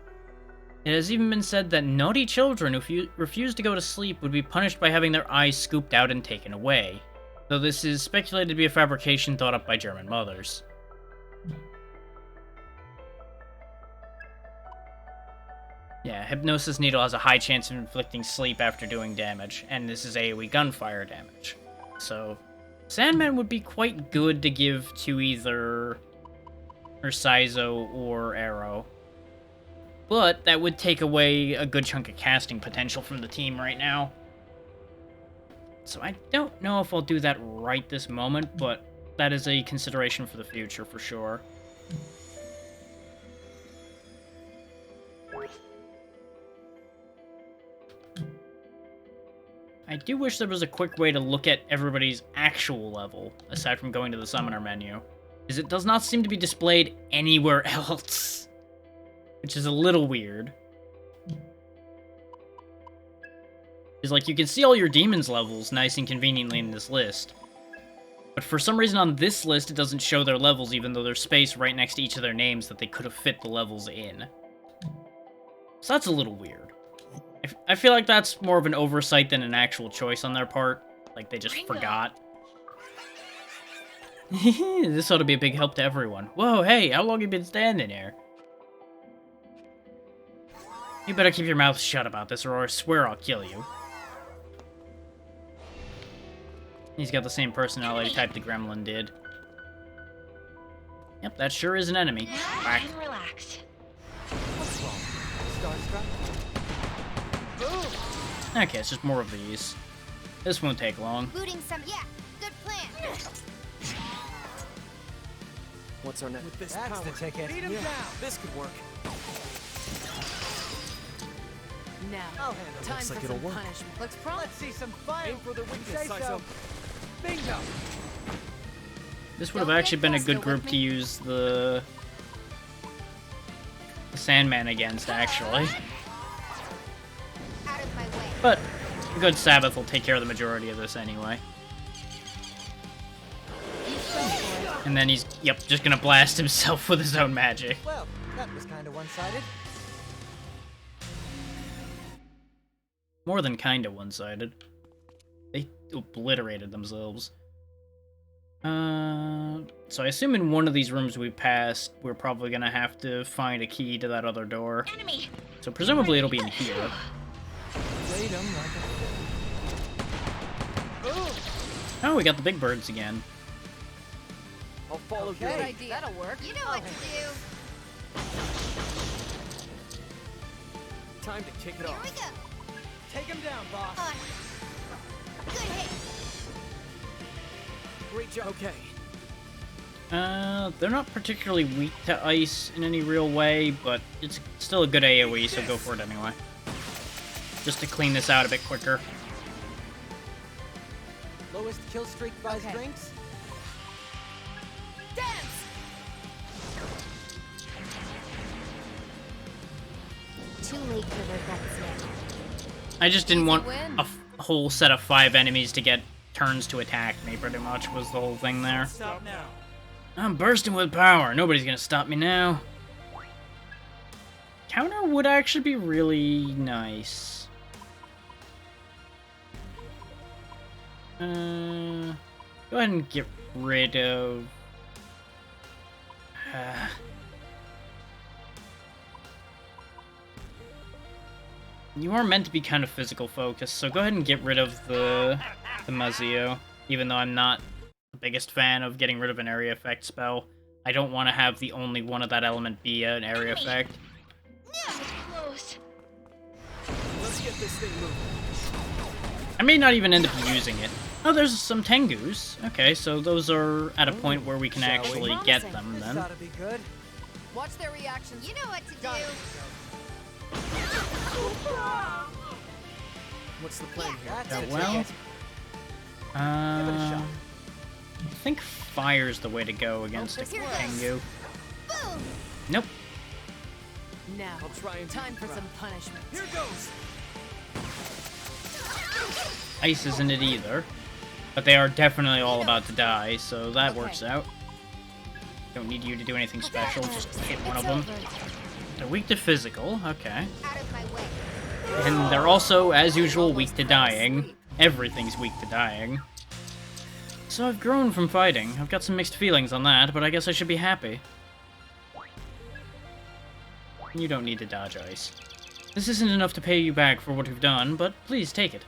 It has even been said that naughty children who refused to go to sleep would be punished by having their eyes scooped out and taken away, though this is speculated to be a fabrication thought up by German mothers. Yeah, Hypnosis Needle has a high chance of inflicting sleep after doing damage, and this is AoE gunfire damage. So, Sandman would be quite good to give to either Ursizo or Arrow. But that would take away a good chunk of casting potential from the team right now. So I don't know if I'll do that right this moment, but that is a consideration for the future for sure. I do wish there was a quick way to look at everybody's actual level, aside from going to the summoner menu, because it does not seem to be displayed anywhere else, which is a little weird. It's like, you can see all your demons' levels nice and conveniently in this list, but for some reason on this list it doesn't show their levels, even though there's space right next to each of their names that they could have fit the levels in. So that's a little weird. I feel like that's more of an oversight than an actual choice on their part. Like, they just forgot. This ought to be a big help to everyone. Whoa, hey, how long have you been standing here? You better keep your mouth shut about this, or I swear I'll kill you. He's got the same personality type the gremlin did. Yep, that sure is an enemy. Whack. I'm relaxed. What's wrong? Starstruck? Okay, it's just more of these. This won't take long. Looting some. Yeah, good plan. What's our next? With this That's power. the ticket. Beat him Yeah, down. this could work. Now, I'll handle it. time Looks for like some it'll work. punishment. Looks promising. Let's see some fire. Aim for the Say weakness, so. Saizo. Bingo. This would have Don't actually get been a flustered good group with to me. use the Sandman against, actually. Out of my way. But a good Sabbath will take care of the majority of this anyway. And then he's, yep, just gonna blast himself with his own magic. Well, that was kind of one-sided. More than kinda one-sided. They obliterated themselves. So I assume in one of these rooms we passed, we're probably gonna have to find a key to that other door. Enemy. So presumably it'll be in here. Played 'em like a Oh, we got the big birds again. I'll follow Good your lead. idea. That'll work. You know what to do. Time to kick it Here off. we go. Take him down, boss. On. Good hit. Great job. Okay. They're not particularly weak to ice in any real way, but it's still a good AoE, so go for it anyway. Just to clean this out a bit quicker. Lowest kill streak buys Okay. drinks. Dance! Too late for regrets now. I just didn't Easy want win. a whole set of 5 enemies to get turns to attack me, pretty much, was the whole thing there. Stop now. I'm bursting with power. Nobody's gonna stop me now. Counter would actually be really nice. Go ahead and get rid of... You are meant to be kind of physical focused, so go ahead and get rid of the Muzio. Even though I'm not the biggest fan of getting rid of an area effect spell, I don't want to have the only one of that element be an area effect. Close. Let's get this thing moving. I may not even end up using it. Oh, there's some Tengus. Okay, so those are at a point where we can Shall we? actually get Promising. them This then. ought to be good. Watch their reactions. You know what to Got do. it. What's the plan here? That's Yeah, the well, ticket. I think fire's the way to go against a this works. Tengu. Boom. Nope. Now, I'll try and time do for the some round. punishment. Here goes. Ice isn't it either. But they are definitely all about to die, so that Okay. works out. Don't need you to do anything special, just hit one of It's them. over. They're weak to physical, okay. Out of my way. And they're also, as usual, weak to dying. Everything's weak to dying. So I've grown from fighting. I've got some mixed feelings on that, but I guess I should be happy. You don't need to dodge ice. This isn't enough to pay you back for what you've done, but please take it.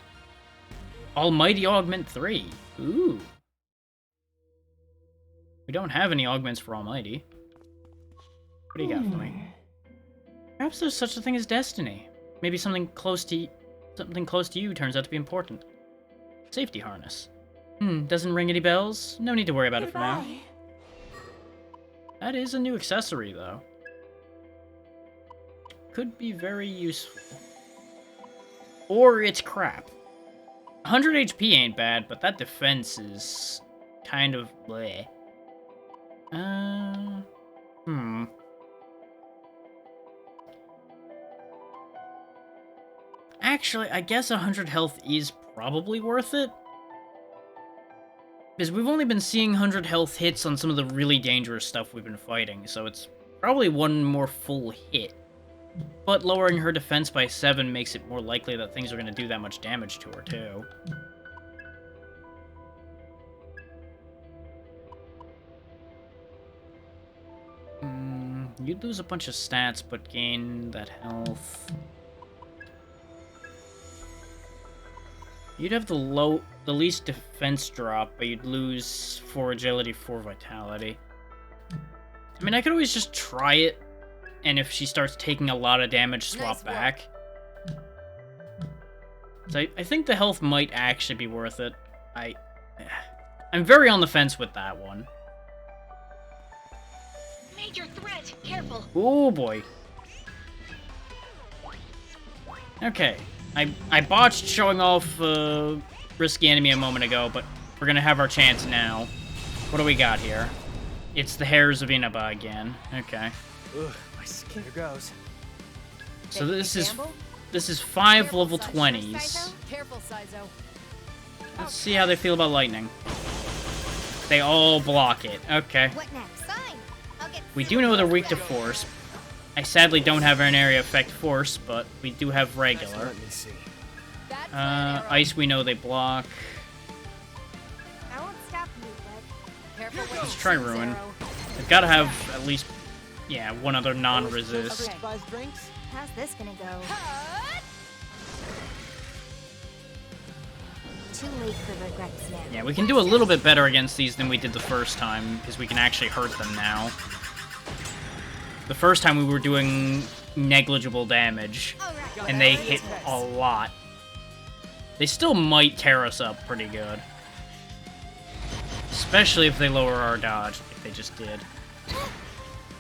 Almighty Augment 3. Ooh. We don't have any augments for Almighty. What do you got for me? Perhaps there's such a thing as destiny. Maybe something close to you turns out to be important. Safety harness. Doesn't ring any bells? No need to worry about it for now. That is a new accessory, though. Could be very useful. Or it's crap. 100 HP ain't bad, but that defense is kind of bleh. Actually, I guess 100 health is probably worth it. Because we've only been seeing 100 health hits on some of the really dangerous stuff we've been fighting, so it's probably one more full hit. But lowering her defense by 7 makes it more likely that things are going to do that much damage to her, too. You'd lose a bunch of stats, but gain that health. You'd have the least defense drop, but you'd lose 4 agility, 4 vitality. I mean, I could always just try it, and if she starts taking a lot of damage, swap back. So I think the health might actually be worth it. I'm very on the fence with that one. Major threat! Careful! Oh boy. Okay. I botched showing off Risky Enemy a moment ago, but we're gonna have our chance now. What do we got here? It's the Hairs of Inaba again. Okay. Ugh, my skin. Here goes. So this is 5 level 20s. Careful, Saizo. Let's see how they feel about lightning. They all block it. Okay. What next? Fine. We do know they're weak to force. I sadly don't have an area effect force, but we do have regular. Let me see. Ice we know they block. I won't stop you, but Careful. Let's try Ruin. They've got to have at least, yeah, one other non-resist. how's this gonna go? Too late for regrets now. Yeah, we can do a little bit better against these than we did the first time, because we can actually hurt them now. The first time we were doing negligible damage, and they hit a lot. They still might tear us up pretty good. Especially if they lower our dodge, like they just did.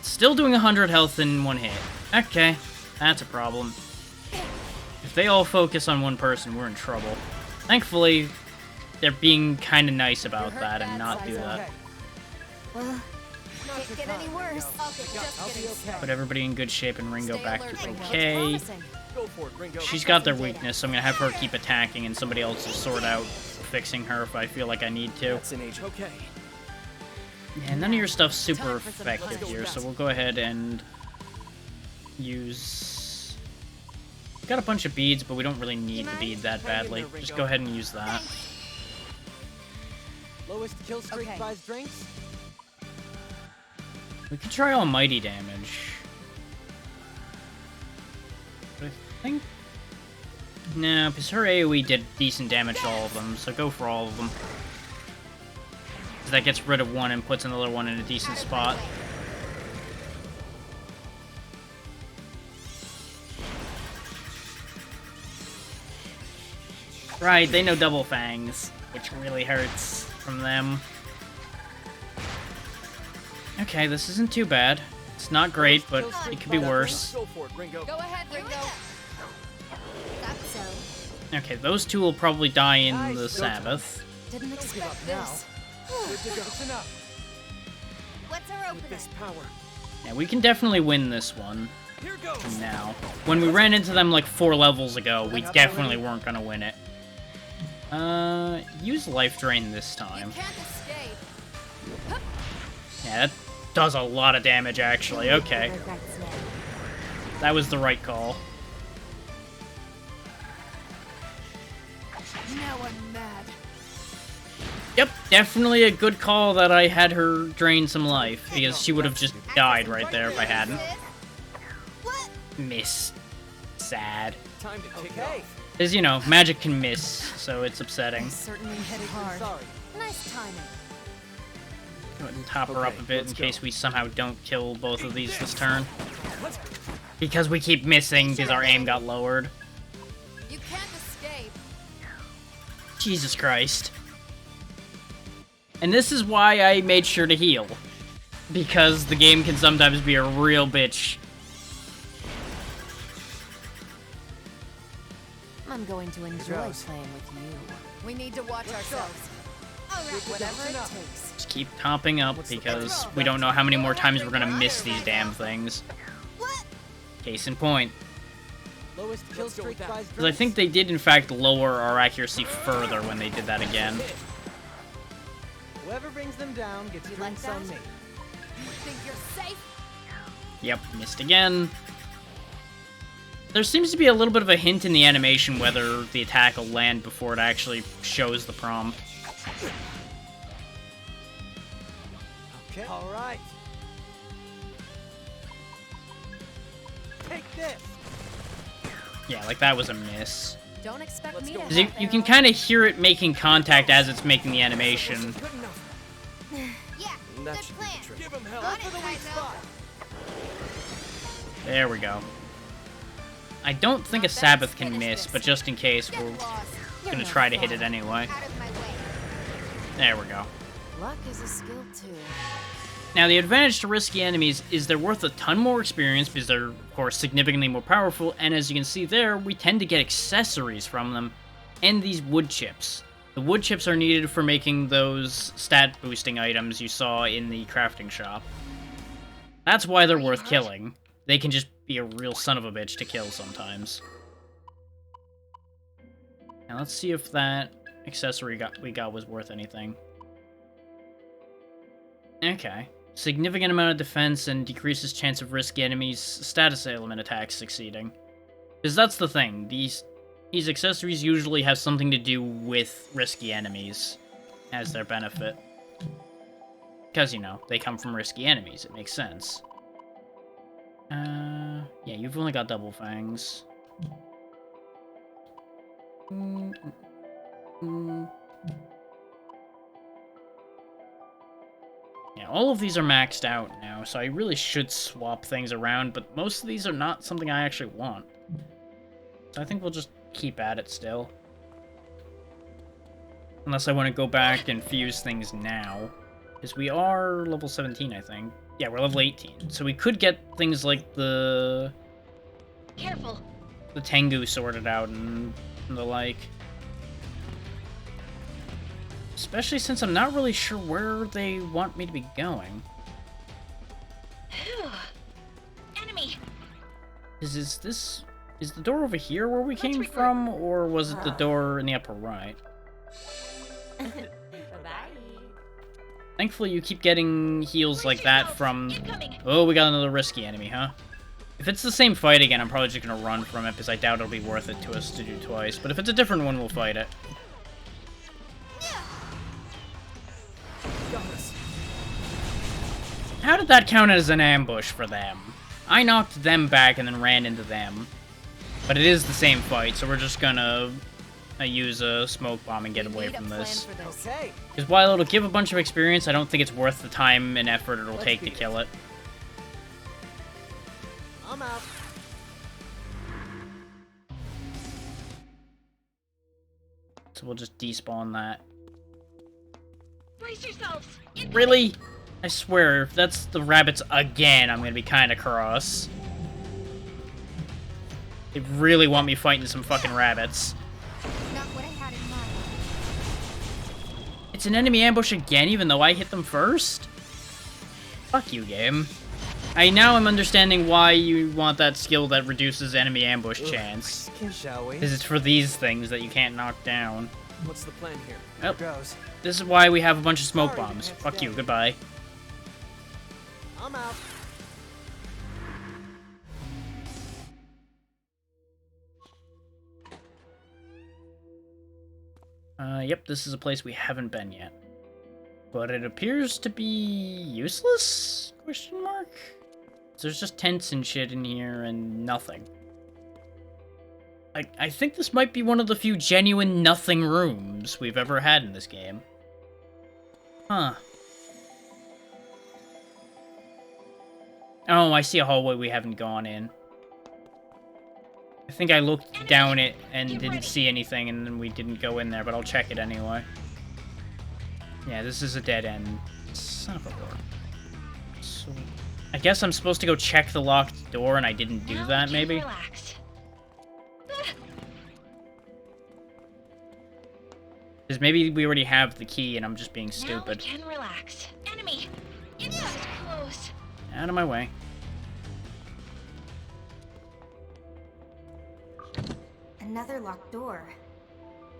Still doing 100 health in one hit. Okay, that's a problem. If they all focus on one person, we're in trouble. Thankfully, they're being kind of nice about that and not do that. Well, can't get any worse. Put everybody in good shape and Ringo back to okay. She's got their weakness, so I'm gonna have her keep attacking and somebody else will sort out fixing her if I feel like I need to. Yeah, none of your stuff's super effective here, so we'll go ahead and use... Got a bunch of beads, but we don't really need the bead that badly. Just go ahead and use that. Lowest kill streak buys drinks. We could try almighty damage. But I think... No, because her AoE did decent damage to all of them, so go for all of them. Because that gets rid of one and puts another one in a decent spot. Right, they know double fangs, which really hurts from them. Okay, this isn't too bad. It's not great, but it could be worse. Go ahead, Ringo. Okay, those two will probably die in the Sabbath. Didn't expect this. What's our opener? Yeah, we can definitely win this one. Now, when we ran into them like 4 levels ago, we definitely weren't gonna win it. Use Life Drain this time. Yeah, that does a lot of damage, actually. Okay. That was the right call. Now I'm mad. Yep, definitely a good call that I had her drain some life, because she would have just died right there if I hadn't. Miss. sad. Time to take off. Because, you know, magic can miss, so it's upsetting. Certainly hit hard. Sorry. Nice timing. Go ahead and top her up a bit in case we somehow don't kill both of these this turn. Because we keep missing because our aim got lowered. You can't escape. Jesus Christ. And this is why I made sure to heal. Because the game can sometimes be a real bitch. I'm going to enjoy playing with you. We need to watch ourselves. All right, whatever it takes. Just keep topping up because we don't know how many more times we're gonna miss these damn things. Case in point. Lowest kill streak buys Because I think they did in fact lower our accuracy further when they did that again. Whoever brings them down gets drinks on me. You think you're safe? Yep, missed again. There seems to be a little bit of a hint in the animation whether the attack will land before it actually shows the prompt. Okay. All right. Take this. Yeah, like that was a miss. Don't expect me to 'Cause you can kind of hear it making contact as it's making the animation. Yeah, That good should be plan. the trick. Give him hell. Got it, Kaizo. There we go. I don't think a Sabbath can miss, but just in case, we're gonna try to hit it anyway. Out of my way. There we go. Luck is a skill too. Now, the advantage to risky enemies is they're worth a ton more experience because they're, of course, significantly more powerful, and as you can see there, we tend to get accessories from them, and these wood chips. The wood chips are needed for making those stat-boosting items you saw in the crafting shop. That's why they're worth killing. They can just be a real son of a bitch to kill sometimes. Now, let's see if that accessory we got was worth anything. Okay. Significant amount of defense and decreases chance of risky enemies' status element attacks succeeding. Because that's the thing, these accessories usually have something to do with risky enemies as their benefit. Because, you know, they come from risky enemies, it makes sense. Yeah, you've only got double fangs. Yeah, all of these are maxed out now, so I really should swap things around, but most of these are not something I actually want. So I think we'll just keep at it still. Unless I want to go back and fuse things now. Because we are level 17, I think. Yeah, we're level 18. So we could get things like the Careful. Tengu sorted out and the like. Especially since I'm not really sure where they want me to be going. Enemy. Is the door over here where we came from, or was it the door in the upper right? Bye-bye. Thankfully, you keep getting heals like that from... Oh, we got another risky enemy, huh? If it's the same fight again, I'm probably just gonna run from it, because I doubt it'll be worth it to us to do twice. But if it's a different one, we'll fight it. How did that count as an ambush for them? I knocked them back and then ran into them. But it is the same fight, so we're just gonna use a smoke bomb and get away from this. Because while it'll give a bunch of experience, I don't think it's worth the time and effort it'll take to kill it. I'm out. So we'll just despawn that. Brace yourselves. Really? I swear, if that's the rabbits again, I'm gonna be kinda cross. They really want me fighting some fucking rabbits. Not what I had in mind. It's an enemy ambush again, even though I hit them first? Fuck you, game. Now I'm understanding why you want that skill that reduces enemy ambush chance. Shall we? Because it's for these things that you can't knock down. What's the plan here? Oh, this is why we have a bunch of smoke bombs. Fuck you, goodbye. I'm out. Yep, this is a place we haven't been yet. But it appears to be useless? Question mark? There's just tents and shit in here and nothing. I think this might be one of the few genuine nothing rooms we've ever had in this game. Huh. Oh, I see a hallway we haven't gone in. I think I looked down it and didn't see anything, and then we didn't go in there, but I'll check it anyway. Yeah, this is a dead end. Son of a whore. So, I guess I'm supposed to go check the locked door, and I didn't do that, maybe? Because maybe we already have the key, and I'm just being stupid. Now we can relax. Enemy! It's close. Out of my way. Another locked door.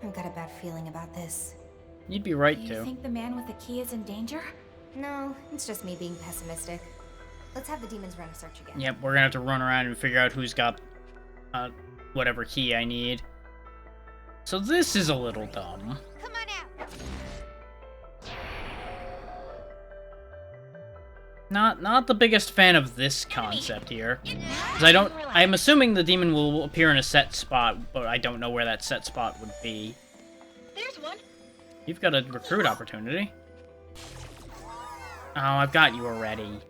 I've got a bad feeling about this. You'd be right, Do too. you think the man with the key is in danger? No, it's just me being pessimistic. Let's have the demons run a search again. Yep, we're gonna have to run around and figure out who's got whatever key I need. So this is a little dumb. Come on out. Not the biggest fan of this concept here. 'Cause I'm assuming the demon will appear in a set spot, but I don't know where that set spot would be. There's one. You've got a recruit opportunity. Oh, I've got you already.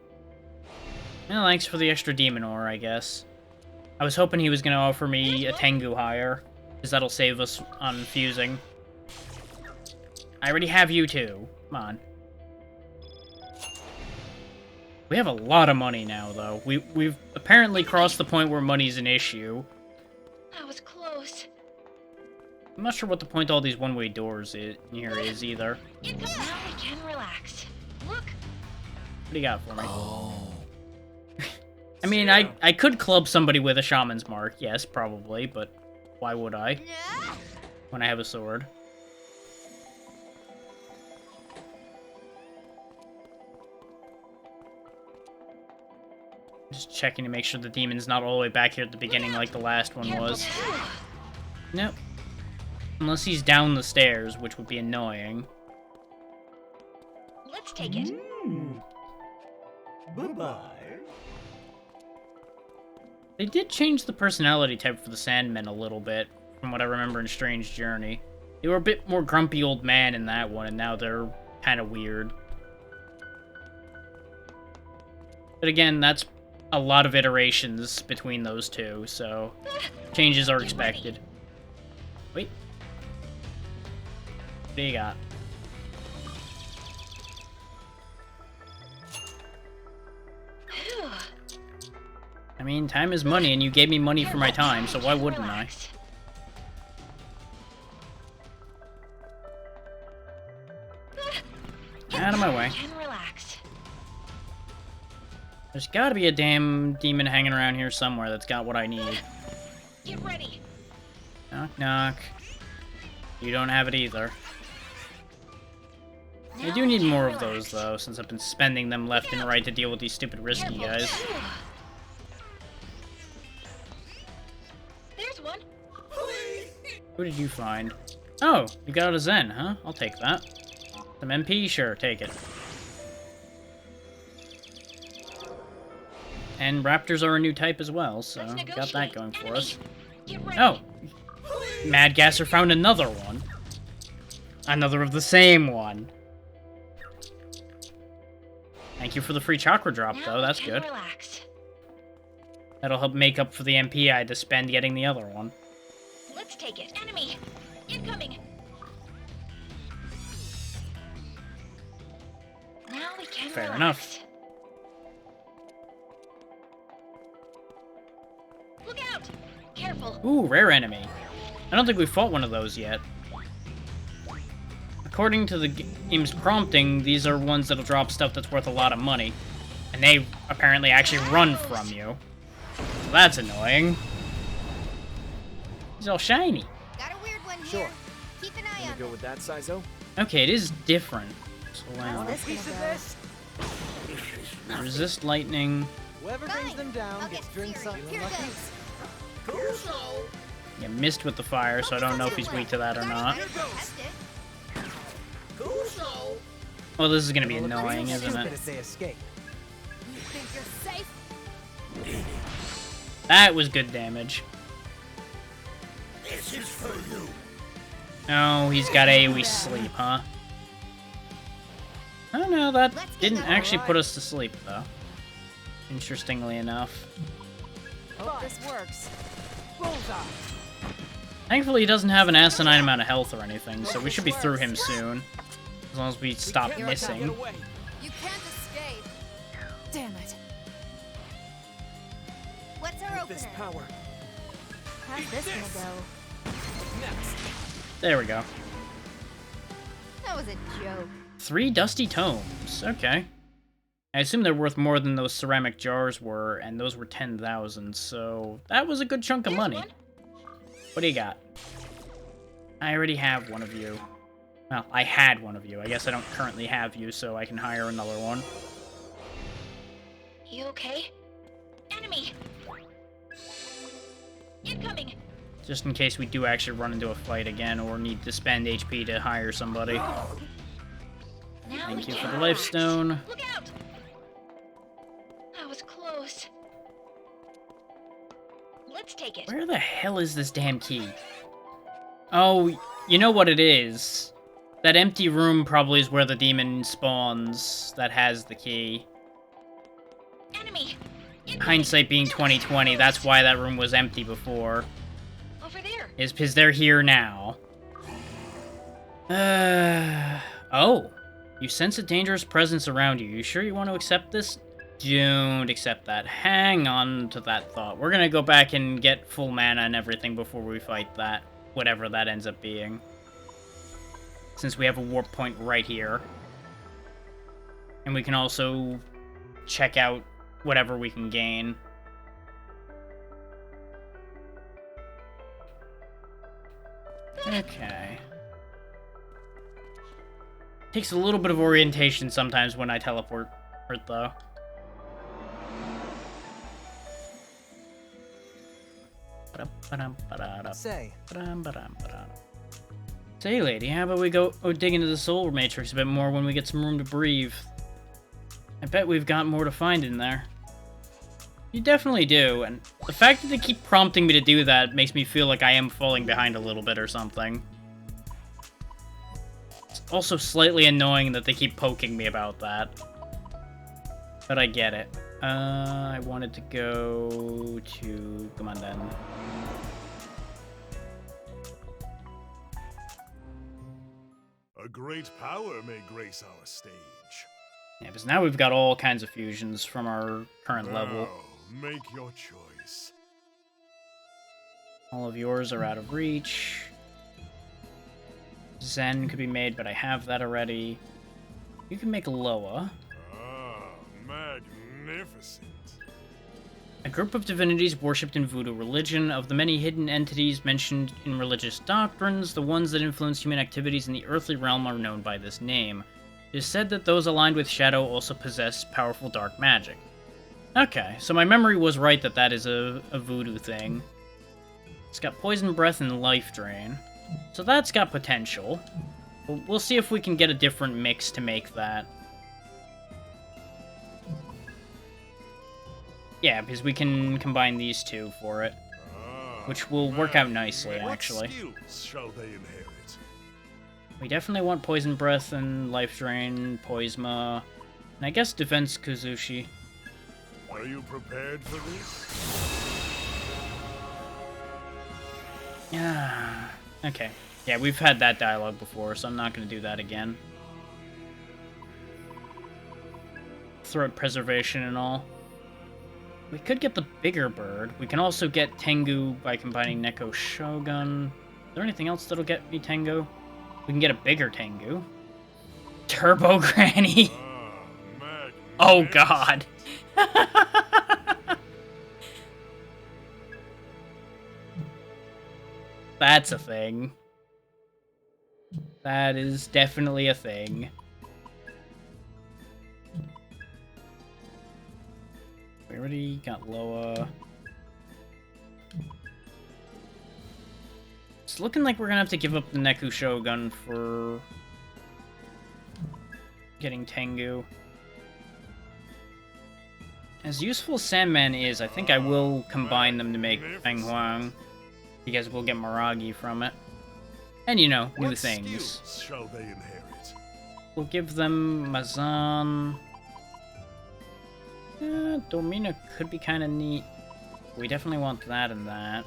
Well, thanks for the extra demon ore, I guess. I was hoping he was gonna offer me a Tengu hire, because that'll save us on fusing. I already have you too. Come on. We have a lot of money now, though. We've apparently crossed the point where money's an issue. That was close. I'm not sure what the point of all these one-way doors here is either. Now we can relax. Look. What do you got for me? Oh. I mean, I could club somebody with a shaman's mark, yes, probably, but why would I? When I have a sword. Just checking to make sure the demon's not all the way back here at the beginning like the last one was. Nope. Unless he's down the stairs, which would be annoying. Let's take it. Bye-bye. They did change the personality type for the Sandmen a little bit, from what I remember in Strange Journey. They were a bit more grumpy old man in that one, and now they're kind of weird. But again, that's a lot of iterations between those two, so changes are expected. Wait. What do you got? I mean, time is money, and you gave me money for my time, so why wouldn't I? Out of my way. There's gotta be a damn demon hanging around here somewhere that's got what I need. Get ready. Knock, knock. You don't have it either. I do need more of those, though, since I've been spending them left and right to deal with these stupid risky guys. There's one. Who did you find? Oh, you got a Zen, huh? I'll take that. Some MP? Sure, take it. And raptors are a new type as well, so got that going for us. Oh! Mad Gasser found another one. Another of the same one. Thank you for the free chakra drop, though. That's good. That'll help make up for the MP I had to spend getting the other one. Let's take it. Enemy! Incoming! Now we can Fair relax. enough. Look out! Careful. Ooh, rare enemy. I don't think we fought one of those yet. According to the game's prompting, these are ones that'll drop stuff that's worth a lot of money. And they apparently actually run from you. So that's annoying. He's all shiny. Got a weird one here. Sure. Keep an eye Can on you go with that, Sizo? Okay, it is different. So, How's this gonna go? resist lightning. Whoever brings them down gets drinks on Here lucky. goes. Yeah, missed with the fire, so I don't know if he's weak to that or not. Test it. Well, this is gonna be annoying, isn't Stupid it? if they escape. You think you're safe? That was good damage. This is for you. Oh, he's got AoE sleep, huh? Oh no, that didn't actually put us to sleep, though. Interestingly enough. Hope this works. Bullseye. Thankfully, he doesn't have an asinine amount of health or anything, so we should be through him soon. As long as we stop missing. You can't escape. Damn it. What's our opener? This power. How's this gonna go? Next. There we go. That was a joke. 3 dusty tomes. Okay. I assume they're worth more than those ceramic jars were, and those were 10,000, so that was a good chunk of money. What do you got? I already have one of you. Well, I had one of you. I guess I don't currently have you, so I can hire another one. You okay? Enemy! Incoming! Just in case we do actually run into a fight again, or need to spend HP to hire somebody. Thank you for the life stone. Look out! That was close. Let's take it. Where the hell is this damn key? Oh, you know what it is. That empty room probably is where the demon spawns that has the key. Enemy! Hindsight being 2020, that's why that room was empty before. Over there. Is because they're here now. Oh. You sense a dangerous presence around you. You sure you want to accept this? Don't accept that. Hang on to that thought. We're gonna go back and get full mana and everything before we fight that. Whatever that ends up being. Since we have a warp point right here. And we can also check out whatever we can gain. Okay. Takes a little bit of orientation sometimes when I teleport, though. Say, lady, how about we go dig into the solar matrix a bit more when we get some room to breathe? I bet we've got more to find in there. You definitely do, and the fact that they keep prompting me to do that makes me feel like I am falling behind a little bit or something. It's also slightly annoying that they keep poking me about that. But I get it. I wanted to go to... Come on, then. A great power may grace our stage. Yeah, because now we've got all kinds of fusions from our current level. Make your choice. All of yours are out of reach. Zen could be made, but I have that already. You can make Loa. Ah, magnificent. A group of divinities worshipped in voodoo religion. Of the many hidden entities mentioned in religious doctrines, the ones that influence human activities in the earthly realm are known by this name. It is said that those aligned with Shadow also possess powerful dark magic. Okay, so my memory was right that that is a voodoo thing. It's got Poison Breath and Life Drain. So that's got potential. We'll see if we can get a different mix to make that. Yeah, because we can combine these two for it. Which will work out nicely, actually. What skills shall they inherit? We definitely want Poison Breath and Life Drain, Poisma, and I guess Defense Kuzushi. Are you prepared for this? Yeah. Okay. Yeah, we've had that dialogue before, so I'm not going to do that again. Throat preservation and all. We could get the bigger bird. We can also get Tengu by combining Neko Shogun. Is there anything else that'll get me Tengu? We can get a bigger Tengu. Turbo Granny! Oh god! That's a thing. That is definitely a thing. We already got Loa. It's looking like we're gonna have to give up the Neku Shogun for getting Tengu. As useful as Sandman is, I think I will combine them to make Feng Huang. Because we'll get Miragi from it. And, you know, new What things. skills shall they inherit? We'll give them Mazan. Dormina could be kind of neat. We definitely want that and that.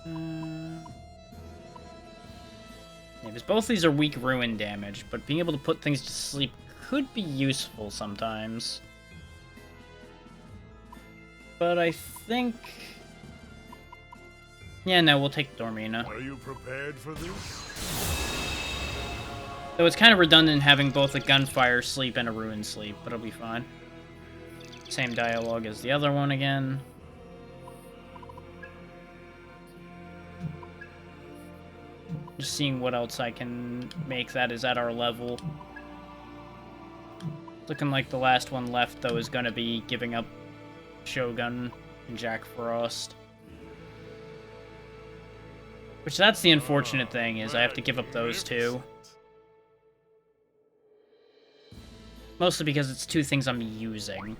Yeah, because both these are weak ruin damage, but being able to put things to sleep could be useful sometimes. But I think... Yeah, no, we'll take Dormina. Are you prepared for this? Though it's kind of redundant having both a gunfire sleep and a ruin sleep, but it'll be fine. Same dialogue as the other one again. Just seeing what else I can make that is at our level. Looking like the last one left, though, is gonna be giving up Shogun and Jack Frost. Which, that's the unfortunate thing, is I have to give up those two. Mostly because it's two things I'm using.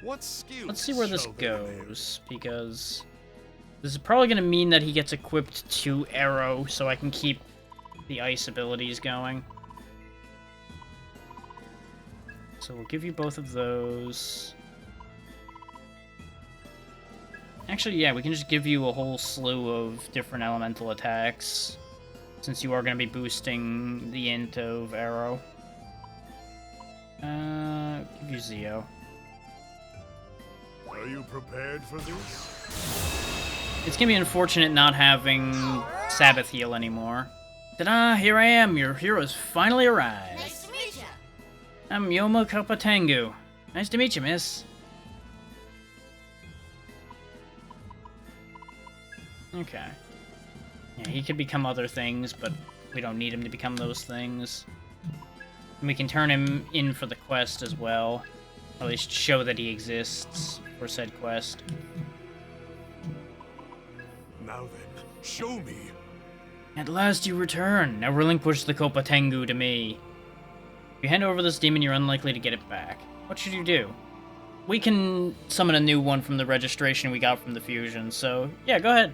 What skills Let's see where this shall they inherit? goes, because this is probably going to mean that he gets equipped to Arrow, so I can keep the ice abilities going. So we'll give you both of those. Actually, yeah, we can just give you a whole slew of different elemental attacks, since you are going to be boosting the int of Arrow. Give you Zeo. Are you prepared for this? It's gonna be unfortunate not having Sabbath heal anymore. Ta-da! Here I am, your heroes finally arrived. Nice to meet ya. I'm Yoma Kapatengu. Nice to meet you, miss. Okay. Yeah, he could become other things, but we don't need him to become those things. And we can turn him in for the quest as well. Or at least show that he exists for said quest. Now then, show me. At last you return. Now relinquish the Kopatengu to me. If you hand over this demon, you're unlikely to get it back. What should you do? We can summon a new one from the registration we got from the fusion, so yeah, go ahead.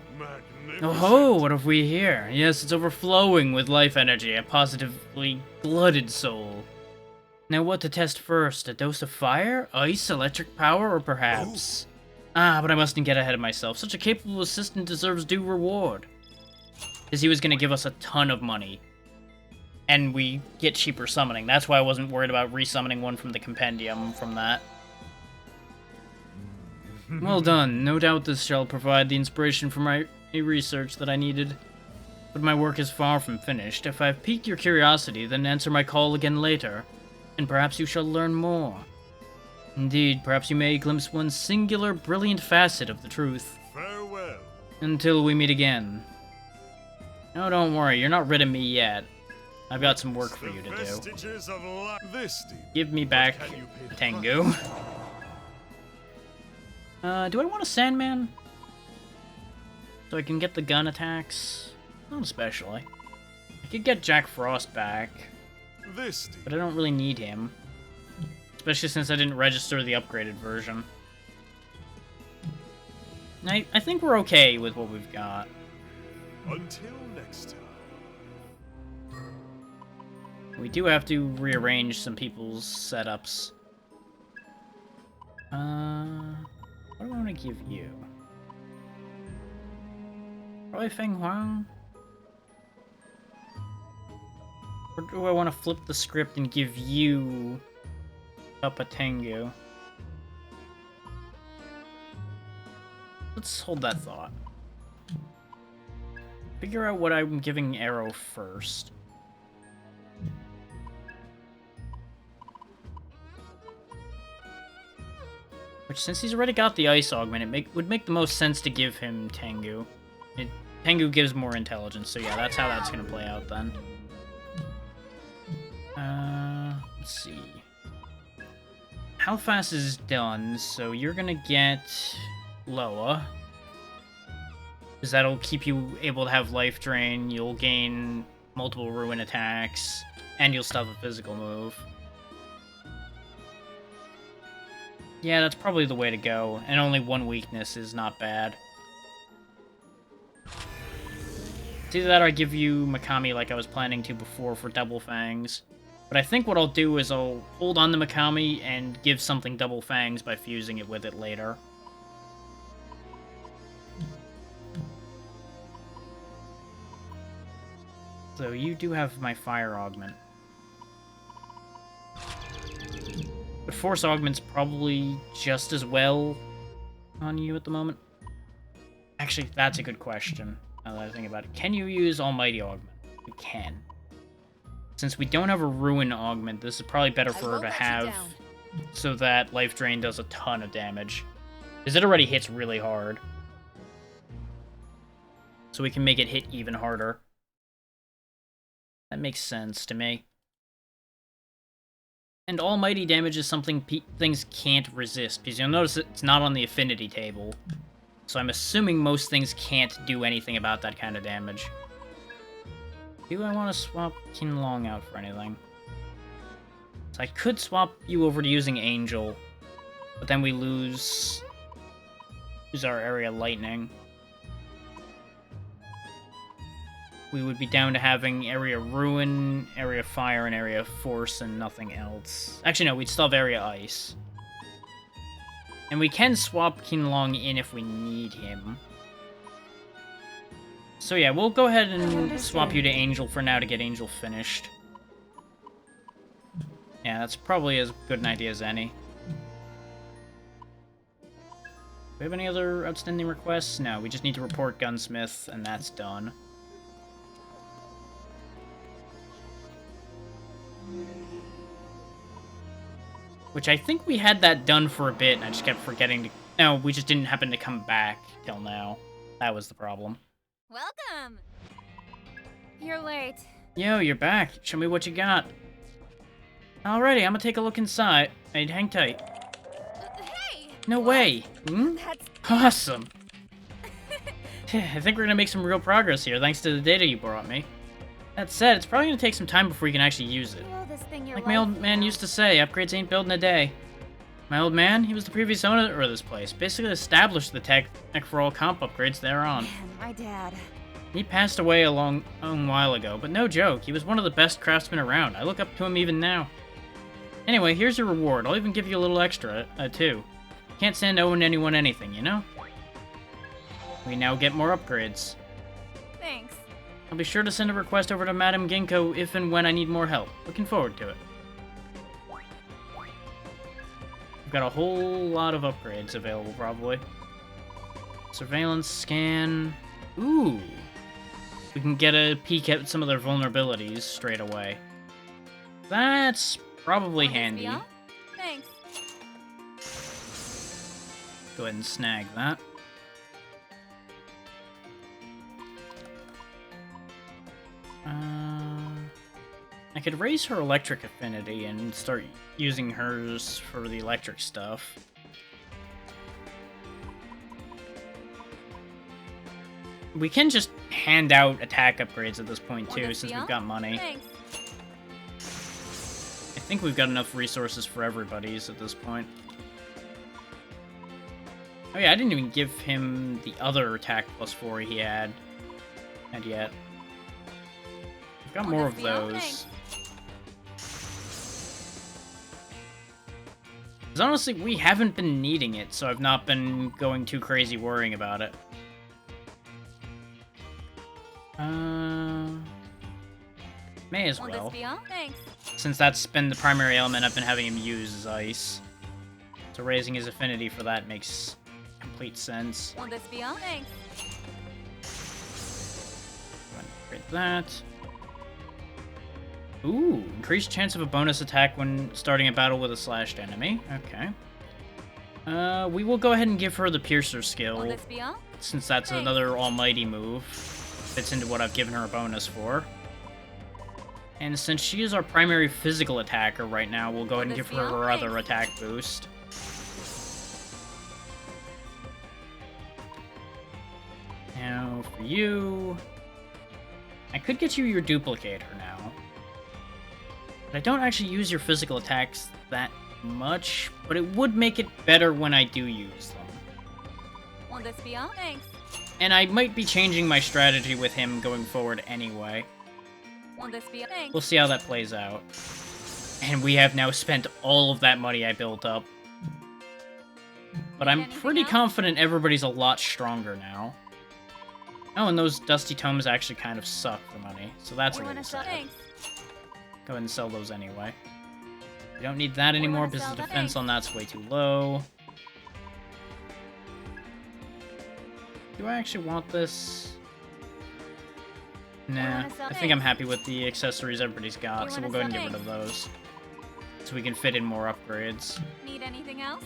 Oh ho, what have we here? Yes, it's overflowing with life energy, a positively glutted soul. Now what to test first? A dose of fire, ice, electric power, or perhaps... Ah, but I mustn't get ahead of myself. Such a capable assistant deserves due reward. Because he was going to give us a ton of money. And we get cheaper summoning. That's why I wasn't worried about resummoning one from the compendium from that. Well done. No doubt this shall provide the inspiration for my research that I needed. But my work is far from finished. If I've piqued your curiosity, then answer my call again later. And perhaps you shall learn more. Indeed, perhaps you may glimpse one singular, brilliant facet of the truth. Farewell. Until we meet again. No, don't worry, you're not rid of me yet. I've got some work for you to do. Vestiges of this Give me back Tengu. Do I want a Sandman? So I can get the gun attacks? Not especially. I could get Jack Frost back. But I don't really need him. Especially since I didn't register the upgraded version. I think we're okay with what we've got. Until next time. We do have to rearrange some people's setups. What do I want to give you? Probably Feng Huang? Or do I want to flip the script and give you Kapatengu? Let's hold that thought. Figure out what I'm giving Arrow first. Which, since he's already got the Ice Augment, it would make the most sense to give him Tengu. Tengu gives more intelligence, so yeah, that's how that's gonna play out then. Let's see. Halfast is done, so you're gonna get Loa. Because that'll keep you able to have Life Drain, you'll gain multiple Ruin attacks, and you'll still have a physical move. Yeah, that's probably the way to go, and only one weakness is not bad. It's either that or I give you Mikami like I was planning to before for Double Fangs. But I think what I'll do is I'll hold on to Mikami and give something Double Fangs by fusing it with it later. So you do have my fire augment. The force augment's probably just as well on you at the moment. Actually, that's a good question, now that I think about it. Can you use Almighty Augment? You can. Since we don't have a Ruin Augment, this is probably better for her to have, so that Life Drain does a ton of damage. Because it already hits really hard. So we can make it hit even harder. That makes sense to me. And Almighty damage is something things can't resist, because you'll notice it's not on the affinity table. So I'm assuming most things can't do anything about that kind of damage. Do I want to swap Qinlong out for anything? So I could swap you over to using Angel, but then we lose our Area Lightning. We would be down to having Area Ruin, Area Fire, and Area Force, and nothing else. Actually, no, we'd still have Area Ice. And we can swap Qinlong in if we need him. So yeah, we'll go ahead and swap you to Angel for now to get Angel finished. Yeah, that's probably as good an idea as any. Do we have any other outstanding requests? No, we just need to report Gunsmith, and that's done. Which I think we had that done for a bit, and I just kept forgetting to... No, we just didn't happen to come back till now. That was the problem. Welcome! You're late. Yo, you're back. Show me what you got. Alrighty, I'm gonna take a look inside. Hey, hang tight. Hey! No way! Hmm? That's... Awesome! I think we're gonna make some real progress here, thanks to the data you brought me. That said, it's probably gonna take some time before we can actually use it. Like my old man used to say, upgrades ain't built in a day. My old man, he was the previous owner of this place, basically established the tech for all comp upgrades thereon. My dad. He passed away a long while ago, but no joke, he was one of the best craftsmen around. I look up to him even now. Anyway, here's your reward. I'll even give you a little extra, too. Can't stand owing anyone anything, you know? We now get more upgrades. Thanks. I'll be sure to send a request over to Madame Ginkgo if and when I need more help. Looking forward to it. We've got a whole lot of upgrades available, probably. Surveillance scan. Ooh. We can get a peek at some of their vulnerabilities straight away. That's probably handy. Thanks. Go ahead and snag that. I could raise her electric affinity and start using hers for the electric stuff. We can just hand out attack upgrades at this point too, since we've got money. Thanks. I think we've got enough resources for everybody's at this point. Oh yeah, I didn't even give him the other attack +4 he had. Not yet. We've got more of those. Because honestly, we haven't been needing it, so I've not been going too crazy worrying about it. May as well. Since that's been the primary element I've been having him use is ice. So raising his affinity for that makes complete sense. Thanks. Upgrade that. Ooh, increased chance of a bonus attack when starting a battle with a slashed enemy. Okay. We will go ahead and give her the Piercer skill, since that's another almighty move. Fits into what I've given her a bonus for. And since she is our primary physical attacker right now, we'll go ahead and give her her other attack boost. Now, for you... I could get you your duplicator now. But I don't actually use your physical attacks that much, but it would make it better when I do use them. Thanks. And I might be changing my strategy with him going forward anyway. Won't this be a thing? We'll see how that plays out. And we have now spent all of that money I built up. But I'm pretty confident everybody's a lot stronger now. Oh, and those Dusty Tomes actually kind of suck for money, so that's a little sad. Go ahead and sell those anyway. We don't need that anymore because the defense on that's way too low. Do I actually want this? Nah, I think I'm happy with the accessories everybody's got, so we'll go ahead and get rid of those. So we can fit in more upgrades. Need anything else?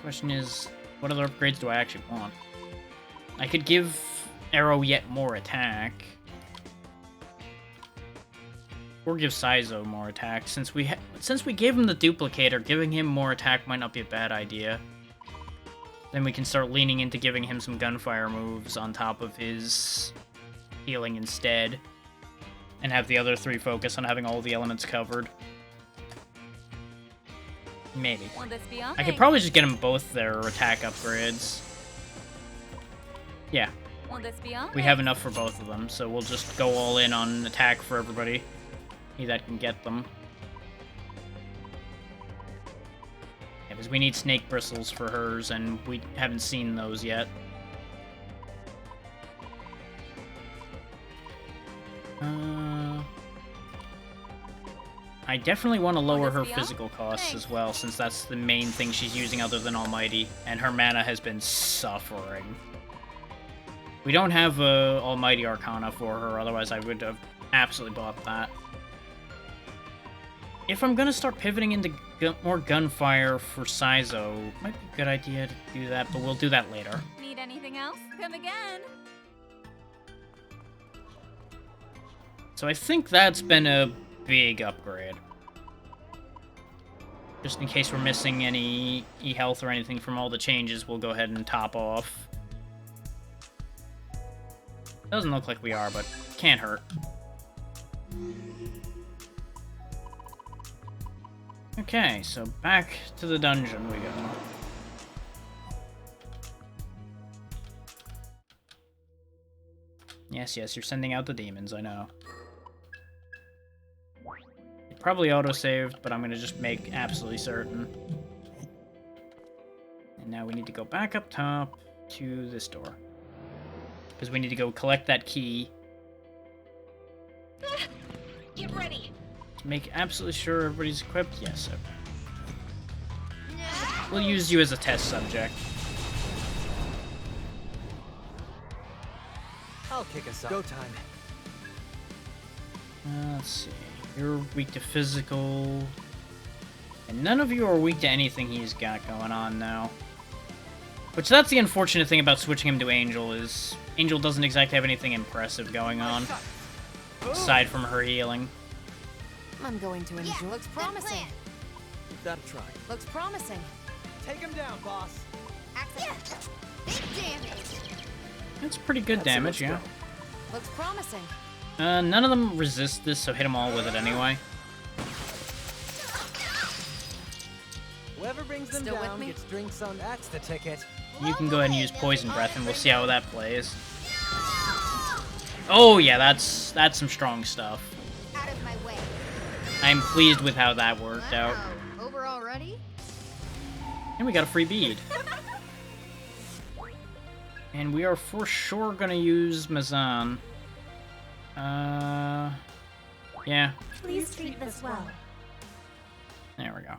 Question is, what other upgrades do I actually want? I could give Arrow yet more attack. Or give Saizo more attack. Since we gave him the duplicator, giving him more attack might not be a bad idea. Then we can start leaning into giving him some gunfire moves on top of his healing instead. And have the other three focus on having all the elements covered. Maybe. I could probably just get them both their attack upgrades. Yeah. We have enough for both of them, so we'll just go all in on attack for everybody. He that can get them. Yeah, because we need snake bristles for hers, and we haven't seen those yet. I definitely want to lower her physical costs as well, since that's the main thing she's using other than Almighty, and her mana has been suffering. We don't have Almighty Arcana for her, otherwise I would have absolutely bought that. If I'm gonna start pivoting into more gunfire for Saizo, might be a good idea to do that, but we'll do that later. Need anything else? Come again. So I think that's been a big upgrade. Just in case we're missing any e-health or anything from all the changes, we'll go ahead and top off. Doesn't look like we are, but can't hurt. Okay, so back to the dungeon we go. Yes, you're sending out the demons, I know. It probably auto-saved, but I'm gonna just make absolutely certain. And now we need to go back up top to this door. Because we need to go collect that key. Get ready. To make absolutely sure everybody's equipped. Yes, okay. We'll use you as a test subject. I'll kick us off. Go time. Let's see. You're weak to physical. And none of you are weak to anything he's got going on now. Which, that's the unfortunate thing about switching him to Angel, is Angel doesn't exactly have anything impressive going on. Aside from her healing. I'm going to enjoy. Yeah, looks promising. Give that a try. Looks promising. Take him down, boss. Access. Big damage. That's pretty good damage, yeah. Looks promising. None of them resist this, so hit them all with it anyway. Whoever brings them down gets drinks on. That's the ticket. You can go ahead and use Poison Breath, and we'll see how that plays. Oh yeah, that's some strong stuff. Out of my way. I'm pleased with how that worked out. Overall ready? And we got a free bead. And we are for sure gonna use Mazan. Yeah. Please treat this well. There we go.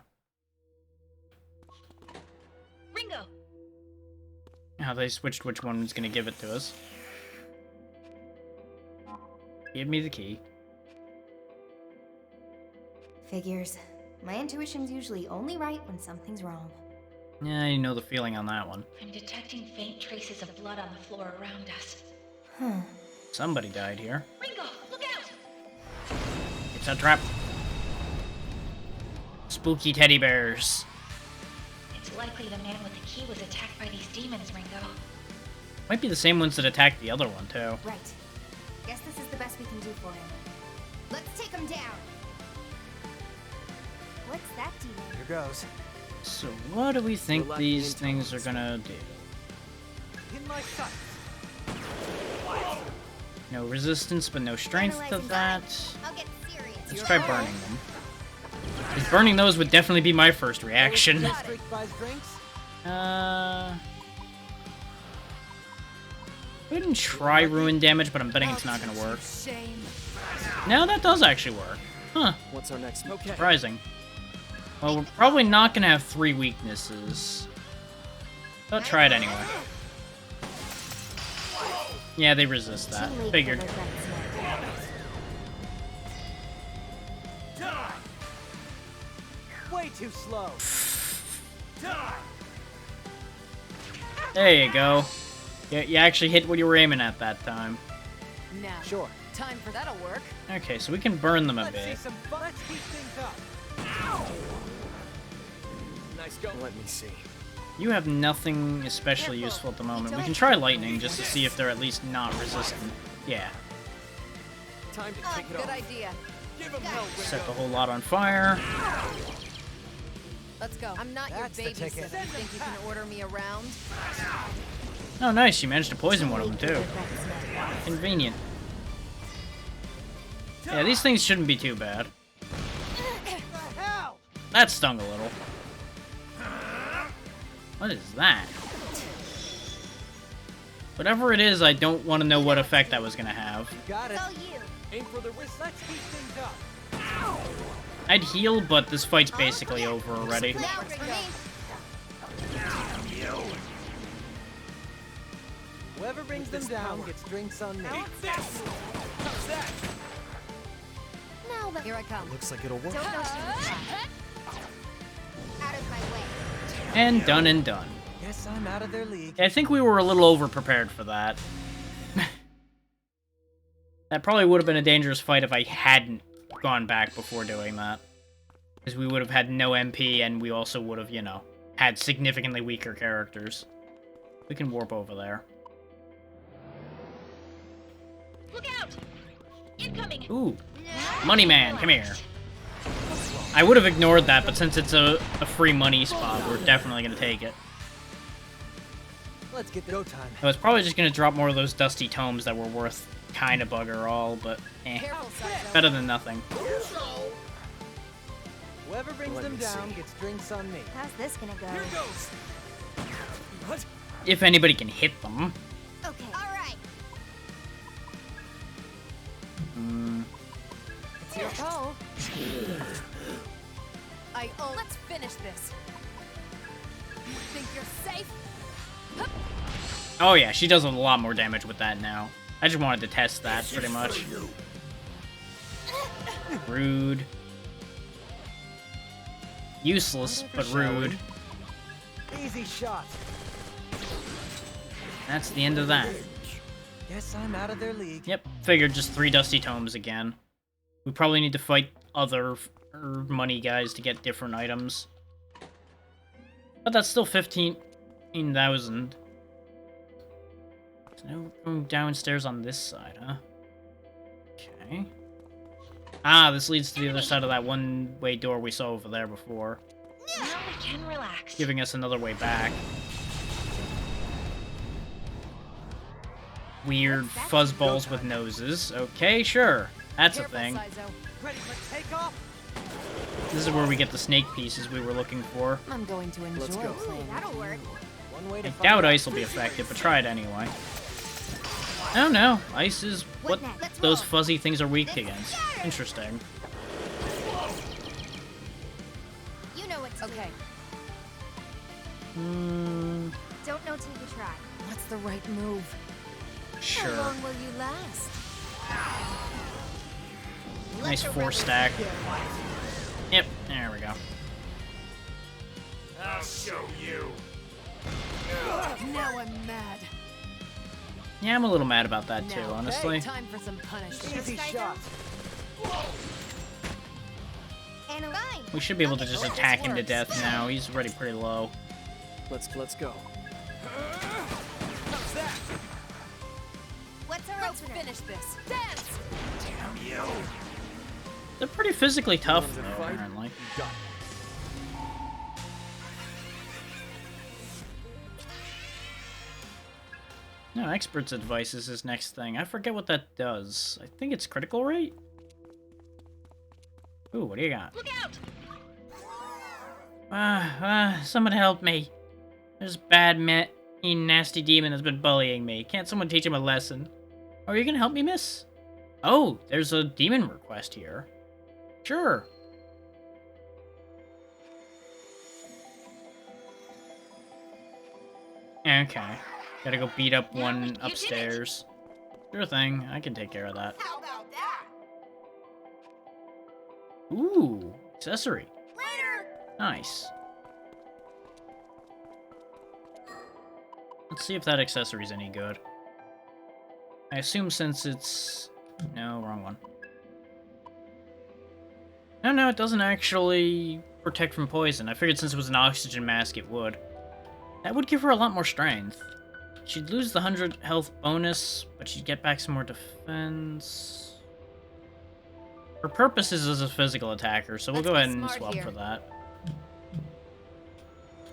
Ringo. Now they switched which one was gonna give it to us. Give me the key. Figures. My intuition's usually only right when something's wrong. Yeah, you know the feeling on that one. I'm detecting faint traces of blood on the floor around us. Somebody died here. Ringo, look out! It's a trap. Spooky teddy bears. It's likely the man with the key was attacked by these demons, Ringo. Might be the same ones that attacked the other one, too. Right. Guess this is the best we can do for him. Let's take him down. What's that demon? Here goes. So what do we think these things are gonna do? In my sight. No resistance, but no strength to that. I'll get serious. Let's try burning them. Because burning those would definitely be my first reaction. Streak buys drinks. We didn't try ruin damage, but I'm betting it's not gonna work. No, that does actually work. Huh. What's our next move? Surprising. Well, we're probably not gonna have 3 weaknesses. But try it anyway. Yeah, they resist that. Figured. Way too slow. There you go. You actually hit what you were aiming at that time. Now, Sure. time for that'll work. Okay, so we can burn them a Let's see bit. some fun. Let's heat things up. Nice go. Let me see. You have nothing especially useful at the moment. We can try lightning just to see if they're at least not resistant. Yeah. Time to take it Good off. idea. Give him hell, Set the whole lot on fire. Let's go. I'm not That's the your ticket. babysitter. You think you can order me around? Oh, nice. You managed to poison one of them, too. Convenient. Yeah, these things shouldn't be too bad. That stung a little. What is that? Whatever it is, I don't want to know what effect that was going to have. Got it. So you. Aim for the wrist. Let's heat things up. I'd heal, but this fight's basically over already. Now for me. Whoever brings them down gets drinks on me. Now then. Here I come. Looks like it'll work. Don't know too Out of my way. And done and done. Guess I'm out of their league. I think we were a little over-prepared for that. That probably would have been a dangerous fight if I hadn't gone back before doing that. Because we would have had no MP, and we also would have, you know, had significantly weaker characters. We can warp over there. Look out! Incoming! Ooh. Money Man, come here. I would have ignored that, but since it's a free money spot, we're definitely going to take it. Let's get go time. I was probably just going to drop more of those dusty tomes that were worth kind of bugger all, but eh. Careful, Psycho. Better than nothing. Whoever brings them down gets drinks on me. How's this gonna go? Here goes. What? If anybody can hit them. Okay. All right. It's your call. Let's finish this. You think you're safe? Oh yeah, she does a lot more damage with that now. I just wanted to test that, pretty much. Rude. Useless, but rude. Easy shot. That's the end of that. Guess I'm out of their league. Yep, figured just 3 dusty tomes again. We probably need to fight other money guys to get different items. But that's still 15,000. So now we're going downstairs on this side, huh? Okay. Ah, this leads to the other side of that one-way door we saw over there before. Now we can relax. Giving us another way back. Weird fuzzballs with noses. Okay, sure. That's a thing. Ready for takeoff? This is where we get the snake pieces we were looking for. I'm going to enjoy playing. That'll work. One way to I find doubt out. ice will be effective, but try it anyway. I don't know. Ice is what those fuzzy things are weak against. Interesting. You know what to Okay. Hmm. Don't know till you try. What's the right move? How Sure. long will you last? Nice 4-stack. Yep, there we go. I'll show you. Now I'm mad. Yeah, I'm a little mad about that too, Now, honestly. time for some punishment. Easy shot. And a line. We should be able to just attack him to death now. He's already pretty low. Let's go. How's that? What's our Let's opener? finish this. Dance! Damn you. They're pretty physically tough, though, apparently. No, expert's advice is his next thing. I forget what that does. I think it's critical rate? Ooh, what do you got? Look out! Someone help me. There's a bad, mean, nasty demon that's been bullying me. Can't someone teach him a lesson? Oh, are you gonna help me, miss? Oh, there's a demon request here. Sure. Okay. Gotta go beat up one upstairs. Sure thing, I can take care of that. How about that? Ooh, accessory. Later! Nice. Let's see if that accessory's any good. I assume since it's... No, wrong one. No, it doesn't actually protect from poison. I figured since it was an oxygen mask, it would. That would give her a lot more strength. She'd lose the 100 health bonus, but she'd get back some more defense. Her purpose is as a physical attacker, so we'll go ahead and swap for that.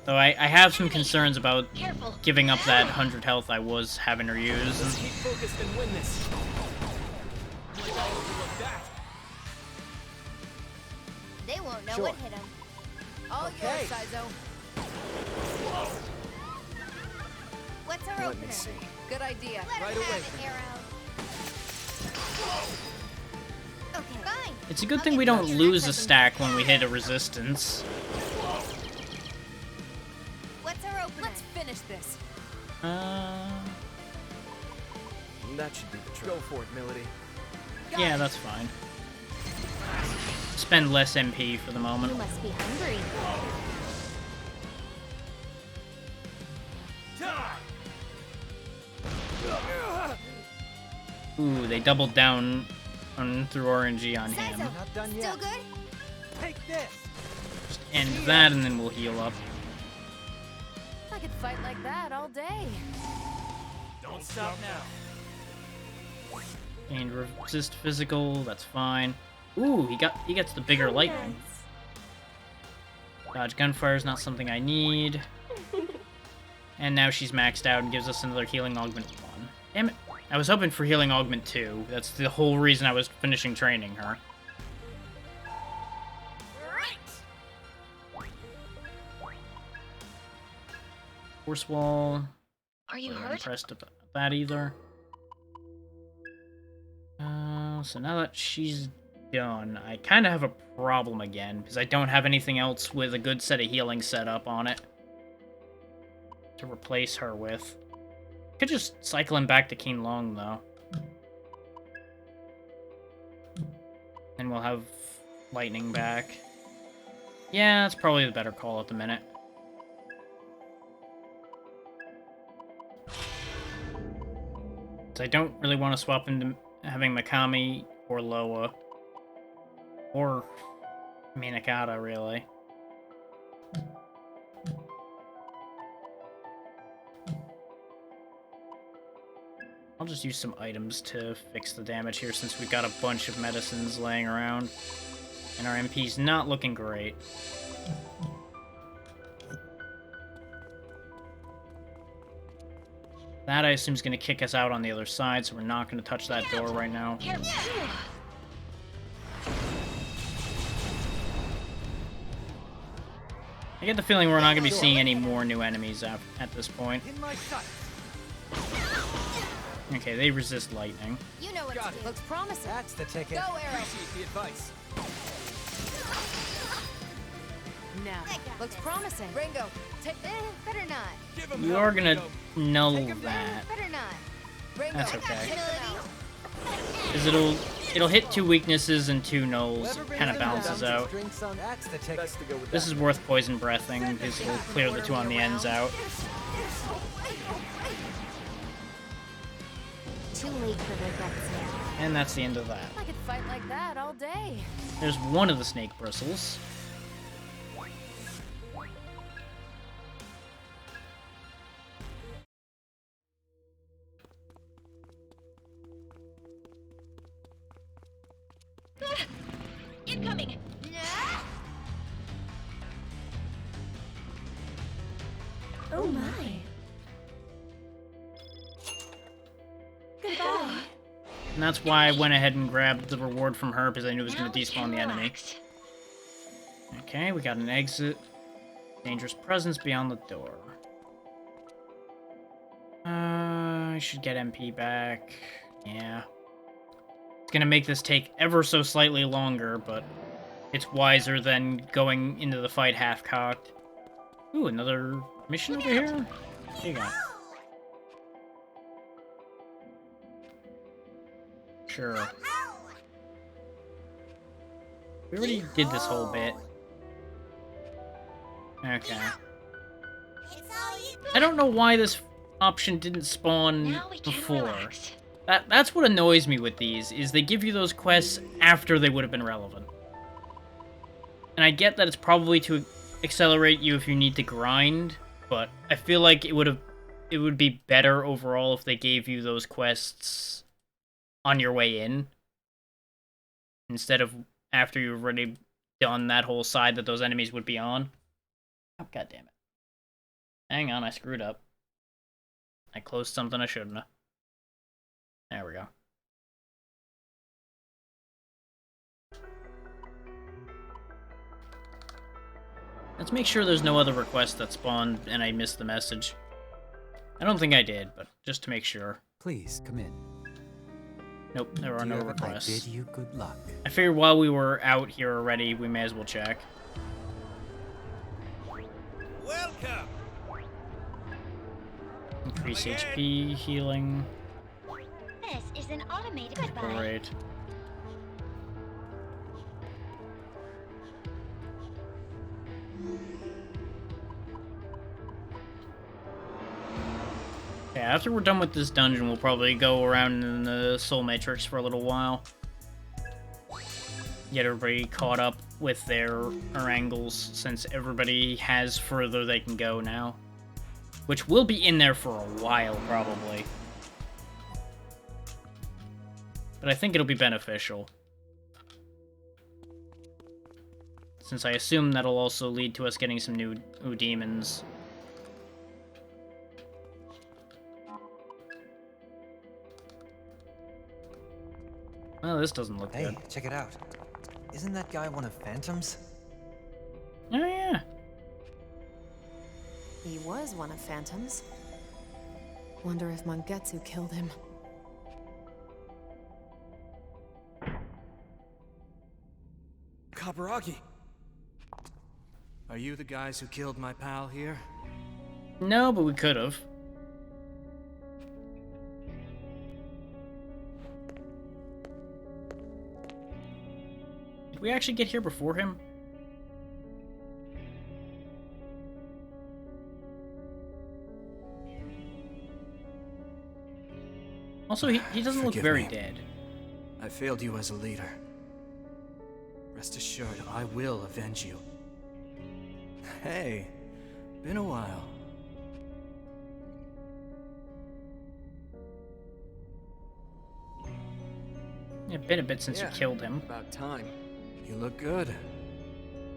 Though I have some concerns about giving up that 100 health I was having her use. Let's keep focused and win this. They won't know Sure. what hit them. All Okay. yours, Saizo. What's our Let opener? me see. Good idea. Let Right him away. have it, Arrow. Okay, fine. It's a good thing we don't lose a stack when we hit a resistance. What's our opener? Let's finish this. That should be the trick. Go for it, Milady. Yeah, that's fine. Spend less MP for the You moment. must be hungry. Ooh, they doubled down on through RNG on him. Saizo, Not done still yet. good? Take this. Just end that and then we'll heal up. I could fight like that all day. Don't stop now. And resist physical, that's fine. Ooh, he gets the bigger lightning. Dodge gunfire is not something I need. And now she's maxed out and gives us another healing augment 1. Damn it. I was hoping for healing augment 2. That's the whole reason I was finishing training her. Force wall. Are you Wasn't hurt? impressed about that either. So now that she's done, I kind of have a problem again, because I don't have anything else with a good set of healing set up on it to replace her with. Could just cycle him back to Keen Long, though. And we'll have lightning back. Yeah, that's probably the better call at the minute. So I don't really want to swap into having Mikami or Loa. Or Minakata, really. I'll just use some items to fix the damage here since we've got a bunch of medicines laying around. And our MP's not looking great. That, I assume, is going to kick us out on the other side, so we're not going to touch that door right now. I get the feeling we're not going to be seeing any more new enemies at this point. In my sight. Okay, they resist lightning. You know what Got to it. do. Looks promising. That's the ticket. Go, Arrow. Appreciate the advice. Now, I got looks this. promising. Ringo, take better not. Give him We hell, are going to Ringo. null that. Better not. Ringo, That's I got okay. you, Melody. Because it'll hit 2 weaknesses and 2 nulls. Whoever It brings kind of them balances down out. drinks on that's the ticket. Best to go with This that. is worth poison breathing because it'll clear the 2 on the ends out. Too late for regrets now. And that's the end of that. I could fight like that all day. There's one of the snake bristles. Incoming! Oh my. And that's why I went ahead and grabbed the reward from her, because I knew it was going to Now we despawn can the enemy. relax. Okay, we got an exit. Dangerous presence beyond the door. I should get MP back. Yeah. It's gonna make this take ever so slightly longer, but it's wiser than going into the fight half-cocked. Ooh, another mission over here? What you got? Sure. We already did this whole bit. Okay. I don't know why this option didn't spawn before. That's what annoys me with these, is they give you those quests after they would have been relevant. And I get that it's probably to accelerate you if you need to grind, but I feel like it would be better overall if they gave you those quests on your way in, instead of after you've already done that whole side that those enemies would be on. Oh, God damn it. Hang on, I screwed up. I closed something I shouldn't have. There we go. Let's make sure there's no other requests that spawned and I missed the message. I don't think I did, but just to make sure. Please, come in. Nope, there are no requests. I bid you good luck. I figured while we were out here already, we may as well check. Welcome! Increase HP, healing. This is an automated goodbye. Great. Yeah, after we're done with this dungeon, we'll probably go around in the Soul Matrix for a little while. Get everybody caught up with their angles, since everybody has further they can go now. Which will be in there for a while, probably. But I think it'll be beneficial. Since I assume that'll also lead to us getting some new demons. Well, this doesn't look good. Hey, check it out. Isn't that guy one of Phantom's? Oh, yeah. He was one of Phantom's. Wonder if Mangetsu killed him. Kaburagi! Are you the guys who killed my pal here? No, but we could have. Did we actually get here before him? Also, he doesn't look very dead. I failed you as a leader. Rest assured, I will avenge you. Hey, been a while. Yeah, been a bit since you killed him. About time. You look good.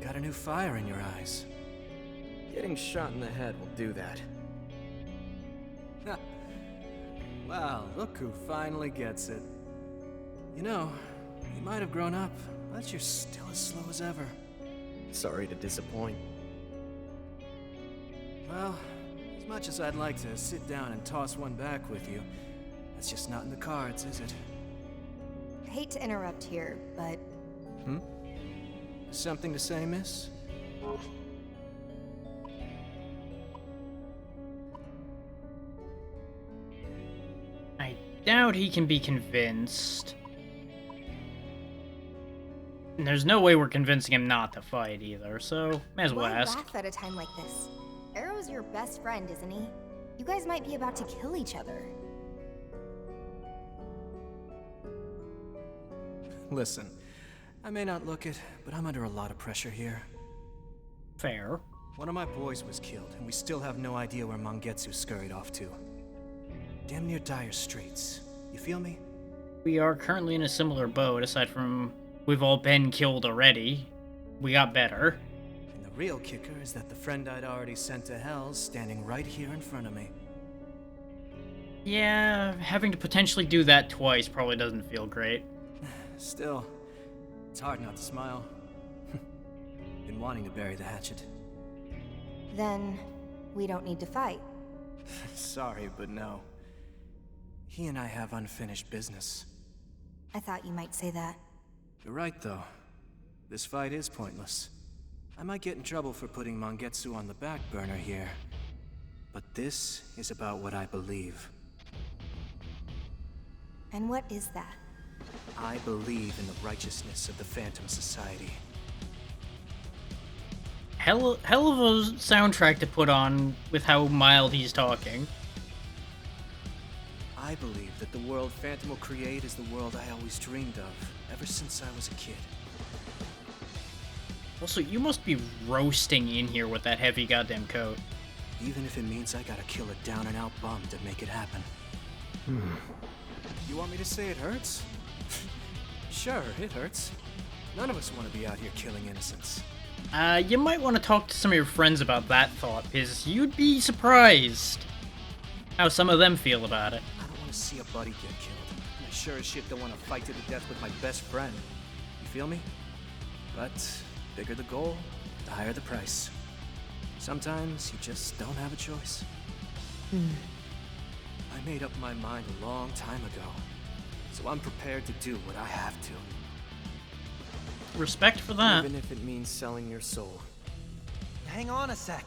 Got a new fire in your eyes. Getting shot in the head will do that. Wow, look who finally gets it. You know, you might have grown up, but you're still as slow as ever. Sorry to disappoint. Well, as much as I'd like to sit down and toss one back with you, that's just not in the cards, is it? I hate to interrupt here, but... Something to say, miss? I doubt he can be convinced. And there's no way we're convincing him not to fight either, so may as well Why ask. laugh at a time like this? Arrow's your best friend, isn't he? You guys might be about to kill each other. Listen, I may not look it, but I'm under a lot of pressure here. Fair. One of my boys was killed, and we still have no idea where Mangetsu scurried off to. Damn near dire straits. You feel me? We are currently in a similar boat, aside from we've all been killed already. We got better. And the real kicker is that the friend I'd already sent to hell's standing right here in front of me. Yeah, having to potentially do that twice probably doesn't feel great. Still, it's hard not to smile. Been wanting to bury the hatchet. Then, we don't need to fight. Sorry, but no. He and I have unfinished business. I thought you might say that. You're right, though. This fight is pointless. I might get in trouble for putting Mangetsu on the back burner here. But this is about what I believe. And what is that? I believe in the righteousness of the Phantom Society. Hell of a soundtrack to put on with how mild he's talking. I believe that the world Phantom will create is the world I always dreamed of, ever since I was a kid. Also, you must be roasting in here with that heavy goddamn coat. Even if it means I gotta kill a down-and-out bum to make it happen. You want me to say it hurts? Sure, it hurts. None of us want to be out here killing innocents. You might want to talk to some of your friends about that thought, because you'd be surprised how some of them feel about it. I don't want to see a buddy get killed. And I sure as shit don't want to fight to the death with my best friend. You feel me? But bigger the goal, the higher the price. Sometimes you just don't have a choice. I made up my mind a long time ago, so I'm prepared to do what I have to. Respect for that. Even if it means selling your soul. Hang on a sec.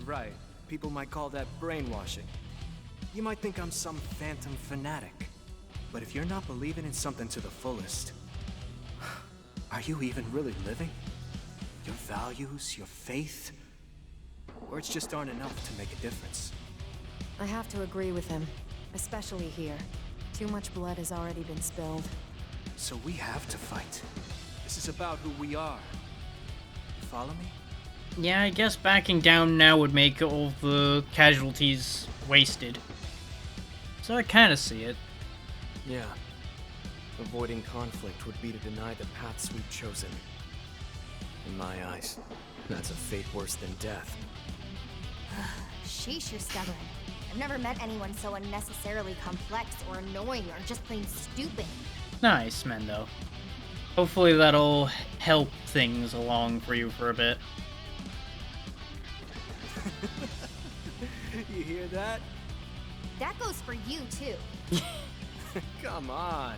Right. People might call that brainwashing. You might think I'm some phantom fanatic. But if you're not believing in something to the fullest, are you even really living? Your values, your faith? Words just aren't enough to make a difference. I have to agree with him, especially here. Too much blood has already been spilled. So we have to fight. This is about who we are. You follow me? Yeah, I guess backing down now would make all the casualties wasted. So I kind of see it. Yeah. Avoiding conflict would be to deny the paths we've chosen. In my eyes, that's a fate worse than death. Sheesh, you're stubborn. I've never met anyone so unnecessarily complex or annoying or just plain stupid. Nice, Mendo. Hopefully that'll help things along for you for a bit. You hear that? That goes for you, too. Come on.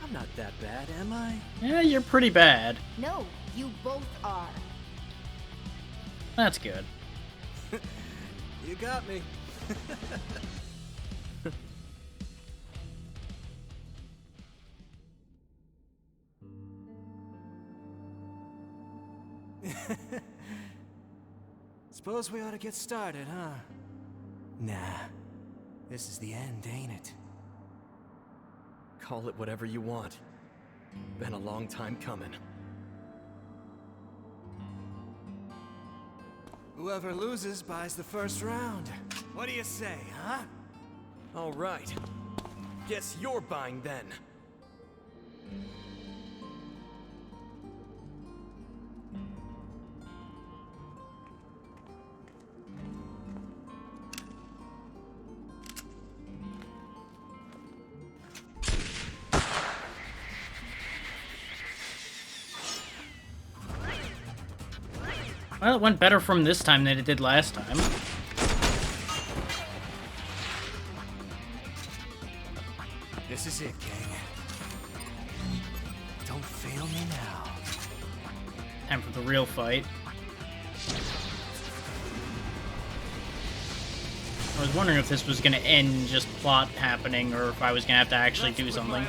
I'm not that bad, am I? Yeah, you're pretty bad. No, you both are. That's good. You got me. Suppose we ought to get started, huh? Nah. This is the end, ain't it? Call it whatever you want. Been a long time coming. Whoever loses buys the first round. What do you say, huh? All right. Guess you're buying then. Well, it went better from this time than it did last time. This is it, gang. Don't fail me now. Time for the real fight. I was wondering if this was going to end just plot happening, or if I was going to have to actually do something.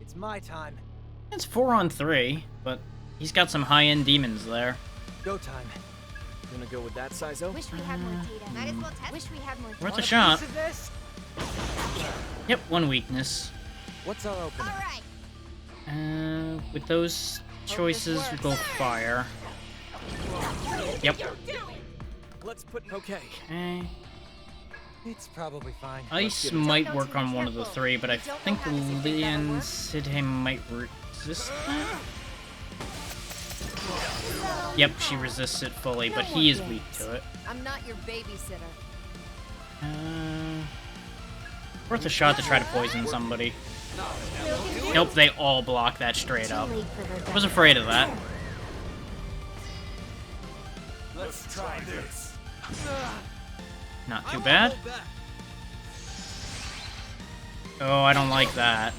It's my time. It's 4-on-3, but he's got some high-end demons there. Go time. You gonna go with that size, though? Wish we had more data. Might as well test. Wish we had more data. Worth a shot. Piece of this? Yep, one weakness. What's our opening? All right. With those choices, we go fire. Yep. Let's put. Okay. Okay. It's probably fine. Ice might work on one of the three, but I think Lian Sidhe might resist that. Yep, she resists it fully, but he is weak to it. I'm not your babysitter. Worth a shot to try to poison somebody. Nope, they all block that straight up. I was afraid of that. Let's try this. Not too bad. Oh, I don't like that.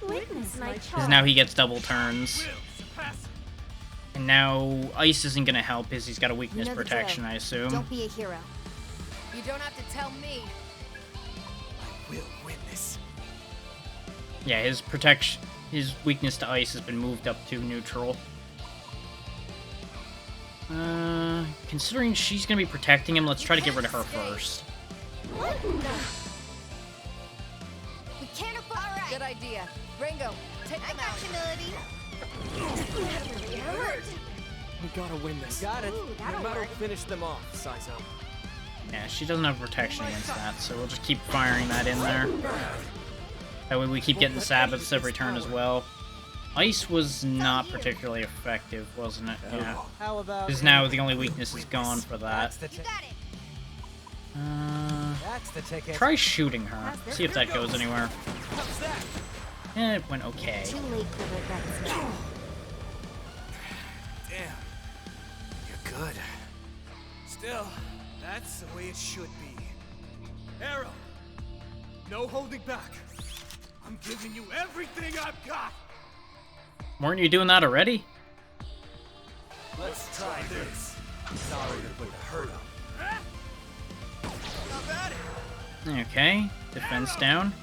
Because now he gets double turns. And now Ice isn't going to help because he's got a weakness protection, I assume. Don't be a hero. You don't have to tell me. I will win this. Yeah, his weakness to Ice has been moved up to neutral. Considering she's going to be protecting him, let's try to get rid of her first. We can't afford. All right. Good idea. Ringo, take them out. Humility. We gotta win this. Got it. Ooh, No that'll matter, work. finish them off, Saizo. Yeah, she doesn't have protection against that, so we'll just keep firing that in there. That way we keep getting Sabbaths every turn as well. Ice was not particularly effective, wasn't it? Yeah. How about? Because now the only weakness is gone for that. That's the ticket. Try shooting her. See if that goes anywhere. How's that? It went okay. Too late for regrets now. Damn. You're good. Still, that's the way it should be. Arrow, no holding back. I'm giving you everything I've got. Weren't you doing that already? Let's try this. Sorry to put the hurt up. Not bad. Okay, defense down.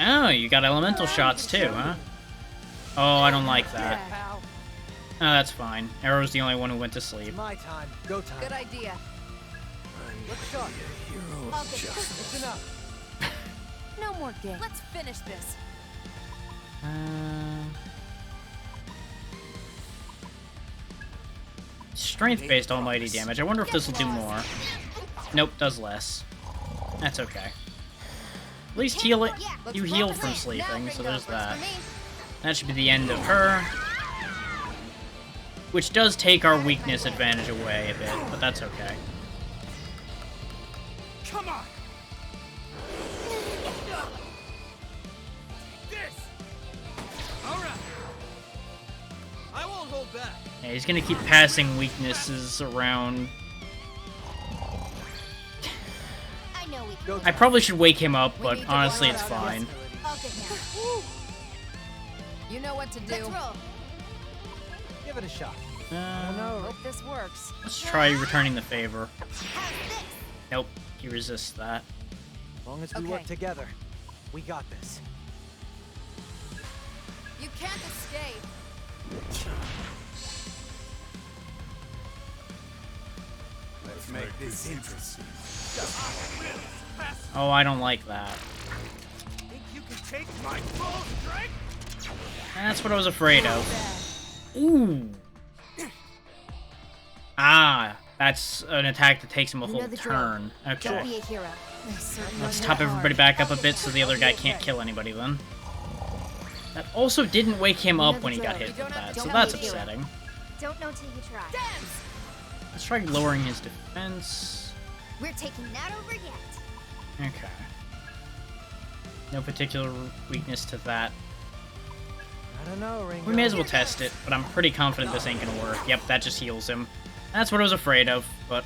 Oh, you got elemental shots too, huh? Oh, I don't like that. Oh, that's fine. Arrow's the only one who went to sleep. My time. Go time. Good idea. Let's shot. It's enough. No more games. Let's finish this. Strength-based almighty damage. I wonder if this will do more. Nope, does less. That's okay. At least heal it. You heal from sleeping, so there's that. That should be the end of her. Which does take our weakness advantage away a bit, but that's okay. Come on. This. All right. I won't hold back. Yeah, he's gonna keep passing weaknesses around. I know we can. I probably should wake him up, but honestly, it's fine. I'll get down. You know what to do. Let's roll. Give it a shot. Hope this works. Let's try returning the favor. Nope, he resists that. As long as we work together, we got this. You can't escape. Let's make this interesting. Oh, I don't like that. Think you can take my full strength? That's what I was afraid of. Ooh. Ah, that's an attack that takes him a You whole know the drill. turn. Don't Okay. be a hero. Let's top everybody back up a bit so the other guy can't kill anybody then. That also didn't wake him up when he got hit with that, so that's upsetting. Don't know till you try. Let's try lowering his defense. We're taking that over yet. Okay. No particular weakness to that. I don't know, Ringo. We may as well test it, but I'm pretty confident this ain't gonna work. Yep, that just heals him. That's what I was afraid of, but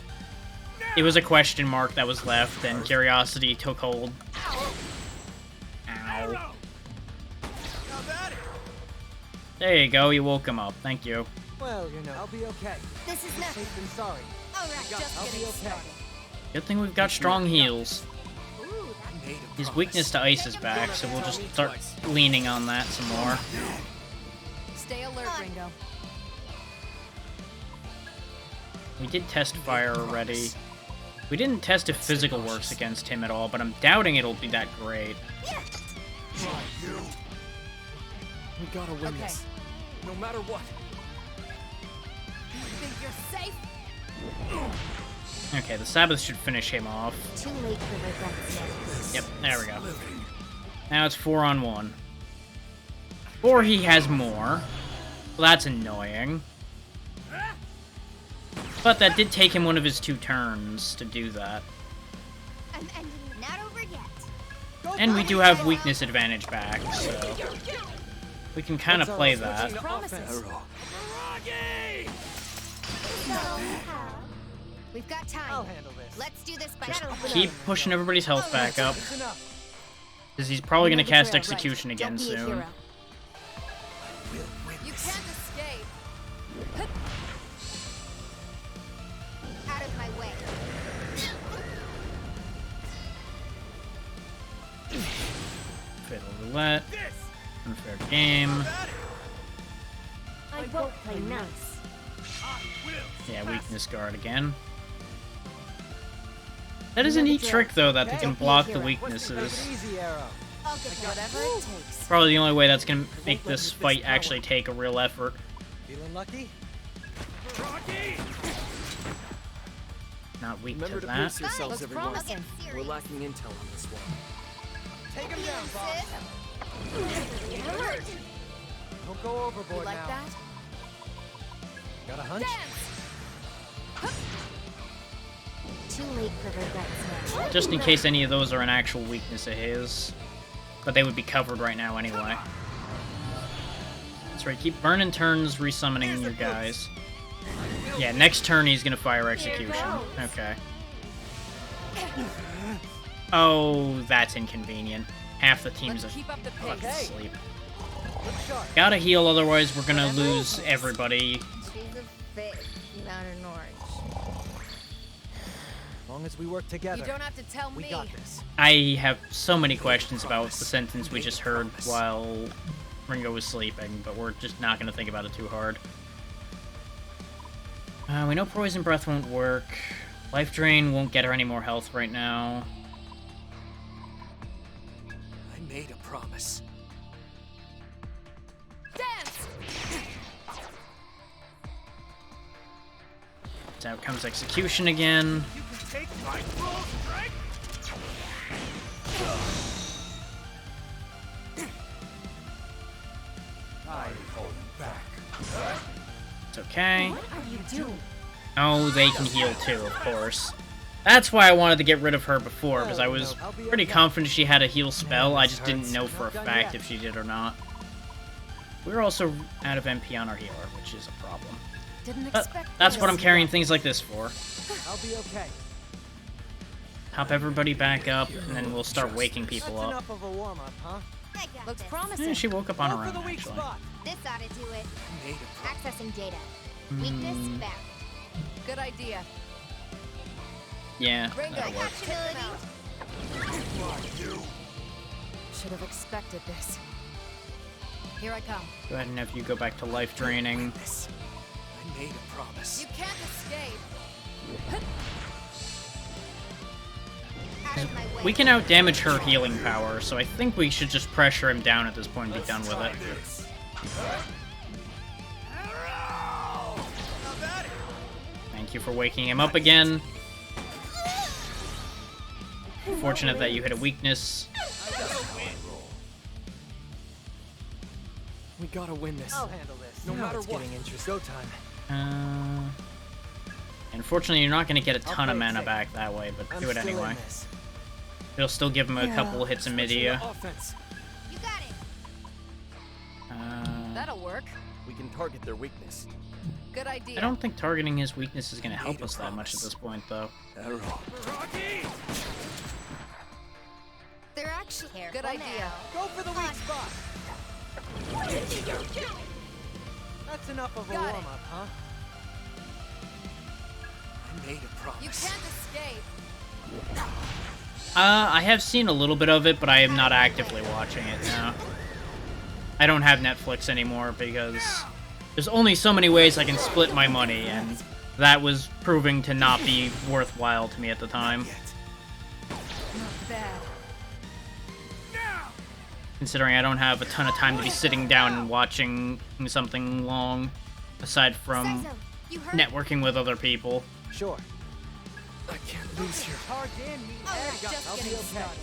it was a question mark that was left, and curiosity took hold. Ow. There you go, you woke him up. Thank you. Well, you know, I'll be okay. This is nothing. Safe than sorry. All right, just I'll be getting okay. started. Good thing we've got strong heals. Ooh, His weakness to ice is back, so we'll just start leaning on that some more. Stay alert, Ringo. We did test fire already. We didn't test if physical works against him at all, but I'm doubting it'll be that great. We gotta win this. No matter what. You think you're safe? Okay, the Sabbath should finish him off. Too late for regrets now. Yep, there we go. Now it's 4-on-1. Or he has more. Well, that's annoying. But that did take him one of his 2 turns to do that. I'm ending not over yet. And we do have weakness advantage back, so we can kind of play that. We've got time. I'll handle this. Let's do this by Keep pushing everybody's health back up. Because he's probably going to cast Execution again soon. You can't escape. Out of my way. Fatal Roulette. Unfair game. I won't play nice. Yeah, weakness guard again. That is a neat trick, though, that they can block the weaknesses. I'll get whatever it takes. Probably the only way that's going to make this fight actually take a real effort. Feeling lucky? Not weak Remember to to that. pace yourselves, everyone. We're lacking intel on this one. Take him down, boss. Don't go overboard You like now. that? Got a hunch? Too late for regrets now. Just in case any of those are an actual weakness of his. But they would be covered right now anyway. That's right, keep burning turns, resummoning your guys. Yeah, next turn he's gonna fire Execution. Okay. Oh, that's inconvenient. Half the team's fucking asleep. Gotta heal, otherwise we're gonna lose everybody. She's a fish, not an orange. As long as we work together. You don't have to tell we me. got this. I have so many questions about the sentence we just heard while Ringo was sleeping, but we're just not gonna think about it too hard. We know Poison Breath won't work. Life Drain won't get her any more health right now. I made a promise. Dance! So out comes Execution again. You can take my full strength. I'm holding back. It's okay. What are you doing? Oh, they can heal too, of course. That's why I wanted to get rid of her before, because I was pretty confident she had a heal spell. I just didn't know for a fact if she did or not. We're also out of MP on our healer, which is a problem. Didn't But expect that's this. what I'm carrying things like this for. I'll be okay. Top everybody back up, and then we'll start waking people That's up. enough of a warm-up, huh? I got Looks this. promising. Yeah, she woke up on Go her for own, the weak actually. spot. This ought to do it. I made a promise. Accessing data. Weakness found. Good idea. Yeah, Ringo, that'll work. check them out. Should have expected this. Here I come. Go ahead and have you go back to life draining. I made a promise. You can't escape. Out of my way. We can outdamage her healing power, so I think we should just pressure him down at this point and be done with it. Thank you for waking him up again. Fortunate that you hit a weakness. We gotta win this. I'll handle this. No Now matter it's what. getting interesting. Go time. Unfortunately, you're not going to get a ton of play it mana safe. back that way, but I'm do it still in anyway. this. It'll still give him a couple hits in mid-ear. Offense. You got it. That'll work. We can target their weakness. Good idea. I don't think targeting his weakness is going to help us that much at this point, though. Arrow. They're actually careful Good idea. now. Go for the weak spot. That's enough of a Got it. warm-up, huh? I made a You promise. can't escape. I have seen a little bit of it, but I am not actively watching it now. I don't have Netflix anymore because there's only so many ways I can split my money, and that was proving to not be worthwhile to me at the time. Not bad. Considering I don't have a ton of time to be sitting down and watching something long, aside from Saizo, you heard? networking with other people. Sure. I can't lose here. Charge in, meet All right, Edgar. just I'll be getting okay. started.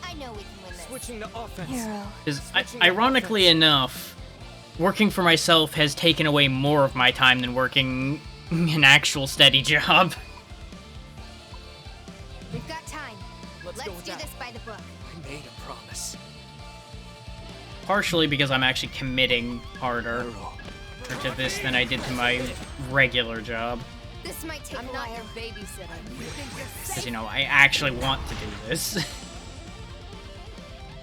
I know we can win this. Switching to offense. Hero. Because Switching to ironically enough, working for myself has taken away more of my time than working an actual steady job. We've got time. Let's go with do that. this by the book. I made a promise. Partially because I'm actually committing harder to this than I did to my regular job. This might take I'm a not while. your babysitter. You think you're Because, safe? you know, I actually want to do this.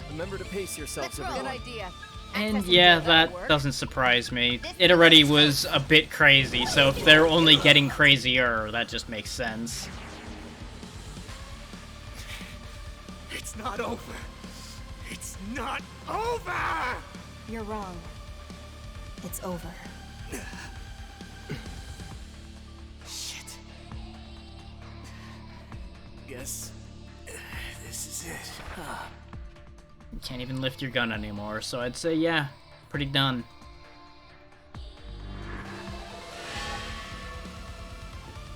Remember to pace yourselves, Good everyone. idea. And yeah, that doesn't surprise me. It already was a bit crazy, so if they're only getting crazier, that just makes sense. It's not over. It's not over! You're wrong. It's over. Shit. Guess this is it. You can't even lift your gun anymore, so I'd say, yeah, pretty done.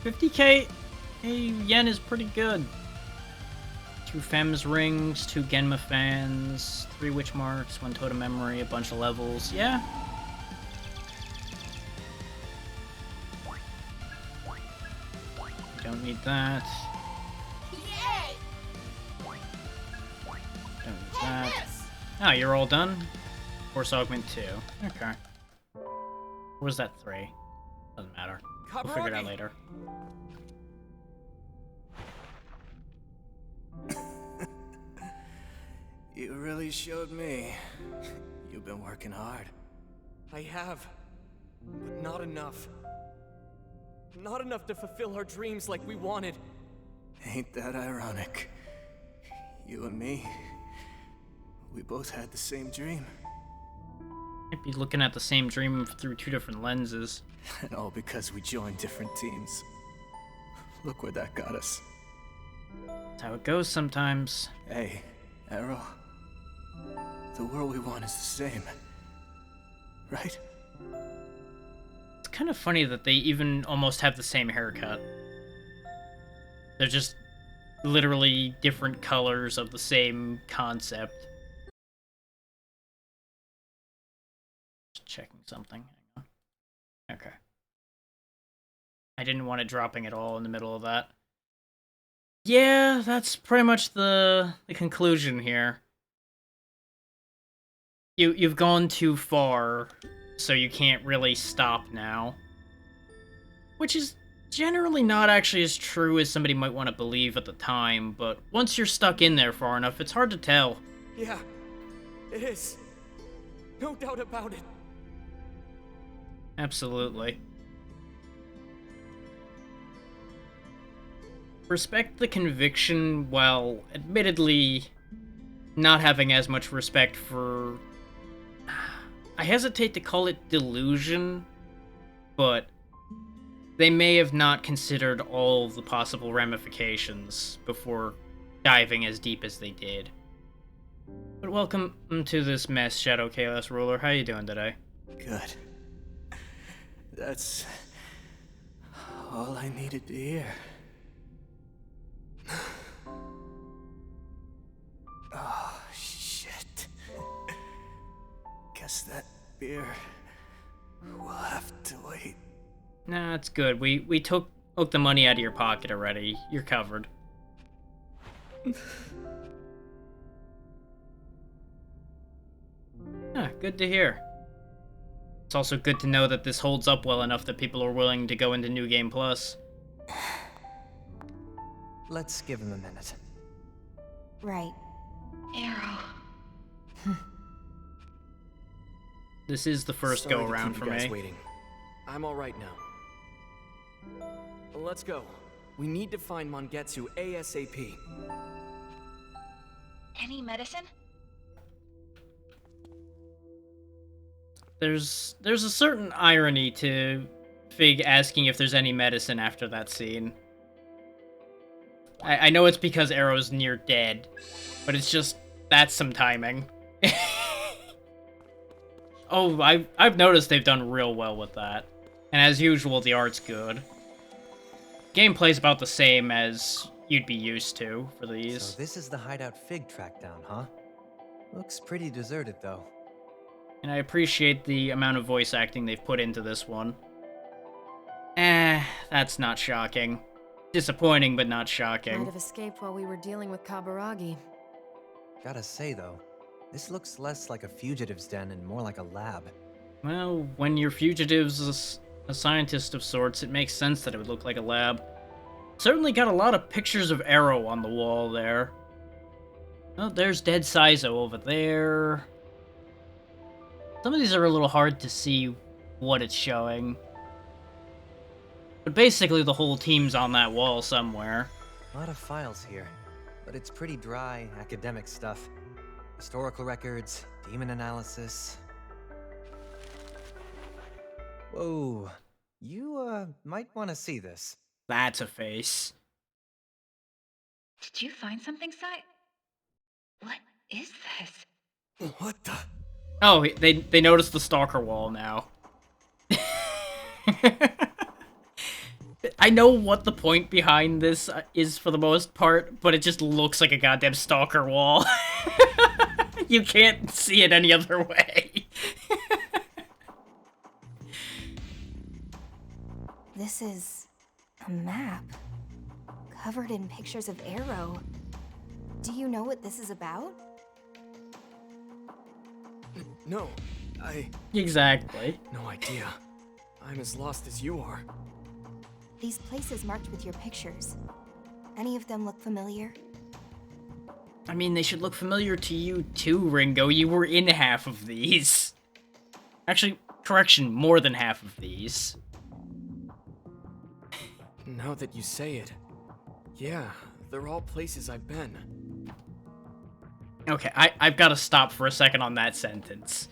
$50k yen is pretty good. 2 Fems rings, 2 Genma fans, 3 witch marks, 1 totem memory, a bunch of levels. Yeah. Don't need that. Don't need that. Oh, you're all done? Force augment 2. Okay. Or was that 3? Doesn't matter. We'll figure it out later. You really showed me. You've been working hard. I have, but not enough. Not enough to fulfill our dreams like we wanted. Ain't that ironic? You and me, we both had the same dream. Might be looking at the same dream through 2 different lenses. And all because we joined different teams. Look where that got us. That's how it goes sometimes. Hey, Arrow. The world we want is the same. Right? It's kind of funny that they even almost have the same haircut. They're just literally different colors of the same concept. Just checking something. Hang on. Okay. I didn't want it dropping at all in the middle of that. Yeah, that's pretty much the conclusion here. You've gone too far, so you can't really stop now. Which is generally not actually as true as somebody might want to believe at the time, but once you're stuck in there far enough, it's hard to tell. Yeah, it is. No doubt about it. Absolutely. Respect the conviction while admittedly not having as much respect for... I hesitate to call it delusion, but they may have not considered all the possible ramifications before diving as deep as they did. But welcome to this mess, Shadow Chaos Ruler. How you doing today? Good. That's all I needed to hear. Oh, shit. Guess that beer will have to wait. Nah, it's good. We took the money out of your pocket already. You're covered. Ah, good to hear. It's also good to know that this holds up well enough that people are willing to go into New Game Plus. Let's give him a minute. Right. Arrow. This is the first Sorry to go-around keep for you guys me. waiting. I'm all right now. Let's go. We need to find Mangetsu ASAP. Any medicine? There's a certain irony to Fig asking if there's any medicine after that scene. I know it's because Arrow's near dead, but it's just, that's some timing. Oh, I've noticed they've done real well with that. And as usual, the art's good. Gameplay's about the same as you'd be used to for these. So this is the hideout Fig tracked down, huh? Looks pretty deserted, though. And I appreciate the amount of voice acting they've put into this one. That's not shocking. Disappointing, but not Might shocking. have escaped while we were dealing with Kaburagi. Gotta say though, this looks less like a fugitive's den and more like a lab. Well, when your fugitive's a scientist of sorts, it makes sense that it would look like a lab. Certainly got a lot of pictures of Arrow on the wall there. Oh, there's dead Saizo over there. Some of these are a little hard to see what it's showing. But basically the whole team's on that wall somewhere. A lot of files here, but it's pretty dry academic stuff. Historical records, demon analysis. Whoa, you might want to see this. That's a face. Did you find something, Sai? What is this? What the? Oh, they noticed the stalker wall now. I know what the point behind this is for the most part, but it just looks like a goddamn stalker wall. You can't see it any other way. This is a map covered in pictures of Arrow. Do you know what this is about? No, Exactly. no idea. I'm as lost as you are. These places marked with your pictures. Any of them look familiar? I mean, they should look familiar to you too, Ringo. You were in half of these. Actually, correction, more than half of these. Now that you say it, yeah, they're all places I've been. Okay, I've got to stop for a second on that sentence.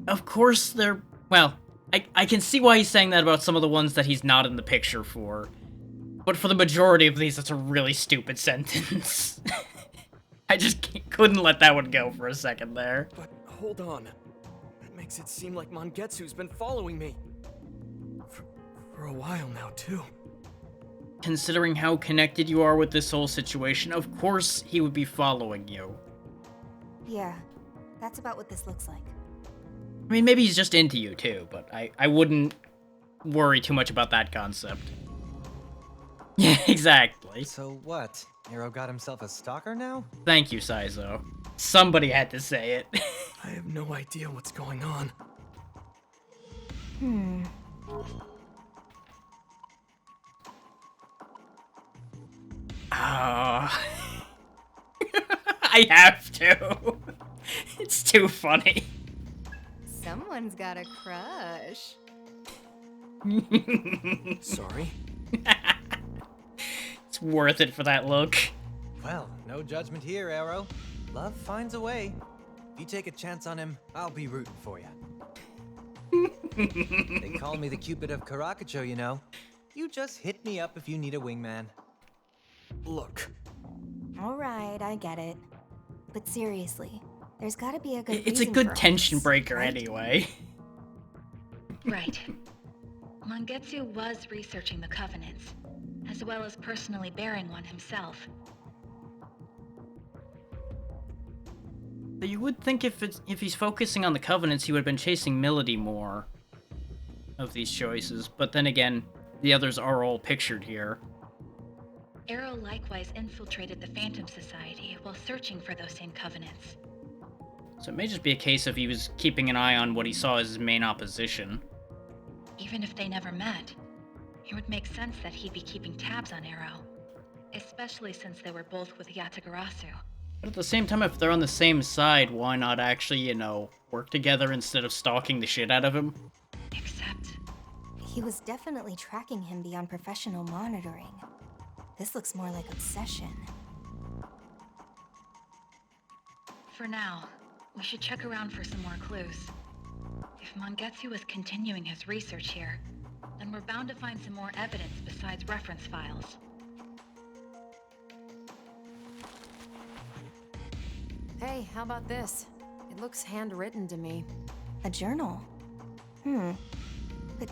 Of course they're... Well, I can see why he's saying that about some of the ones that he's not in the picture for. But for the majority of these, that's a really stupid sentence. I just couldn't let that one go for a second there. But hold on. That makes it seem like Mangetsu's been following me. For a while now, too. Considering how connected you are with this whole situation, of course he would be following you. Yeah, that's about what this looks like. I mean, maybe he's just into you too, but I wouldn't worry too much about that concept. Yeah, exactly. So what? Arrow got himself a stalker now? Thank you, Saizo. Somebody had to say it. I have no idea what's going on. I have to. It's too funny. Someone's got a crush. Sorry? It's worth it for that look. Well, no judgment here, Arrow. Love finds a way. If you take a chance on him, I'll be rooting for you. They call me the Cupid of Karakacho, you know. You just hit me up if you need a wingman. Look. Alright, I get it. But seriously, there's gotta be a good It's a reason good for tension this, breaker right? anyway. Right. Mangetsu was researching the Covenants, as well as personally bearing one himself. But you would think if he's focusing on the Covenants, he would have been chasing Melody more of these choices. But then again, the others are all pictured here. Arrow likewise infiltrated the Phantom Society while searching for those same Covenants. So it may just be a case of he was keeping an eye on what he saw as his main opposition. Even if they never met, it would make sense that he'd be keeping tabs on Arrow, especially since they were both with Yatagarasu. But at the same time, if they're on the same side, why not actually, you know, work together instead of stalking the shit out of him? Except... He was definitely tracking him beyond professional monitoring. This looks more like obsession. For now, we should check around for some more clues. If Mangetsu is continuing his research here, then we're bound to find some more evidence besides reference files. Hey, how about this? It looks handwritten to me. A journal? But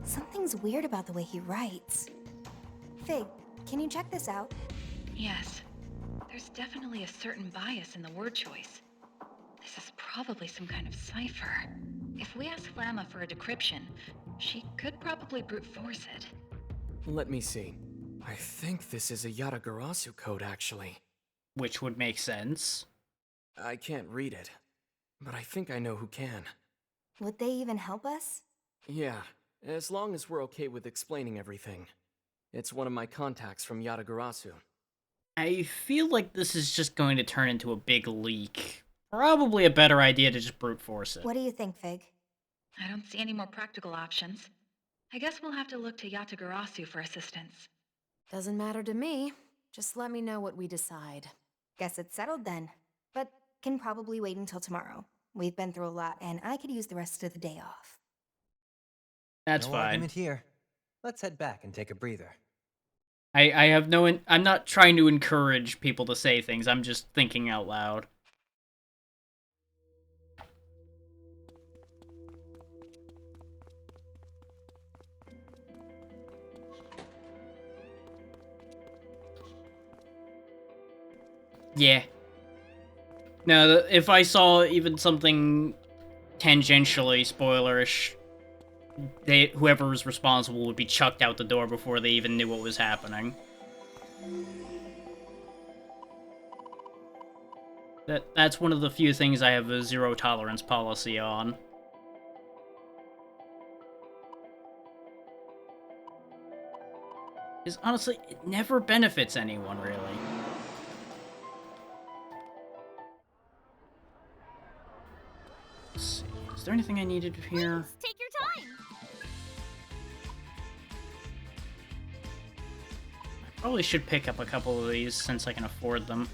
something's weird about the way he writes. Fig, can you check this out? Yes, there's definitely a certain bias in the word choice. This is probably some kind of cipher. If we ask Flamma for a decryption, She could probably brute force it. Let me see. I think this is a Yatagarasu code, actually. Which would make sense. I can't read it, but I think I know who can. Would they even help us? Yeah, as long as we're okay with explaining everything. It's one of my contacts from Yatagarasu. I feel like this is just going to turn into a big leak. Probably a better idea to just brute force it. What do you think, Fig? I don't see any more practical options. I guess we'll have to look to Yatagarasu for assistance. Doesn't matter to me. Just let me know what we decide. Guess it's settled then. But can probably wait until tomorrow. We've been through a lot, and I could use the rest of the day off. That's no fine. Argument here. Let's head back and take a breather. I have no... I'm not trying to encourage people to say things. I'm just thinking out loud. Yeah. No, if I saw even something tangentially spoilerish, whoever was responsible would be chucked out the door before they even knew what was happening. That's one of the few things I have a zero tolerance policy on. Because honestly, it never benefits anyone, really. Let's see. Is there anything I needed here? Please, take your time. I probably should pick up a couple of these since I can afford them.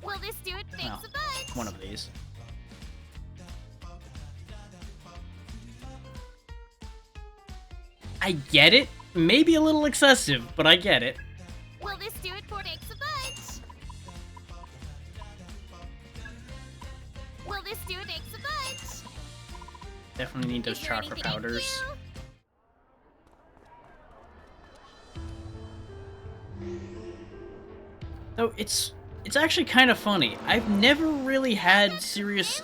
Will this do it? Thanks Well, a bunch. one of these. I get it. Maybe a little excessive, but I get it. Will this do it for thanks a bunch? Will this do it? Thanks a bunch. Definitely need those Is there chakra anything I can powders. Though it's actually kind of funny. I've never really had serious...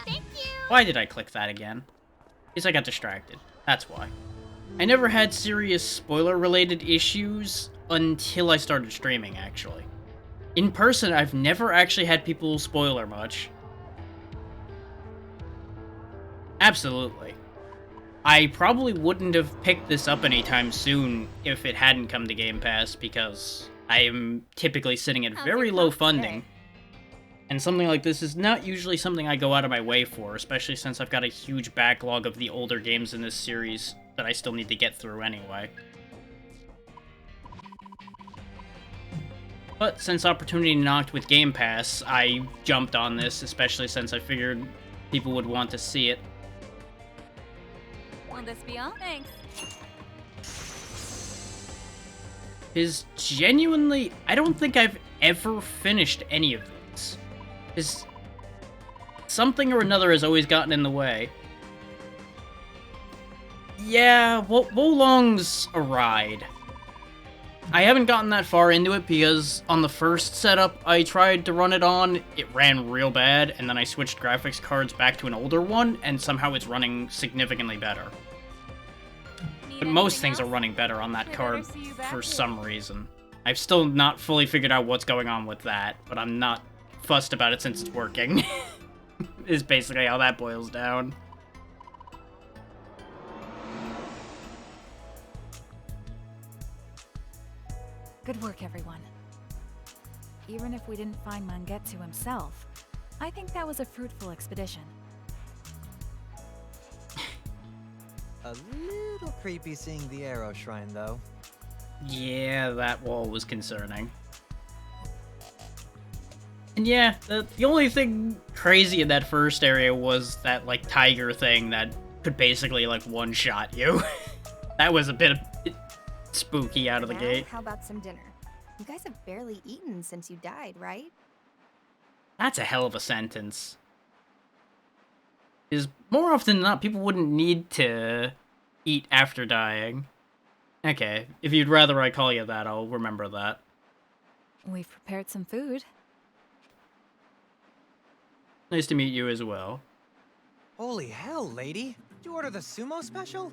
Thank you. Why did I click that again? Because I got distracted. That's why. I never had serious spoiler-related issues until I started streaming, actually. In person, I've never actually had people spoiler much. Absolutely. I probably wouldn't have picked this up anytime soon if it hadn't come to Game Pass, because I am typically sitting at very low funding. And something like this is not usually something I go out of my way for, especially since I've got a huge backlog of the older games in this series that I still need to get through anyway. But since opportunity knocked with Game Pass, I jumped on this, especially since I figured people would want to see it. Will this be all? Thanks. Is genuinely, I don't think I've ever finished any of these. Is something or another has always gotten in the way. Yeah, Wolong's a ride. I haven't gotten that far into it because on the first setup I tried to run it on, it ran real bad, and then I switched graphics cards back to an older one, and somehow it's running significantly better. But most things are running better on that card for some reason. I've still not fully figured out what's going on with that, but I'm not fussed about it since it's working. Is basically how that boils down. Good work, everyone. Even if we didn't find Mangetsu himself, I think that was a fruitful expedition. A little creepy seeing the Arrow Shrine, though. Yeah, that wall was concerning. And yeah, the only thing crazy in that first area was that, like, tiger thing that could basically, like, one-shot you. That was a bit spooky out of the Now, gate. How about some dinner? You guys have barely eaten since you died, right? That's a hell of a sentence. Is more often than not, people wouldn't need to eat after dying. Okay, if you'd rather I call you that, I'll remember that. We've prepared some food. Nice to meet you as well. Holy hell, lady! Did you order the sumo special?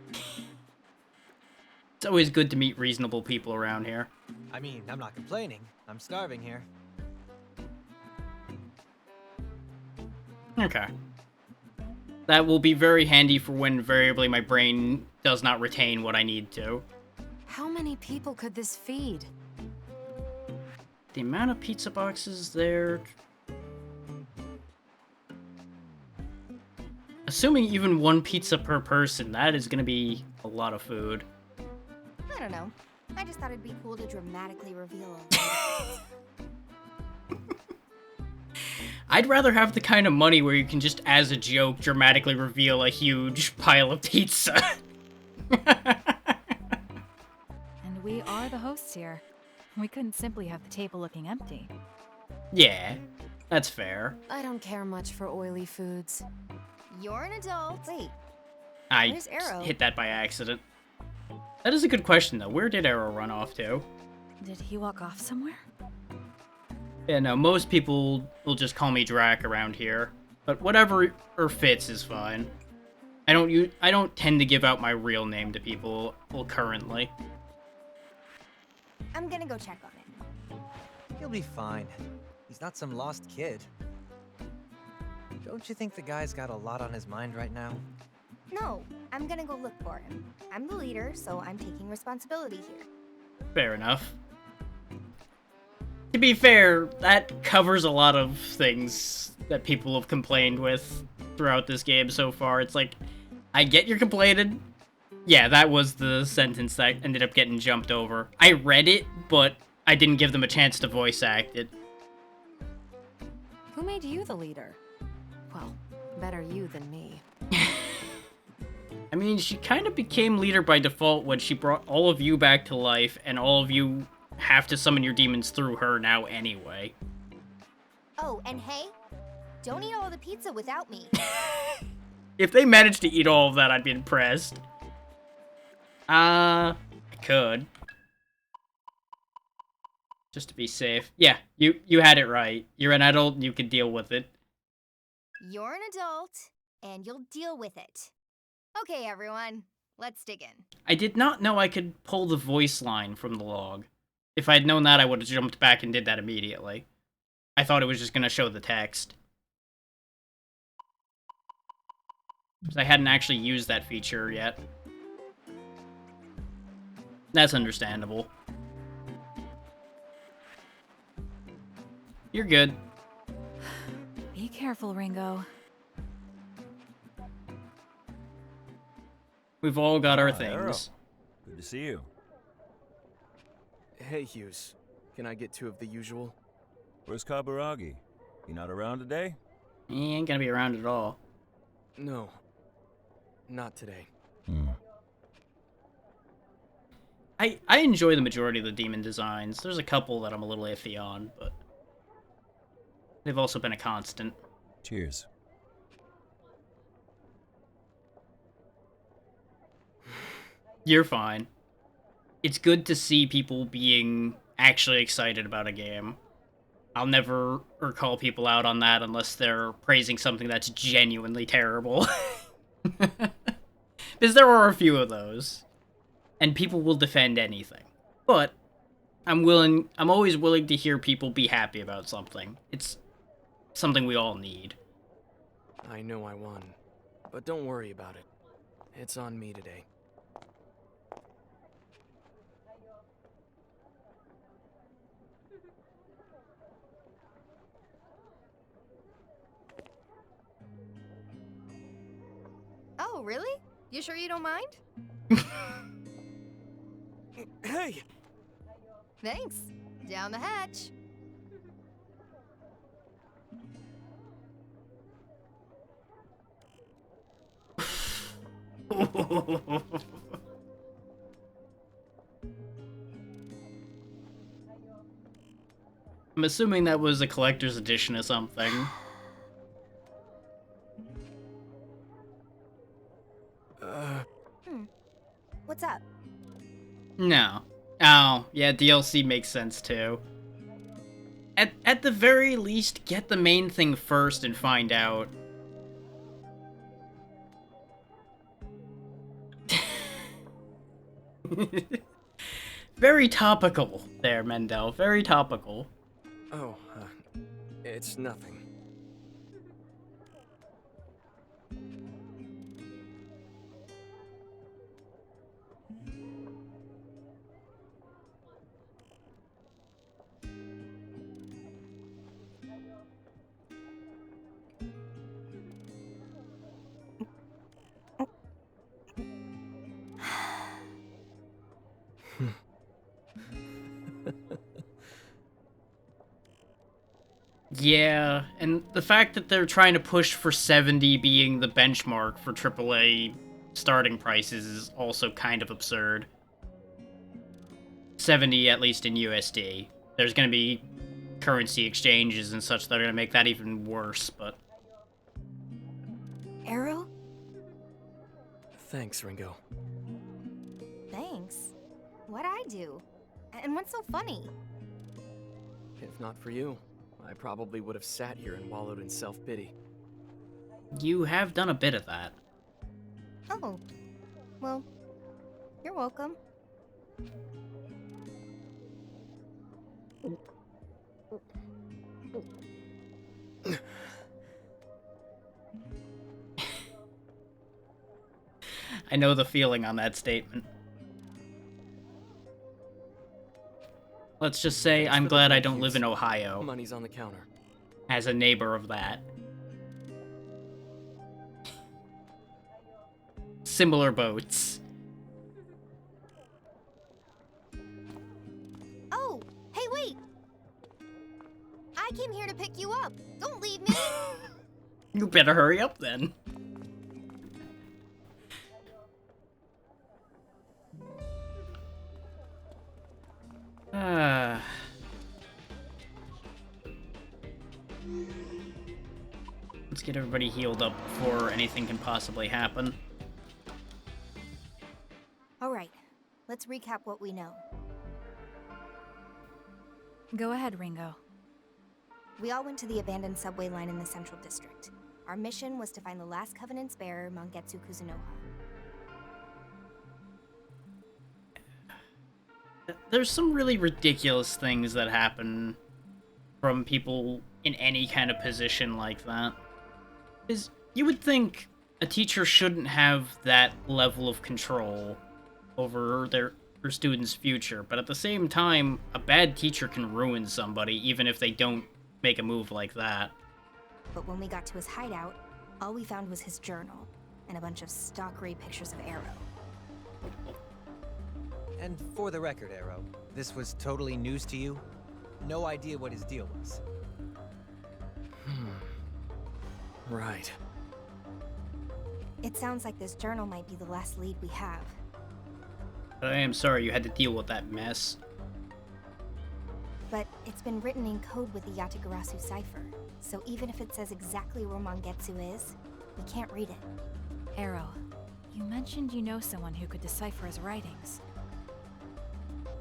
It's always good to meet reasonable people around here. I mean, I'm not complaining. I'm starving here. Okay. That will be very handy for when variably my brain does not retain what I need to. How many people could this feed? The amount of pizza boxes there... Assuming even one pizza per person, that is going to be a lot of food. I don't know. I just thought it'd be cool to dramatically reveal I'd rather have the kind of money where you can just, as a joke, dramatically reveal a huge pile of pizza. And we are the hosts here. We couldn't simply have the table looking empty. Yeah, that's fair. I don't care much for oily foods. You're an adult. Wait, I where's Arrow? hit that by accident. That is a good question, though. Where did Arrow run off to? Did he walk off somewhere? Yeah, no, most people will just call me Drac around here. But whatever fits is fine. I don't tend to give out my real name to people, well, currently. I'm gonna go check on it. He'll be fine. He's not some lost kid. Don't you think the guy's got a lot on his mind right now? No, I'm gonna go look for him. I'm the leader, so I'm taking responsibility here. Fair enough. To be fair, that covers a lot of things that people have complained with throughout this game so far. It's like, I get you're complaining. Yeah, that was the sentence that ended up getting jumped over. I read it, but I didn't give them a chance to voice act it. Who made you the leader? Well, better you than me. I mean, she kind of became leader by default when she brought all of you back to life, and all of you have to summon your demons through her now anyway. Oh, and hey, don't eat all the pizza without me. If they managed to eat all of that, I'd be impressed. I could. Just to be safe. Yeah, you had it right. You're an adult and you can deal with it. You're an adult, and you'll deal with it. Okay, everyone, let's dig in. I did not know I could pull the voice line from the log. If I had known that, I would have jumped back and did that immediately. I thought it was just going to show the text. Because I hadn't actually used that feature yet. That's understandable. You're good. Be careful, Ringo. We've all got our Arrow. things. Good to see you. Hey, Hughes. Can I get two of the usual? Where's Kaburagi? He not around today? He ain't gonna be around at all. No. Not today. I enjoy the majority of the demon designs. There's a couple that I'm a little iffy on, but they've also been a constant. Cheers. You're fine. It's good to see people being actually excited about a game. I'll never call people out on that unless they're praising something that's genuinely terrible. Because there are a few of those. And people will defend anything. But I'm always willing to hear people be happy about something. It's something we all need. I know I won, but don't worry about it. It's on me today. Oh, really? You sure you don't mind? Hey! Thanks. Down the hatch. I'm assuming that was a collector's edition or something. What's up? No. Oh, yeah, DLC makes sense too. At the very least, get the main thing first and find out. Very topical there, Mendel. Very topical. Oh, it's nothing. Yeah, and the fact that they're trying to push for 70 being the benchmark for AAA starting prices is also kind of absurd. 70 at least in USD. There's going to be currency exchanges and such that are going to make that even worse, but... Arrow? Thanks, Ringo. Thanks. What'd I do? And what's so funny? If not for you, I probably would have sat here and wallowed in self-pity. You have done a bit of that. Oh. Well, you're welcome. I know the feeling on that statement. Let's just say I'm glad I don't live in Ohio. Money's on the counter. As a neighbor of that. Similar boats. Oh, hey, wait! I came here to pick you up. Don't leave me. You better hurry up then. Let's get everybody healed up before anything can possibly happen. All right, let's recap what we know. Go ahead, Ringo. We all went to the abandoned subway line in the Central District. Our mission was to find the last Covenant's bearer, Mangetsu Kuzunoha. There's some really ridiculous things that happen from people in any kind of position like that. Is you would think a teacher shouldn't have that level of control over their student's future, but at the same time, a bad teacher can ruin somebody even if they don't make a move like that. But when we got to his hideout, all we found was his journal and a bunch of stock-ray pictures of Arrow. And for the record, Arrow, this was totally news to you? No idea what his deal was? Right. It sounds like this journal might be the last lead we have. I am sorry you had to deal with that mess. But it's been written in code with the Yatagarasu cipher, so even if it says exactly where Mangetsu is, we can't read it. Arrow, you mentioned you know someone who could decipher his writings.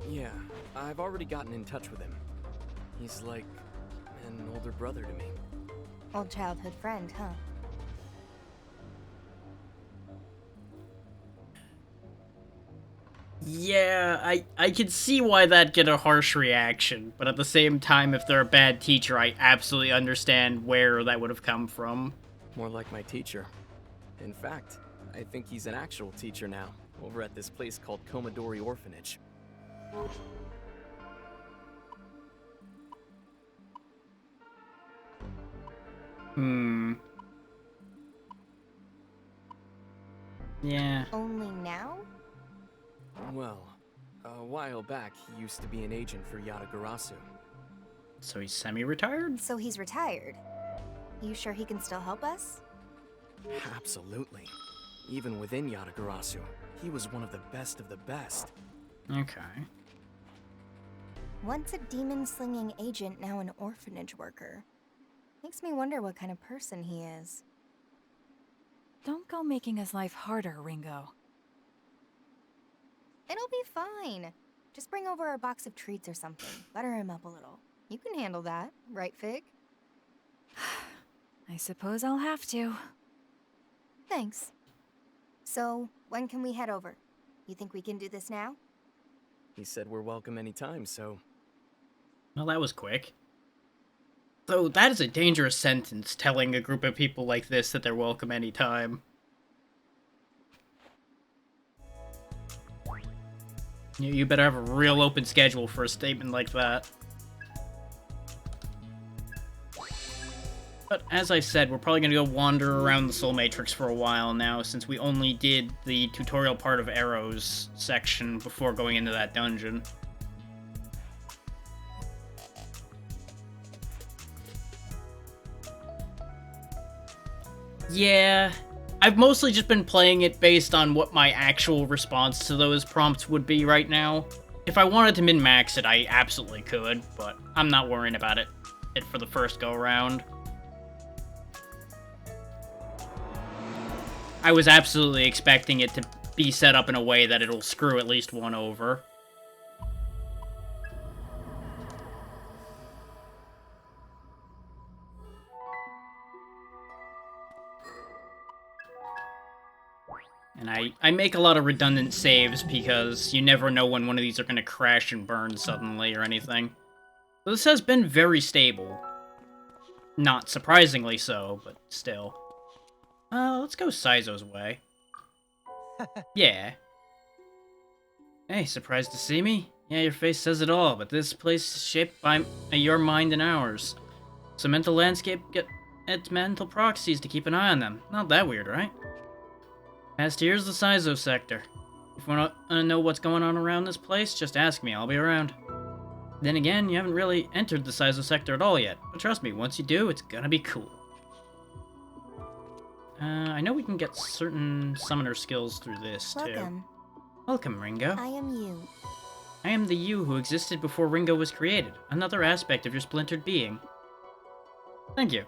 Yeah, I've already gotten in touch with him. He's like an older brother to me. Old childhood friend, huh? Yeah, I can see why that'd get a harsh reaction, but at the same time, if they're a bad teacher, I absolutely understand where that would have come from. More like my teacher. In fact, I think he's an actual teacher now, over at this place called Komodori Orphanage. Yeah. Only now? Well, a while back, he used to be an agent for Yatagarasu. So he's semi-retired? So he's retired. You sure he can still help us? Absolutely. Even within Yatagarasu, he was one of the best of the best. Okay. Once a demon-slinging agent, now an orphanage worker. Makes me wonder what kind of person he is. Don't go making his life harder, Ringo. It'll be fine. Just bring over a box of treats or something. Butter him up a little. You can handle that, right, Fig? I suppose I'll have to. Thanks. So, when can we head over? You think we can do this now? He said we're welcome anytime, so... Well, that was quick. Though, that is a dangerous sentence, telling a group of people like this that they're welcome anytime. You better have a real open schedule for a statement like that. But as I said, we're probably gonna go wander around the Soul Matrix for a while now, since we only did the tutorial part of Arrow's section before going into that dungeon. Yeah, I've mostly just been playing it based on what my actual response to those prompts would be right now. If I wanted to min-max it, I absolutely could, but I'm not worrying about it for the first go-around. I was absolutely expecting it to be set up in a way that it'll screw at least one over. And I make a lot of redundant saves because you never know when one of these are going to crash and burn suddenly or anything. So this has been very stable. Not surprisingly so, but still. Let's go Saizo's way. Yeah. Hey, surprised to see me? Yeah, your face says it all, but this place is shaped by your mind and ours. So mental landscape get its mental proxies to keep an eye on them. Not that weird, right? As here's the Saizo sector. If you want to know what's going on around this place, just ask me, I'll be around. Then again, you haven't really entered the Saizo sector at all yet, but trust me, once you do, it's gonna be cool. I know we can get certain summoner skills through this, too. Welcome. Welcome, Ringo. I am you. I am the you who existed before Ringo was created, another aspect of your splintered being. Thank you.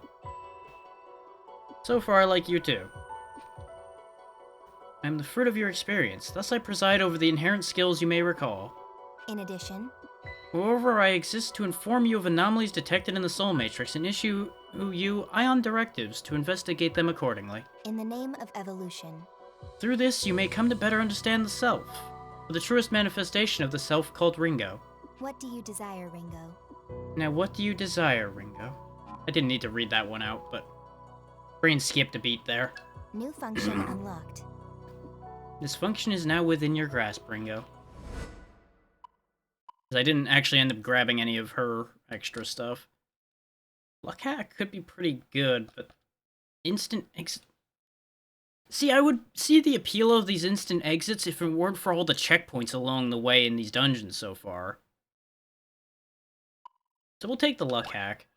So far, I like you too. I am the fruit of your experience, thus I preside over the inherent skills you may recall. In addition, Moreover, I exist to inform you of anomalies detected in the Soul Matrix and issue you ion directives to investigate them accordingly. in the name of evolution, Through this, you may come to better understand the self, the truest manifestation of the self called Ringo. what do you desire, Ringo? Now, what do you desire, Ringo? I didn't need to read that one out, but brain skipped a beat there. New function unlocked. This function is now within your grasp, Ringo. 'Cause I didn't actually end up grabbing any of her extra stuff. Luck hack could be pretty good, but instant exit. See, I would see the appeal of these instant exits if it weren't for all the checkpoints along the way in these dungeons so far. So we'll take the luck hack.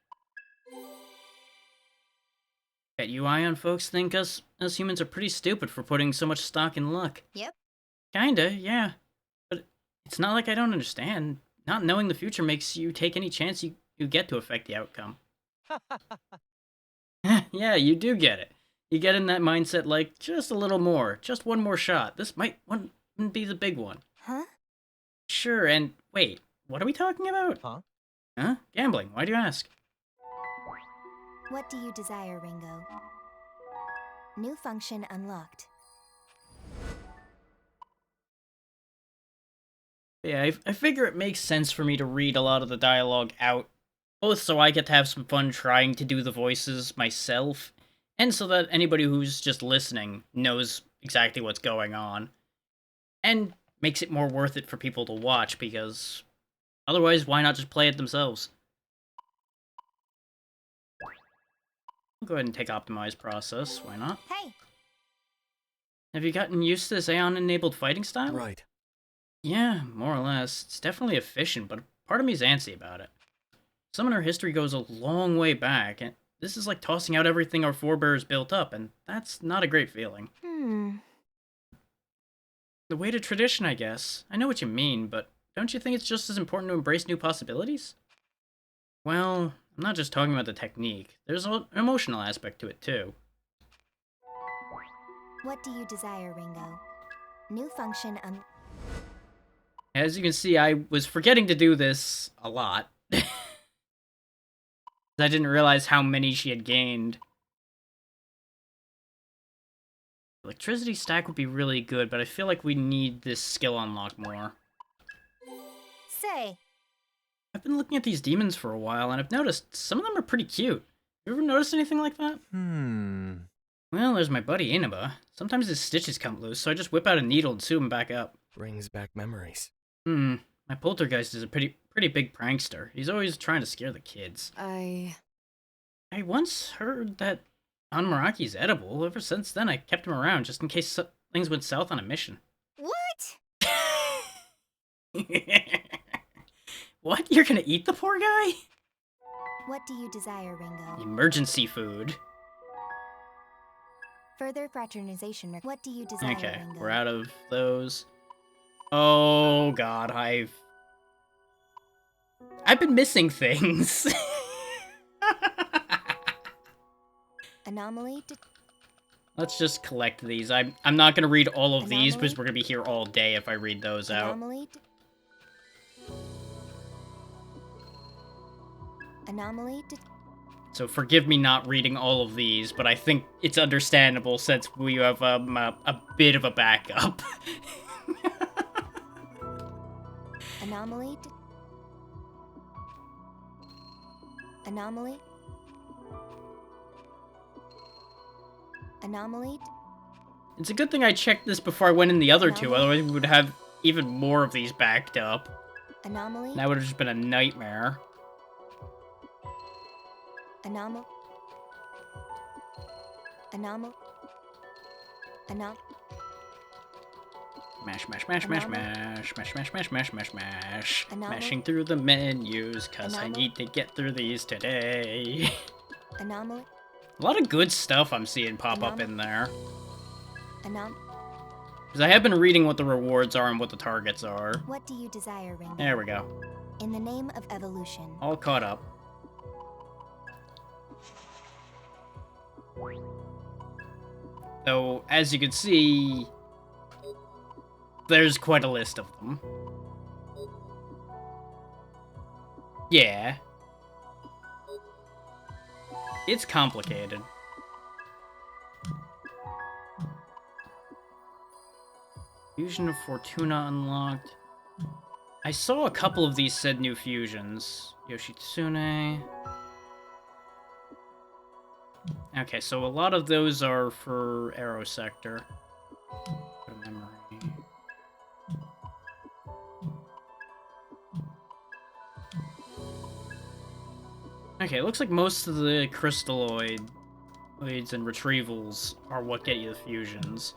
Bet you Ion folks think us humans are pretty stupid for putting so much stock in luck. Yep. Kinda, yeah. But it's not like I don't understand. Not knowing the future makes you take any chance you get to affect the outcome. Yeah, you do get it. You get in that mindset like, just a little more, just one more shot. This might wouldn't be the big one. Huh? Sure, and wait, what are we talking about? Huh? Gambling, why do you ask? What do you desire, Ringo? New function unlocked. Yeah, I figure it makes sense for me to read a lot of the dialogue out, both so I get to have some fun trying to do the voices myself, and so that anybody who's just listening knows exactly what's going on, and makes it more worth it for people to watch, because otherwise, why not just play it themselves? I'll go ahead and take Optimize Process, why not? Hey! Have you gotten used to this Aeon-enabled fighting style? Right. Yeah, more or less. It's definitely efficient, but part of me is antsy about it. Summoner history goes a long way back, and this is like tossing out everything our forebears built up, and that's not a great feeling. The way to tradition, I guess. I know what you mean, but don't you think it's just as important to embrace new possibilities? Well, I'm not just talking about the technique. There's an emotional aspect to it, too. What do you desire, Ringo? New function As you can see, I was forgetting to do this a lot. I didn't realize how many she had gained. Electricity stack would be really good, but I feel like we need this skill unlock more. Say, I've been looking at these demons for a while, and I've noticed some of them are pretty cute. You ever noticed anything like that? Well, there's my buddy Inaba. Sometimes his stitches come loose, so I just whip out a needle and sew him back up. Brings back memories. My poltergeist is a pretty big prankster. He's always trying to scare the kids. I once heard that Anmaraki's edible. Ever since then, I kept him around just in case things went south on a mission. What? What? You're gonna eat the poor guy? What do you desire, Ringo? Emergency food. Further fraternization. What do you desire, Okay, Ringo? we're out of those. Oh god, I've been missing things. Anomaly. Let's just collect these. I'm not gonna read all of these because we're gonna be here all day if I read those out. Anomaly. Anomaly. So forgive me not reading all of these, but I think it's understandable since we have a bit of a backup. Anomaly. Anomaly. Anomaly. It's a good thing I checked this before I went in the other two, otherwise we would have even more of these backed up. Anomaly. That would have just been a nightmare. Anomaly. Anomaly. Anomaly. Mash, mash, mash, mash, mash, mash, mash, mash, mash, mash, mash. Anomaly. Mashing through the menus, cause I need to get through these today. Anomaly. A lot of good stuff I'm seeing pop up in there. Anomaly. Because I have been reading what the rewards are and what the targets are. What do you desire, Ringo? There we go. In the name of evolution. All caught up. So, as you can see, there's quite a list of them. Yeah. It's complicated. Fusion of Fortuna unlocked. I saw a couple of these said new fusions. Yoshitsune. Okay, so a lot of those are for Arrow Sector. Memory. Okay, it looks like most of the crystalloids and retrievals are what get you the fusions.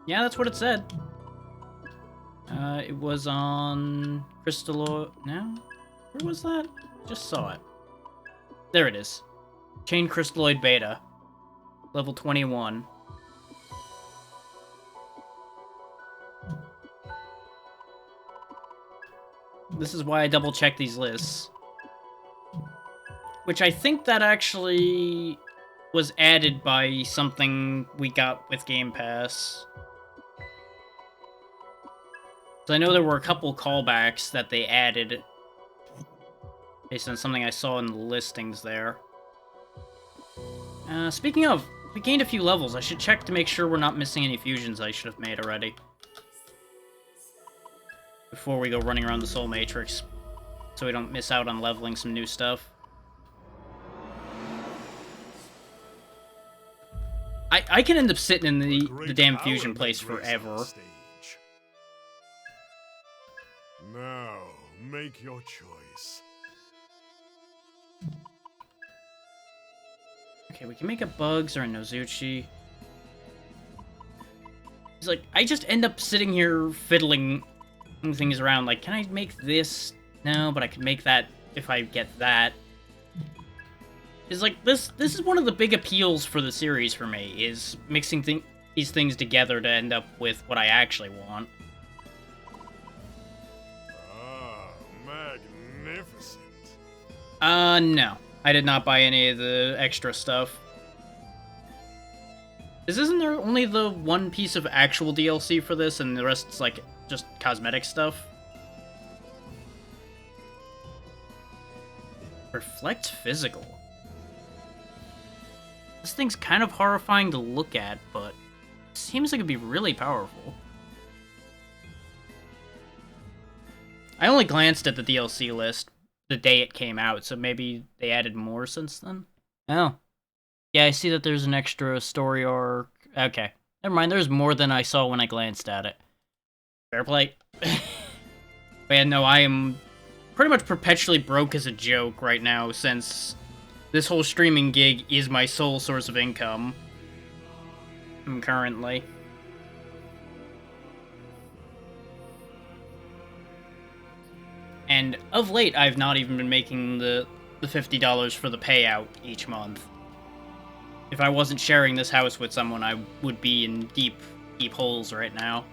Yeah, that's what it said. It was on crystalloid. No? Where was that? Just saw it. There it is. Chain Crystalloid Beta. Level 21. This is why I double-check these lists. Which I think that actually was added by something we got with Game Pass. So I know there were a couple callbacks that they added based on something I saw in the listings there. Speaking of, we gained a few levels. I should check to make sure we're not missing any fusions I should have made already. Before we go running around the Soul Matrix, so we don't miss out on leveling some new stuff. I can end up sitting in the damn fusion place forever. Now, make your choice. Okay, we can make a Bugs or a Nozuchi. It's like, I just end up sitting here fiddling things around. Like, can I make this? No, but I can make that if I get that. It's like, this is one of the big appeals for the series for me, is mixing these things together to end up with what I actually want. Ah, magnificent. No. I did not buy any of the extra stuff. Isn't there only the one piece of actual DLC for this, and the rest's like just cosmetic stuff? Reflect physical. This thing's kind of horrifying to look at, but it seems like it'd be really powerful. I only glanced at the DLC list the day it came out, so maybe they added more since then? Oh. Yeah, I see that there's an extra story arc. Okay. Never mind, there's more than I saw when I glanced at it. Fair play. But yeah, no, I am pretty much perpetually broke as a joke right now, since this whole streaming gig is my sole source of income. Currently. And of late, I've not even been making the $50 for the payout each month. If I wasn't sharing this house with someone, I would be in deep holes right now.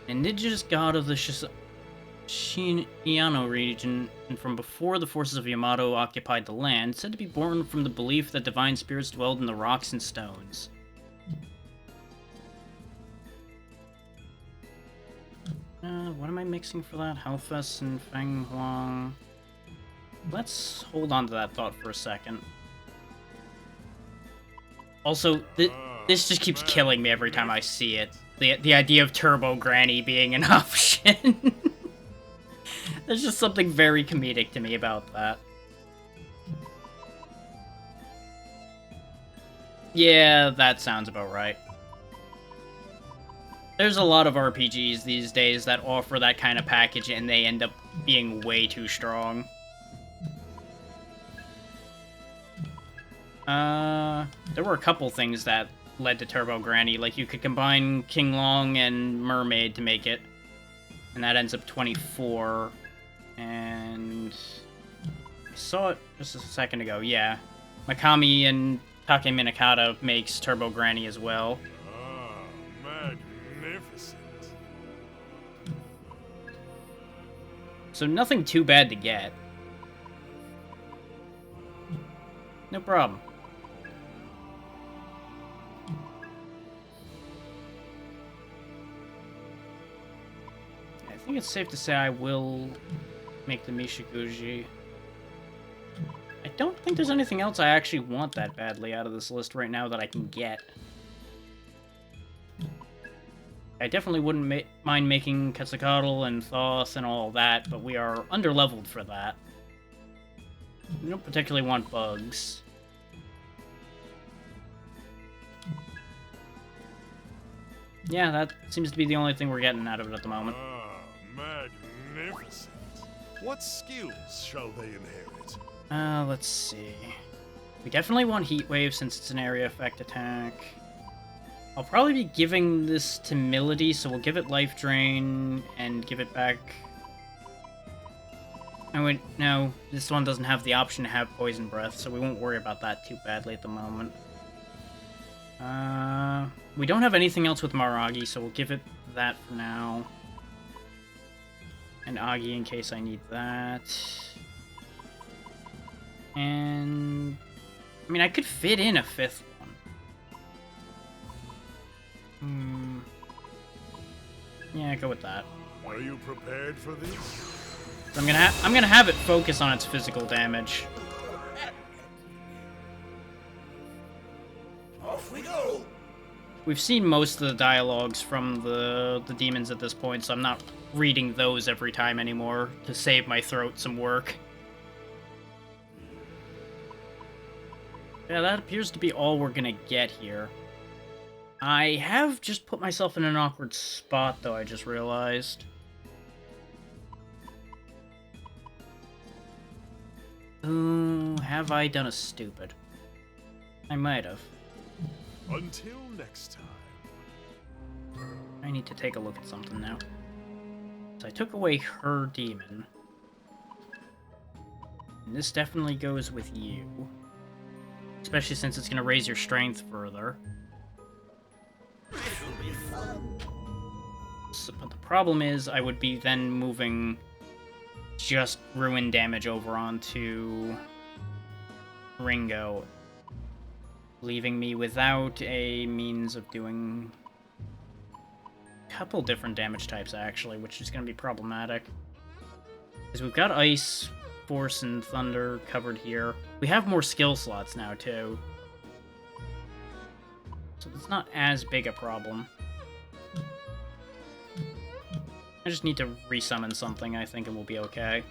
Indigenous god of the Shinano region, and from before the forces of Yamato occupied the land, said to be born from the belief that divine spirits dwelled in the rocks and stones. What am I mixing for that? Hellfest and Feng Huang. Let's hold on to that thought for a second. Also, this just keeps killing me every time I see it. The idea of Turbo Granny being an option. There's just something very comedic to me about that. Yeah, that sounds about right. There's a lot of RPGs these days that offer that kind of package, and they end up being way too strong. There were a couple things that led to Turbo Granny, like you could combine King Long and Mermaid to make it, and that ends up 24, and I saw it just a second ago, yeah. Mikami and Take Minakata makes Turbo Granny as well. Magnificent. So nothing too bad to get. No problem. I think it's safe to say I will make the Mishiguji. I don't think there's anything else I actually want that badly out of this list right now that I can get. I definitely wouldn't mind making Quetzalcoatl and Thoth and all that, but we are underleveled for that. We don't particularly want bugs. Yeah, that seems to be the only thing we're getting out of it at the moment. Magnificent. What skills shall they inherit? Let's see. We definitely want Heat Wave since it's an area effect attack. I'll probably be giving this to Milady, so we'll give it Life Drain and give it back... Oh wait, no, this one doesn't have the option to have Poison Breath, so we won't worry about that too badly at the moment. We don't have anything else with Maragi, so we'll give it that for now. And Agi in case I need that. And... I mean, I could fit in a fifth one. Yeah, go with that. Are you prepared for this? So I'm gonna have it focus on its physical damage. Off we go. We've seen most of the dialogues from the demons at this point, so I'm not reading those every time anymore to save my throat some work. Yeah, that appears to be all we're gonna get here. I have just put myself in an awkward spot, though, I just realized. Ooh, have I done a stupid? I might have. Until next time. I need to take a look at something now. So I took away her demon. And this definitely goes with you. Especially since it's going to raise your strength further. So, but the problem is, I would be then moving just ruin damage over onto Ringo, leaving me without a means of doing a couple different damage types, actually, which is going to be problematic. Because we've got Ice Force and Thunder covered here. We have more skill slots now, too. So it's not as big a problem. I just need to resummon something, I think, and we'll be okay.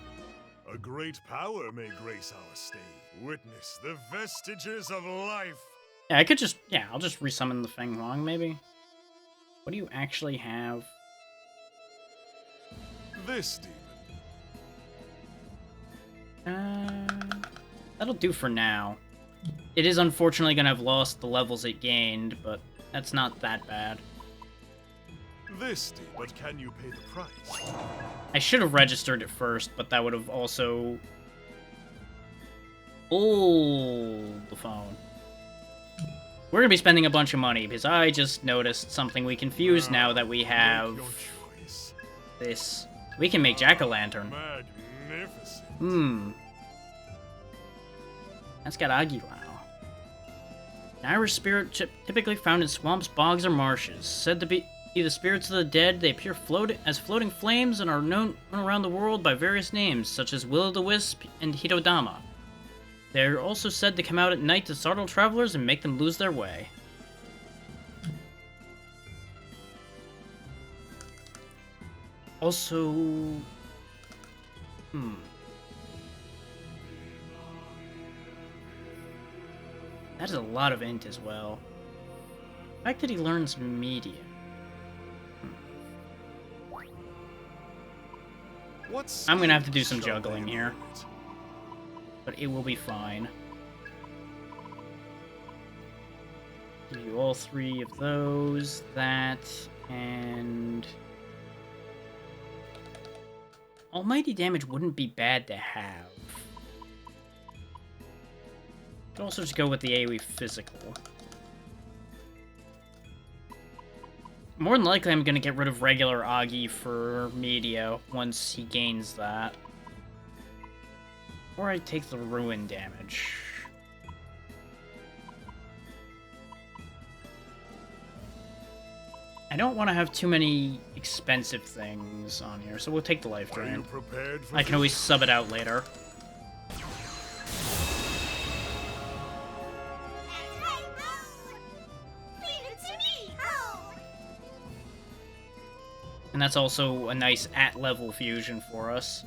A great power may grace our stage. Witness the vestiges of life. Yeah, I could just... Yeah, I'll just resummon the Feng Huang, maybe. What do you actually have? This demon. That'll do for now. It is unfortunately gonna have lost the levels it gained, but that's not that bad. This demon, but can you pay the price? I should have registered it first, but that would have also... the phone. We're gonna be spending a bunch of money, because I just noticed something we can fuse now that we have... this. We can make Jack-o'-lantern. Magnificent. That's got Aguilao. An Irish spirit typically found in swamps, bogs, or marshes. Said to be the spirits of the dead, they appear as floating flames and are known around the world by various names, such as Will-o'-the-Wisp and Hitodama. They are also said to come out at night to startle travelers and make them lose their way. Also... That is a lot of int as well. The fact that he learns media. I'm gonna have to do some juggling here. But it will be fine. Give you all 3 of those, that, and... Almighty damage wouldn't be bad to have. Could also just go with the AoE physical. More than likely, I'm gonna get rid of regular Agi for media once he gains that. Or I take the ruin damage. I don't want to have too many expensive things on here, so we'll take the life drain. I can always sub it out later. And that's also a nice at-level fusion for us.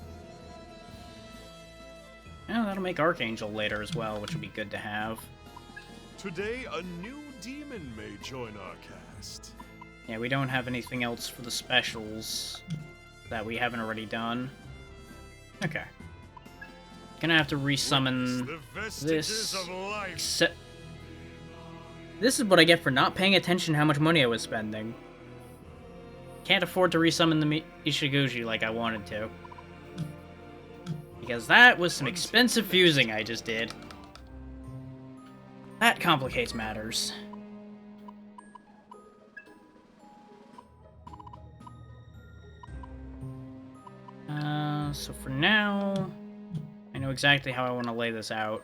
Yeah, that'll make Archangel later as well, which would be good to have. Today, a new demon may join our cast. Yeah, we don't have anything else for the specials that we haven't already done. Okay. Gonna have to resummon this. Except... This is what I get for not paying attention to how much money I was spending. Can't afford to resummon the Ishiguchi like I wanted to. Because that was some expensive fusing I just did. That complicates matters. So for now, I know exactly how I want to lay this out.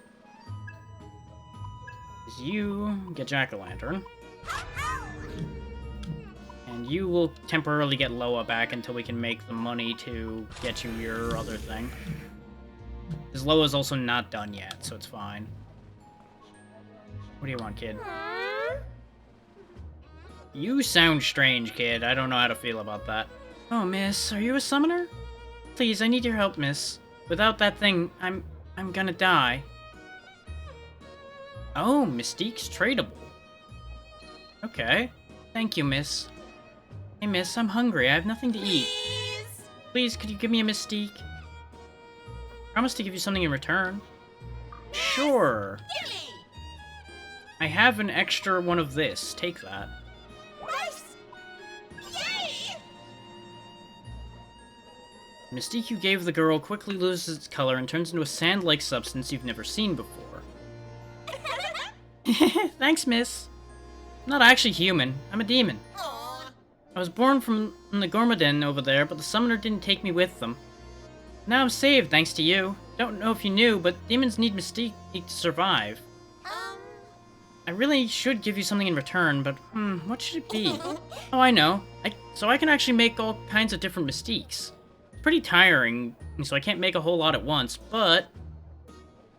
Is you get Jack-o'-lantern. And you will temporarily get Loa back until we can make the money to get you your other thing. Because Loa's also not done yet, so it's fine. What do you want, kid? You sound strange, kid. I don't know how to feel about that. Oh, miss, are you a summoner? Please, I need your help, miss. Without that thing, I'm gonna die. Oh, Mystique's tradable. Okay. Thank you, miss. Hey, miss, I'm hungry. I have nothing to eat. Please, could you give me a Mystique? Promise to give you something in return. Sure. I have an extra one of this. Take that. Mystique you gave the girl quickly loses its color and turns into a sand-like substance you've never seen before. Thanks, miss. I'm not actually human. I'm a demon. I was born from the Gormaden over there, but the summoner didn't take me with them. Now I'm saved, thanks to you. Don't know if you knew, but demons need Mystique to survive. I really should give you something in return, but, what should it be? Oh, I know. So I can actually make all kinds of different Mystiques. pretty tiring, so I can't make a whole lot at once, but...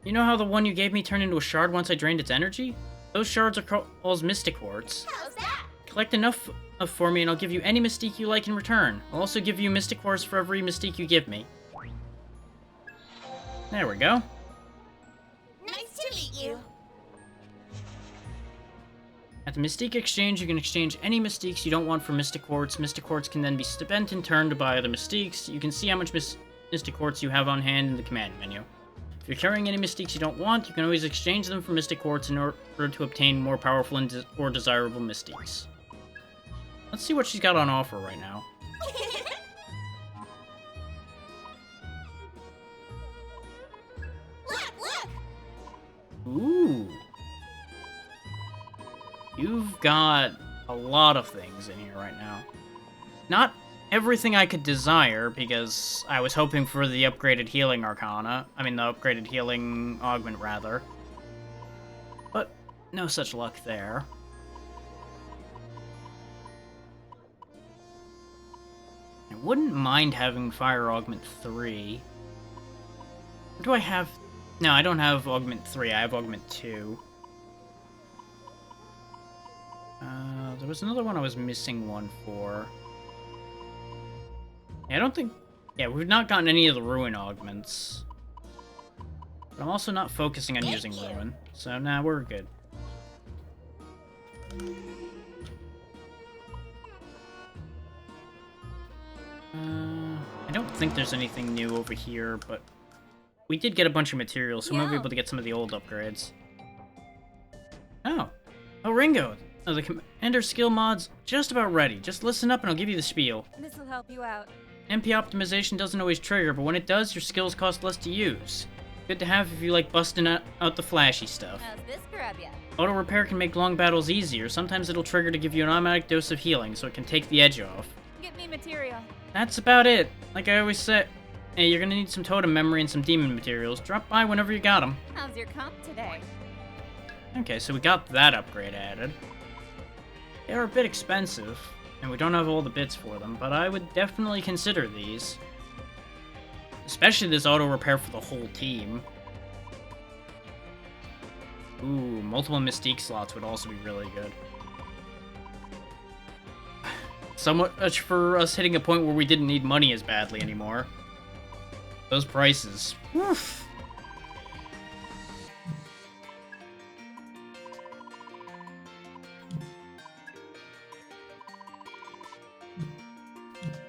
You know how the one you gave me turned into a shard once I drained its energy? Those shards are called Mystic Quartz. How's that? Collect enough for me and I'll give you any Mystique you like in return. I'll also give you Mystic Quartz for every Mystique you give me. There we go. Nice to meet you. At the Mystique Exchange, you can exchange any Mystiques you don't want for Mystic Quartz. Mystic Quartz can then be spent in turn to buy other Mystiques. You can see how much Mystic Quartz you have on hand in the command menu. If you're carrying any Mystiques you don't want, you can always exchange them for Mystic Quartz in order to obtain more powerful or desirable Mystiques. Let's see what she's got on offer right now. Look! Ooh. You've got a lot of things in here right now. Not everything I could desire, because I was hoping for the upgraded healing arcana. I mean, the upgraded healing augment, rather. But no such luck there. I wouldn't mind having Fire Augment 3. What do I have? No, I don't have Augment 3, I have Augment 2. There was another one I was missing one for. Yeah, I don't think... Yeah, we've not gotten any of the Ruin augments. But I'm also not focusing on using Ruin. So, nah, we're good. I don't think there's anything new over here, but... We did get a bunch of materials, so we might be able to get some of the old upgrades. Oh. Oh, Ringo! Oh, the Commander skill mod's just about ready. Just listen up and I'll give you the spiel. This'll help you out. MP optimization doesn't always trigger, but when it does, your skills cost less to use. Good to have if you like busting out the flashy stuff. How's this grab ya? Auto repair can make long battles easier. Sometimes it'll trigger to give you an automatic dose of healing, so it can take the edge off. Get me material. That's about it. Like I always say, hey, you're gonna need some totem memory and some demon materials. Drop by whenever you got them. How's your comp today? Okay, so we got that upgrade added. They are a bit expensive, and we don't have all the bits for them, but I would definitely consider these. Especially this auto repair for the whole team. Ooh, multiple Mystique slots would also be really good. So much for us hitting a point where we didn't need money as badly anymore. Those prices. Woof.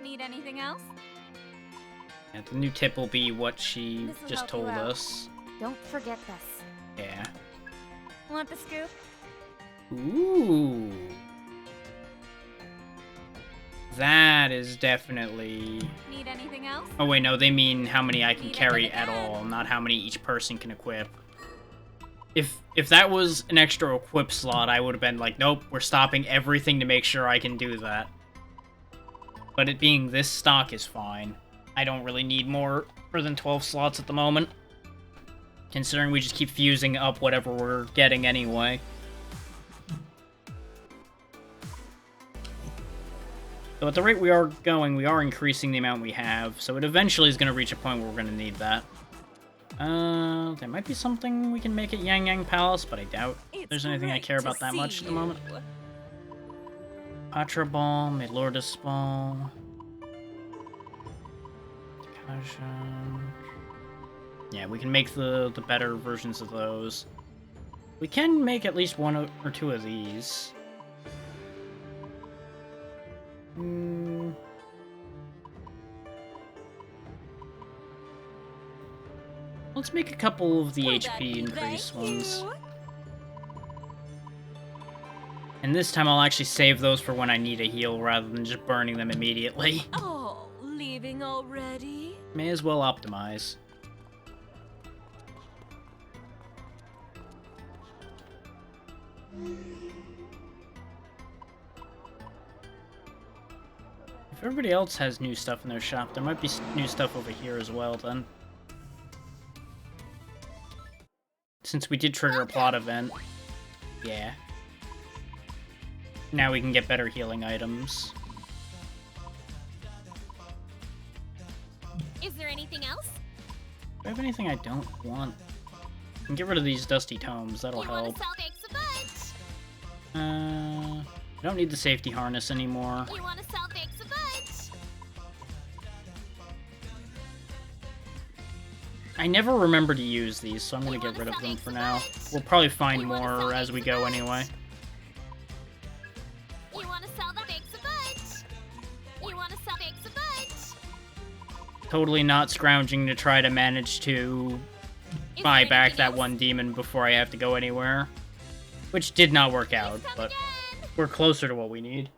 Need anything else? Yeah, the new tip will be what she This'll just help you told out. us. Don't forget this. Yeah. Want the scoop? Ooh. That is definitely... Need anything else? Oh wait, no, they mean how many I can Need carry anything at all, not how many each person can equip. If that was an extra equip slot, I would have been like, nope, we're stopping everything to make sure I can do that. But it being this stock is fine. I don't really need more than 12 slots at the moment. Considering we just keep fusing up whatever we're getting anyway. So at the rate we are going, we are increasing the amount we have, so it eventually is going to reach a point where we're going to need that. There might be something we can make at Yang Yang Palace, but I doubt there's anything I care about that much at the moment. Patra Ball, Melordis Ball... Yeah, we can make the better versions of those. We can make at least one or two of these. Let's make a couple of the HP increase ones. And this time I'll actually save those for when I need a heal rather than just burning them immediately. Oh, leaving already? May as well optimize. If everybody else has new stuff in their shop, there might be new stuff over here as well, then. Since we did trigger a plot event. Yeah. Now we can get better healing items. I have anything I don't want? I can get rid of these dusty tomes, that'll help. I don't need the safety harness anymore. I never remember to use these, so I'm gonna get rid of them for now. We'll probably find more as we go anyway. Totally not scrounging to try to manage to buy back that one demon before I have to go anywhere. Which did not work out, but we're closer to what we need.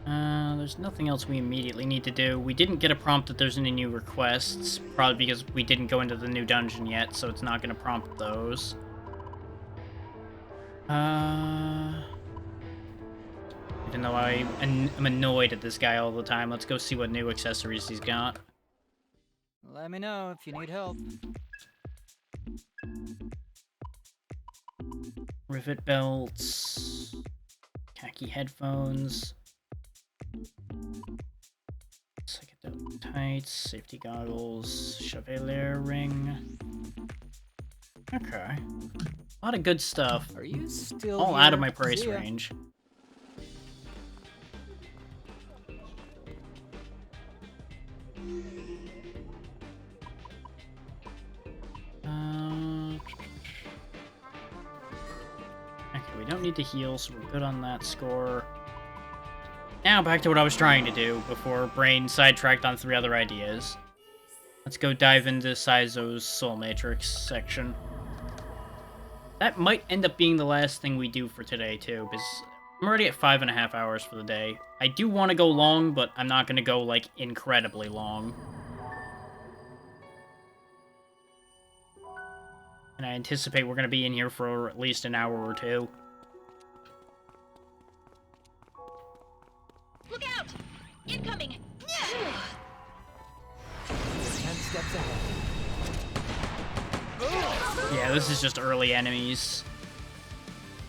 There's nothing else we immediately need to do. We didn't get a prompt that there's any new requests, probably because we didn't go into the new dungeon yet, so it's not going to prompt those. Even though I'm annoyed at this guy all the time, let's go see what new accessories he's got. Let me know if you need help. Rivet belts, khaki headphones, psychedelic tights, safety goggles, chevalier ring. Okay. A lot of good stuff. Are you still all here? out of my price range. Okay, we don't need to heal, so we're good on that score. Now back to what I was trying to do before brain sidetracked on 3 other ideas. Let's go dive into Saizo's Soul Matrix section. That might end up being the last thing we do for today, too, because I'm already at 5.5 hours for the day. I do want to go long, but I'm not going to go, like, incredibly long. And I anticipate we're going to be in here for at least an hour or 2. Look out! Incoming! 10 steps ahead. Yeah, this is just early enemies.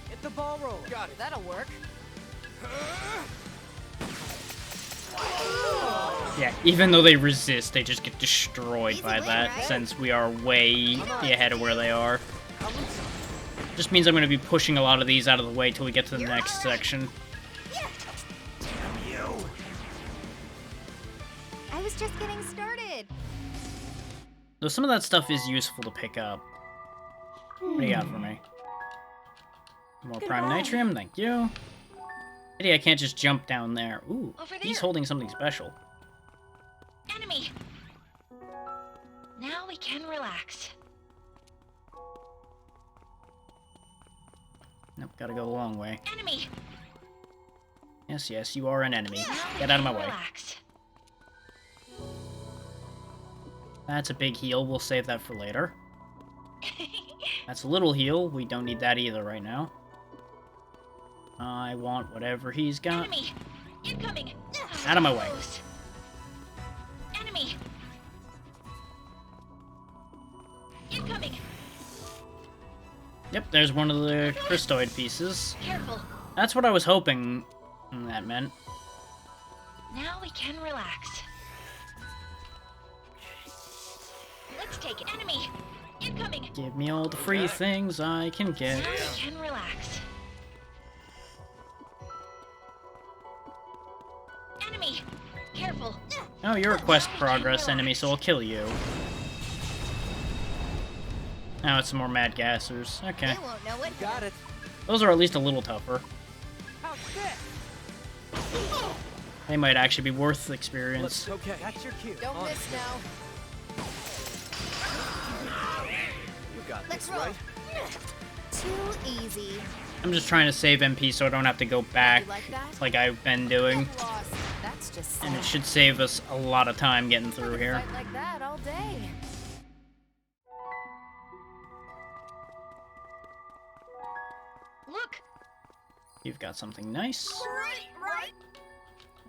Hit the ball roll. Got it. That'll work. Yeah, even though they resist, they just get destroyed by that, right? since we are way ahead of where they are. Just means I'm going to be pushing a lot of these out of the way till we get to the next section. I was just getting started. Though some of that stuff is useful to pick up. What do you got for me? More Prime Nitrium, thank you. Pity I can't just jump down there. Ooh, he's holding something special. Enemy! Now we can relax. Nope, gotta go the long way. Enemy! Yes, yes, you are an enemy. Get out of my way. Relax. That's a big heal, we'll save that for later. That's a little heal, we don't need that either right now. I want whatever he's got. Enemy! Incoming! Out of my way. Enemy! Incoming! Yep, there's one of the Christoid pieces. Careful. That's what I was hoping that meant. Now we can relax. Let's take it. Enemy! Incoming! Give me all the free things I can get. Now we can relax. Enemy! Careful! Oh, you're a quest progress enemy, so I'll kill you. Now it's some more Mad Gassers. Okay. They won't know it. Got it. Those are at least a little tougher. How's this? They might actually be worth the experience. Okay. That's your cue. Don't miss now. You got Let's this, roll. right? Too easy. I'm just trying to save MP so I don't have to go back like I've been doing. That's just And it should save us a lot of time getting through here. fight like that all day. Look! You've got something nice. Right.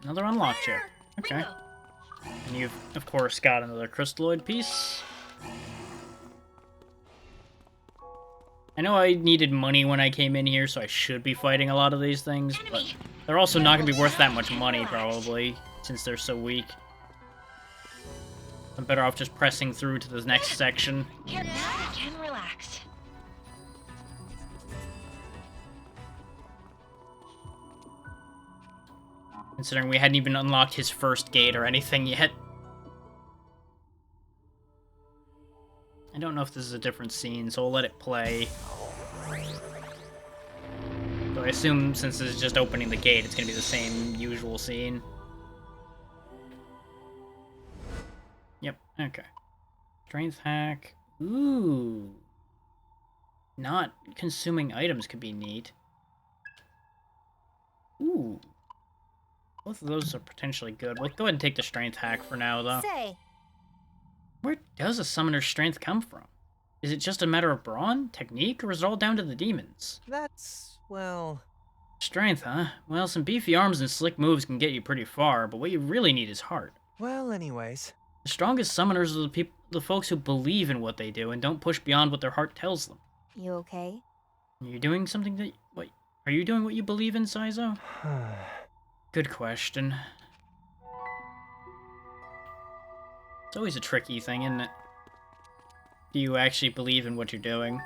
Another unlock chip. Okay. And you've, of course, got another crystalloid piece. I know I needed money when I came in here, so I should be fighting a lot of these things, but they're also not going to be worth that much money, probably. since they're so weak. I'm better off just pressing through to the next section. Here, now we can relax. Considering we hadn't even unlocked his first gate or anything yet. I don't know if this is a different scene, so we'll let it play. So I assume since this is just opening the gate, it's gonna be the same usual scene. Yep, okay. Strength hack. Ooh. Not consuming items could be neat. Ooh. Both of those are potentially good. We'll go ahead and take the strength hack for now, though. Say, where does a summoner's strength come from? Is it just a matter of brawn, technique, or is it all down to the demons? That's, well... Strength, huh? Well, some beefy arms and slick moves can get you pretty far, but what you really need is heart. Well, anyways... The strongest summoners are the folks who believe in what they do and don't push beyond what their heart tells them. You okay? Are you doing something that... Wait, are you doing what you believe in, Saizo? Good question. It's always a tricky thing, isn't it? Do you actually believe in what you're doing?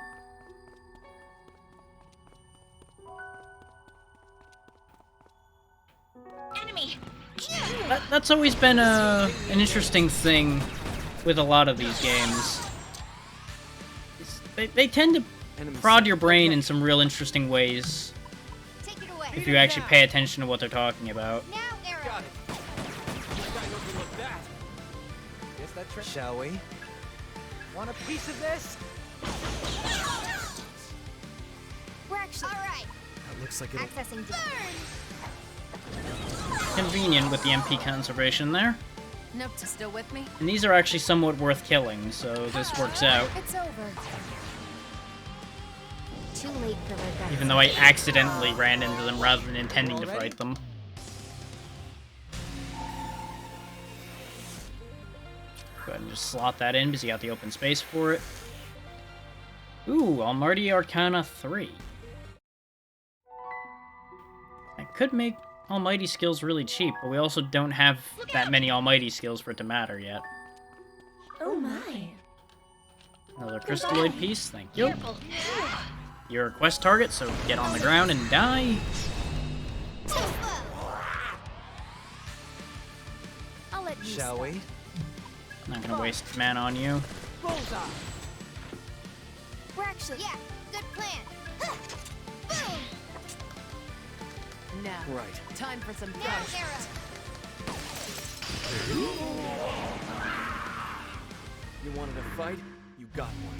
Enemy! That's always been an interesting thing with a lot of these games. They tend to prod your brain in some real interesting ways. If you actually pay attention to what they're talking about. Now, Arrow. Got it. I gotta overlook that. Guess that trick. Shall we? Want a piece of this? We're actually all right. That looks like it'll... Accessing Convenient with the MP conservation there. Nope, still with me? And these are actually somewhat worth killing, so this works out. It's over. Too late for regret. Even though I accidentally ran into them rather than intending to fight them. Go ahead and just slot that in because you got the open space for it. Ooh, Almighty Arcana 3. I could make Almighty skills really cheap, but we also don't have that many Almighty skills for it to matter yet. Oh my. Another crystalloid piece, thank you. You're a quest target, so get on the ground and die. I'll let you Shall start. we? Not gonna waste mana on you. Bullseye. We're actually good plan. Boom. Now, Right. time for some Now, dust. Arrow. You wanted a fight? You got one.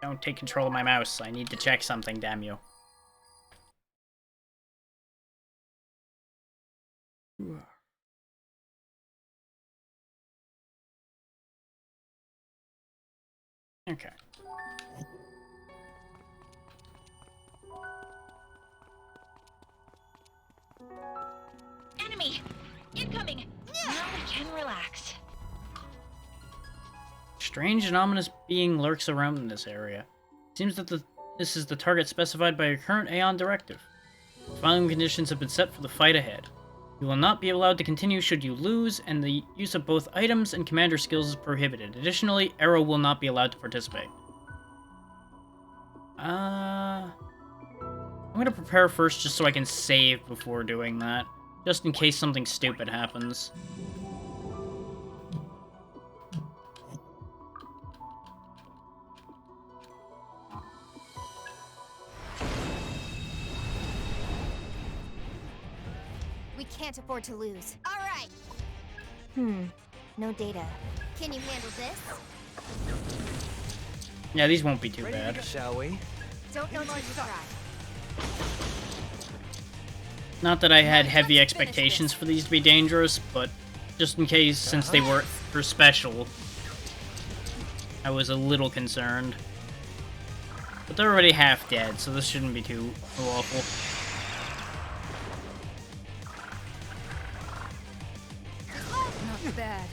Don't take control of my mouse. I need to check something, damn you. Okay. Enemy! Incoming! Now we can relax. Strange and ominous being lurks around in this area. Seems that this is the target specified by your current Aeon directive. The following conditions have been set for the fight ahead. You will not be allowed to continue should you lose, and the use of both items and commander skills is prohibited. Additionally, Arrow will not be allowed to participate. I'm gonna prepare first just so I can save before doing that. Just in case something stupid happens. We can't afford to lose. All right. No data. Can you handle this? Yeah, these won't be too bad. Shall we? Don't know till you try. Not that I had heavy expectations for these to be dangerous, but just in case, since they were special, I was a little concerned. But they're already half dead, so this shouldn't be too awful. Not bad.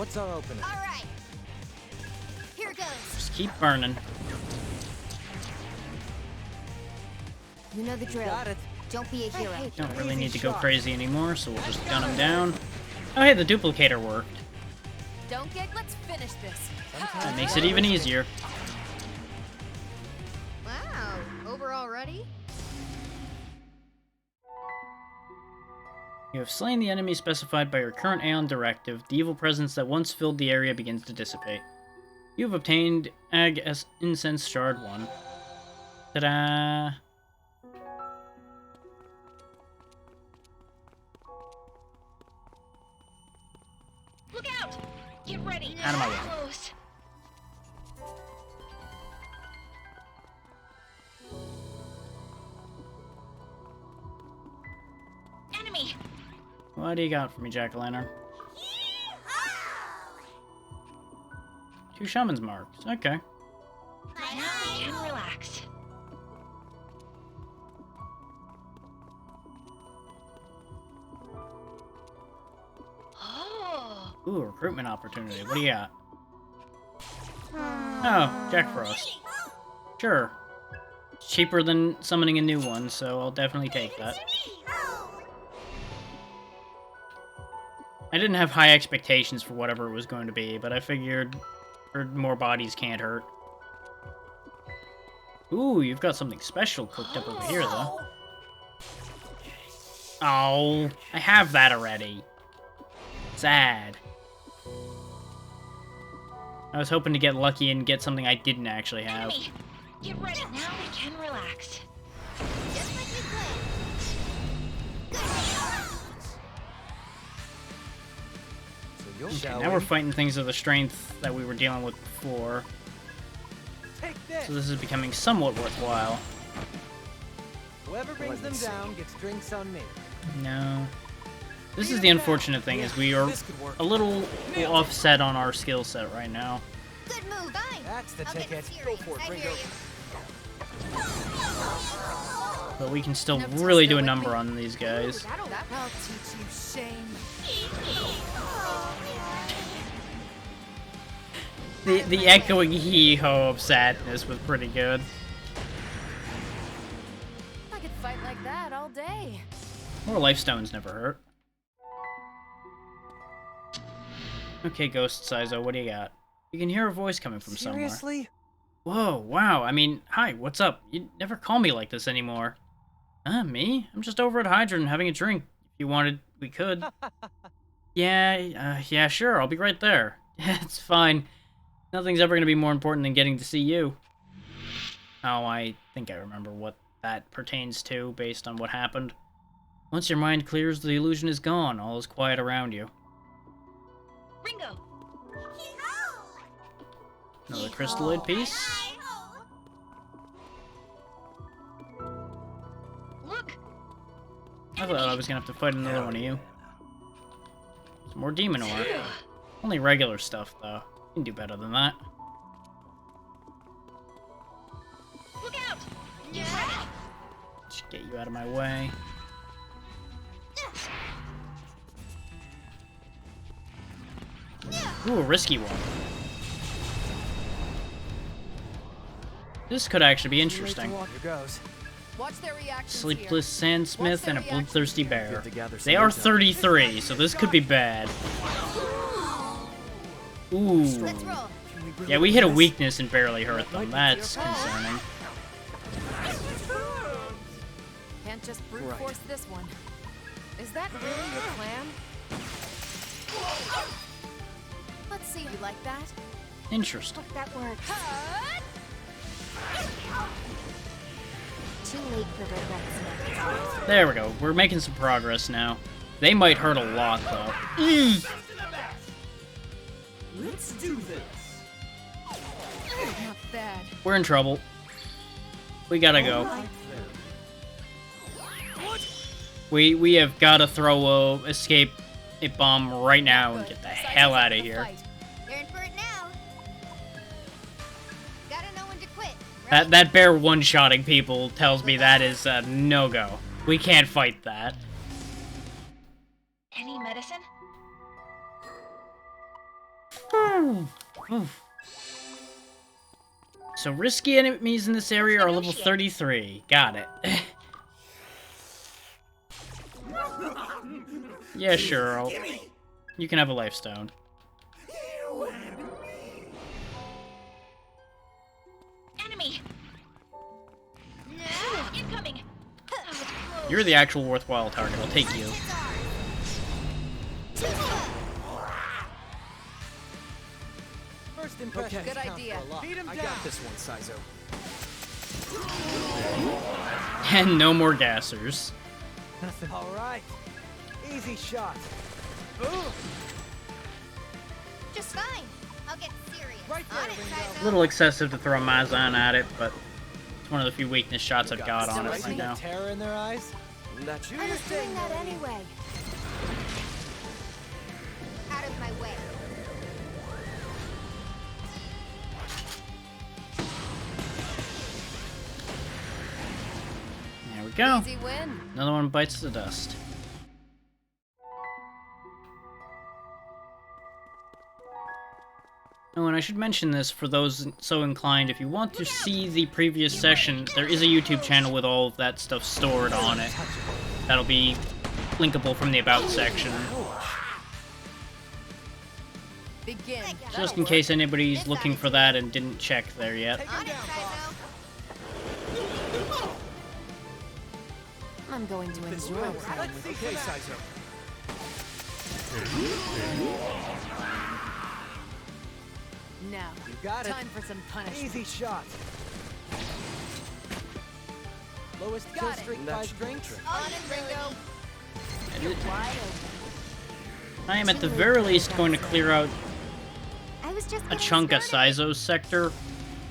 What's our opening? All right. Here goes. Just keep burning. You know the drill. Got it. Don't be a hero. Don't really need to go crazy anymore, so we'll just gun him down. Oh hey, the duplicator worked. Don't get. Let's finish this. That makes it even easier. Wow, over already? You have slain the enemy specified by your current Aeon directive. The evil presence that once filled the area begins to dissipate. You have obtained Ag Incense Shard 1. Ta-da! Look out! Get ready. Out of my way. Close. Enemy. What do you got for me, Jack-o'-lantern? 2 shaman's marks. Okay. Now we can relax. Oh. Ooh, recruitment opportunity. What do you got? Oh, Jack Frost. Sure. It's cheaper than summoning a new one, so I'll definitely take that. I didn't have high expectations for whatever it was going to be, but I figured more bodies can't hurt. Ooh, you've got something special cooked up over here, though. Oh, I have that already. Sad. I was hoping to get lucky and get something I didn't actually have. Enemy. Get ready. Now we can relax. Just like you planned. So Okay, now we're fighting things of the strength that we were dealing with before. So this is becoming somewhat worthwhile. Whoever brings them down gets drinks on me. No. This is the unfortunate thing, is we are a little offset on our skill set right now. Good move. Fine. That's the I'll get ticket. serious. Go for it, I Ringo. hear you. But we can still really do a number on these guys. I'll teach you shame. The echoing hee-ho of sadness was pretty good. I could fight like that all day. More life stones never hurt. Okay, Ghost Sizo, what do you got? You can hear a voice coming from somewhere. Seriously? Whoa, wow, I mean, hi, what's up? You never call me like this anymore. Me? I'm just over at Hydrant having a drink. If you wanted, we could. Yeah, sure, I'll be right there. It's fine. Nothing's ever gonna be more important than getting to see you. Oh, I think I remember what that pertains to, based on what happened. Once your mind clears, the illusion is gone. All is quiet around you. Ringo. Another crystalloid piece. Look. I thought I was gonna have to fight another one of you. Some more demon ore. Only regular stuff, though. You can do better than that. Look out. Just get you out of my way. Ooh, a risky one. This could actually be interesting. Here goes. Watch their reactions Sleepless Sandsmith and a bloodthirsty bear. Together They are 33, so this could be bad. Ooh. Let's roll. Yeah, we hit a weakness and barely hurt them. That's concerning. Can't just brute force this one. Is that really your plan? Let's see. You like that? Interesting. Hope that works. Too late for regrets now. There we go. We're making some progress now. They might hurt a lot, though. Let's do this. Not bad. We're in trouble. We gotta go. We have gotta throw a escape bomb right now and get the hell out of here. You're in for it now. Gotta know when to quit. Right? That bear one-shotting people tells me that is a no-go. We can't fight that. Any medicine? So risky enemies in this area are level 33. Got it. Yeah, sure. You can have a life stone. Enemy. Incoming. You're the actual worthwhile target. I'll take you. First impression. Good idea. Beat him down. I got this one, Saizo. And no more gassers. Nothing. All right. Easy shot. Just fine. I'll get serious. Right there, On it, Ringo. Saizo. A little excessive to throw Mazan at it, but it's one of the few weakness shots I've got on it See right the now. terror in their eyes? That's I was doing that anyway. Out of my way. There we go. Easy win. Another one bites the dust. Oh, and I should mention this for those so inclined. If you want to see the previous session, there is a YouTube channel with all of that stuff stored on it. That'll be linkable from the About section. Begin. Just in case anybody's looking for that and didn't check there yet. On it, Saizo. I'm going to enjoy playing with Okay, Saizo. Now, You got it. time for some punishment. Easy shot. Lowest kill Got it. streak That by should be drinks. trick. On it, Ringo. Wide open. I am at the very least going to clear out I was just a getting chunk of started. Saizo's sector.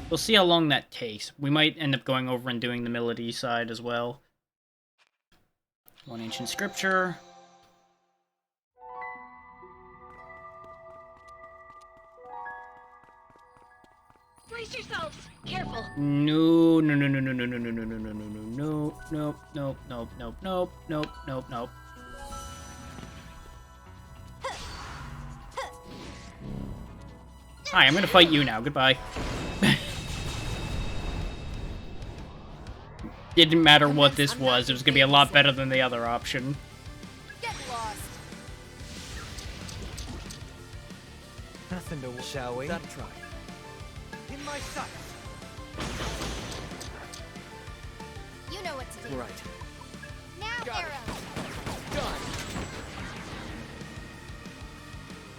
We'll see how long that takes. We might end up going over and doing the Milady side as well. One ancient scripture. Brace yourselves. Careful. No, no, no, no, no, no, no, no, no, no, no, no, no, no, nope, nope, nope, nope, nope, nope, nope. Hi, I'm gonna fight you now. Goodbye. Didn't matter what this was. It was gonna be a lot better than the other option. Get lost. Nothing to, shall we? That'll try. In my sights. You know what to do. Right. Now, Got it. Arrow. Done.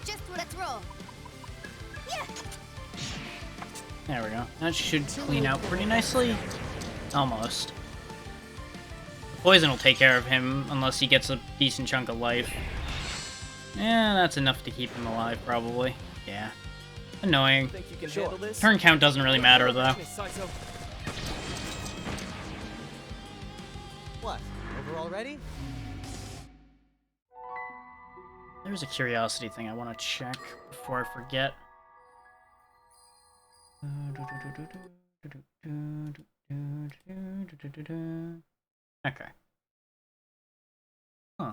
Just let's roll. Yeah. There we go. That should clean out pretty nicely. Almost. Poison will take care of him unless he gets a decent chunk of life. Yeah, that's enough to keep him alive, probably. Yeah. Annoying. Think you can handle this? Turn count doesn't really matter, though. Okay, Saizo. What? Over already? There's a curiosity thing I want to check before I forget. Okay. Huh.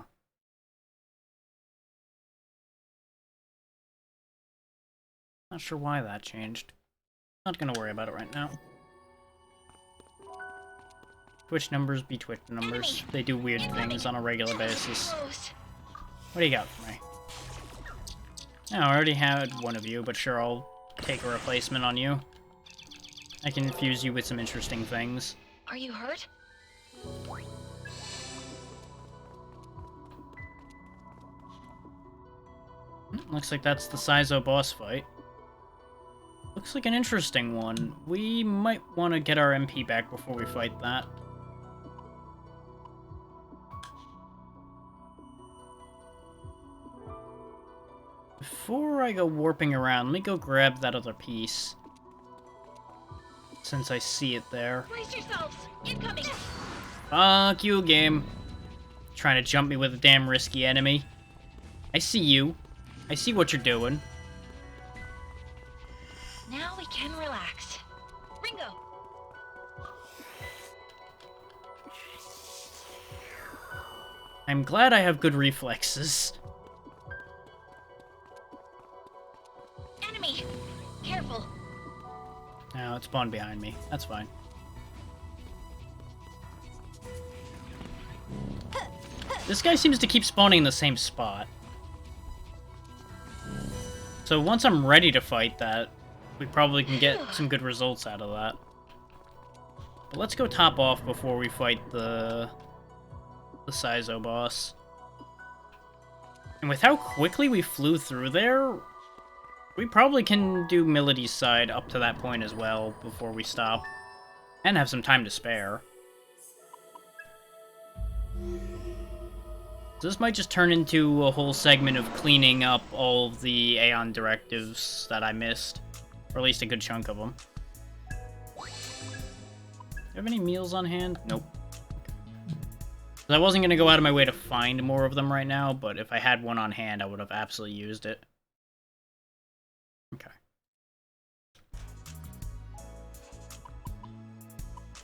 Not sure why that changed. Not gonna worry about it right now. Twitch numbers be Twitch numbers. They do weird things on a regular basis. What do you got for me? No, I already had one of you, but sure, I'll take a replacement on you. I can infuse you with some interesting things. Are you hurt? Looks like that's the Saizo boss fight. Looks like an interesting one. We might want to get our MP back before we fight that. Before I go warping around, let me go grab that other piece. Since I see it there. Brace yourselves. Incoming. Fuck you, game. Trying to jump me with a damn risky enemy. I see you. I see what you're doing. Now we can relax. Ringo. I'm glad I have good reflexes. spawned behind me. That's fine. This guy seems to keep spawning in the same spot. So once I'm ready to fight that, we probably can get some good results out of that. But let's go top off before we fight the Saizo boss. And with how quickly we flew through there, we probably can do Milody's side up to that point as well before we stop. And have some time to spare. So this might just turn into a whole segment of cleaning up all of the Aeon directives that I missed. Or at least a good chunk of them. Do you have any meals on hand? Nope. I wasn't going to go out of my way to find more of them right now, but if I had one on hand, I would have absolutely used it. Okay.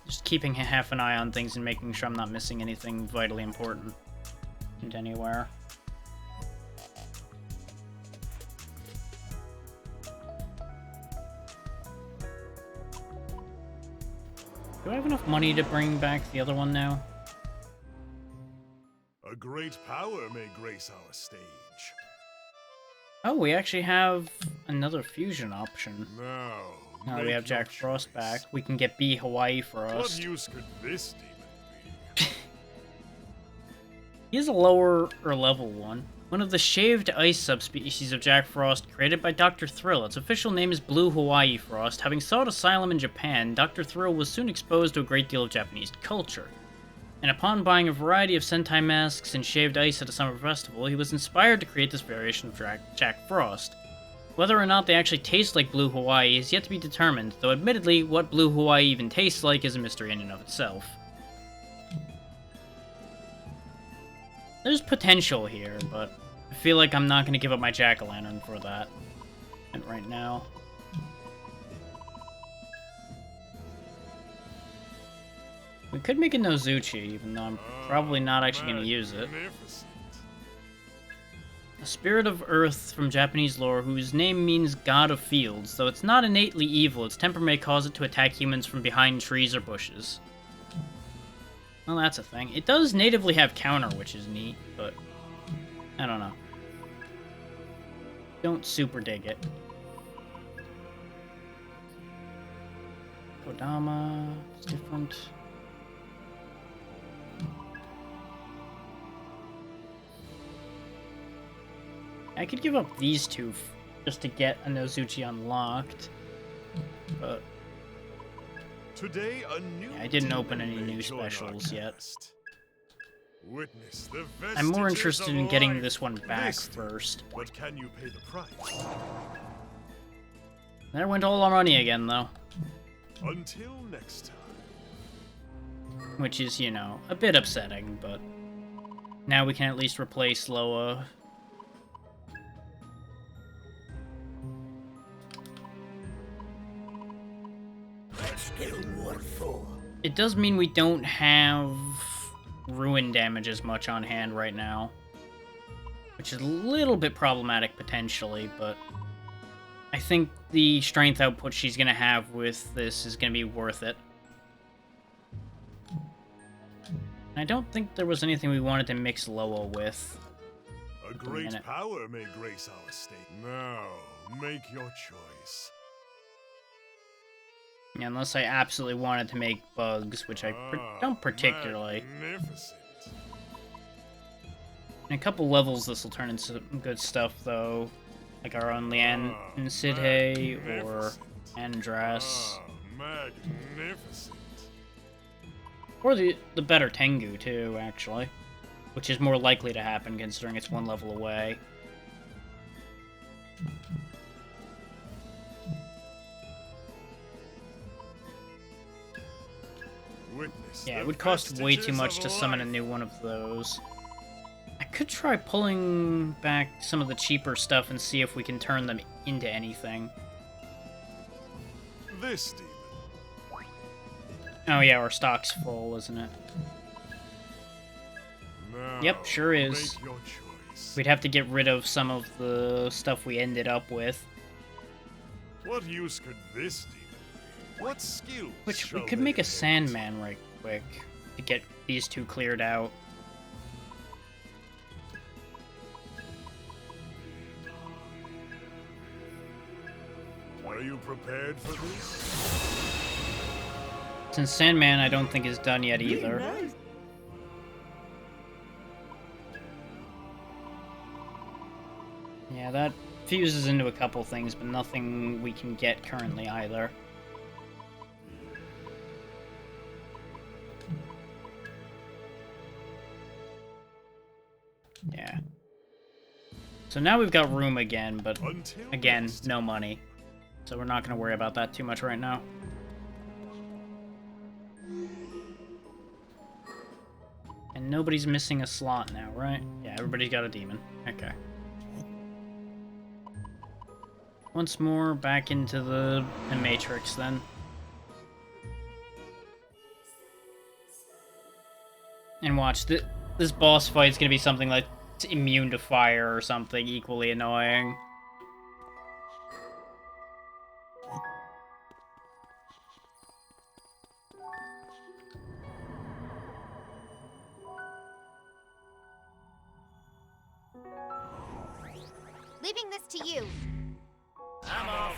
Just keeping half an eye on things and making sure I'm not missing anything vitally important anywhere. Do I have enough money to bring back the other one now? A great power may grace our stage. Oh, we actually have another fusion option. Now we have Jack your Frost back. We can get B Hawaii Frost. What use could this demon be? He is a lower or level one. One of the shaved ice subspecies of Jack Frost created by Dr. Thrill. Its official name is Blue Hawaii Frost. Having sought asylum in Japan, Dr. Thrill was soon exposed to a great deal of Japanese culture. And upon buying a variety of Sentai masks and shaved ice at a summer festival, he was inspired to create this variation of Jack Frost. Whether or not they actually taste like Blue Hawaii is yet to be determined, though admittedly, what Blue Hawaii even tastes like is a mystery in and of itself. There's potential here, but I feel like I'm not going to give up my Jack-o'-lantern for that right now. We could make a Nozuchi, even though I'm probably not actually going to use it. A spirit of Earth from Japanese lore whose name means God of Fields. Though it's not innately evil, its temper may cause it to attack humans from behind trees or bushes. Well, that's a thing. It does natively have counter, which is neat, but I don't know. Don't super dig it. Kodama, it's different. I could give up these two just to get a Nozuchi unlocked, but today, a new I didn't open any new specials yet. Witness the I'm more vestiges interested of in getting life. this one back Missed. first. But can you pay the price? There went all our money again, though. Until next time. Which is, you know, a bit upsetting, but now we can at least replace Loa. It does mean we don't have ruin damage as much on hand right now, which is a little bit problematic potentially, but I think the strength output she's going to have with this is going to be worth it. I don't think there was anything we wanted to mix Loa with. A great power may grace our state. Now, make your choice. Yeah, unless I absolutely wanted to make bugs, which I don't particularly. Magnificent. In a couple levels, this will turn into some good stuff, though. Like our own Lian and Sidhe, or Andras. Magnificent. Or the better Tengu, too, actually. Which is more likely to happen, considering it's one level away. Yeah, it would cost way too much to summon a new one of those. I could try pulling back some of the cheaper stuff and see if we can turn them into anything. This demon. Oh yeah, our stock's full, isn't it? Now, Yep, sure is. make your choice. We'd have to get rid of some of the stuff we ended up with. What use could this demon What skills? Which we shall could they make a inherit? Sandman right quick to get these two cleared out. Are you prepared for this? Since Sandman I don't think is done yet either. Yeah, that fuses into a couple things, but nothing we can get currently either. Yeah. So now we've got room again, but again, no money. So we're not going to worry about that too much right now. And nobody's missing a slot now, right? Yeah, everybody's got a demon. Okay. Once more, back into the Matrix, then. And watch, this boss fight is going to be something like immune to fire or something equally annoying. Leaving this to you. I'm off.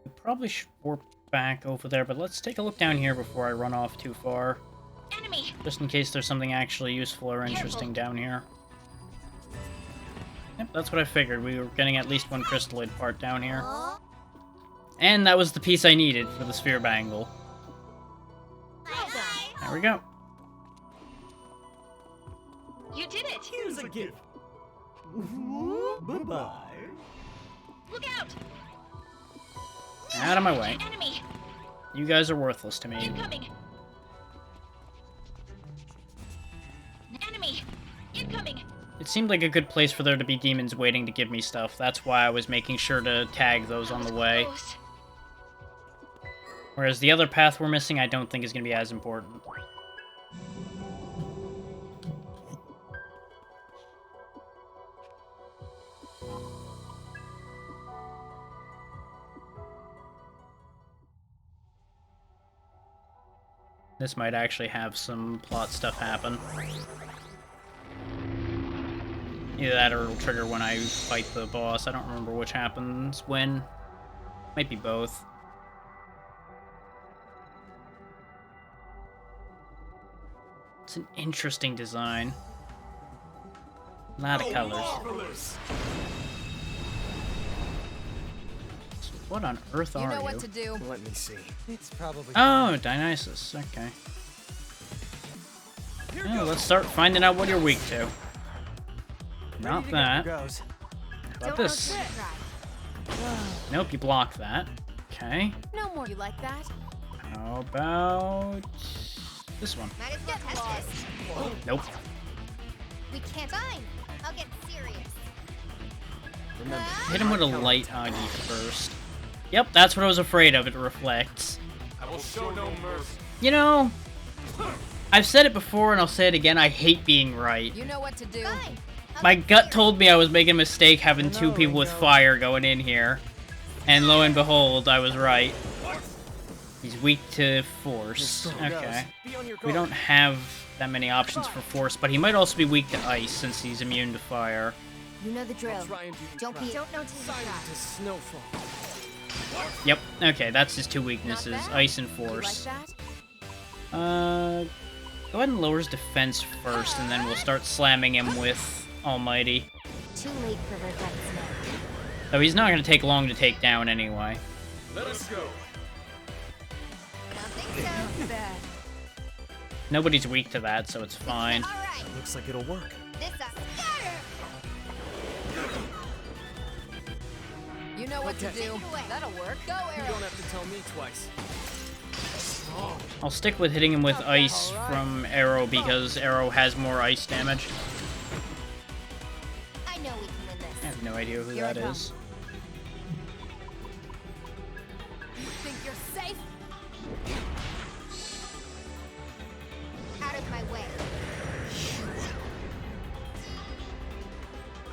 We probably should warp back over there, but let's take a look down here before I run off too far. Enemy! Just in case there's something actually useful or interesting down here. Yep, that's what I figured. We were getting at least one crystalloid part down here. And that was the piece I needed for the sphere bangle. There we go. You did it! Here's a gift. Bye-bye. Look out! Out of my way. Enemy! You guys are worthless to me. Incoming! Enemy! Incoming! It seemed like a good place for there to be demons waiting to give me stuff. That's why I was making sure to tag those on the way. Close. Whereas the other path we're missing, I don't think is going to be as important. This might actually have some plot stuff happen. Either that or it'll trigger when I fight the boss. I don't remember which happens when. Might be both. It's an interesting design. A lot of colors. Marvelous. So what on earth are you? You know what to do. Let me see. It's probably. Oh, Dionysus. Okay. Yeah, let's start finding out what you're weak to. Not that. Goes. How about this? Nope, you block that. Okay. No more you like that. How about this one? Might as well test this. Nope. We can't. Fine. I'll get serious. Remember, Hit him with a light Agi first. Yep, that's what I was afraid of. It reflects. I will show no mercy. You know, I've said it before and I'll say it again. I hate being right. You know what to do. Fine. My gut told me I was making a mistake having two people with fire going in here. And lo and behold, I was right. He's weak to force. Okay. We don't have that many options for force, but he might also be weak to ice since he's immune to fire. You know the drill. try and do Don't know till you Silent try. as snowfall. Yep. Okay, that's his two weaknesses, Not bad. ice and You like force. that? Go ahead and lower his defense first, and then we'll start slamming him with Almighty. Too late for regrets now. Though he's not going to take long to take down anyway. Let us go. Don't think so. Bad. Nobody's weak to that, so it's fine. All right. Looks like it'll work. This a starter. You know what to Okay. do. That'll work. Go, You Arrow. don't have to tell me twice. I'll stick with hitting him with ice from Arrow because Arrow has more ice damage. I know we can win I this. have no idea who Here I that come. is. You think you're safe? Out of my way.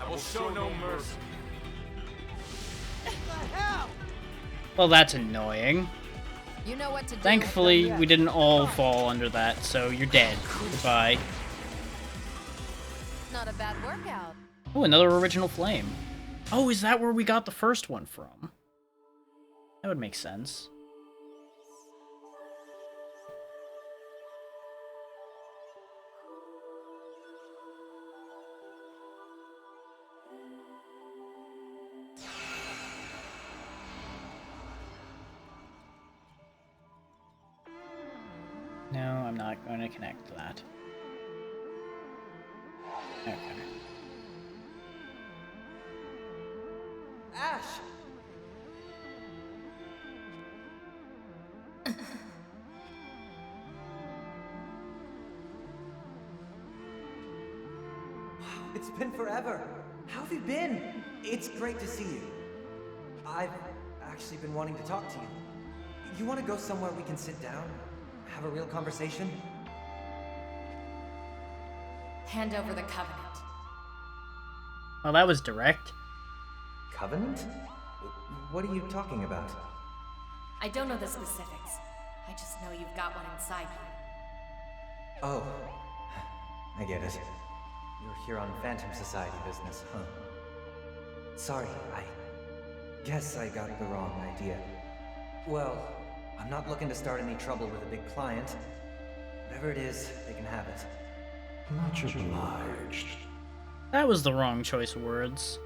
I will will show no mercy. Well, that's annoying. You know what to do. Thankfully, we didn't all fall under that, so you're dead. Goodbye. Not a bad workout. Oh, another original flame. Oh, is that where we got the first one from? That would make sense. No, I'm not going to connect to that. Okay. Ash! It's been forever. How have you been? It's great to see you. I've actually been wanting to talk to you. You want to go somewhere we can sit down? Have a real conversation? Hand over the Covenant. Well, that was direct. Covenant? What are you talking about? I don't know the specifics. I just know you've got one inside you. Oh, I get it. You're here on Phantom Society business, huh? Sorry, I guess I got the wrong idea. Well, I'm not looking to start any trouble with a big client. Whatever it is, they can have it. Much obliged. That was the wrong choice of words.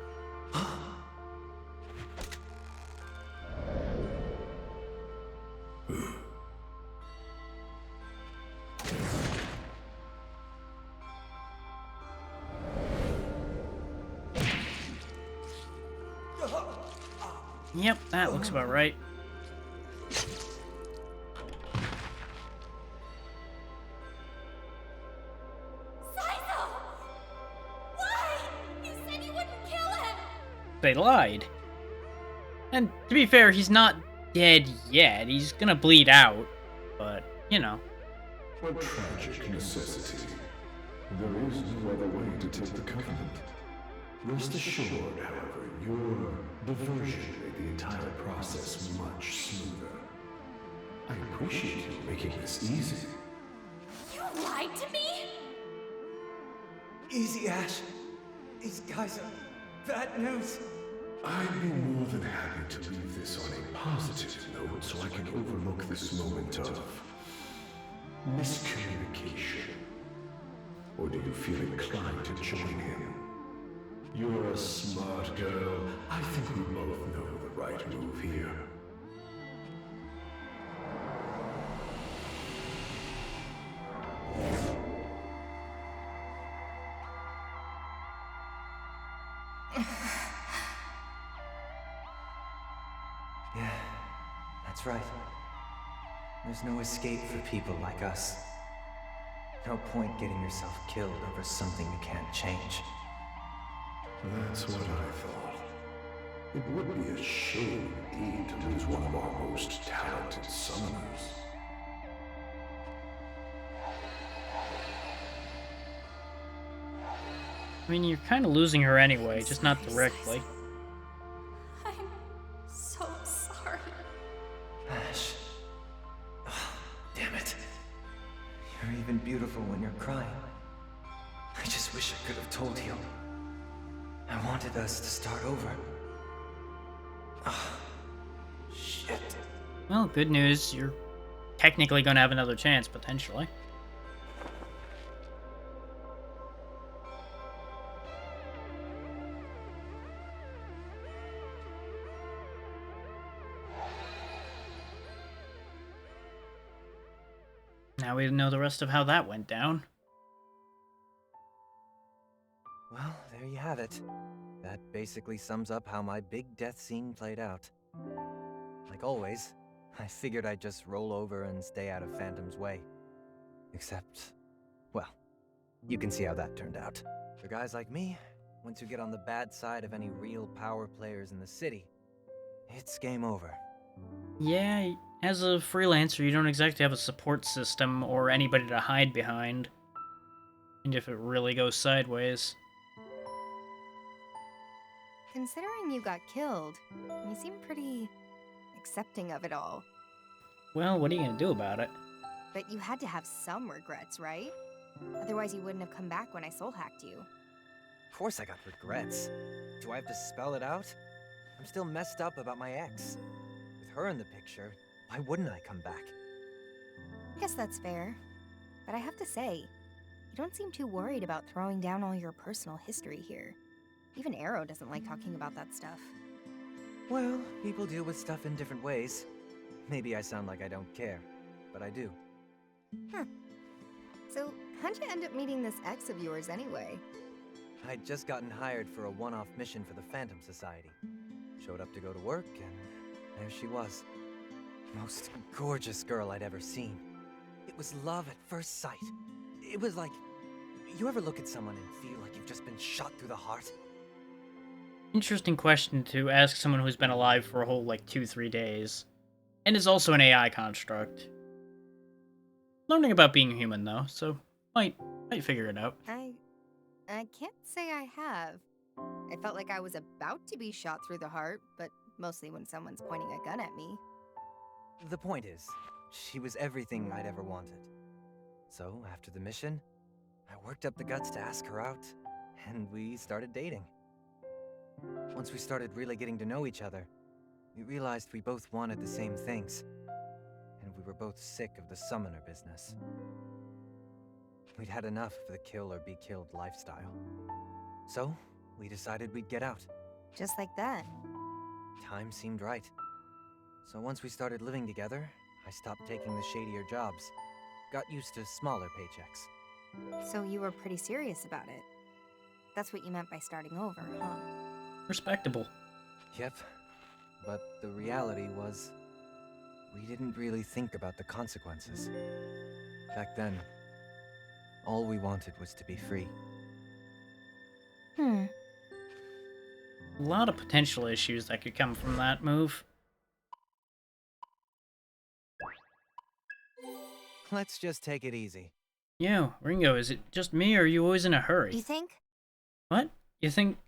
Yep, that looks about right. They lied. And to be fair, he's not dead yet. He's gonna bleed out. But, you know. A tragic necessity. There is no other way to take the Covenant. Rest assured, however, your diversion made the entire process much smoother. I appreciate you making this easy. You lied to me? Easy, Ash. These guys are bad news. I'd be more than happy to leave this on a positive note so I can overlook this moment of miscommunication. Or do you feel inclined to join him? You're a smart girl. I think we both know the right move here. Yeah, that's right. There's no escape for people like us. No point getting yourself killed over something you can't change. That's what I thought. It would be a shame indeed to lose one of our most talented summoners. I mean, you're kind of losing her anyway, just not directly. I'm so sorry. Ash. Oh, damn it. You're even beautiful when you're crying. I just wish I could have told you. I wanted us to start over. Oh, shit. Well, good news. You're technically going to have another chance, potentially. Now we know the rest of how that went down. Well, there you have it. That basically sums up how my big death scene played out. Like always, I figured I'd just roll over and stay out of Phantom's way. Except, well, you can see how that turned out. For guys like me, once you get on the bad side of any real power players in the city, it's game over. Yeah, as a freelancer, you don't exactly have a support system or anybody to hide behind. And if it really goes sideways. Considering you got killed, you seem pretty accepting of it all. Well, what are you gonna do about it? But you had to have some regrets, right? Otherwise you wouldn't have come back when I soul hacked you. Of course I got regrets. Do I have to spell it out? I'm still messed up about my ex. With her in the picture, why wouldn't I come back? I guess that's fair. But I have to say, you don't seem too worried about throwing down all your personal history here. Even Arrow doesn't like talking about that stuff. Well, people deal with stuff in different ways. Maybe I sound like I don't care, but I do. Huh. So, how'd you end up meeting this ex of yours anyway? I'd just gotten hired for a one-off mission for the Phantom Society. Showed up to go to work, and there she was. Most gorgeous girl I'd ever seen. It was love at first sight. It was like... You ever look at someone and feel like you've just been shot through the heart? Interesting question to ask someone who's been alive for a whole, like, 2-3 days. And is also an AI construct. Learning about being human, though, so might figure it out. I can't say I have. I felt like I was about to be shot through the heart, but mostly when someone's pointing a gun at me. The point is, she was everything I'd ever wanted. So, after the mission, I worked up the guts to ask her out, and we started dating. Once we started really getting to know each other, we realized we both wanted the same things, and we were both sick of the summoner business. We'd had enough of the kill or be killed lifestyle. So, we decided we'd get out. Just like that. Time seemed right. So once we started living together, I stopped taking the shadier jobs. Got used to smaller paychecks. So you were pretty serious about it. That's what you meant by starting over, huh? Respectable. Yep. But the reality was, we didn't really think about the consequences. Back then, all we wanted was to be free. Hmm. A lot of potential issues that could come from that move. Let's just take it easy. Yo, Ringo, is it just me or are you always in a hurry? You think? What? You think...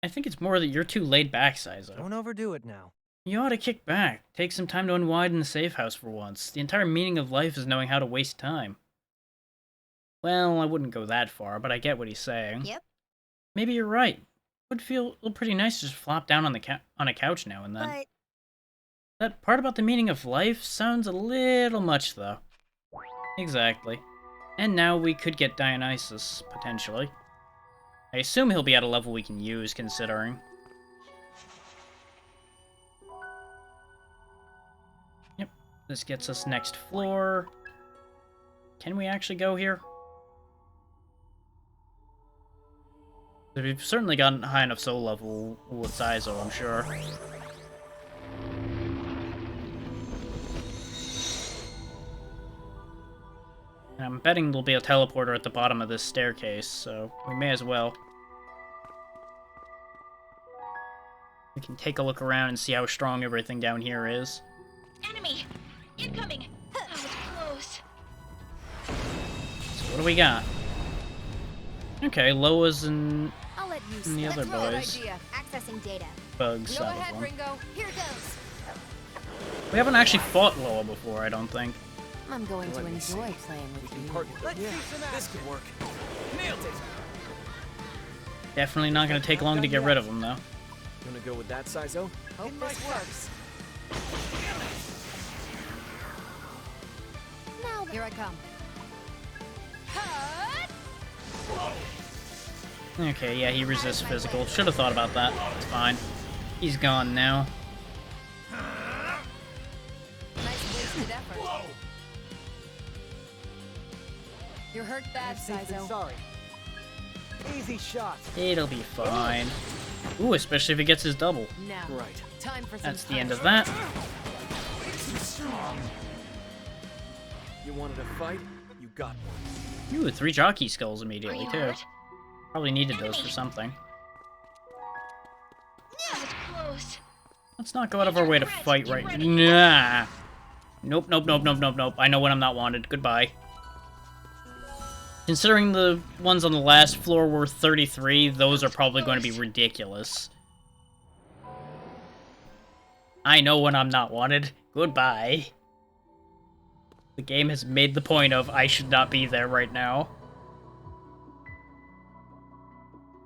I think it's more that you're too laid back, Saizo. Don't overdo it now. You ought to kick back. Take some time to unwind in the safe house for once. The entire meaning of life is knowing how to waste time. Well, I wouldn't go that far, but I get what he's saying. Yep. Maybe you're right. Would feel pretty nice to just flop down on a couch now and then. But... That part about the meaning of life sounds a little much, though. Exactly. And now we could get Dionysus, potentially. I assume he'll be at a level we can use, considering. Yep, this gets us next floor. Can we actually go here? We've certainly gotten high enough soul level with Saizo, I'm sure. And I'm betting there'll be a teleporter at the bottom of this staircase, so we may as well. We can take a look around and see how strong everything down here is. Enemy! Incoming! That was close. So what do we got? Okay, Loa's and the other boys. Accessing data. Bugs Go out ahead, of them. Ringo. Here goes. We haven't actually fought Loa before, I don't think. I'm going to enjoy playing with you. Let's see some action. This could work. Nailed it. Definitely not going to take long to get rid of them, though. Gonna go with that, Saizo? Hope this works. Now here I come. Okay, yeah, he resists physical. Should have thought about that. It's fine. He's gone now. Nice wasted effort. You're hurt bad, Saizo. Sorry. Easy shot. It'll be fine. Ooh, especially if he gets his double. Now, right. Time for some That's the end of that. You wanted a fight? You got one. Ooh, 3 jockey skulls immediately, Are you too. hurt? Probably needed those for something. That was close. Let's not go out of our way to fight right now. Nah. Nope, nope, nope, nope, nope, nope. I know when I'm not wanted. Goodbye. Considering the ones on the last floor were 33, those are probably going to be ridiculous. I know when I'm not wanted. Goodbye. The game has made the point of I should not be there right now.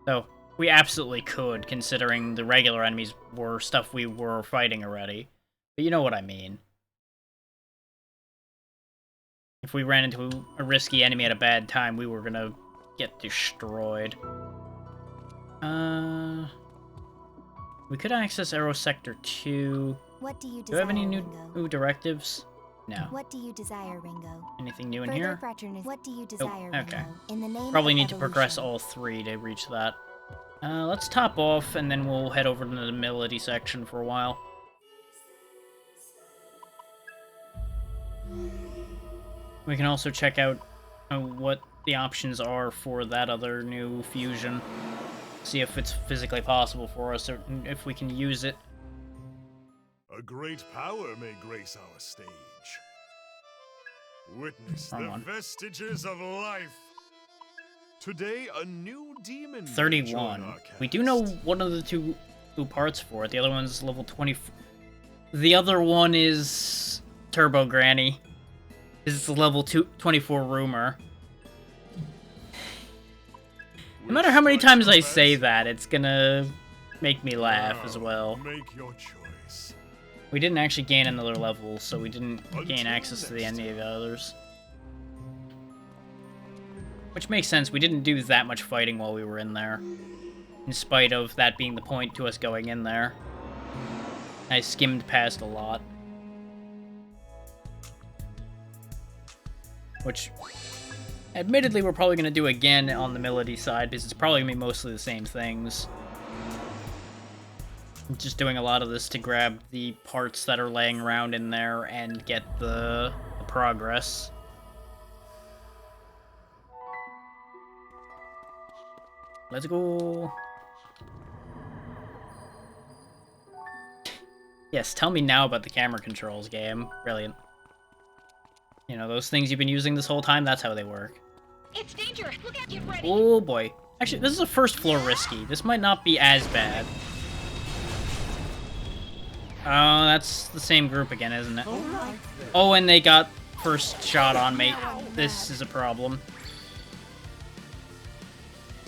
So, we absolutely could, considering the regular enemies were stuff we were fighting already. But you know what I mean. If we ran into a risky enemy at a bad time, we were gonna get destroyed. We could access Aero Sector 2. What do you desire, Do I have any Ringo? new directives? No. What do you desire, Ringo? Anything new in Further here? What do you desire, Oh, okay. Ringo? In the name Probably of need to progress evolution. all 3 to reach that. Let's top off, and then we'll head over to the Melody section for a while. We can also check out what the options are for that other new fusion. See if it's physically possible for us, or if we can use it. A great power may grace our stage. Witness Wrong the one. vestiges of life. Today, a new demon may join 31. our We do know one of the two parts for it. The other one's level 20. The other one is Turbo Granny. It's a level 24 rumor. No matter how many times I say that, it's gonna make me laugh as well. Make your choice. We didn't actually gain another level, so we didn't gain access to any of the others. Which makes sense, we didn't do that much fighting while we were in there. In spite of that being the point to us going in there. I skimmed past a lot. Which, admittedly, we're probably going to do again on the Melody side, because it's probably going to be mostly the same things. I'm just doing a lot of this to grab the parts that are laying around in there and get the progress. Let's go. Yes, tell me now about the camera controls, game. Brilliant. You know, those things you've been using this whole time, that's how they work. It's dangerous. Look out, get ready. Oh boy. Actually, this is a first floor risky. This might not be as bad. Oh, that's the same group again, isn't it? Oh, and they got first shot on me. This is a problem.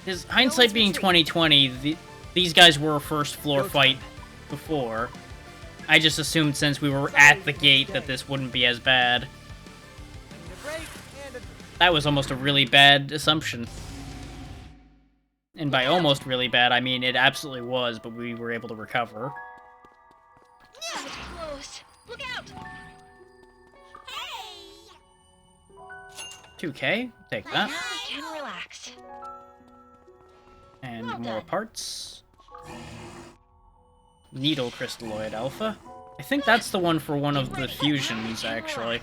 His hindsight being 2020, these guys were a first floor fight before. I just assumed since we were at the gate that this wouldn't be as bad. That was almost a really bad assumption. And by almost really bad, I mean it absolutely was, but we were able to recover. That was close. Look out. 2K, take Now that. we can relax. And Well more done. parts. Needle Crystalloid Alpha. I think that's the one for one of the fusions, actually.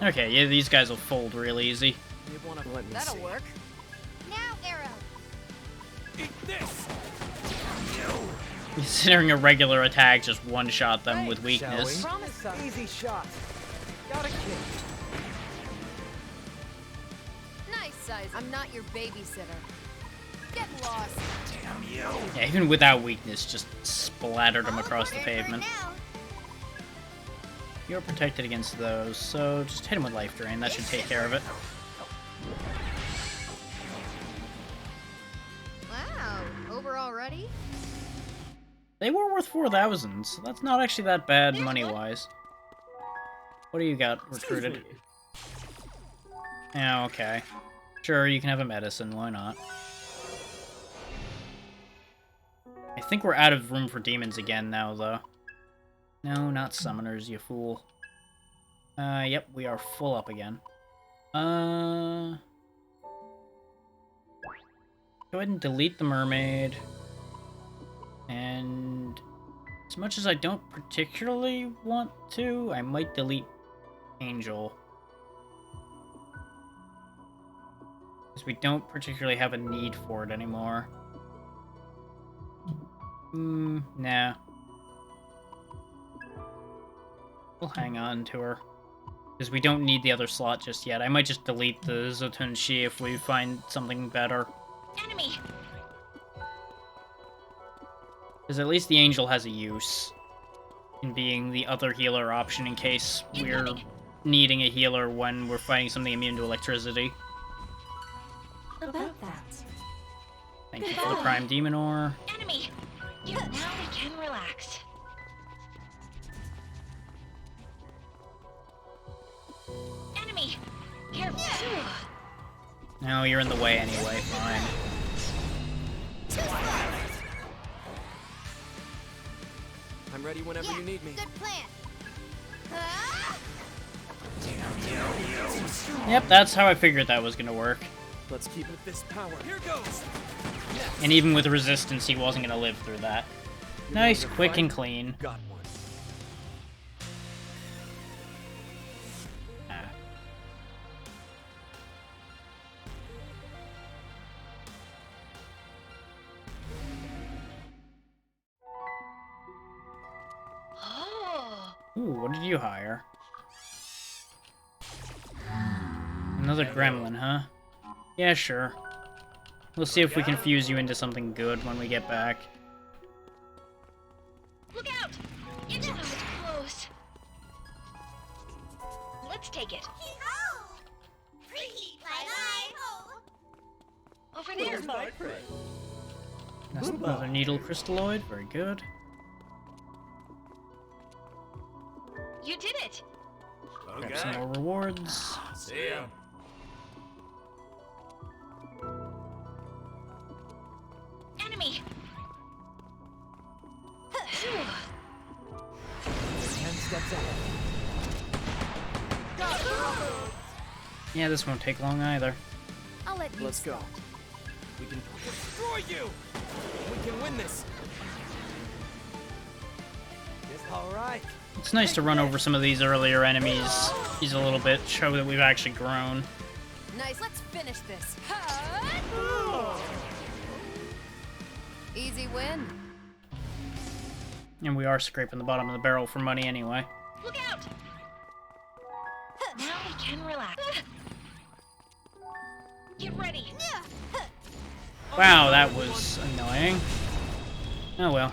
Okay, yeah, these guys will fold real easy. You wanna let me That'll see. work. Now, Arrow. Eat this! Considering a regular attack just one-shot them with weakness. Promise easy shot. Got a kick. Nice size. I'm not your babysitter. Get lost. Damn you! Yeah, even without weakness, just splattered them across the pavement. You're protected against those, so just hit him with Life Drain. That should take care of it. Wow. Over already? They were worth 4,000, so that's not actually that bad money-wise. What do you got recruited? Yeah, okay. Sure, you can have a medicine, why not? I think we're out of room for demons again now, though. No, not summoners, you fool. Yep, we are full up again. Go ahead and delete the mermaid. And as much as I don't particularly want to, I might delete Angel. Because we don't particularly have a need for it anymore. Nah. We'll hang on to her. Because we don't need the other slot just yet. I might just delete the Zotunshi if we find something better. Enemy. Because at least the angel has a use in being the other healer option in case we're needing a healer when we're fighting something immune to electricity. About that. Thank you for the Prime Demon Ore. Enemy! Now we can relax. Enemy! Careful! No, you're in the way anyway, fine. I'm ready whenever you need me. Good plan. Yep, that's how I figured that was gonna work. Let's keep it this power. Here goes. And even with resistance, he wasn't gonna live through that. Nice, quick, and clean. Got one. Ooh, what did you hire? Another gremlin, huh? Yeah, sure. We'll see if we can fuse you into something good when we get back. Look out! It's close. Let's take it. Over there. That's another needle crystalloid, very good. You did it. Grab some more rewards. See ya. Enemy. 10 steps ahead. Yeah, this won't take long either. I'll let you Let's go. We can destroy you. We can win this. All right. It's nice to run over some of these earlier enemies. These a little bit, show that we've actually grown. Nice, let's finish this. Easy win. And we are scraping the bottom of the barrel for money anyway. Look out! Now we can relax. Get ready. Wow, that was annoying. Oh well.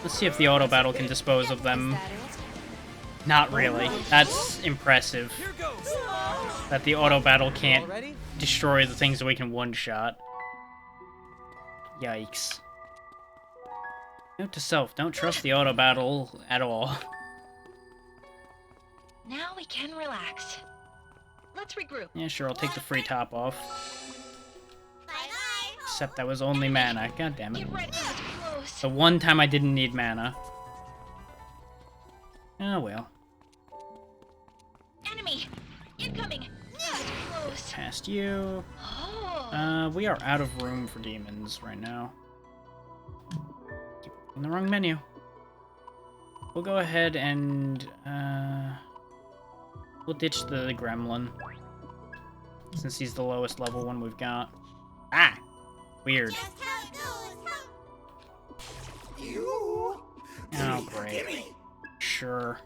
Let's see if the auto battle can dispose of them. Not really. That's impressive. That the auto battle can't destroy the things that we can one-shot. Yikes. Note to self, don't trust the auto battle at all. Now we can relax. Let's regroup. Yeah, sure, I'll take the free top off. Except that was only mana. God damn it. Get ready. It's close. The one time I didn't need mana. Oh well. Enemy! Incoming! It's close. Past you. Oh. We are out of room for demons right now. In the wrong menu. We'll go ahead and we'll ditch the gremlin. Since he's the lowest level one we've got. Ah! Weird. Oh, great. Sure.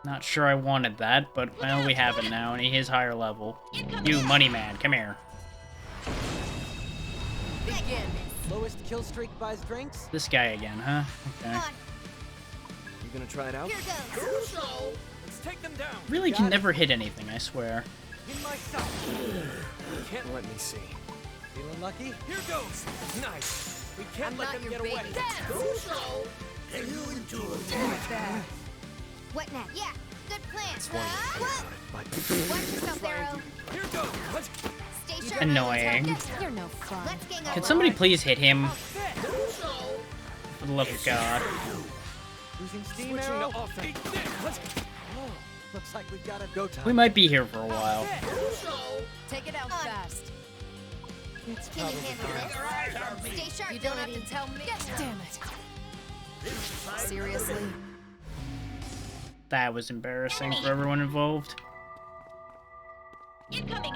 Not sure I wanted that, but well, we have it now, and he is higher level. You, money man, come here. Begin. Lowest kill streak buys drinks. This guy again, huh? Okay. You gonna try it out? Let's take them down. Really can never hit anything, I swear. In my sight. You can't let me see. Feeling lucky? Here goes. Nice. We can't let them get away. What now? Yeah, good plan. It's one Watch yourself, Arrow. Here goes. Stay sharp. Annoying. You're no fun. Let's gang up. Can somebody please hit him? For the love of God. Losing steam, Switching Arrow. to offense. Oh, looks like we've got a go time. We might be here for a while. Take it out fast. It's Can you handle this? Stay sharp. You don't have to tell me. Damn it. Seriously? That was embarrassing for everyone involved. Incoming!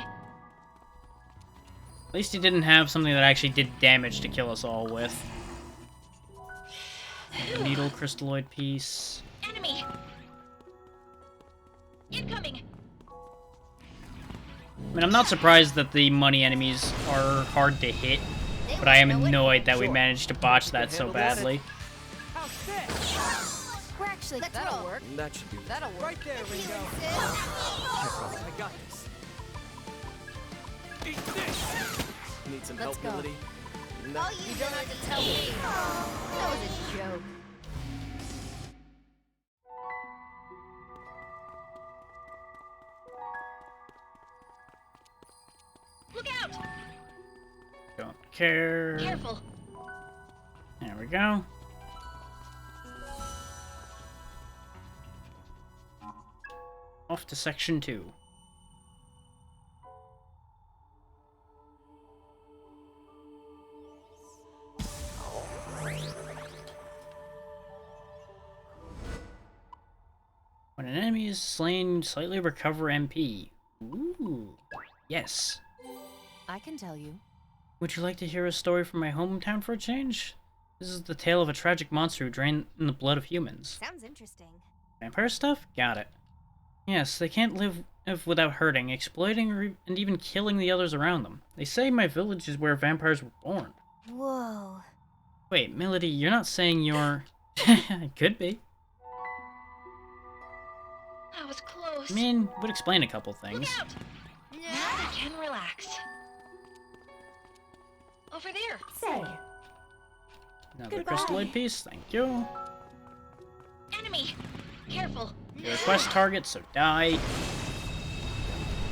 At least he didn't have something that actually did damage to kill us all with. Needle crystalloid piece. Enemy! Incoming! I mean, I'm not surprised that the money enemies are hard to hit, but I am annoyed that we managed to botch that so badly. We're actually that'll work. That should do it. That'll work. Right there, Ringo. I got this. Eat this! Need some Let's help, go. Melody? You don't have to tell me. That was a joke. Look out! Don't care. Careful! There we go. Off to section 2. When an enemy is slain, slightly recover MP. Ooh, yes. I can tell you. Would you like to hear a story from my hometown for a change? This is the tale of a tragic monster who drained the blood of humans. Sounds interesting. Vampire stuff? Got it. Yes, they can't live without hurting, exploiting, and even killing the others around them. They say my village is where vampires were born. Whoa. Wait, Melody, you're not saying you're... It could be. That was close. I mean, it would explain a couple things. Look out! Now we can relax. Over there. Say. Another Goodbye. crystalloid piece, thank you. Enemy! Careful! Your quest target, so die.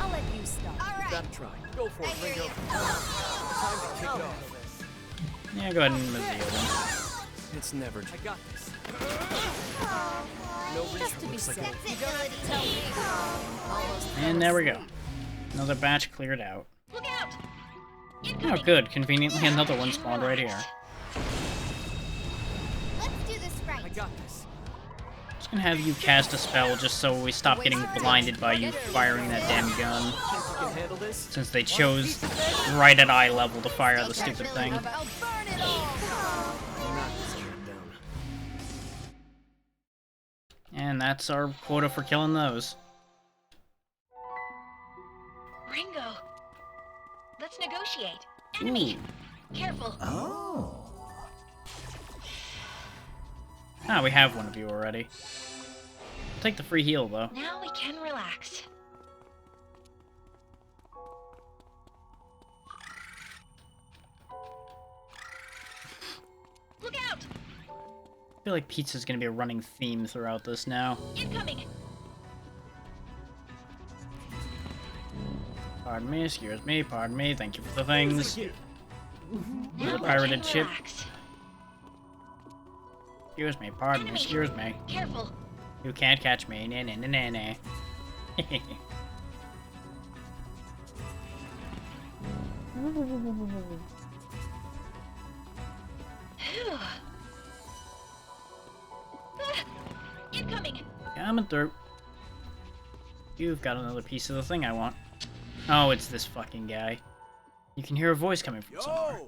I'll let you start. All right. Gotta try. Go for it, Ringo. Time to kick it off. Yeah, go ahead and move the other. It's never. I got this. No reason. Just to be safe. That's it, Melody. Tell me. Almost. And there we go. Another batch cleared out. Look out! Oh, Incoming. good. Conveniently, another one spawned right here. Let's do this right. I got this. Just gonna have you cast a spell just so we stop getting blinded by you firing that damn gun. Think you can handle this? Since they chose right at eye level to fire the stupid thing. I'll burn it all. Knock this kid down. And that's our quota for killing those. Ringo! Let's negotiate. Enemy! Ooh. Careful! Ah, we have one of you already. Take the free heal, though. Now we can relax. Look out! I feel like pizza's gonna be a running theme throughout this now. Incoming! Pardon me, excuse me, pardon me, thank you for the things. Now There's a we pirated can ship. relax. Excuse me, pardon me, Enemy. excuse me. Careful! You can't catch me, na na na na na. Phew. Ah, incoming! Coming through. You've got another piece of the thing I want. Oh, it's this fucking guy. You can hear a voice coming from somewhere.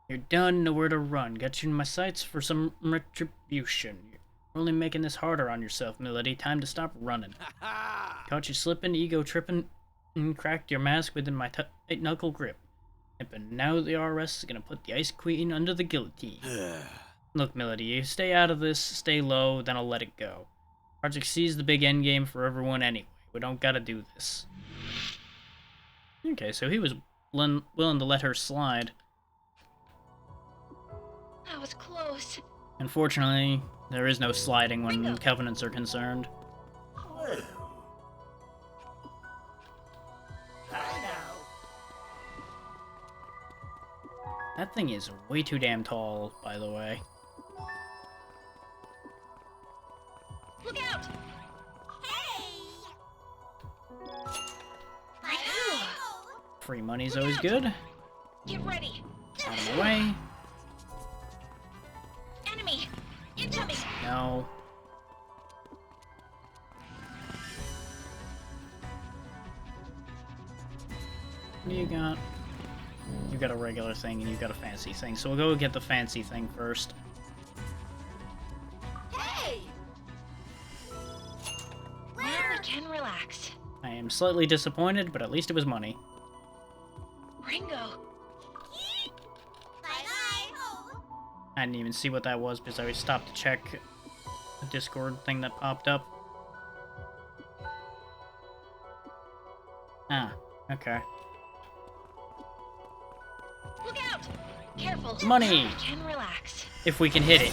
You're done, nowhere to run. Got you in my sights for some retribution. You're only making this harder on yourself, Melody. Time to stop running. Caught you slipping, ego tripping, and cracked your mask within my tight knuckle grip. But now the RS is gonna put the Ice Queen under the guillotine. Look, Melody, you stay out of this, stay low, then I'll let it go. Project C's the big endgame for everyone anyway. We don't gotta do this. Okay, so he was willing to let her slide. That was close. Unfortunately, there is no sliding when covenants are concerned. That thing is way too damn tall, by the way. Look out! Hey! Free money's always good. Get ready! Out of the way. Enemy! Incoming! No. What do you got? You got a regular thing and you got a fancy thing. So we'll go get the fancy thing first. can relax. I am slightly disappointed, but at least it was money. Ringo. I didn't even see what that was because I stopped to check the Discord thing that popped up. Ah, okay. Look out! Careful. Money! Can relax. If we can hit it.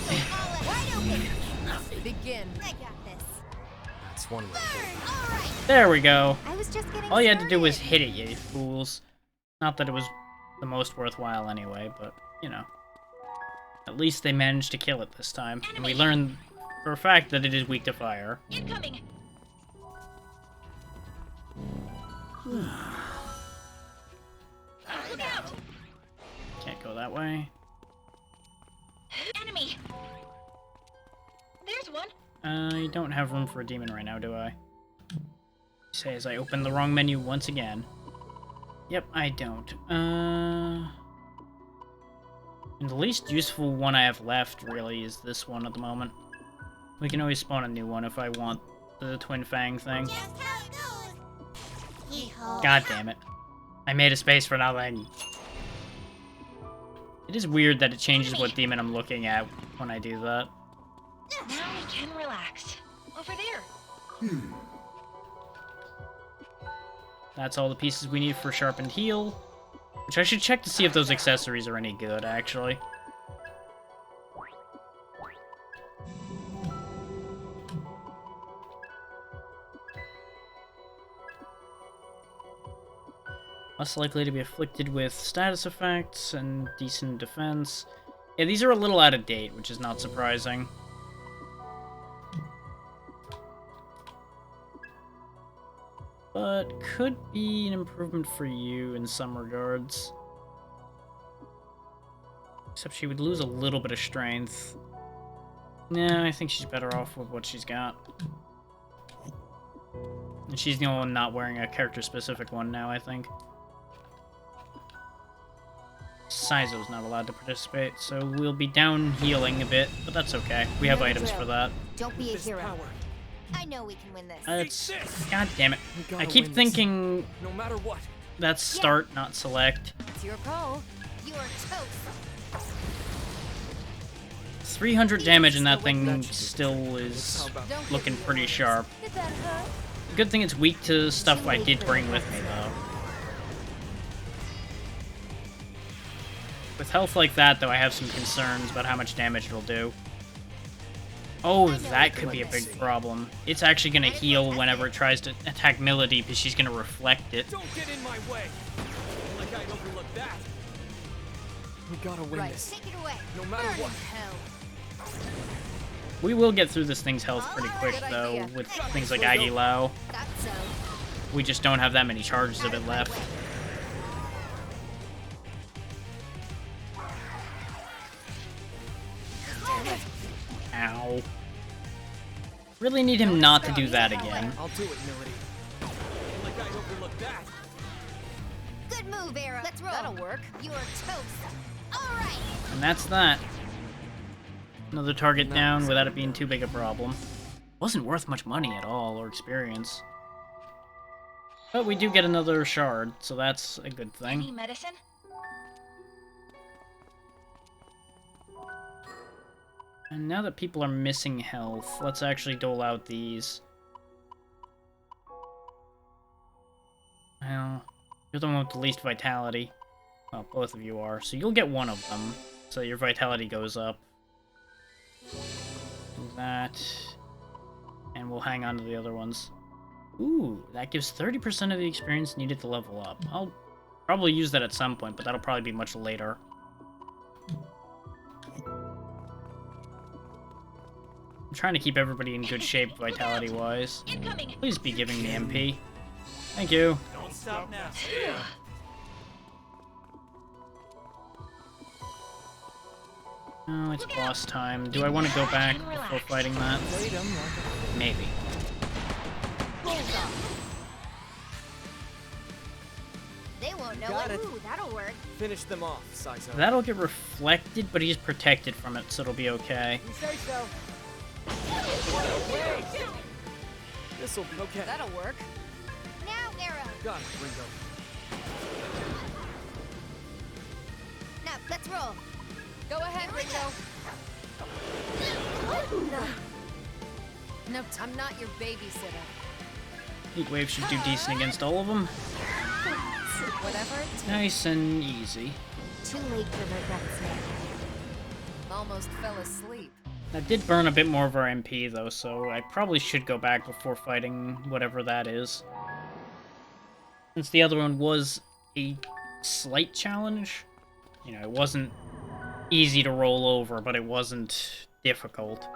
Begin. I got this. That's one way. There we go. I was just getting All you had to do was started. hit it, you fools. Not that it was the most worthwhile anyway, but, you know. At least they managed to kill it this time. And we learned for a fact that it is weak to fire. Incoming. Look out! Can't go that way. Enemy. There's one. I don't have room for a demon right now, do I? Say as I open the wrong menu once again. Yep, I don't. And the least useful one I have left, really, is this one at the moment. We can always spawn a new one if I want the Twin Fang thing. God damn it. I made a space for nothing. It is weird that it changes what demon I'm looking at when I do that. Now we can relax. Over there. That's all the pieces we need for Sharpened Heel. Which I should check to see if those accessories are any good, actually. Less likely to be afflicted with status effects and decent defense. Yeah, these are a little out of date, which is not surprising. But could be an improvement for you in some regards. Except she would lose a little bit of strength. Nah, I think she's better off with what she's got. And she's the only one not wearing a character-specific one now, I think. Saizo's not allowed to participate, so we'll be down healing a bit, but that's okay. We have items for that. Don't be a hero. I know we can win this. It's... God damn it. I keep thinking... No matter what. That's start, not select. It's your call. You are toast. 300 damage and that thing still is looking pretty sharp. Good thing it's weak to stuff I did bring with me, though. With health like that, though, I have some concerns about how much damage it'll do. Oh, that could be a big problem. It's actually going to heal whenever it tries to attack Milady, because she's going to reflect it. Don't get in my way. Like I'd overlook that. We gotta win this. Take it away. No matter what. We will get through this thing's health pretty quick, though, with things like Agilao. We just don't have that many charges of it left. Ow. Really need him not to do that again. I'll do it, Milady. Like I'd overlook that. Good move, Arrow. Let's roll. That'll work. You are toast. All right. And that's that. Another target down without it being too big a problem. Wasn't worth much money at all, or experience. But we do get another shard, so that's a good thing. Any medicine? And now that people are missing health, let's actually dole out these. Well, you're the one with the least vitality. Well, both of you are, so you'll get one of them. So your vitality goes up. Do that. And we'll hang on to the other ones. Ooh, that gives 30% of the experience needed to level up. I'll probably use that at some point, but that'll probably be much later. I'm trying to keep everybody in good shape vitality-wise. Please be giving me MP. Thank you. Don't stop now. Oh, it's boss time. Do I want to go back before fighting that? Maybe. They won't know Got it. it. Ooh, that'll work. Finish them off, Saizo. That'll get reflected, but he's protected from it, so it'll be okay. You say so. This'll be okay. That'll work. Now, Arrow. Got it, Ringo. Now, let's roll. Go ahead, Ringo. No, I'm not your babysitter. Heatwave should do decent against all of them. Whatever it takes. Nice and easy. Too late for regrets now. Almost fell asleep. That did burn a bit more of our MP though, so I probably should go back before fighting whatever that is. Since the other one was a slight challenge. You know, it wasn't easy to roll over, but it wasn't difficult.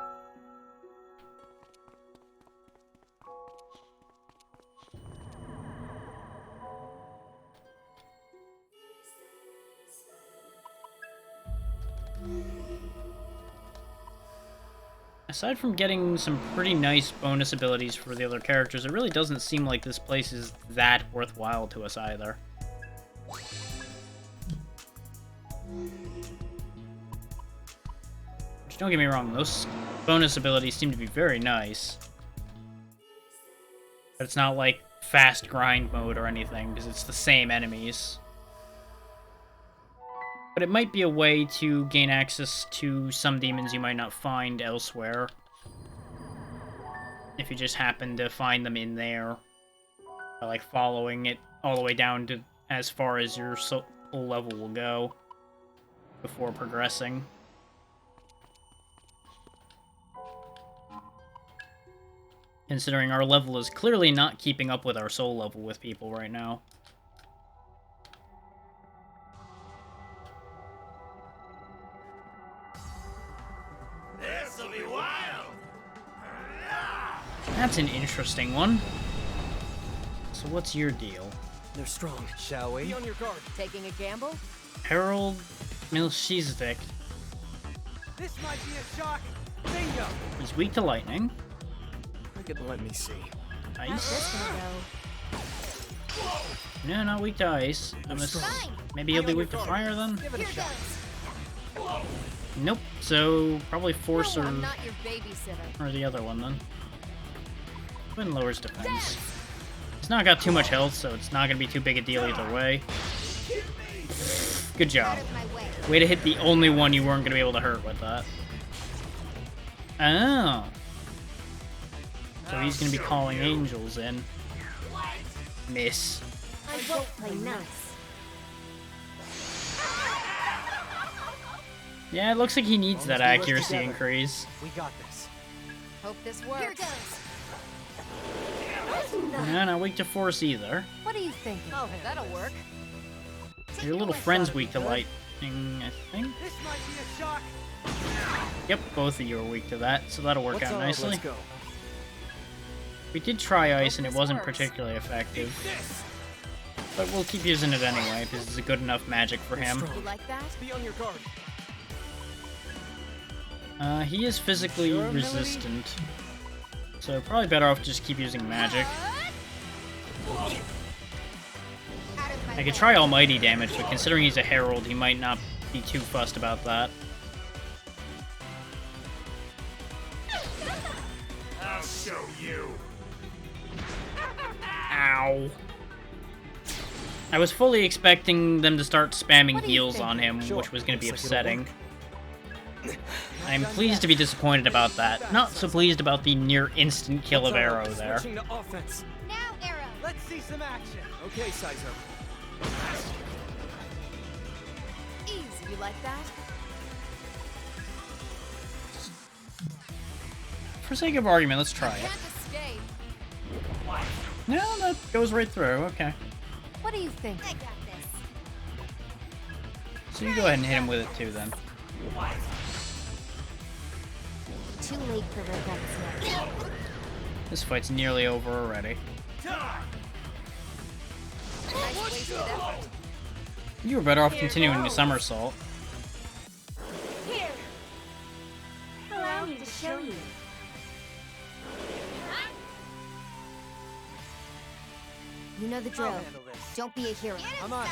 Aside from getting some pretty nice bonus abilities for the other characters, it really doesn't seem like this place is that worthwhile to us either. Which, don't get me wrong, those bonus abilities seem to be very nice. But it's not like fast grind mode or anything, because it's the same enemies. But it might be a way to gain access to some demons you might not find elsewhere. If you just happen to find them in there. By, like, following it all the way down to as far as your soul level will go. Before progressing. Considering our level is clearly not keeping up with our soul level with people right now. This'll be wild. That's an interesting one. So what's your deal? They're strong. Shall we? Be on your guard. Taking a gamble? Harold Melchizedek. This might be a shock. Bingo. He's weak to lightning. Let me see. Ice? No, not weak to ice. Maybe he'll be weak to fire then? Give it a shot. Nope. So probably force No, or I'm not your babysitter. the other one then. Wind lowers defense. He's not got too much health, so it's not gonna be too big a deal either way. Good job. Way to hit the only one you weren't gonna be able to hurt with that. Oh. So he's gonna be calling angels in. Miss. I won't play nice. Yeah, it looks like he needs that accuracy increase. We got this. Hope this works. Here goes. No, not weak to force either. What are you thinking? Oh, that'll work. Your little friend's weak to lightning, I think. This might be a shock. Yep, both of you are weak to that, so that'll work out nicely. Let's go. We did try ice and it wasn't particularly effective. But we'll keep using it anyway, because it's a good enough magic for him. You like that? Be on your guard. He is physically resistant. So probably better off just keep using magic. I could try almighty damage, but considering he's a herald, he might not be too fussed about that. I'll show you. Ow. I was fully expecting them to start spamming heals on him, which was going to be upsetting. I'm pleased to be disappointed about that. Not so pleased about the near instant kill of Arrow there. Switching to offense. Now, Arrow. Let's see some action. Okay, Sizer. Easy, you like that? For sake of argument, let's try it. Can't escape. No, that goes right through. Okay. What do you think? I got this. So you go ahead and hit him with it too, then. Too late for regrets now. This fight's nearly over already. Nice wasted effort. You were better off continuing the somersault. Here. Allow me to show you. You know the drill. Don't be a hero. I'm on.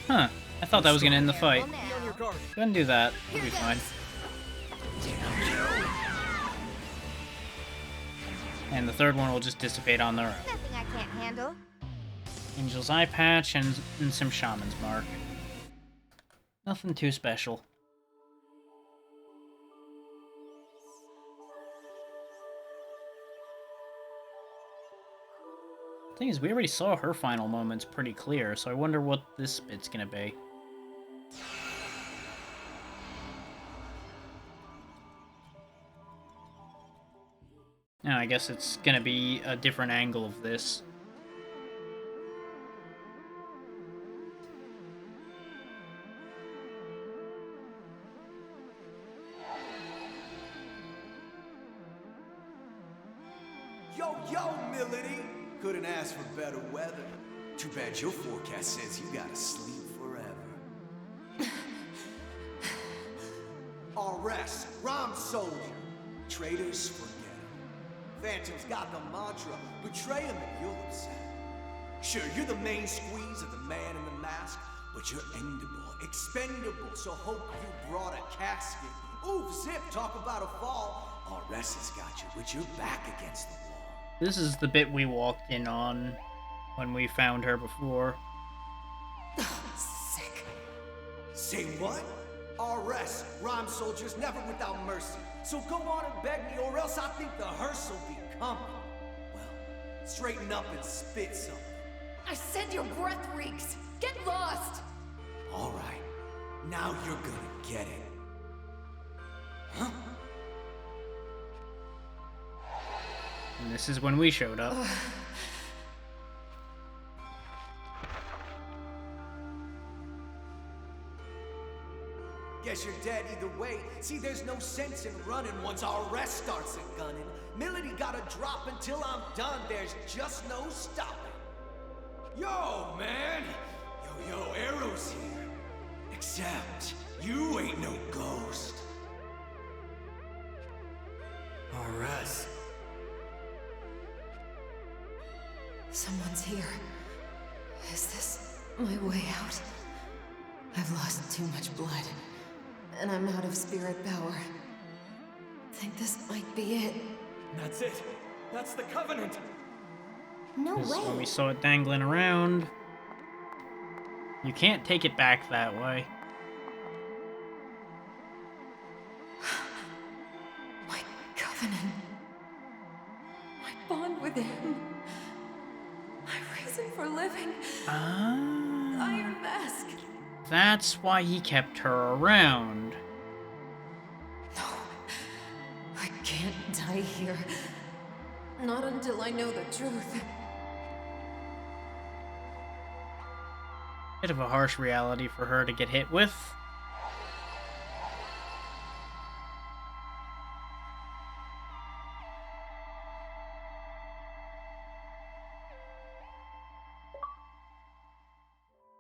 Huh. I thought that was gonna end the fight. Be on your guard. Go ahead and do that. It'll be fine. And the third one will just dissipate on their own. Nothing I can't handle. Angel's eye patch and some shaman's mark. Nothing too special. Thing is, we already saw her final moments pretty clear, so I wonder what this bit's gonna be. Now, I guess it's gonna be a different angle of this. Yo, Milady! Couldn't ask for better weather. Too bad your forecast says you gotta sleep forever. Arrest, Rom Soldier. Traitors, forget him. Phantom's got the mantra, betray him and you'll upset. Sure, you're the main squeeze of the man in the mask, but you're endable, expendable, so hope you brought a casket. Oof, zip, talk about a fall. Arrest has got you with your back against the wall. This is the bit we walked in on when we found her before. Sick. Say what? Arrest. Rhyme soldiers never without mercy. So go on and beg me, or else I think the hearse will be coming. Well, straighten up and spit something. I said your breath reeks. Get lost. All right. Now you're gonna get it. Huh? And this is when we showed up. Guess you're dead either way. See, there's no sense in running once our arrest starts a gunning. Milady gotta drop until I'm done. There's just no stopping. Yo, man! Yo, Arrow's here. Except, you ain't no ghost. Arrest. Someone's here. Is this my way out? I've lost too much blood, and I'm out of spirit power. Think this might be it. That's it. That's the Covenant. No This is way. when we saw it dangling around. You can't take it back that way. My Covenant. My bond with him. My reason for living. Ah. Iron Mask. That's why he kept her around. No. I can't die here. Not until I know the truth. Bit of a harsh reality for her to get hit with.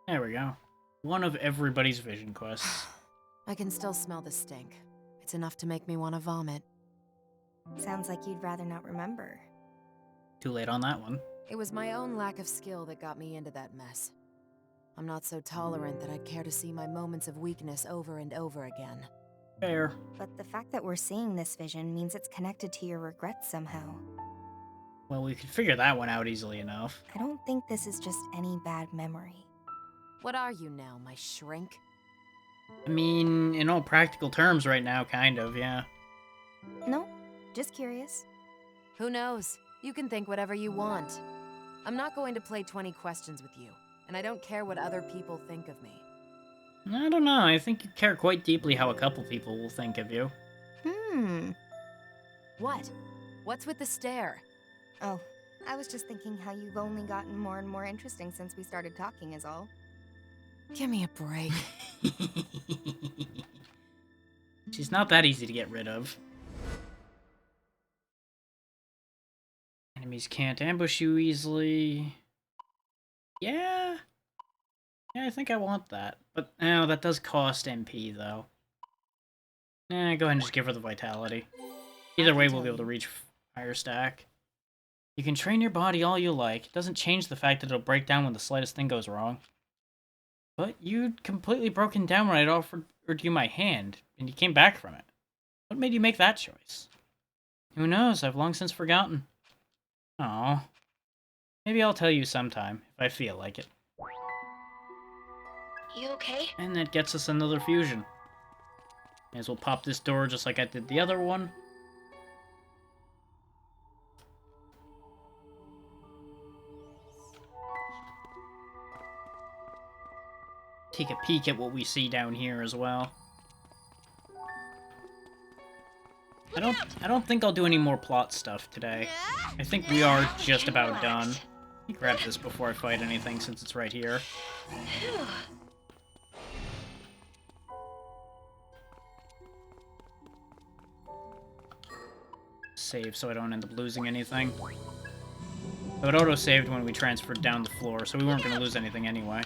There we go. One of everybody's vision quests. I can still smell the stink. It's enough to make me want to vomit. Sounds like you'd rather not remember. Too late on that one. It was my own lack of skill that got me into that mess. I'm not so tolerant that I'd care to see my moments of weakness over and over again. Fair. But the fact that we're seeing this vision means it's connected to your regrets somehow. Well, we could figure that one out easily enough. I don't think this is just any bad memory. What are you now, my shrink? I mean, in all practical terms right now, kind of, yeah. No, just curious. Who knows? You can think whatever you want. I'm not going to play 20 questions with you, and I don't care what other people think of me. I don't know, I think you care quite deeply how a couple people will think of you. What? What's with the stare? Oh, I was just thinking how you've only gotten more and more interesting since we started talking is all. Give me a break. She's not that easy to get rid of. Enemies can't ambush you easily. Yeah, I think I want that. But no, that does cost MP, though. Go ahead and just give her the vitality. Either way, we'll be able to reach higher stack. You can train your body all you like. It doesn't change the fact that it'll break down when the slightest thing goes wrong. But you'd completely broken down when I'd offered you my hand, and you came back from it. What made you make that choice? Who knows? I've long since forgotten. Aw. Maybe I'll tell you sometime, if I feel like it. You okay? And that gets us another fusion. May as well pop this door just like I did the other one. Take a peek at what we see down here as well. I don't think I'll do any more plot stuff today. I think we are just about done. Let me grab this before I fight anything since it's right here. Save so I don't end up losing anything. So it auto-saved when we transferred down the floor, so we weren't going to lose anything anyway.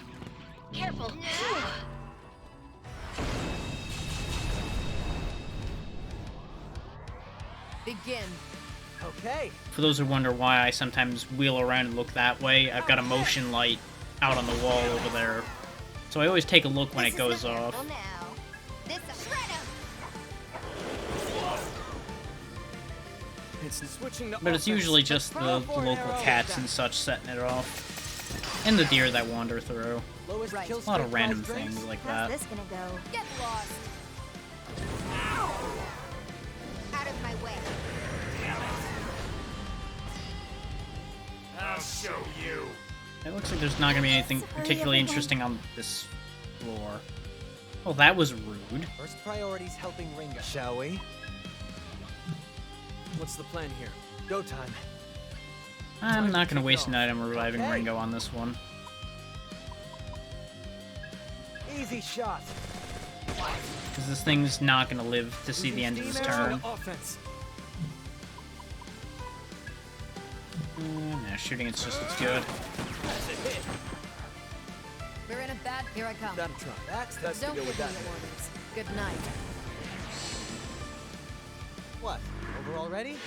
Careful. Begin. Okay. For those who wonder why I sometimes wheel around and look that way, I've got a motion light out on the wall over there. So I always take a look when it goes off. But it's usually just the local cats and such setting it off. And the deer that wander through. A lot of random things like that. How's this gonna go? Get lost. Out of my way. I'll show you. It looks like there's not gonna be anything particularly interesting on this floor. Oh, that was rude. First priority's helping Ringo, shall we? What's the plan here? Go time. I'm not gonna waste an item reviving Ringo on this one. Easy shot. Because this thing's not gonna live to see the end of this turn. Nah, shooting it's good. We're in a bad. Here I come. That'll try. That's Don't to go give with me that. the warnings. Good night. What? Over already?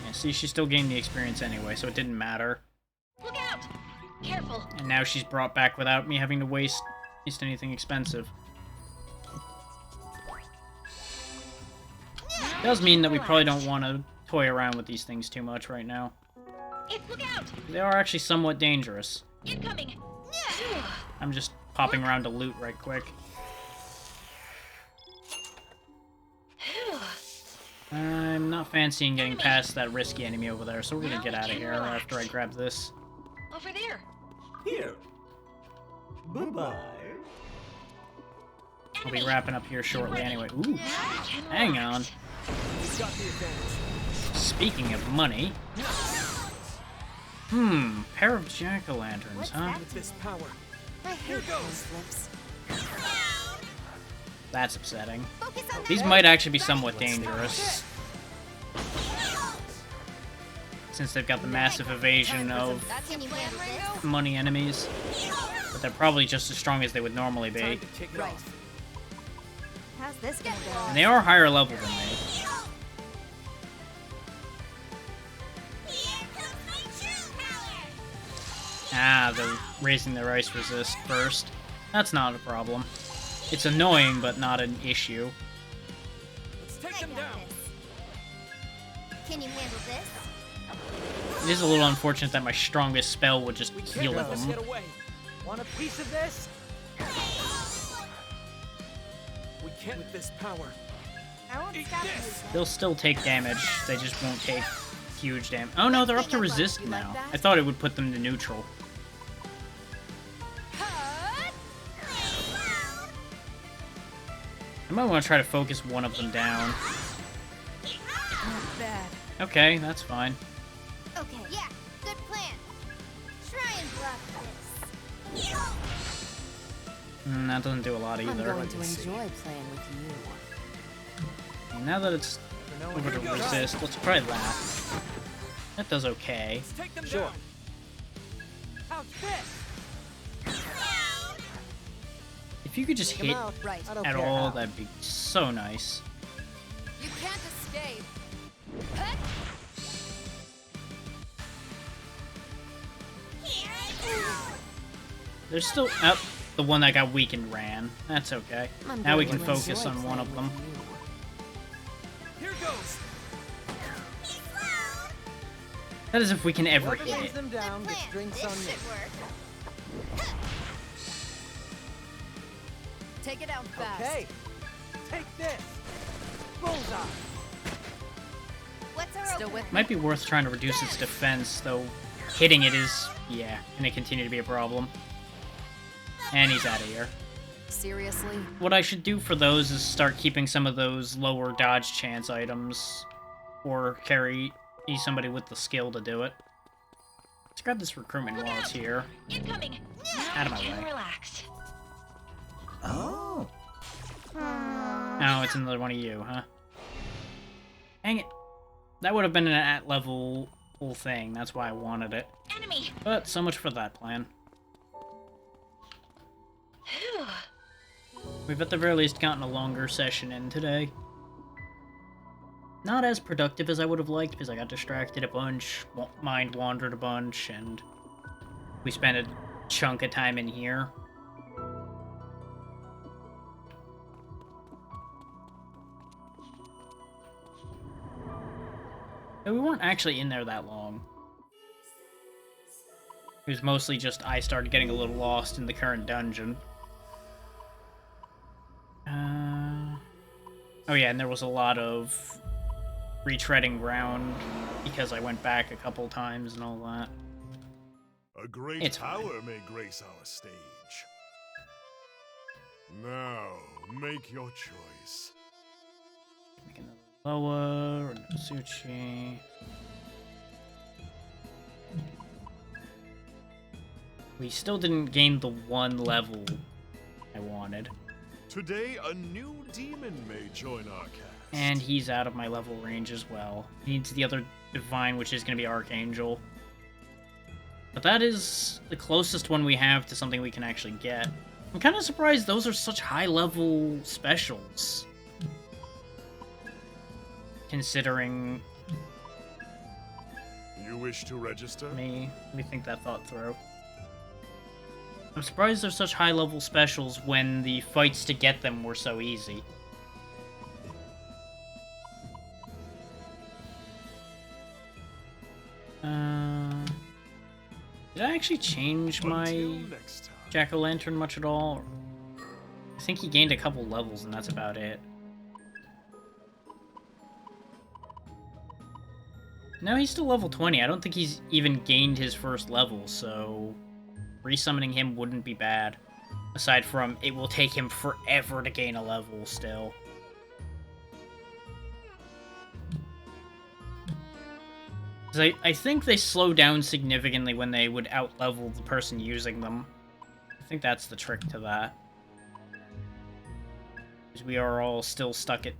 Yeah, see, she still gained the experience anyway, so it didn't matter. Look out! Careful. And now she's brought back without me having to waste anything expensive. It does mean that we probably don't want to toy around with these things too much right now. Look out! They are actually somewhat dangerous. Incoming. I'm just popping around to loot right quick. I'm not fancying getting past that risky enemy over there, so we're gonna get out of here after I grab this. Over there. Here. Bye-bye. I'll be wrapping up here shortly anyway. Ooh, hang on. Speaking of money... pair of jack-o'-lanterns, huh? With this power. I hate those flips. That's upsetting. These might actually be somewhat dangerous. Since they've got the massive evasion of money enemies. But they're probably just as strong as they would normally be. Right. How's this gonna go? And they are higher level than me. Ah, they're raising their ice resist first. That's not a problem. It's annoying, but not an issue. Let's take them down. Can you handle this? It is a little unfortunate that my strongest spell would just heal them. Want a piece of this? We can't with this power. I won't stop you. They'll still take damage, they just won't take huge damage. Oh no, they're up to resist now. I thought it would put them to neutral. I might want to try to focus one of them down. Not bad. Okay, that's fine. Okay, yeah, good plan. Try and block this. That doesn't do a lot either. I'm going to enjoy playing with you. And now that it's over to resist, let's try that. That does okay. Sure. If you could just hit at all, that'd be so nice. You can't escape. There's still... Oh, the one that got weakened ran. That's okay. Now we can focus on one of them. Here goes. That is if we can ever Whoever hit lays it. them down gets drinks on me. Take it out fast. Okay. Take this. Bullseye. What's our Still opener? with me? Might be worth trying to reduce its defense, though hitting it is, yeah, gonna continue to be a problem. And he's out of here. Seriously? What I should do for those is start keeping some of those lower dodge chance items, or carry somebody with the skill to do it. Let's grab this recruitment while it's here. Incoming. Out of my Can way. relax. Oh. Oh, it's another one of you, huh? Dang it. That would have been an at-level full thing, that's why I wanted it. Enemy. But so much for that plan. Phew. We've at the very least gotten a longer session in today. Not as productive as I would have liked, because I got distracted a bunch, mind wandered a bunch, and we spent a chunk of time in here. And we weren't actually in there that long. It was mostly just I started getting a little lost in the current dungeon. Oh yeah, and there was a lot of retreading ground because I went back a couple times and all that. A great It's power may grace our stage. Now, make your choice. Make another Loa or Nozuchi. We still didn't gain the one level I wanted. Today, a new demon may join our cast. And he's out of my level range as well. Needs the other divine, which is going to be Archangel. But that is the closest one we have to something we can actually get. I'm kind of surprised those are such high-level specials. Considering... You wish to register? Let me think that thought through. I'm surprised they're such high-level specials when the fights to get them were so easy. Did I actually change my Jack-o'-lantern much at all? I think he gained a couple levels and that's about it. No, he's still level 20. I don't think he's even gained his first level, so resummoning him wouldn't be bad. Aside from, it will take him forever to gain a level still. I think they slow down significantly when they would out-level the person using them. I think that's the trick to that. Because we are all still stuck at...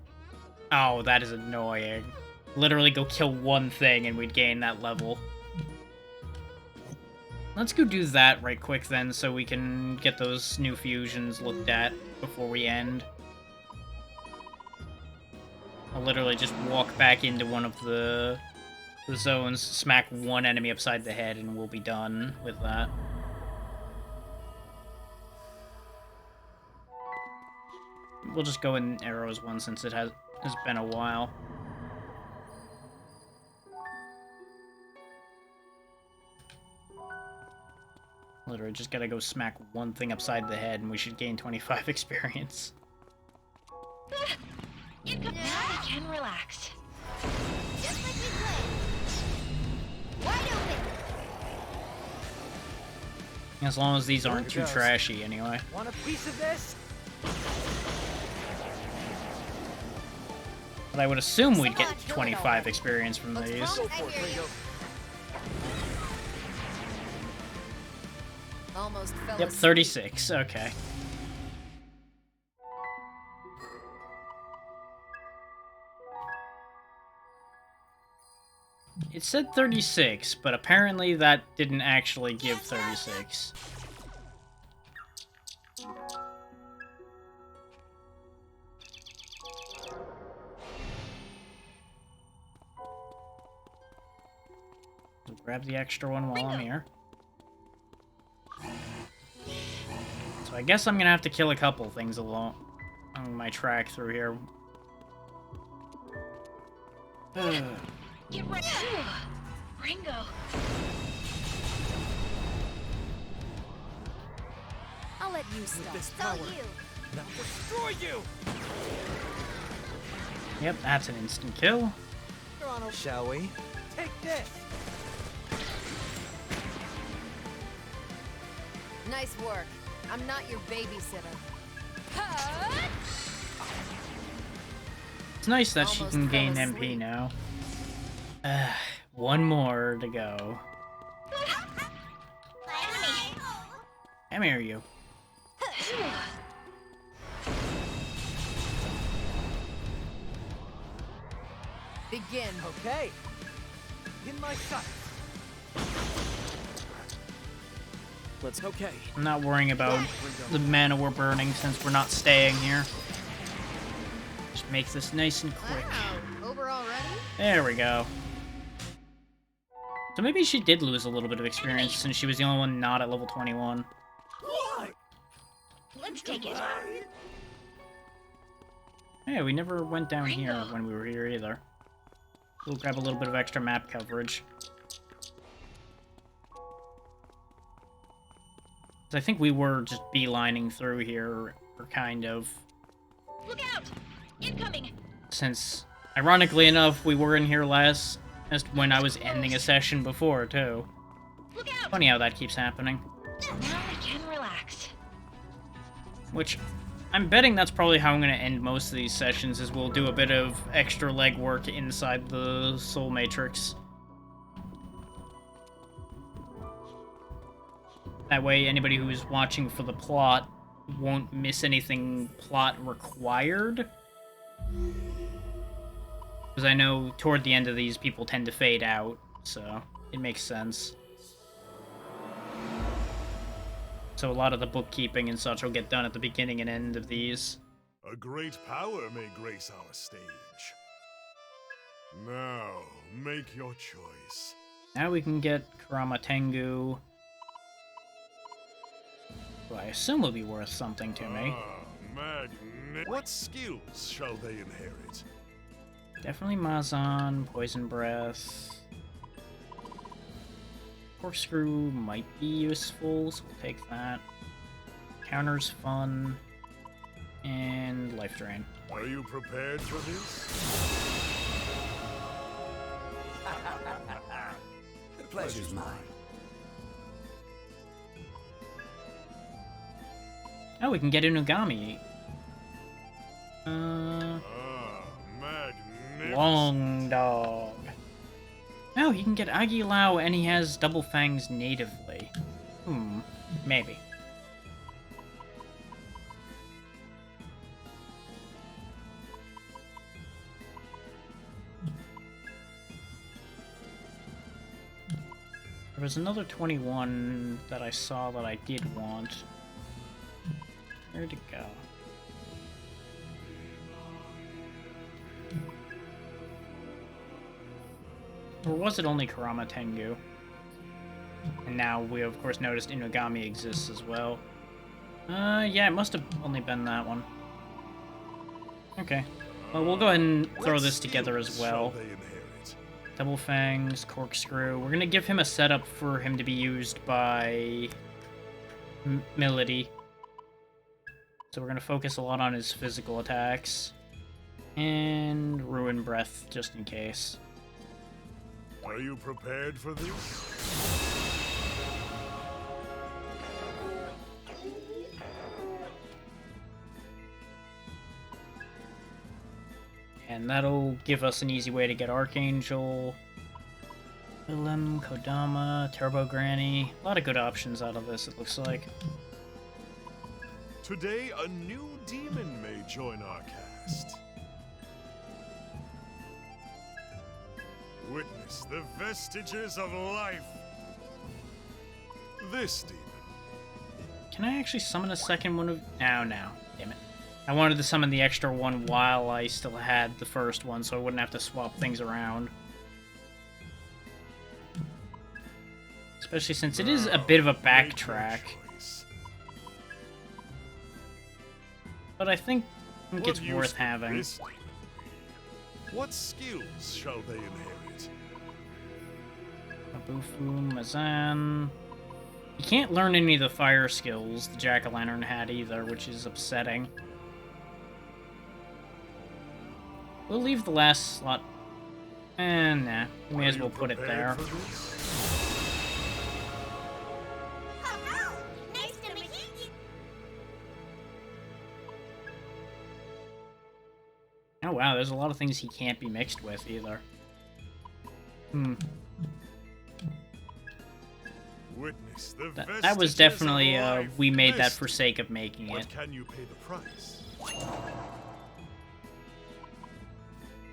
Oh, that is annoying. Literally go kill one thing and we'd gain that level. Let's go do that right quick then, so we can get those new fusions looked at before we end. I'll literally just walk back into one of the zones, smack one enemy upside the head, and we'll be done with that. We'll just go in arrows one since it has been a while. Literally just gotta go smack one thing upside the head and we should gain 25 experience. Now we can relax. Just like we planned. Wide open. As long as these aren't Here too goes. trashy anyway. Want a piece of this? But I would assume we'd get 25 experience from these. Go for it, Ringo. Almost fell Yep, asleep. 36, okay. It said 36, but apparently that didn't actually give 36. So grab the extra one while I'm here. So I guess I'm gonna have to kill a couple things along on my track through here. Get ready. Ringo. I'll let you stop. This So power. you. Now destroy you! Yep, that's an instant kill. Shall we? Take this! Nice work. I'm not your babysitter. It's nice that she Almost can gain fell MP asleep. now. One more to go. Come here, you. Begin. Okay. In my sight. Okay. I'm not worrying about the mana we're burning since we're not staying here. Just makes this nice and quick. Wow, over already? There we go. So maybe she did lose a little bit of experience since she was the only one not at level 21. Let's take it. Hey, we never went down here when we were here either. We'll grab a little bit of extra map coverage. I think we were just beelining through here, or kind of. Look out! Incoming! Since, ironically enough, we were in here last, just when I was ending a session before, too. Look out! Funny how that keeps happening. Now I can relax. Which, I'm betting that's probably how I'm going to end most of these sessions, is we'll do a bit of extra legwork inside the Soul Matrix. That way, anybody who's watching for the plot won't miss anything plot required. Because I know toward the end of these, people tend to fade out, so it makes sense. So a lot of the bookkeeping and such will get done at the beginning and end of these. A great power may grace our stage. Now, make your choice. Now we can get Kurama Tengu, who I assume will be worth something to me. What skills shall they inherit? Definitely Mazan, Poison Breath. Corkscrew might be useful, so we'll take that. Counter's fun. And Life Drain. Are you prepared for this? The pleasure's mine. Oh, we can get Inugami. Long Dog. No, he can get Agilao and he has Double Fangs natively. Maybe. There was another 21 that I saw that I did want. Where'd it go? Or was it only Kurama Tengu? And now we of course noticed Inugami exists as well. Yeah, it must have only been that one. Okay. Well, we'll go ahead and throw this together as well. Double Fangs, Corkscrew. We're gonna give him a setup for him to be used by Melody. So we're gonna focus a lot on his physical attacks. And Ruin Breath, just in case. Are you prepared for this? And that'll give us an easy way to get Archangel, Willem, Kodama, Turbo Granny. A lot of good options out of this, it looks like. Today, a new demon may join our cast. Witness the vestiges of life. This demon. Can I actually summon a second one of... No, no. Damn it. I wanted to summon the extra one while I still had the first one, so I wouldn't have to swap things around. Especially since it is a bit of a backtrack. But I think it's worth having. What skills shall they inherit? Abufu, Mazan. You can't learn any of the fire skills the Jack-o'-lantern had either, which is upsetting. We'll leave the last slot. And nah, we may as well put it there. Oh wow, there's a lot of things he can't be mixed with either. Witness the That was definitely we made that for sake of making it. But can you pay the price?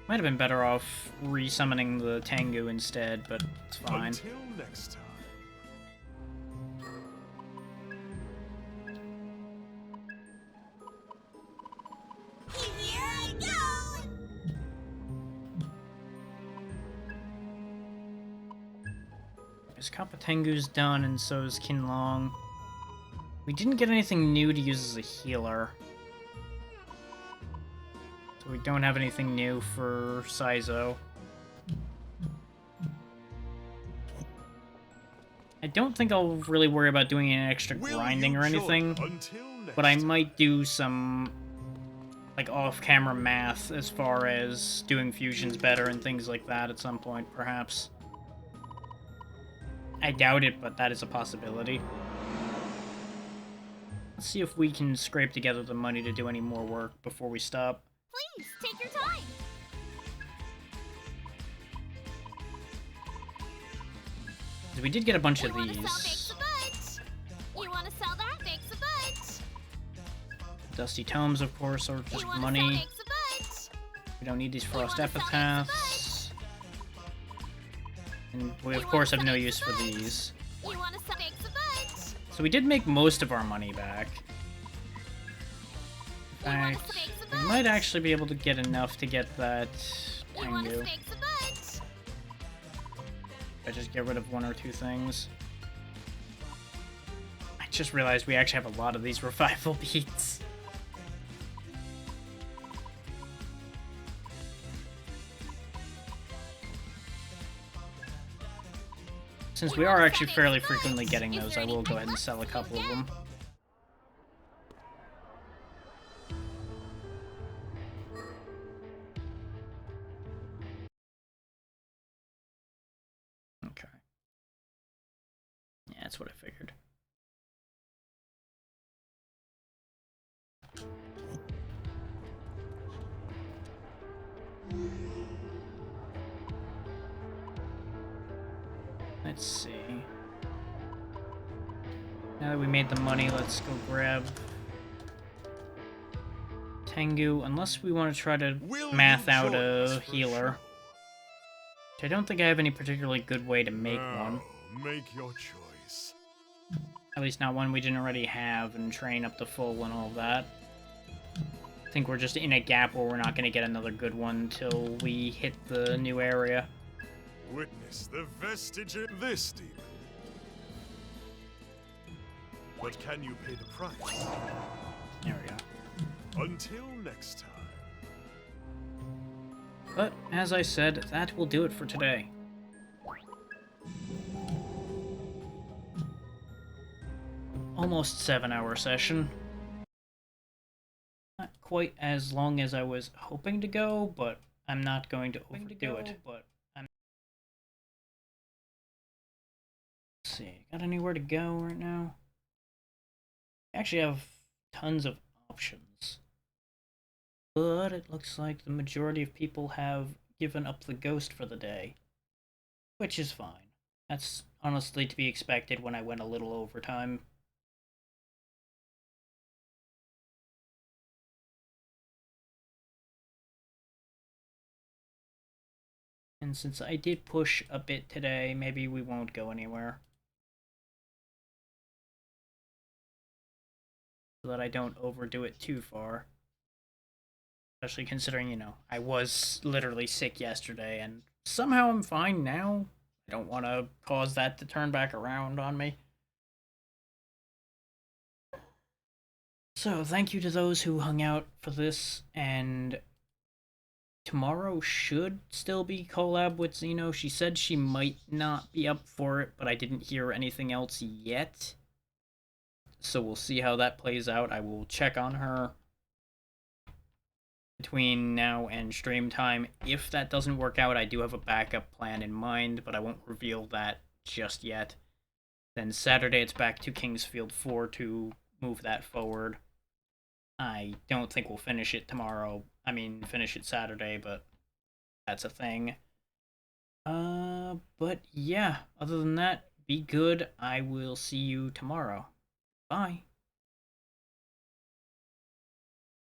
Might have been better off resummoning the Tengu instead, but it's fine. Until next time. Here I go! His Kappa Tengu's done, and so is Kinlong. We didn't get anything new to use as a healer. So we don't have anything new for Saizo. I don't think I'll really worry about doing any extra grinding or anything, but I might do some like off-camera math as far as doing fusions better and things like that at some point, perhaps. I doubt it, but that is a possibility. Let's see if we can scrape together the money to do any more work before we stop. Please, take your time. We did get a bunch of You wanna these. sell bakes a butt? You wanna sell that? Bakes a butt. Dusty Tomes, of course, are just You wanna money. sell bakes a butt? We don't need these Frost wanna sell Epitaphs. And we, of course, have no use for these. You wanna sell bakes a butt? So we did make most of our money back. In fact, we might actually be able to get enough to get that You wanna Tengu. bakes a butt? If I just get rid of one or two things. I just realized we actually have a lot of these revival beats. Since we are actually fairly frequently getting those, I will go ahead and sell a couple of them. Okay. Yeah, that's what I figured. Let's see. Now that we made the money, let's go grab Tengu, unless we want to try to math out a healer. Which I don't think I have any particularly good way to make one. Make your choice. At least not one we didn't already have and train up to full and all of that. I think we're just in a gap where we're not going to get another good one until we hit the new area. Witness the vestige of this demon. But can you pay the price? There we go. Until next time. But, as I said, that will do it for today. Almost 7-hour session. Not quite as long as I was hoping to go, but I'm not going to overdo it. But let's see, got anywhere to go right now? I actually have tons of options. But it looks like the majority of people have given up the ghost for the day. Which is fine. That's honestly to be expected when I went a little overtime. And since I did push a bit today, maybe we won't go anywhere. So that I don't overdo it too far. Especially considering, you know, I was literally sick yesterday, and somehow I'm fine now. I don't want to cause that to turn back around on me. So, thank you to those who hung out for this, and tomorrow should still be collab with Xeno. She said she might not be up for it, but I didn't hear anything else yet. So we'll see how that plays out. I will check on her between now and stream time. If that doesn't work out, I do have a backup plan in mind, but I won't reveal that just yet. Then Saturday, it's back to Kingsfield 4 to move that forward. I don't think we'll finish it tomorrow. I mean, finish it Saturday, but that's a thing. But yeah, other than that, be good. I will see you tomorrow. Bye.